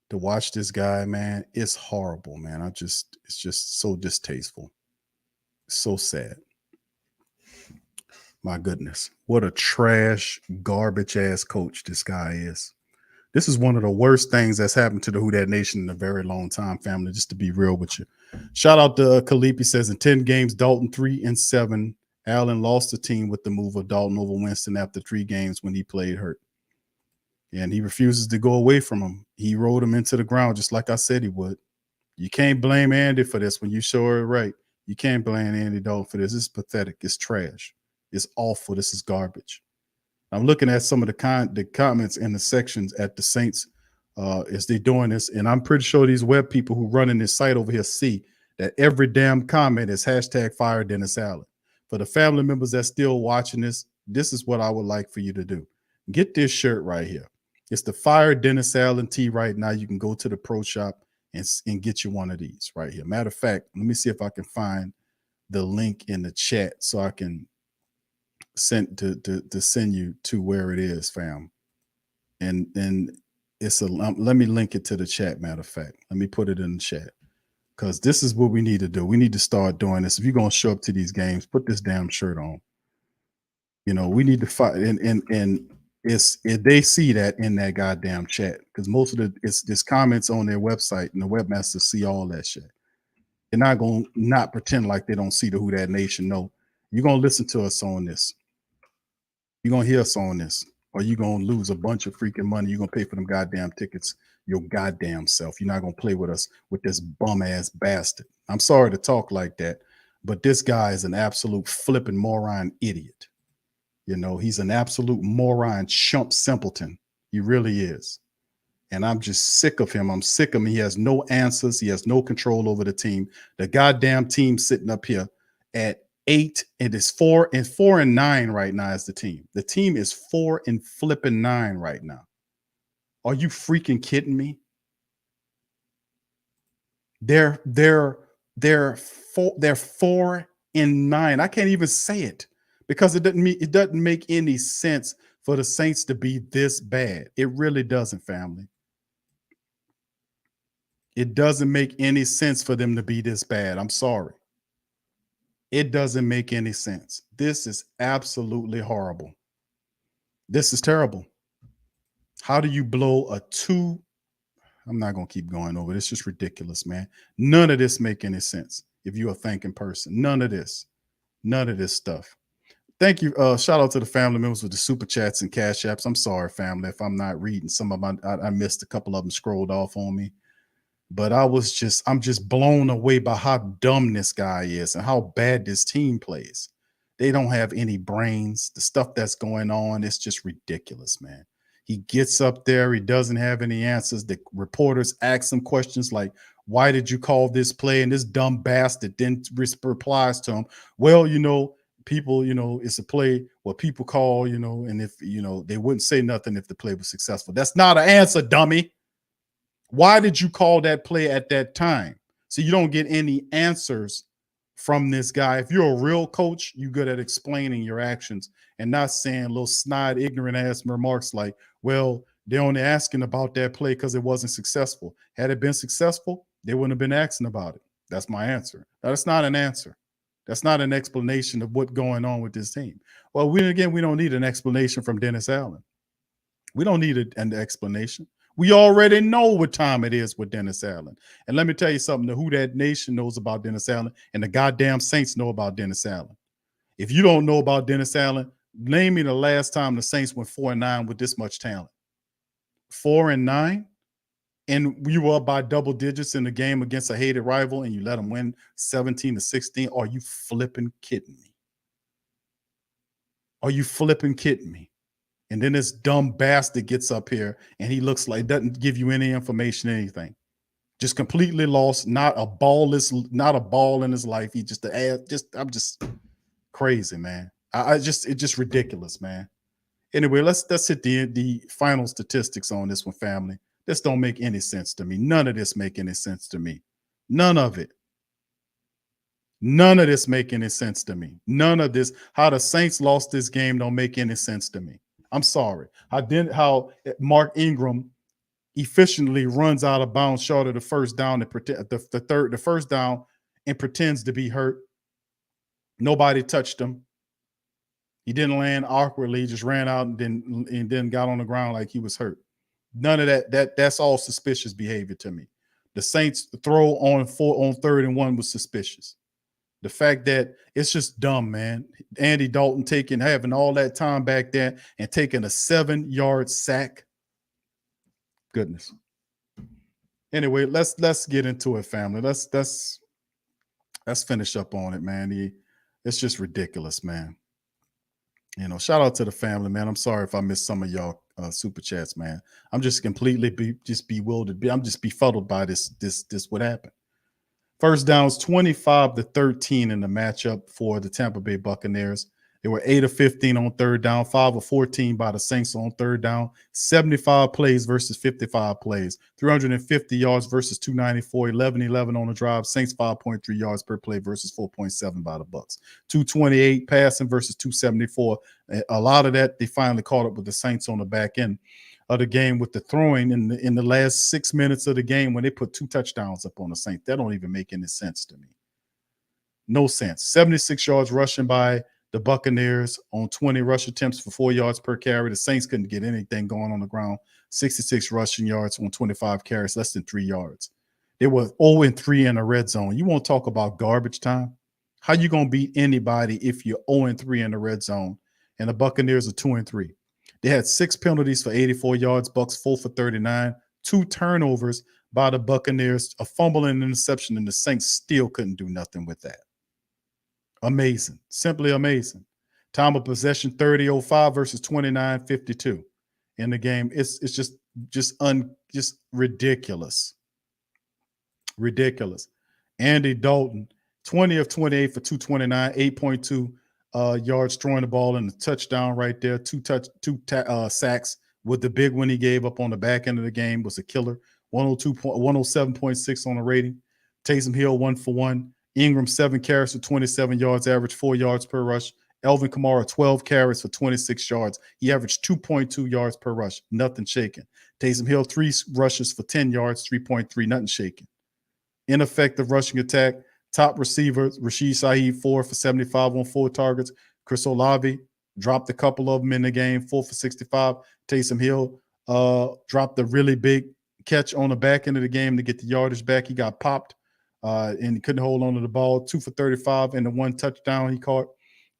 to watch this guy, man. It's horrible, man. It's just so distasteful, so sad. My goodness, what a trash, garbage ass coach this guy is. This is one of the worst things that's happened to the Who Dat Nation in a very long time, family, just to be real with you. Shout out to Khalip. He says, in 10 games, Dalton 3-7. Allen lost the team with the move of Dalton over Winston after 3 games when he played hurt. And he refuses to go away from him. He rode him into the ground just like I said he would. You can't blame Andy for this when you show it right. You can't blame Andy Dalton for this. It's pathetic. It's trash. It's awful. This is garbage. I'm looking at some of the comments in the sections at the Saints as they're doing this, and I'm pretty sure these web people who running this site over here see that every damn comment is hashtag fire Dennis Allen. For the family members that's still watching this, this is what I would like for you to do. Get this shirt right here. It's the Fire Dennis Allen tee right now. You can go to the pro shop and get you one of these right here. Matter of fact, let me see if I can find the link in the chat so I can send you to where it is, fam. And it's let me link it to the chat. Matter of fact, let me put it in the chat because this is what we need to do. We need to start doing this. If you're gonna show up to these games, put this damn shirt on. We need to fight, and they see that in that goddamn chat because most of it's comments on their website, and the webmasters see all that shit. They're not gonna not pretend like they don't see the Who Dat Nation. No, you're gonna listen to us on this. You're going to hear us on this, or you're going to lose a bunch of freaking money. You're going to pay for them goddamn tickets your goddamn self. You're not going to play with us with this bum-ass bastard. I'm sorry to talk like that, but this guy is an absolute flipping moron idiot. He's an absolute moron, chump simpleton. He really is. And I'm just sick of him. I'm sick of him. He has no answers. He has no control over the team. The goddamn team sitting up here at 8, it is 4-9 right now as the team. The team is 4-9 right now. Are you freaking kidding me? They're 4-9. I can't even say it because it doesn't make any sense for the Saints to be this bad. It really doesn't, family. It doesn't make any sense for them to be this bad. I'm sorry. It doesn't make any sense. This is absolutely horrible. This is terrible. How do you blow a 2? I'm not going to keep going over it. It's just ridiculous, man. None of this make any sense if you're a thinking person. None of this stuff. Thank you. Shout out to the family members with the super chats and cash apps. I'm sorry, family, if I'm not reading some of them. I missed a couple of them scrolled off on me. But I'm just blown away by how dumb this guy is and how bad this team plays. They don't have any brains. The stuff that's going on, it's just ridiculous, man. He gets up there. He doesn't have any answers. The reporters ask him questions like, why did you call this play? And this dumb bastard then replies to him, well, people, it's a play what people call, and if, they wouldn't say nothing if the play was successful. That's not an answer, dummy. Why did you call that play at that time? So you don't get any answers from this guy. If you're a real coach, you're good at explaining your actions and not saying little snide, ignorant ass remarks like, well, they're only asking about that play because it wasn't successful. Had it been successful, they wouldn't have been asking about it. That's my answer. Now, that's not an answer. That's not an explanation of what's going on with this team. Well, we don't need an explanation from Dennis Allen. We don't need an explanation. We already know what time it is with Dennis Allen. And let me tell you something, the Who Dat Nation knows about Dennis Allen, and the goddamn Saints know about Dennis Allen. If you don't know about Dennis Allen, name me the last time the Saints went 4-9 with this much talent. 4-9? And you were up by double digits in the game against a hated rival, and you let them win 17-16. Are you flipping kidding me? Are you flipping kidding me? And then this dumb bastard gets up here and he looks like, doesn't give you any information, anything. Just completely lost, not a ball in his life. He just, I'm just crazy, man. It's just ridiculous, man. Anyway, let's hit the final statistics on this one, family. This don't make any sense to me. None of this make any sense to me. None of it. None of this make any sense to me. None of this. How the Saints lost this game don't make any sense to me. I'm sorry. How Mark Ingram efficiently runs out of bounds short of the first down and the first down and pretends to be hurt. Nobody touched him. He didn't land awkwardly. He just ran out and then got on the ground like he was hurt. None of that. That's all suspicious behavior to me. The Saints throw on 3rd and 1 was suspicious. The fact that it's just dumb, man. Andy Dalton having all that time back there and taking a 7-yard sack. Goodness. Anyway, let's get into it, family. Let's finish up on it, man. It's just ridiculous, man. Shout out to the family, man. I'm sorry if I missed some of y'all super chats, man. I'm just completely bewildered. I'm just befuddled by this what happened. First downs 25-13 in the matchup for the Tampa Bay Buccaneers. They were 8 of 15 on 3rd down, 5 of 14 by the Saints on 3rd down, 75 plays versus 55 plays, 350 yards versus 294, 11-11 on the drive, Saints 5.3 yards per play versus 4.7 by the Bucs, 228 passing versus 274. A lot of that, they finally caught up with the Saints on the back end of the game with the throwing in the last 6 minutes of the game when they put 2 touchdowns up on the Saints. That don't even make any sense to me. No sense. 76 yards rushing by the Buccaneers on 20 rush attempts for 4 yards per carry. The Saints couldn't get anything going on the ground. 66 rushing yards on 25 carries, less than 3 yards. They were 0-3 in the red zone. You want to talk about garbage time? How you going to beat anybody if you're 0-3 in the red zone? And the Buccaneers are 2-3. They had 6 penalties for 84 yards, Bucs 4 for 39, 2 turnovers by the Buccaneers, a fumble and an interception, and the Saints still couldn't do nothing with that. Amazing. Simply amazing. Time of possession 30-05 versus 29-52 in the game. It's just ridiculous. Ridiculous. Andy Dalton, 20 of 28 for 229, 8.2 yards throwing the ball and the touchdown right there. Two sacks with the big one he gave up on the back end of the game was a killer. 107.6 on the rating. Taysom Hill 1 for 1. Ingram 7 carries for 27 yards, average 4 yards per rush. Alvin Kamara 12 carries for 26 yards. He averaged 2.2 yards per rush. Nothing shaking. Taysom Hill 3 rushes for 10 yards, 3.3. Nothing shaking. Ineffective rushing attack. Top receivers, Rashid Shaheed 4 for 75 on 4 targets. Chris Olave dropped a couple of them in the game, 4 for 65. Taysom Hill dropped a really big catch on the back end of the game to get the yardage back. He got popped and he couldn't hold on to the ball. 2 for 35 and the 1 touchdown he caught.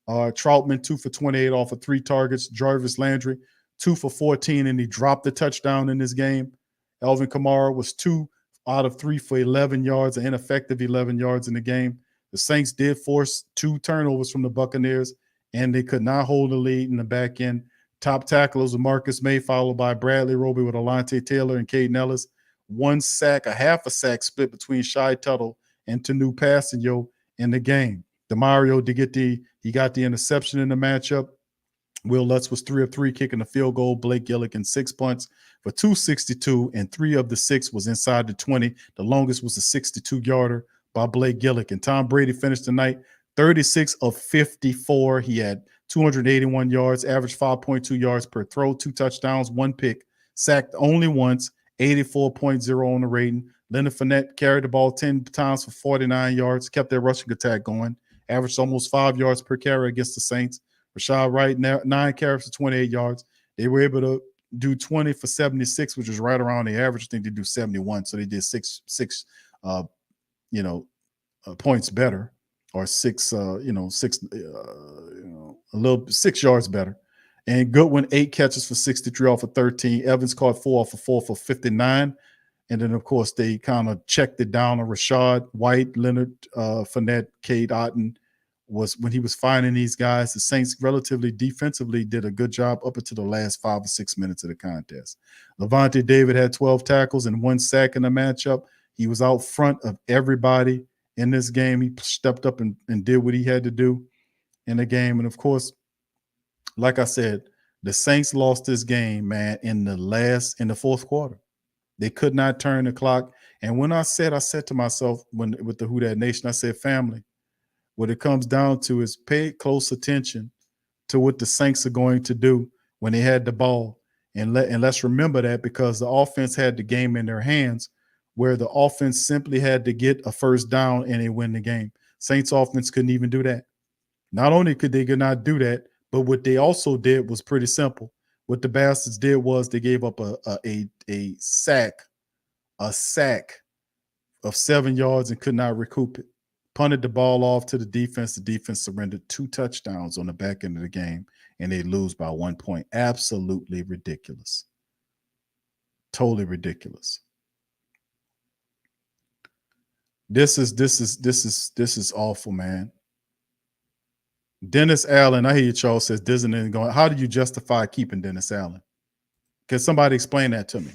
Troutman 2 for 28 off of 3 targets. Jarvis Landry 2 for 14 and he dropped the touchdown in this game. Alvin Kamara was 2 out of 3 for 11 yards, an ineffective 11 yards in the game. The Saints did force 2 turnovers from the Buccaneers, and they could not hold the lead in the back end. Top tacklers were Marcus May, followed by Bradley Roby with Alontae Taylor and Caden Ellis. 1 sack, a half a sack split between Shai Tuttle and Tanu Passanio in the game. DeMario he got the interception in the matchup. Will Lutz was 3 of 3 kicking the field goal. Blake Gillikin 6 punts for 262, and 3 of the 6 was inside the 20. The longest was a 62-yarder by Blake Gillikin. Tom Brady finished the night 36 of 54. He had 281 yards, averaged 5.2 yards per throw, 2 touchdowns, 1 pick, sacked only once, 84.0 on the rating. Leonard Fournette carried the ball 10 times for 49 yards, kept their rushing attack going, averaged almost 5 yards per carry against the Saints. Rashad Wright, 9 carries for 28 yards. They were able to do 20 for 76, which is right around the average. I think they do 71. So they did six points better, or 6 yards better. And Goodwin, 8 catches for 63 off of 13. Evans caught 4 off of 4 for 59. And then, of course, they kind of checked it down on Rashad White, Leonard Fournette, Cade Otton. Was when he was finding these guys. The Saints relatively defensively did a good job up until the last 5 or 6 minutes of the contest. Levante David had 12 tackles and 1 sack in the matchup. He was out front of everybody in this game. He stepped up and did what he had to do in the game. And, of course, like I said, the Saints lost this game, man, in the fourth quarter. They could not turn the clock. And when I said to myself with the Who Dat Nation, I said, family, what it comes down to is pay close attention to what the Saints are going to do when they had the ball. And let's remember that, because the offense had the game in their hands, where the offense simply had to get a first down and they win the game. Saints offense couldn't even do that. Not only could they not do that, but what they also did was pretty simple. What the Bastards did was they gave up a sack of 7 yards and could not recoup it. Punted the ball off to the defense. The defense surrendered 2 touchdowns on the back end of the game, and they lose by 1 point. Absolutely ridiculous. Totally ridiculous. This is awful, man. Dennis Allen, I hear you, Charles, says Disney going. How do you justify keeping Dennis Allen? Can somebody explain that to me?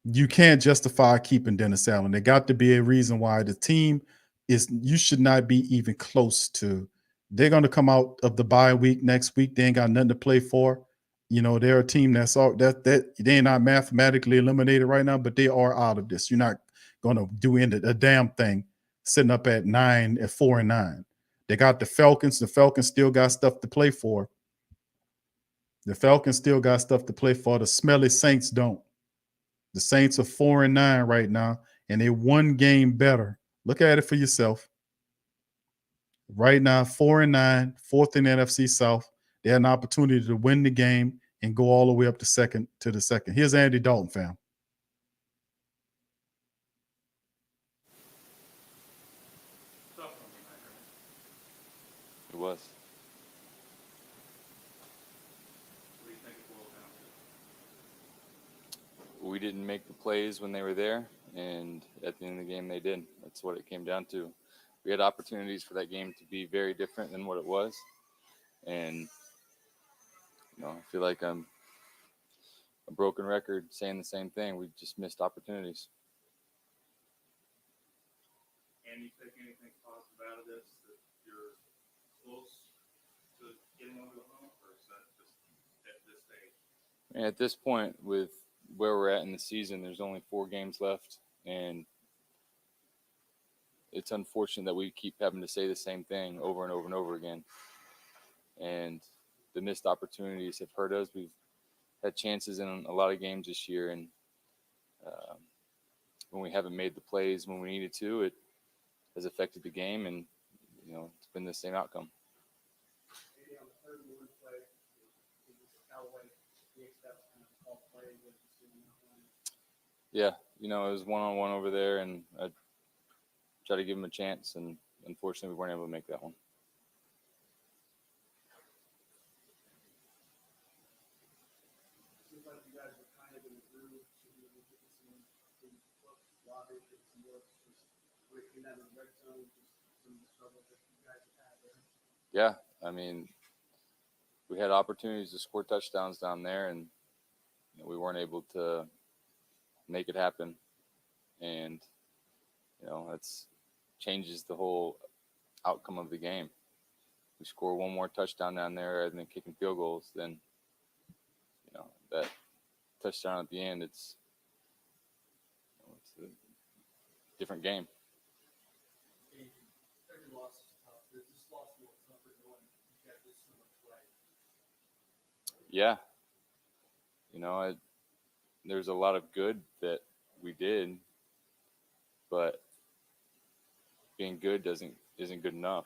You can't justify keeping Dennis Allen. There got to be a reason why the team you should not be even close to. They're going to come out of the bye week next week. They ain't got nothing to play for. They're a team that they're not mathematically eliminated right now, but they are out of this. You're not going to do a damn thing sitting up at 4-9. They got the Falcons. The Falcons still got stuff to play for. The smelly Saints don't. The Saints are 4-9 right now, and they're 1 game better. Look at it for yourself. Right now, 4-9, 4th in the NFC South. They had an opportunity to win the game and go all the way up to the second. Here's Andy Dalton, fam. It was. We didn't make the plays when they were there, and at the end of the game, they did. That's what it came down to. We had opportunities for that game to be very different than what it was, and I feel like I'm a broken record saying the same thing. We just missed opportunities. Can you take anything positive out of this, that you're close to getting over the hump, or is that just at this stage? And at this point, with where we're at in the season, there's only 4 games left, and it's unfortunate that we keep having to say the same thing over and over and over again. And the missed opportunities have hurt us. We've had chances in a lot of games this year, and when we haven't made the plays when we needed to, it has affected the game, and it's been the same outcome. Yeah, it was one-on-one over there, and I tried to give him a chance, and unfortunately we weren't able to make that one. Seems like you guys were kind of in the groove to some lobby, some work, just breaking that in the red zone, just some of the struggles that you guys have had there. Yeah, we had opportunities to score touchdowns down there, and we weren't able to make it happen. And that's changes the whole outcome of the game. We score one more touchdown down there rather than kicking field goals, then that touchdown at the end, it's a different game. Yeah. There's a lot of good that we did, but being good isn't good enough.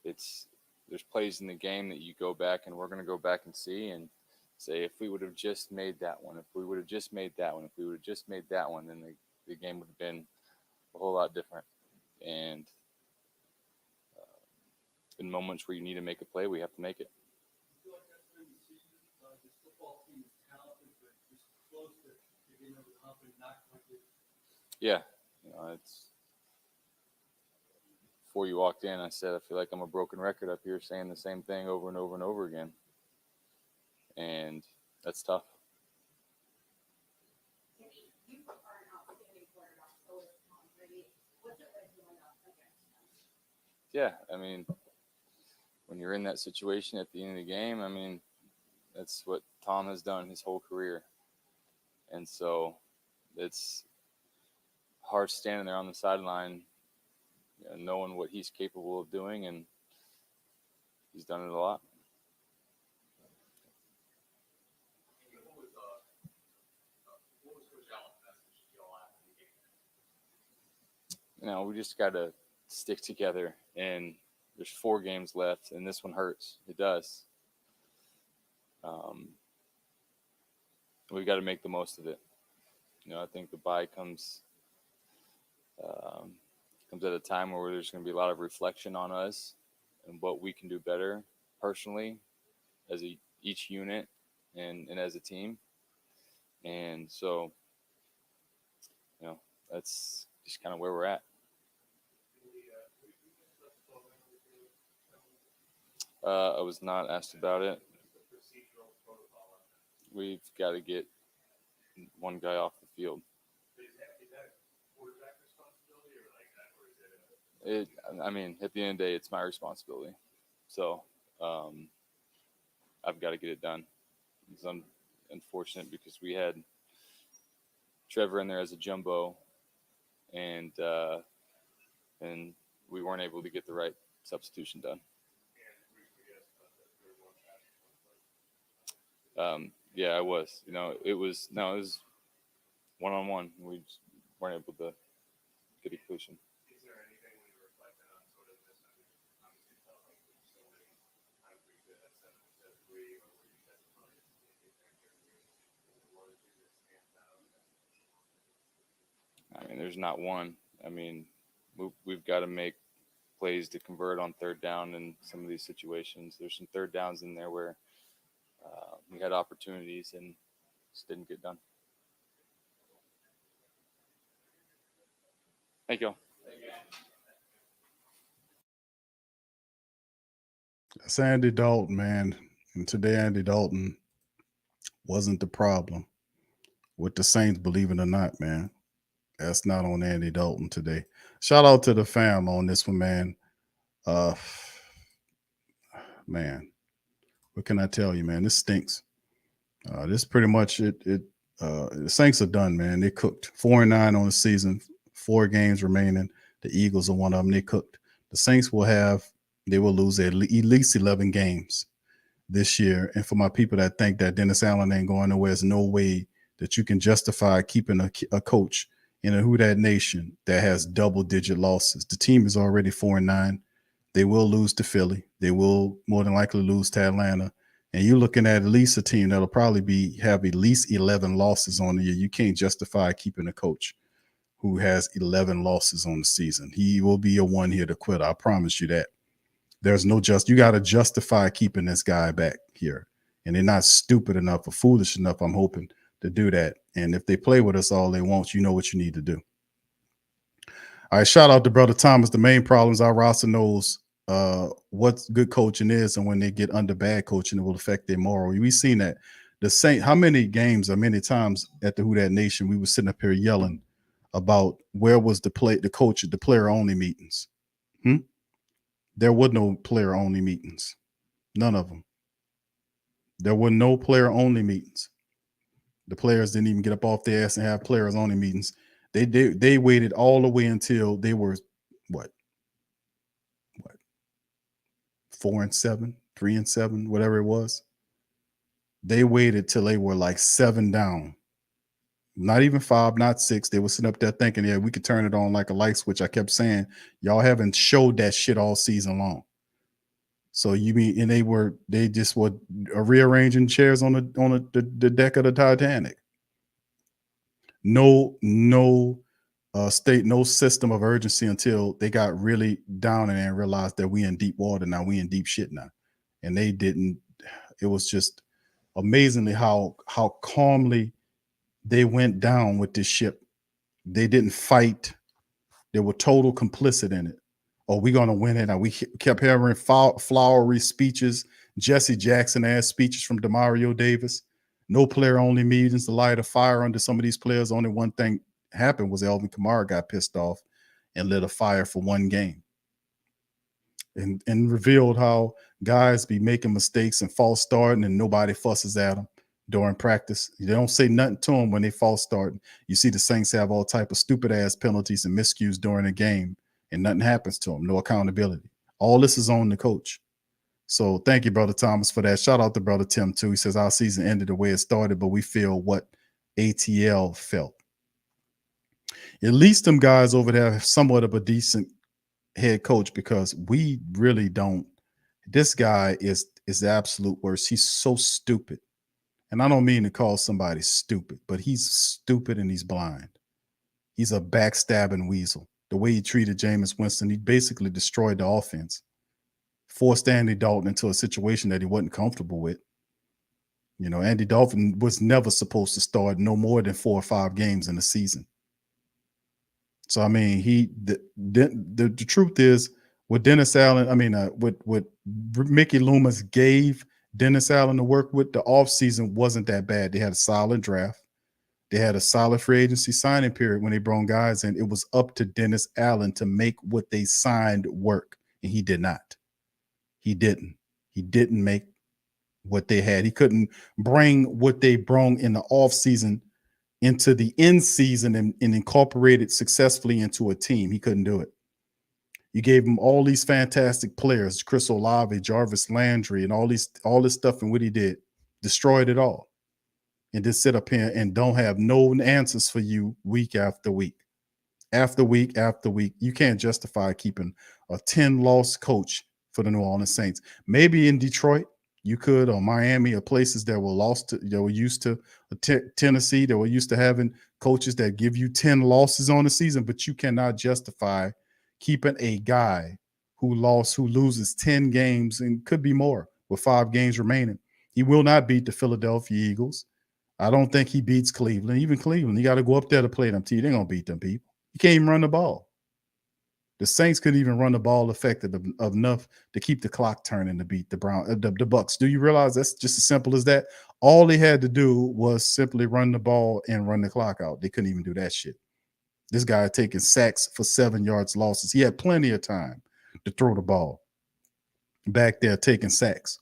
There's plays in the game that you go back, and we're going to go back and see and say, if we would have just made that one, if we would have just made that one, if we would have just made that one, then the game would have been a whole lot different. And in moments where you need to make a play, we have to make it. Yeah, it's before you walked in, I said I feel like I'm a broken record up here saying the same thing over and over and over again, and that's tough. You are an outstanding quarterback. So is Tom Brady. What's it like going up against him? Yeah, I mean, when you're in that situation at the end of the game, I mean, that's what Tom has done his whole career, and so it's hard standing there on the sideline, knowing what he's capable of doing, and he's done it a lot. We just got to stick together, and there's 4 games left, and this one hurts. It does. We've got to make the most of it. I think the bye comes at a time where there's going to be a lot of reflection on us and what we can do better personally as each unit and as a team. And so, that's just kind of where we're at. I was not asked about it. We've got to get one guy off the field. At the end of the day, it's my responsibility. So I've got to get it done. It's unfortunate because we had Trevor in there as a jumbo, and we weren't able to get the right substitution done. Yeah, I was. It was one-on-one. We just weren't able to get a conclusion. Is there anything when you're reflecting on sort of this? Obviously, it felt like there was so many times where you did that 7-3, or where you had to run it. What is it that stands out? There's not one. We've got to make plays to convert on third down in some of these situations. There's some third downs in there where we had opportunities and just didn't get done. Thank you all. That's Andy Dalton, man. And today, Andy Dalton wasn't the problem with the Saints, believe it or not, man. That's not on Andy Dalton today. Shout out to the fam on this one, man. Man, what can I tell you, man? This stinks. This pretty much it. The Saints are done, man. They cooked 4-9 on the season, 4 games remaining. The Eagles are one of them. They cooked. The Saints they will lose at least 11 games this year. And for my people that think that Dennis Allen ain't going nowhere, there's no way that you can justify keeping a coach in a Who Dat Nation that has double-digit losses. The team is already 4-9. They will lose to Philly. They will more than likely lose to Atlanta. And you're looking at least a team that'll probably have at least 11 losses on the year. You can't justify keeping a coach who has 11 losses on the season. He will be a one-hitter quitter. I promise you that. There's no you got to justify keeping this guy back here. And they're not stupid enough or foolish enough, I'm hoping, to do that. And if they play with us all they want, you know what you need to do. All right, shout out to Brother Thomas. The main problem is our roster knows what good coaching is, and when they get under bad coaching, it will affect their moral. We've seen that. The Saints, how many games or many times at the Who Dat Nation we were sitting up here yelling about where was the coach at the player only meetings. There were no player only meetings. None of them. There were no player only meetings. The players didn't even get up off their ass and have players only meetings. They waited all the way until they were what 4-7, 3-7, whatever it was. They waited till they were like 7 down. Not even 5, not 6. They were sitting up there thinking, yeah, we could turn it on like a light switch. I kept saying, y'all haven't showed that shit all season long. So you mean, and they just were rearranging chairs on the deck of the Titanic. No system of urgency until they got really down and realized that we in deep water now. We in deep shit now. And they didn't. It was just amazingly how calmly they went down with this ship. They didn't fight. They were total complicit in it. Oh, we're going to win it. Now we kept hearing flowery speeches, Jesse Jackson-ass speeches from Demario Davis. No player only meetings to light a fire under some of these players. Only one thing happened was Alvin Kamara got pissed off and lit a fire for one game. And revealed how guys be making mistakes and false starting and nobody fusses at them during practice. They don't say nothing to them when they false starting. You see the Saints have all type of stupid ass penalties and miscues during a game and nothing happens to them. No accountability. All this is on the coach. So thank you, Brother Thomas, for that. Shout out to Brother Tim, too. He says our season ended the way it started, but we feel what ATL felt. At least them guys over there have somewhat of a decent head coach, because we really don't. This guy is the absolute worst. He's so stupid. And I don't mean to call somebody stupid, but he's stupid and he's blind. He's a backstabbing weasel. The way he treated Jameis Winston, he basically destroyed the offense. Forced Andy Dalton into a situation that he wasn't comfortable with. You know, Andy Dalton was never supposed to start no more than 4 or 5 games in the season. So, I mean, the truth is, what Dennis Allen, what Mickey Loomis gave Dennis Allen to work with, the offseason wasn't that bad. They had a solid draft. They had a solid free agency signing period when they brought guys in. It was up to Dennis Allen to make what they signed work, and he did not. He didn't. He didn't make what they had. He couldn't bring what they brought in the offseason into the end season and incorporate it successfully into a team. He couldn't do it. You gave him all these fantastic players, Chris Olave, Jarvis Landry, and all this stuff, and what he did, destroyed it all. And just sit up here and don't have no answers for you week after week. After week after week. You can't justify keeping a 10-loss coach for the New Orleans Saints. Maybe in Detroit you could, or Miami, or places that were used to Tennessee, that were used to having coaches that give you 10 losses on the season, but you cannot justify keeping a guy who loses 10 games and could be more with 5 games remaining. He will not beat the Philadelphia Eagles. I don't think he beats Cleveland. Even Cleveland, you got to go up there to play them team. They're going to beat them people. You can't even run the ball. The Saints couldn't even run the ball effective enough to keep the clock turning to beat the Bucs. Do you realize that's just as simple as that? All they had to do was simply run the ball and run the clock out. They couldn't even do that shit. This guy had taken sacks for 7 yards losses. He had plenty of time to throw the ball back there taking sacks.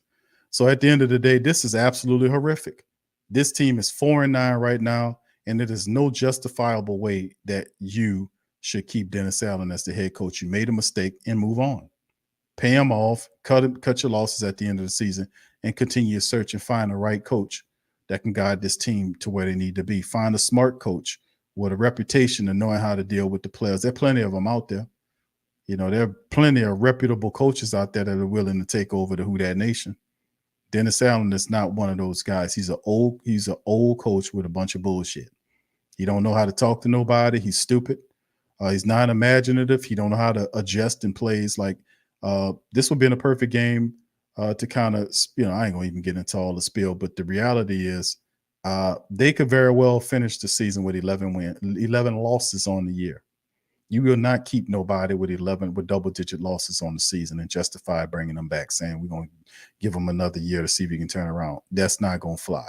So at the end of the day, this is absolutely horrific. This team is 4-9 right now, and it is no justifiable way that you should keep Dennis Allen as the head coach. You made a mistake and move on. Pay him off, cut your losses at the end of the season, and continue your search and find the right coach that can guide this team to where they need to be. Find a smart coach with a reputation of knowing how to deal with the players. There are plenty of them out there. You know, there are plenty of reputable coaches out there that are willing to take over the Who Dat Nation. Dennis Allen is not one of those guys. He's an old coach with a bunch of bullshit. He don't know how to talk to nobody. He's stupid. He's not imaginative. He don't know how to adjust in plays. Like this would be in a perfect game to kind of, I ain't gonna even get into all the spiel, but the reality is they could very well finish the season with 11 losses on the year. You will not keep nobody with double-digit losses on the season and justify bringing them back, saying we're going to give them another year to see if we can turn around. That's not going to fly.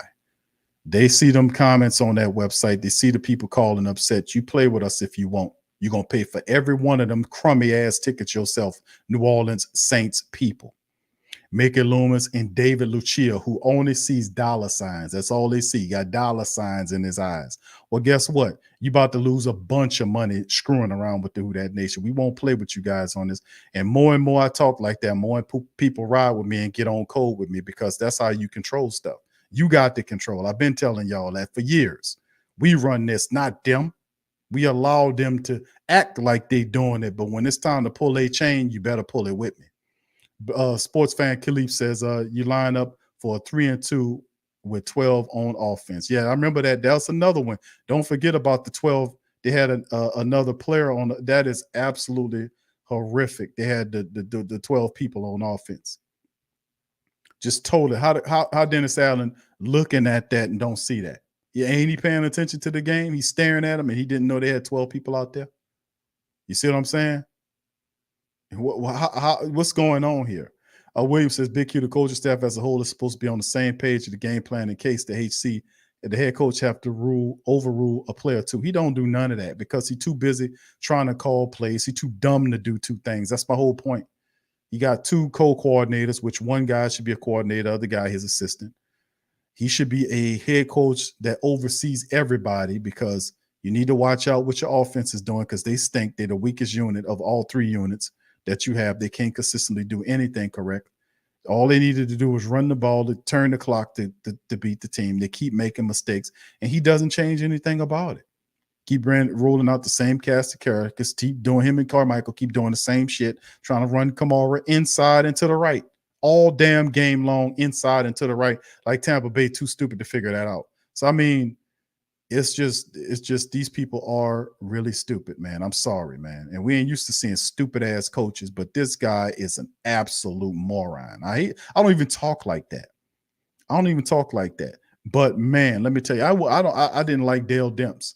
They see them comments on that website. They see the people calling upset. You play with us if you want. You're going to pay for every one of them crummy ass tickets yourself, New Orleans Saints people. Mickey Loomis and David Lucia, who only sees dollar signs. That's all they see. Got dollar signs in his eyes. Well, guess what? You about to lose a bunch of money screwing around with the Who Dat Nation. We won't play with you guys on this. And more I talk like that, more people ride with me and get on code with me, because that's how you control stuff. You got the control. I've been telling y'all that for years. We run this, not them. We allow them to act like they doing it, but when it's time to pull a chain, you better pull it with me. Sports fan Khalif says you line up for a 3-2 with 12 on offense. Yeah, I remember that. That's another one. Don't forget about the 12. They had another player on. That is absolutely horrific. They had the 12 people on offense. Just totally. How Dennis Allen looking at that and don't see that? Yeah, ain't he paying attention to the game? He's staring at him and he didn't know they had 12 people out there. You see what I'm saying? What's going on here? Williams says Big Q, the coaching staff as a whole is supposed to be on the same page of the game plan in case the HC and the head coach have to overrule a player too. He don't do none of that because he's too busy trying to call plays. He's too dumb to do two things. That's my whole point. You got two co-coordinators, which one guy should be a coordinator, other guy his assistant. He should be a head coach that oversees everybody, because you need to watch out what your offense is doing, because they stink. They're the weakest unit of all three units that you have. They can't consistently do anything correct. All they needed to do was run the ball to turn the clock to beat the team. They keep making mistakes, and he doesn't change anything about it. Keep rolling out the same cast of characters. Keep doing him and Carmichael. Keep doing the same shit, trying to run Kamara inside and to the right. All damn game long, inside and to the right, like Tampa Bay, too stupid to figure that out. So, I mean, it's just these people are really stupid, man. I'm sorry, man. And we ain't used to seeing stupid ass coaches, but this guy is an absolute moron. I don't even talk like that. I don't even talk like that. But man, let me tell you, I didn't like Dale Demps,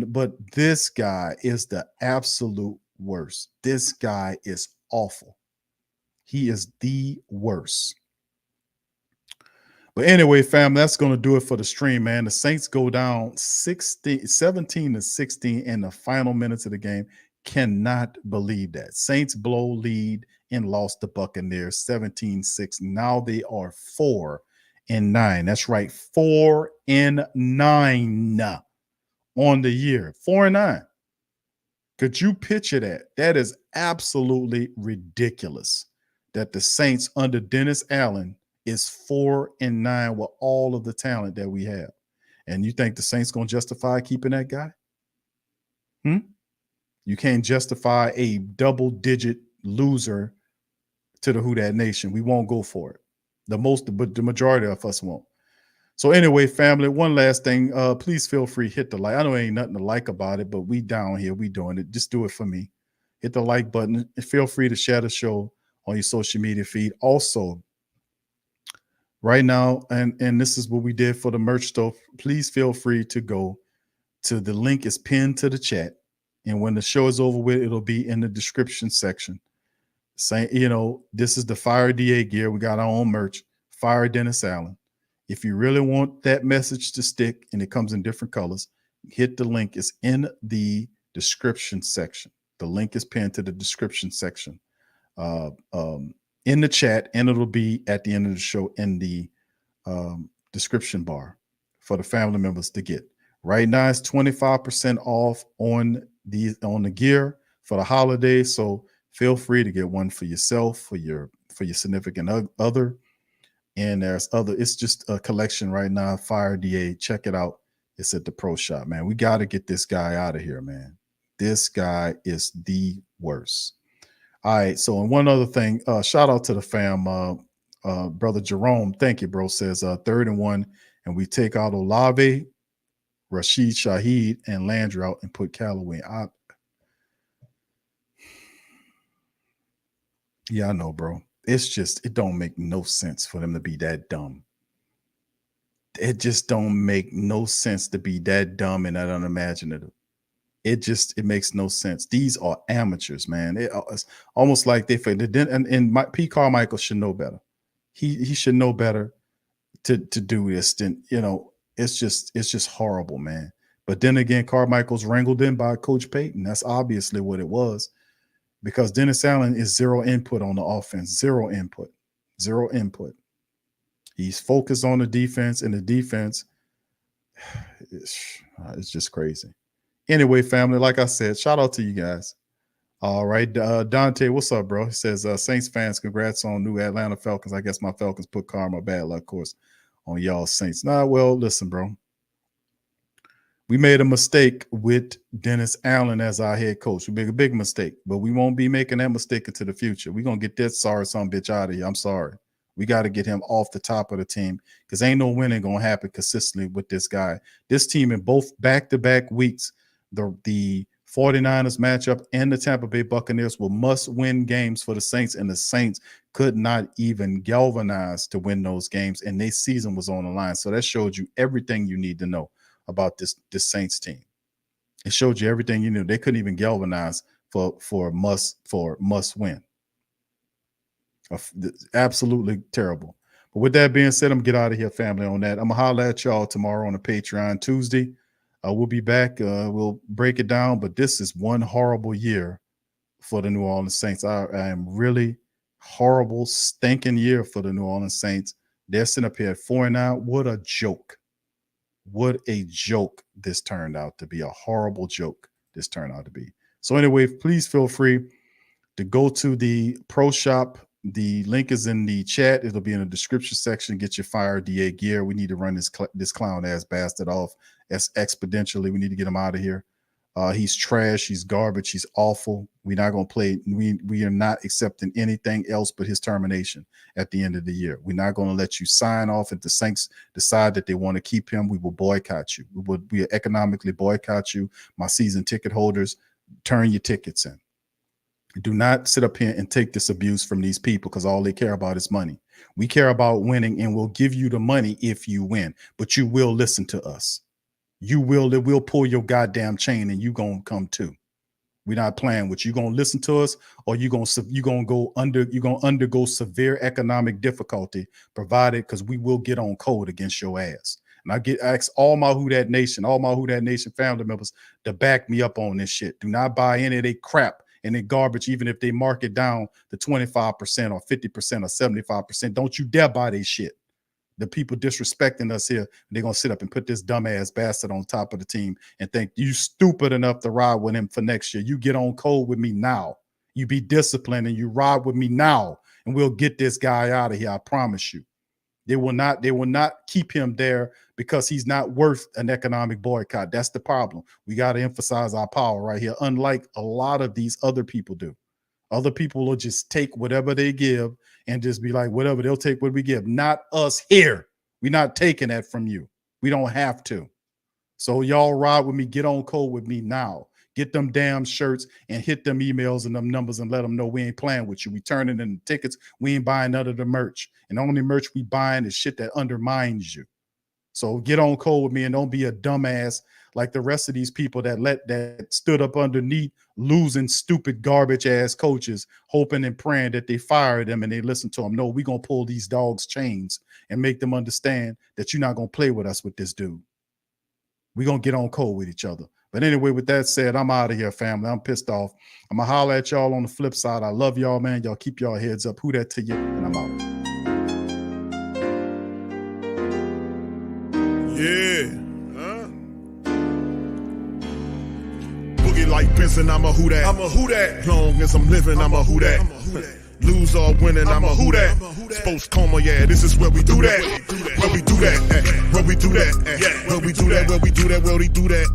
but this guy is the absolute worst. This guy is awful. He is the worst. But anyway, fam, that's going to do it for the stream, man. The Saints go down 17-16 in the final minutes of the game. Cannot believe that. Saints blow lead and lost the Buccaneers 17-6. Now they are 4-9. That's right, 4-9 on the year. 4-9. Could you picture that? That is absolutely ridiculous that the Saints under Dennis Allen is 4-9 with all of the talent that we have. And you think the Saints going to justify keeping that guy? You can't justify a double-digit loser to the Who Dat Nation. We won't go for it. But the majority of us won't. So anyway, family, one last thing. Please feel free, hit the like. I know ain't nothing to like about it, but we down here. We doing it. Just do it for me. Hit the like button. And feel free to share the show on your social media feed. Also, right now, and this is what we did for the merch store, please feel free to go to the link is pinned to the chat. And when the show is over with, it'll be in the description section. Saying, this is the Fire DA gear. We got our own merch, Fire Dennis Allen. If you really want that message to stick, and it comes in different colors, hit the link. It's in the description section. The link is pinned to the description section in the chat, and it'll be at the end of the show in the description bar for the family members to get. Right now, it's 25% off on the gear for the holidays. So feel free to get one for yourself, for your significant other. And there's it's just a collection right now. Fire DA, check it out. It's at the Pro Shop, man. We got to get this guy out of here, man. This guy is the worst. All right. So, and one other thing, shout out to the fam, brother Jerome. Thank you, bro. Says 3rd and 1, and we take out Olave, Rashid Shaheed, and Landry out and put Callaway out. Yeah, I know, bro. It's just, it don't make no sense for them to be that dumb. It just don't make no sense to be that dumb and that unimaginative. It makes no sense. These are amateurs, man. It's almost like they P. Carmichael should know better. He should know better to do this than, It's just horrible, man. But then again, Carmichael's wrangled in by Coach Payton. That's obviously what it was, because Dennis Allen is zero input on the offense, zero input. He's focused on the defense, and the defense, it's just crazy. Anyway, family, like I said, shout out to you guys. All right. Dante, what's up, bro? He says, Saints fans, congrats on new Atlanta Falcons. I guess my Falcons put karma, bad luck, of course, on y'all Saints. Nah, well, listen, bro. We made a mistake with Dennis Allen as our head coach. We made a big mistake, but we won't be making that mistake into the future. We're going to get that sorry son bitch out of here. I'm sorry. We got to get him off the top of the team, because ain't no winning going to happen consistently with this guy. This team in both back-to-back weeks, the 49ers matchup and the Tampa Bay Buccaneers were must-win games for the Saints, and the Saints could not even galvanize to win those games, and their season was on the line. So that showed you everything you need to know about this Saints team. It showed you everything you knew. They couldn't even galvanize for must win. Absolutely terrible. But with that being said, I'm gonna get out of here, family, on that. I'm gonna holler at y'all tomorrow on the Patreon. Tuesday, we'll be back. We'll break it down. But this is one horrible year for the New Orleans Saints. I am really horrible, stinking year for the New Orleans Saints. They're sitting up here at 4-9. What a joke. What a joke this turned out to be. A horrible joke this turned out to be. So anyway, please feel free to go to the Pro Shop. The link is in the chat. It'll be in the description section. Get your Fire DA gear. We need to run this clown-ass bastard off as exponentially. We need to get him out of here. He's trash. He's garbage. He's awful. We're not going to play. We are not accepting anything else but his termination at the end of the year. We're not going to let you sign off. If the Saints decide that they want to keep him, we will boycott you. We will economically boycott you. My season ticket holders, turn your tickets in. Do not sit up here and take this abuse from these people, because all they care about is money. We care about winning, and we'll give you the money if you win, but you will listen to us. We'll pull your goddamn chain, and you gonna come too. We're not playing with you. You're gonna listen to us, or you're gonna undergo severe economic difficulty, provided, because we will get on code against your ass. And I ask all my Who Dat Nation family members to back me up on this shit. Do not buy any of their crap and their garbage, even if they mark it down to 25% or 50% or 75%. Don't you dare buy their shit. The people disrespecting us here, they're going to sit up and put this dumbass bastard on top of the team and think you stupid enough to ride with him for next year. You get on code with me now. You be disciplined and you ride with me now, and we'll get this guy out of here. I promise you. They will not keep him there because he's not worth an economic boycott. That's the problem. We got to emphasize our power right here, unlike a lot of these other people do. Other people will just take whatever they give and just be like, whatever, they'll take what we give. Not us here. We're not taking that from you. We don't have to. So y'all ride with me. Get on code with me now. Get them damn shirts and hit them emails and them numbers and let them know we ain't playing with you. We turning in the tickets. We ain't buying none of the merch. And the only merch we buying is shit that undermines you. So get on code with me and don't be a dumbass like the rest of these people that stood up underneath losing stupid garbage ass coaches, hoping and praying that they fire them and they listen to them. No, we're going to pull these dogs' chains and make them understand that you're not going to play with us with this dude. We're going to get on code with each other. But anyway, with that said, I'm out of here, family. I'm pissed off. I'm going to holler at y'all on the flip side. I love y'all, man. Y'all keep y'all heads up. Who that to you? And I'm out. Yeah. Boogie like Benson, I'm a who that. I'm a who that. Long as I'm living, I'm a who that. Lose or winning, I'm a who that. Sports Coma, yeah, this is where we do that. Where we do that, where we do that, where we do that, where we do that, where we do that.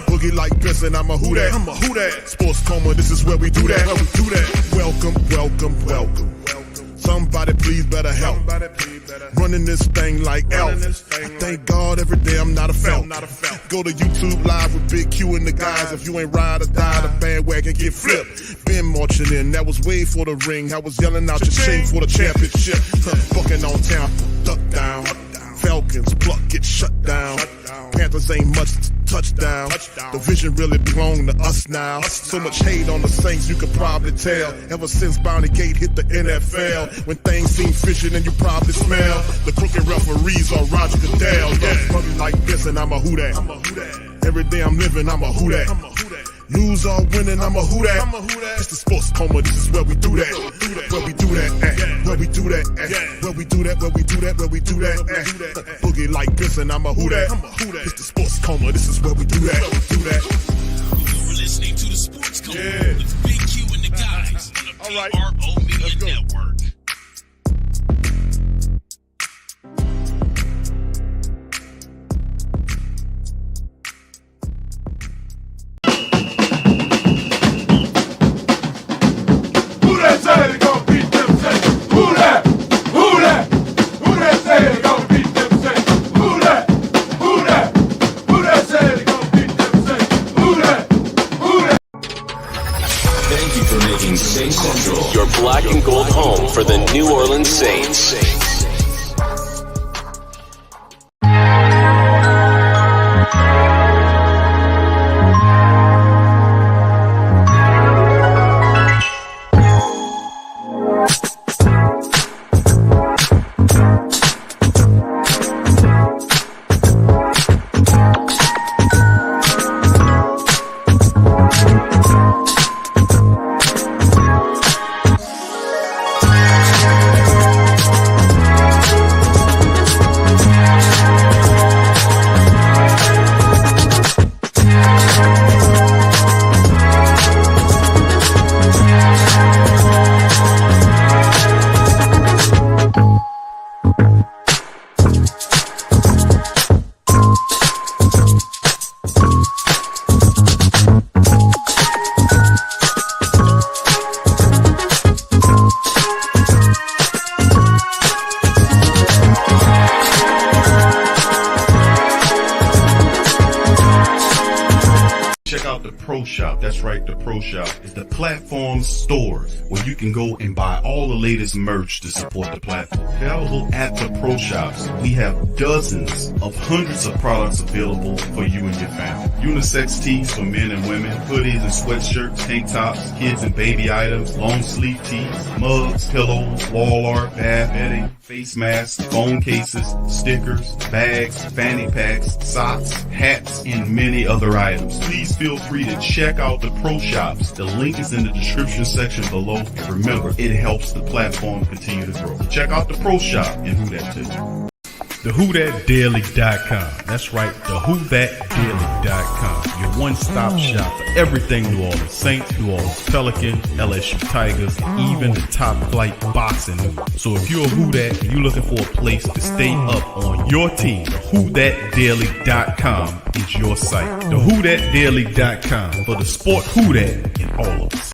Boogie like Benson, I'm a who that. I'm a who that. Sports Coma, this is where we do that. Where we do that. Welcome, welcome, welcome. Somebody please better help. Running this thing like Elf. I thank God every day I'm not a Falcon. Go to YouTube Live with Big Q and the guys. If you ain't ride or die, the bandwagon get flipped. Been marching in, that was way for the ring. I was yelling out your chain for the championship. Bucking on town, duck down. Falcons, pluck, get shut down. Panthers ain't much touchdown. The vision really belong to us now. So much hate on the Saints, you could probably tell. Ever since Bounty Gate hit the NFL, when things seem fishy and you probably smell the crooked referees are Roger Goodell. Yeah, probably like pissing, I'm a who that. Every day I'm living, I'm a who that. Lose or winning, I'm a who that. It's the sports coma, this is where we do that. Where we do that at. Where we do that at. Where we do that, where we do that, where we do that at. Boogie like pissing, I'm a who that. It's the sports coma, this is where we do that. You're listening to the Sports Coma with Big Q and the guys on the PRO Media Network. Saints Central, your black and gold home for the New Orleans Saints. Check out the Pro Shop. That's right, the Pro Shop is the platform store where you can go and buy all the latest merch to support the platform. Available at the Pro Shops, we have dozens of hundreds of products available for you and your family. Unisex tees for men and women, hoodies and sweatshirts, tank tops, kids and baby items, long sleeve tees, mugs, pillows, wall art, bath bedding, face masks, phone cases, stickers, bags, fanny packs, socks, hats, and many other items. Please feel free to check out the Pro Shops. The link is in the description section below. And remember, it helps the platform continue to grow. Check out the Pro Shop and who that to. TheWhoThatDaily.com. That's right, TheWhoThatDaily.com. Your one-stop shop for everything New Orleans Saints, New Orleans Pelicans, LSU Tigers, even the top flight boxing news. So if you're a Who That and you're looking for a place to stay up on your team, TheWhoThatDaily.com is your site. TheWhoThatDaily.com for the sport Who That in all of us.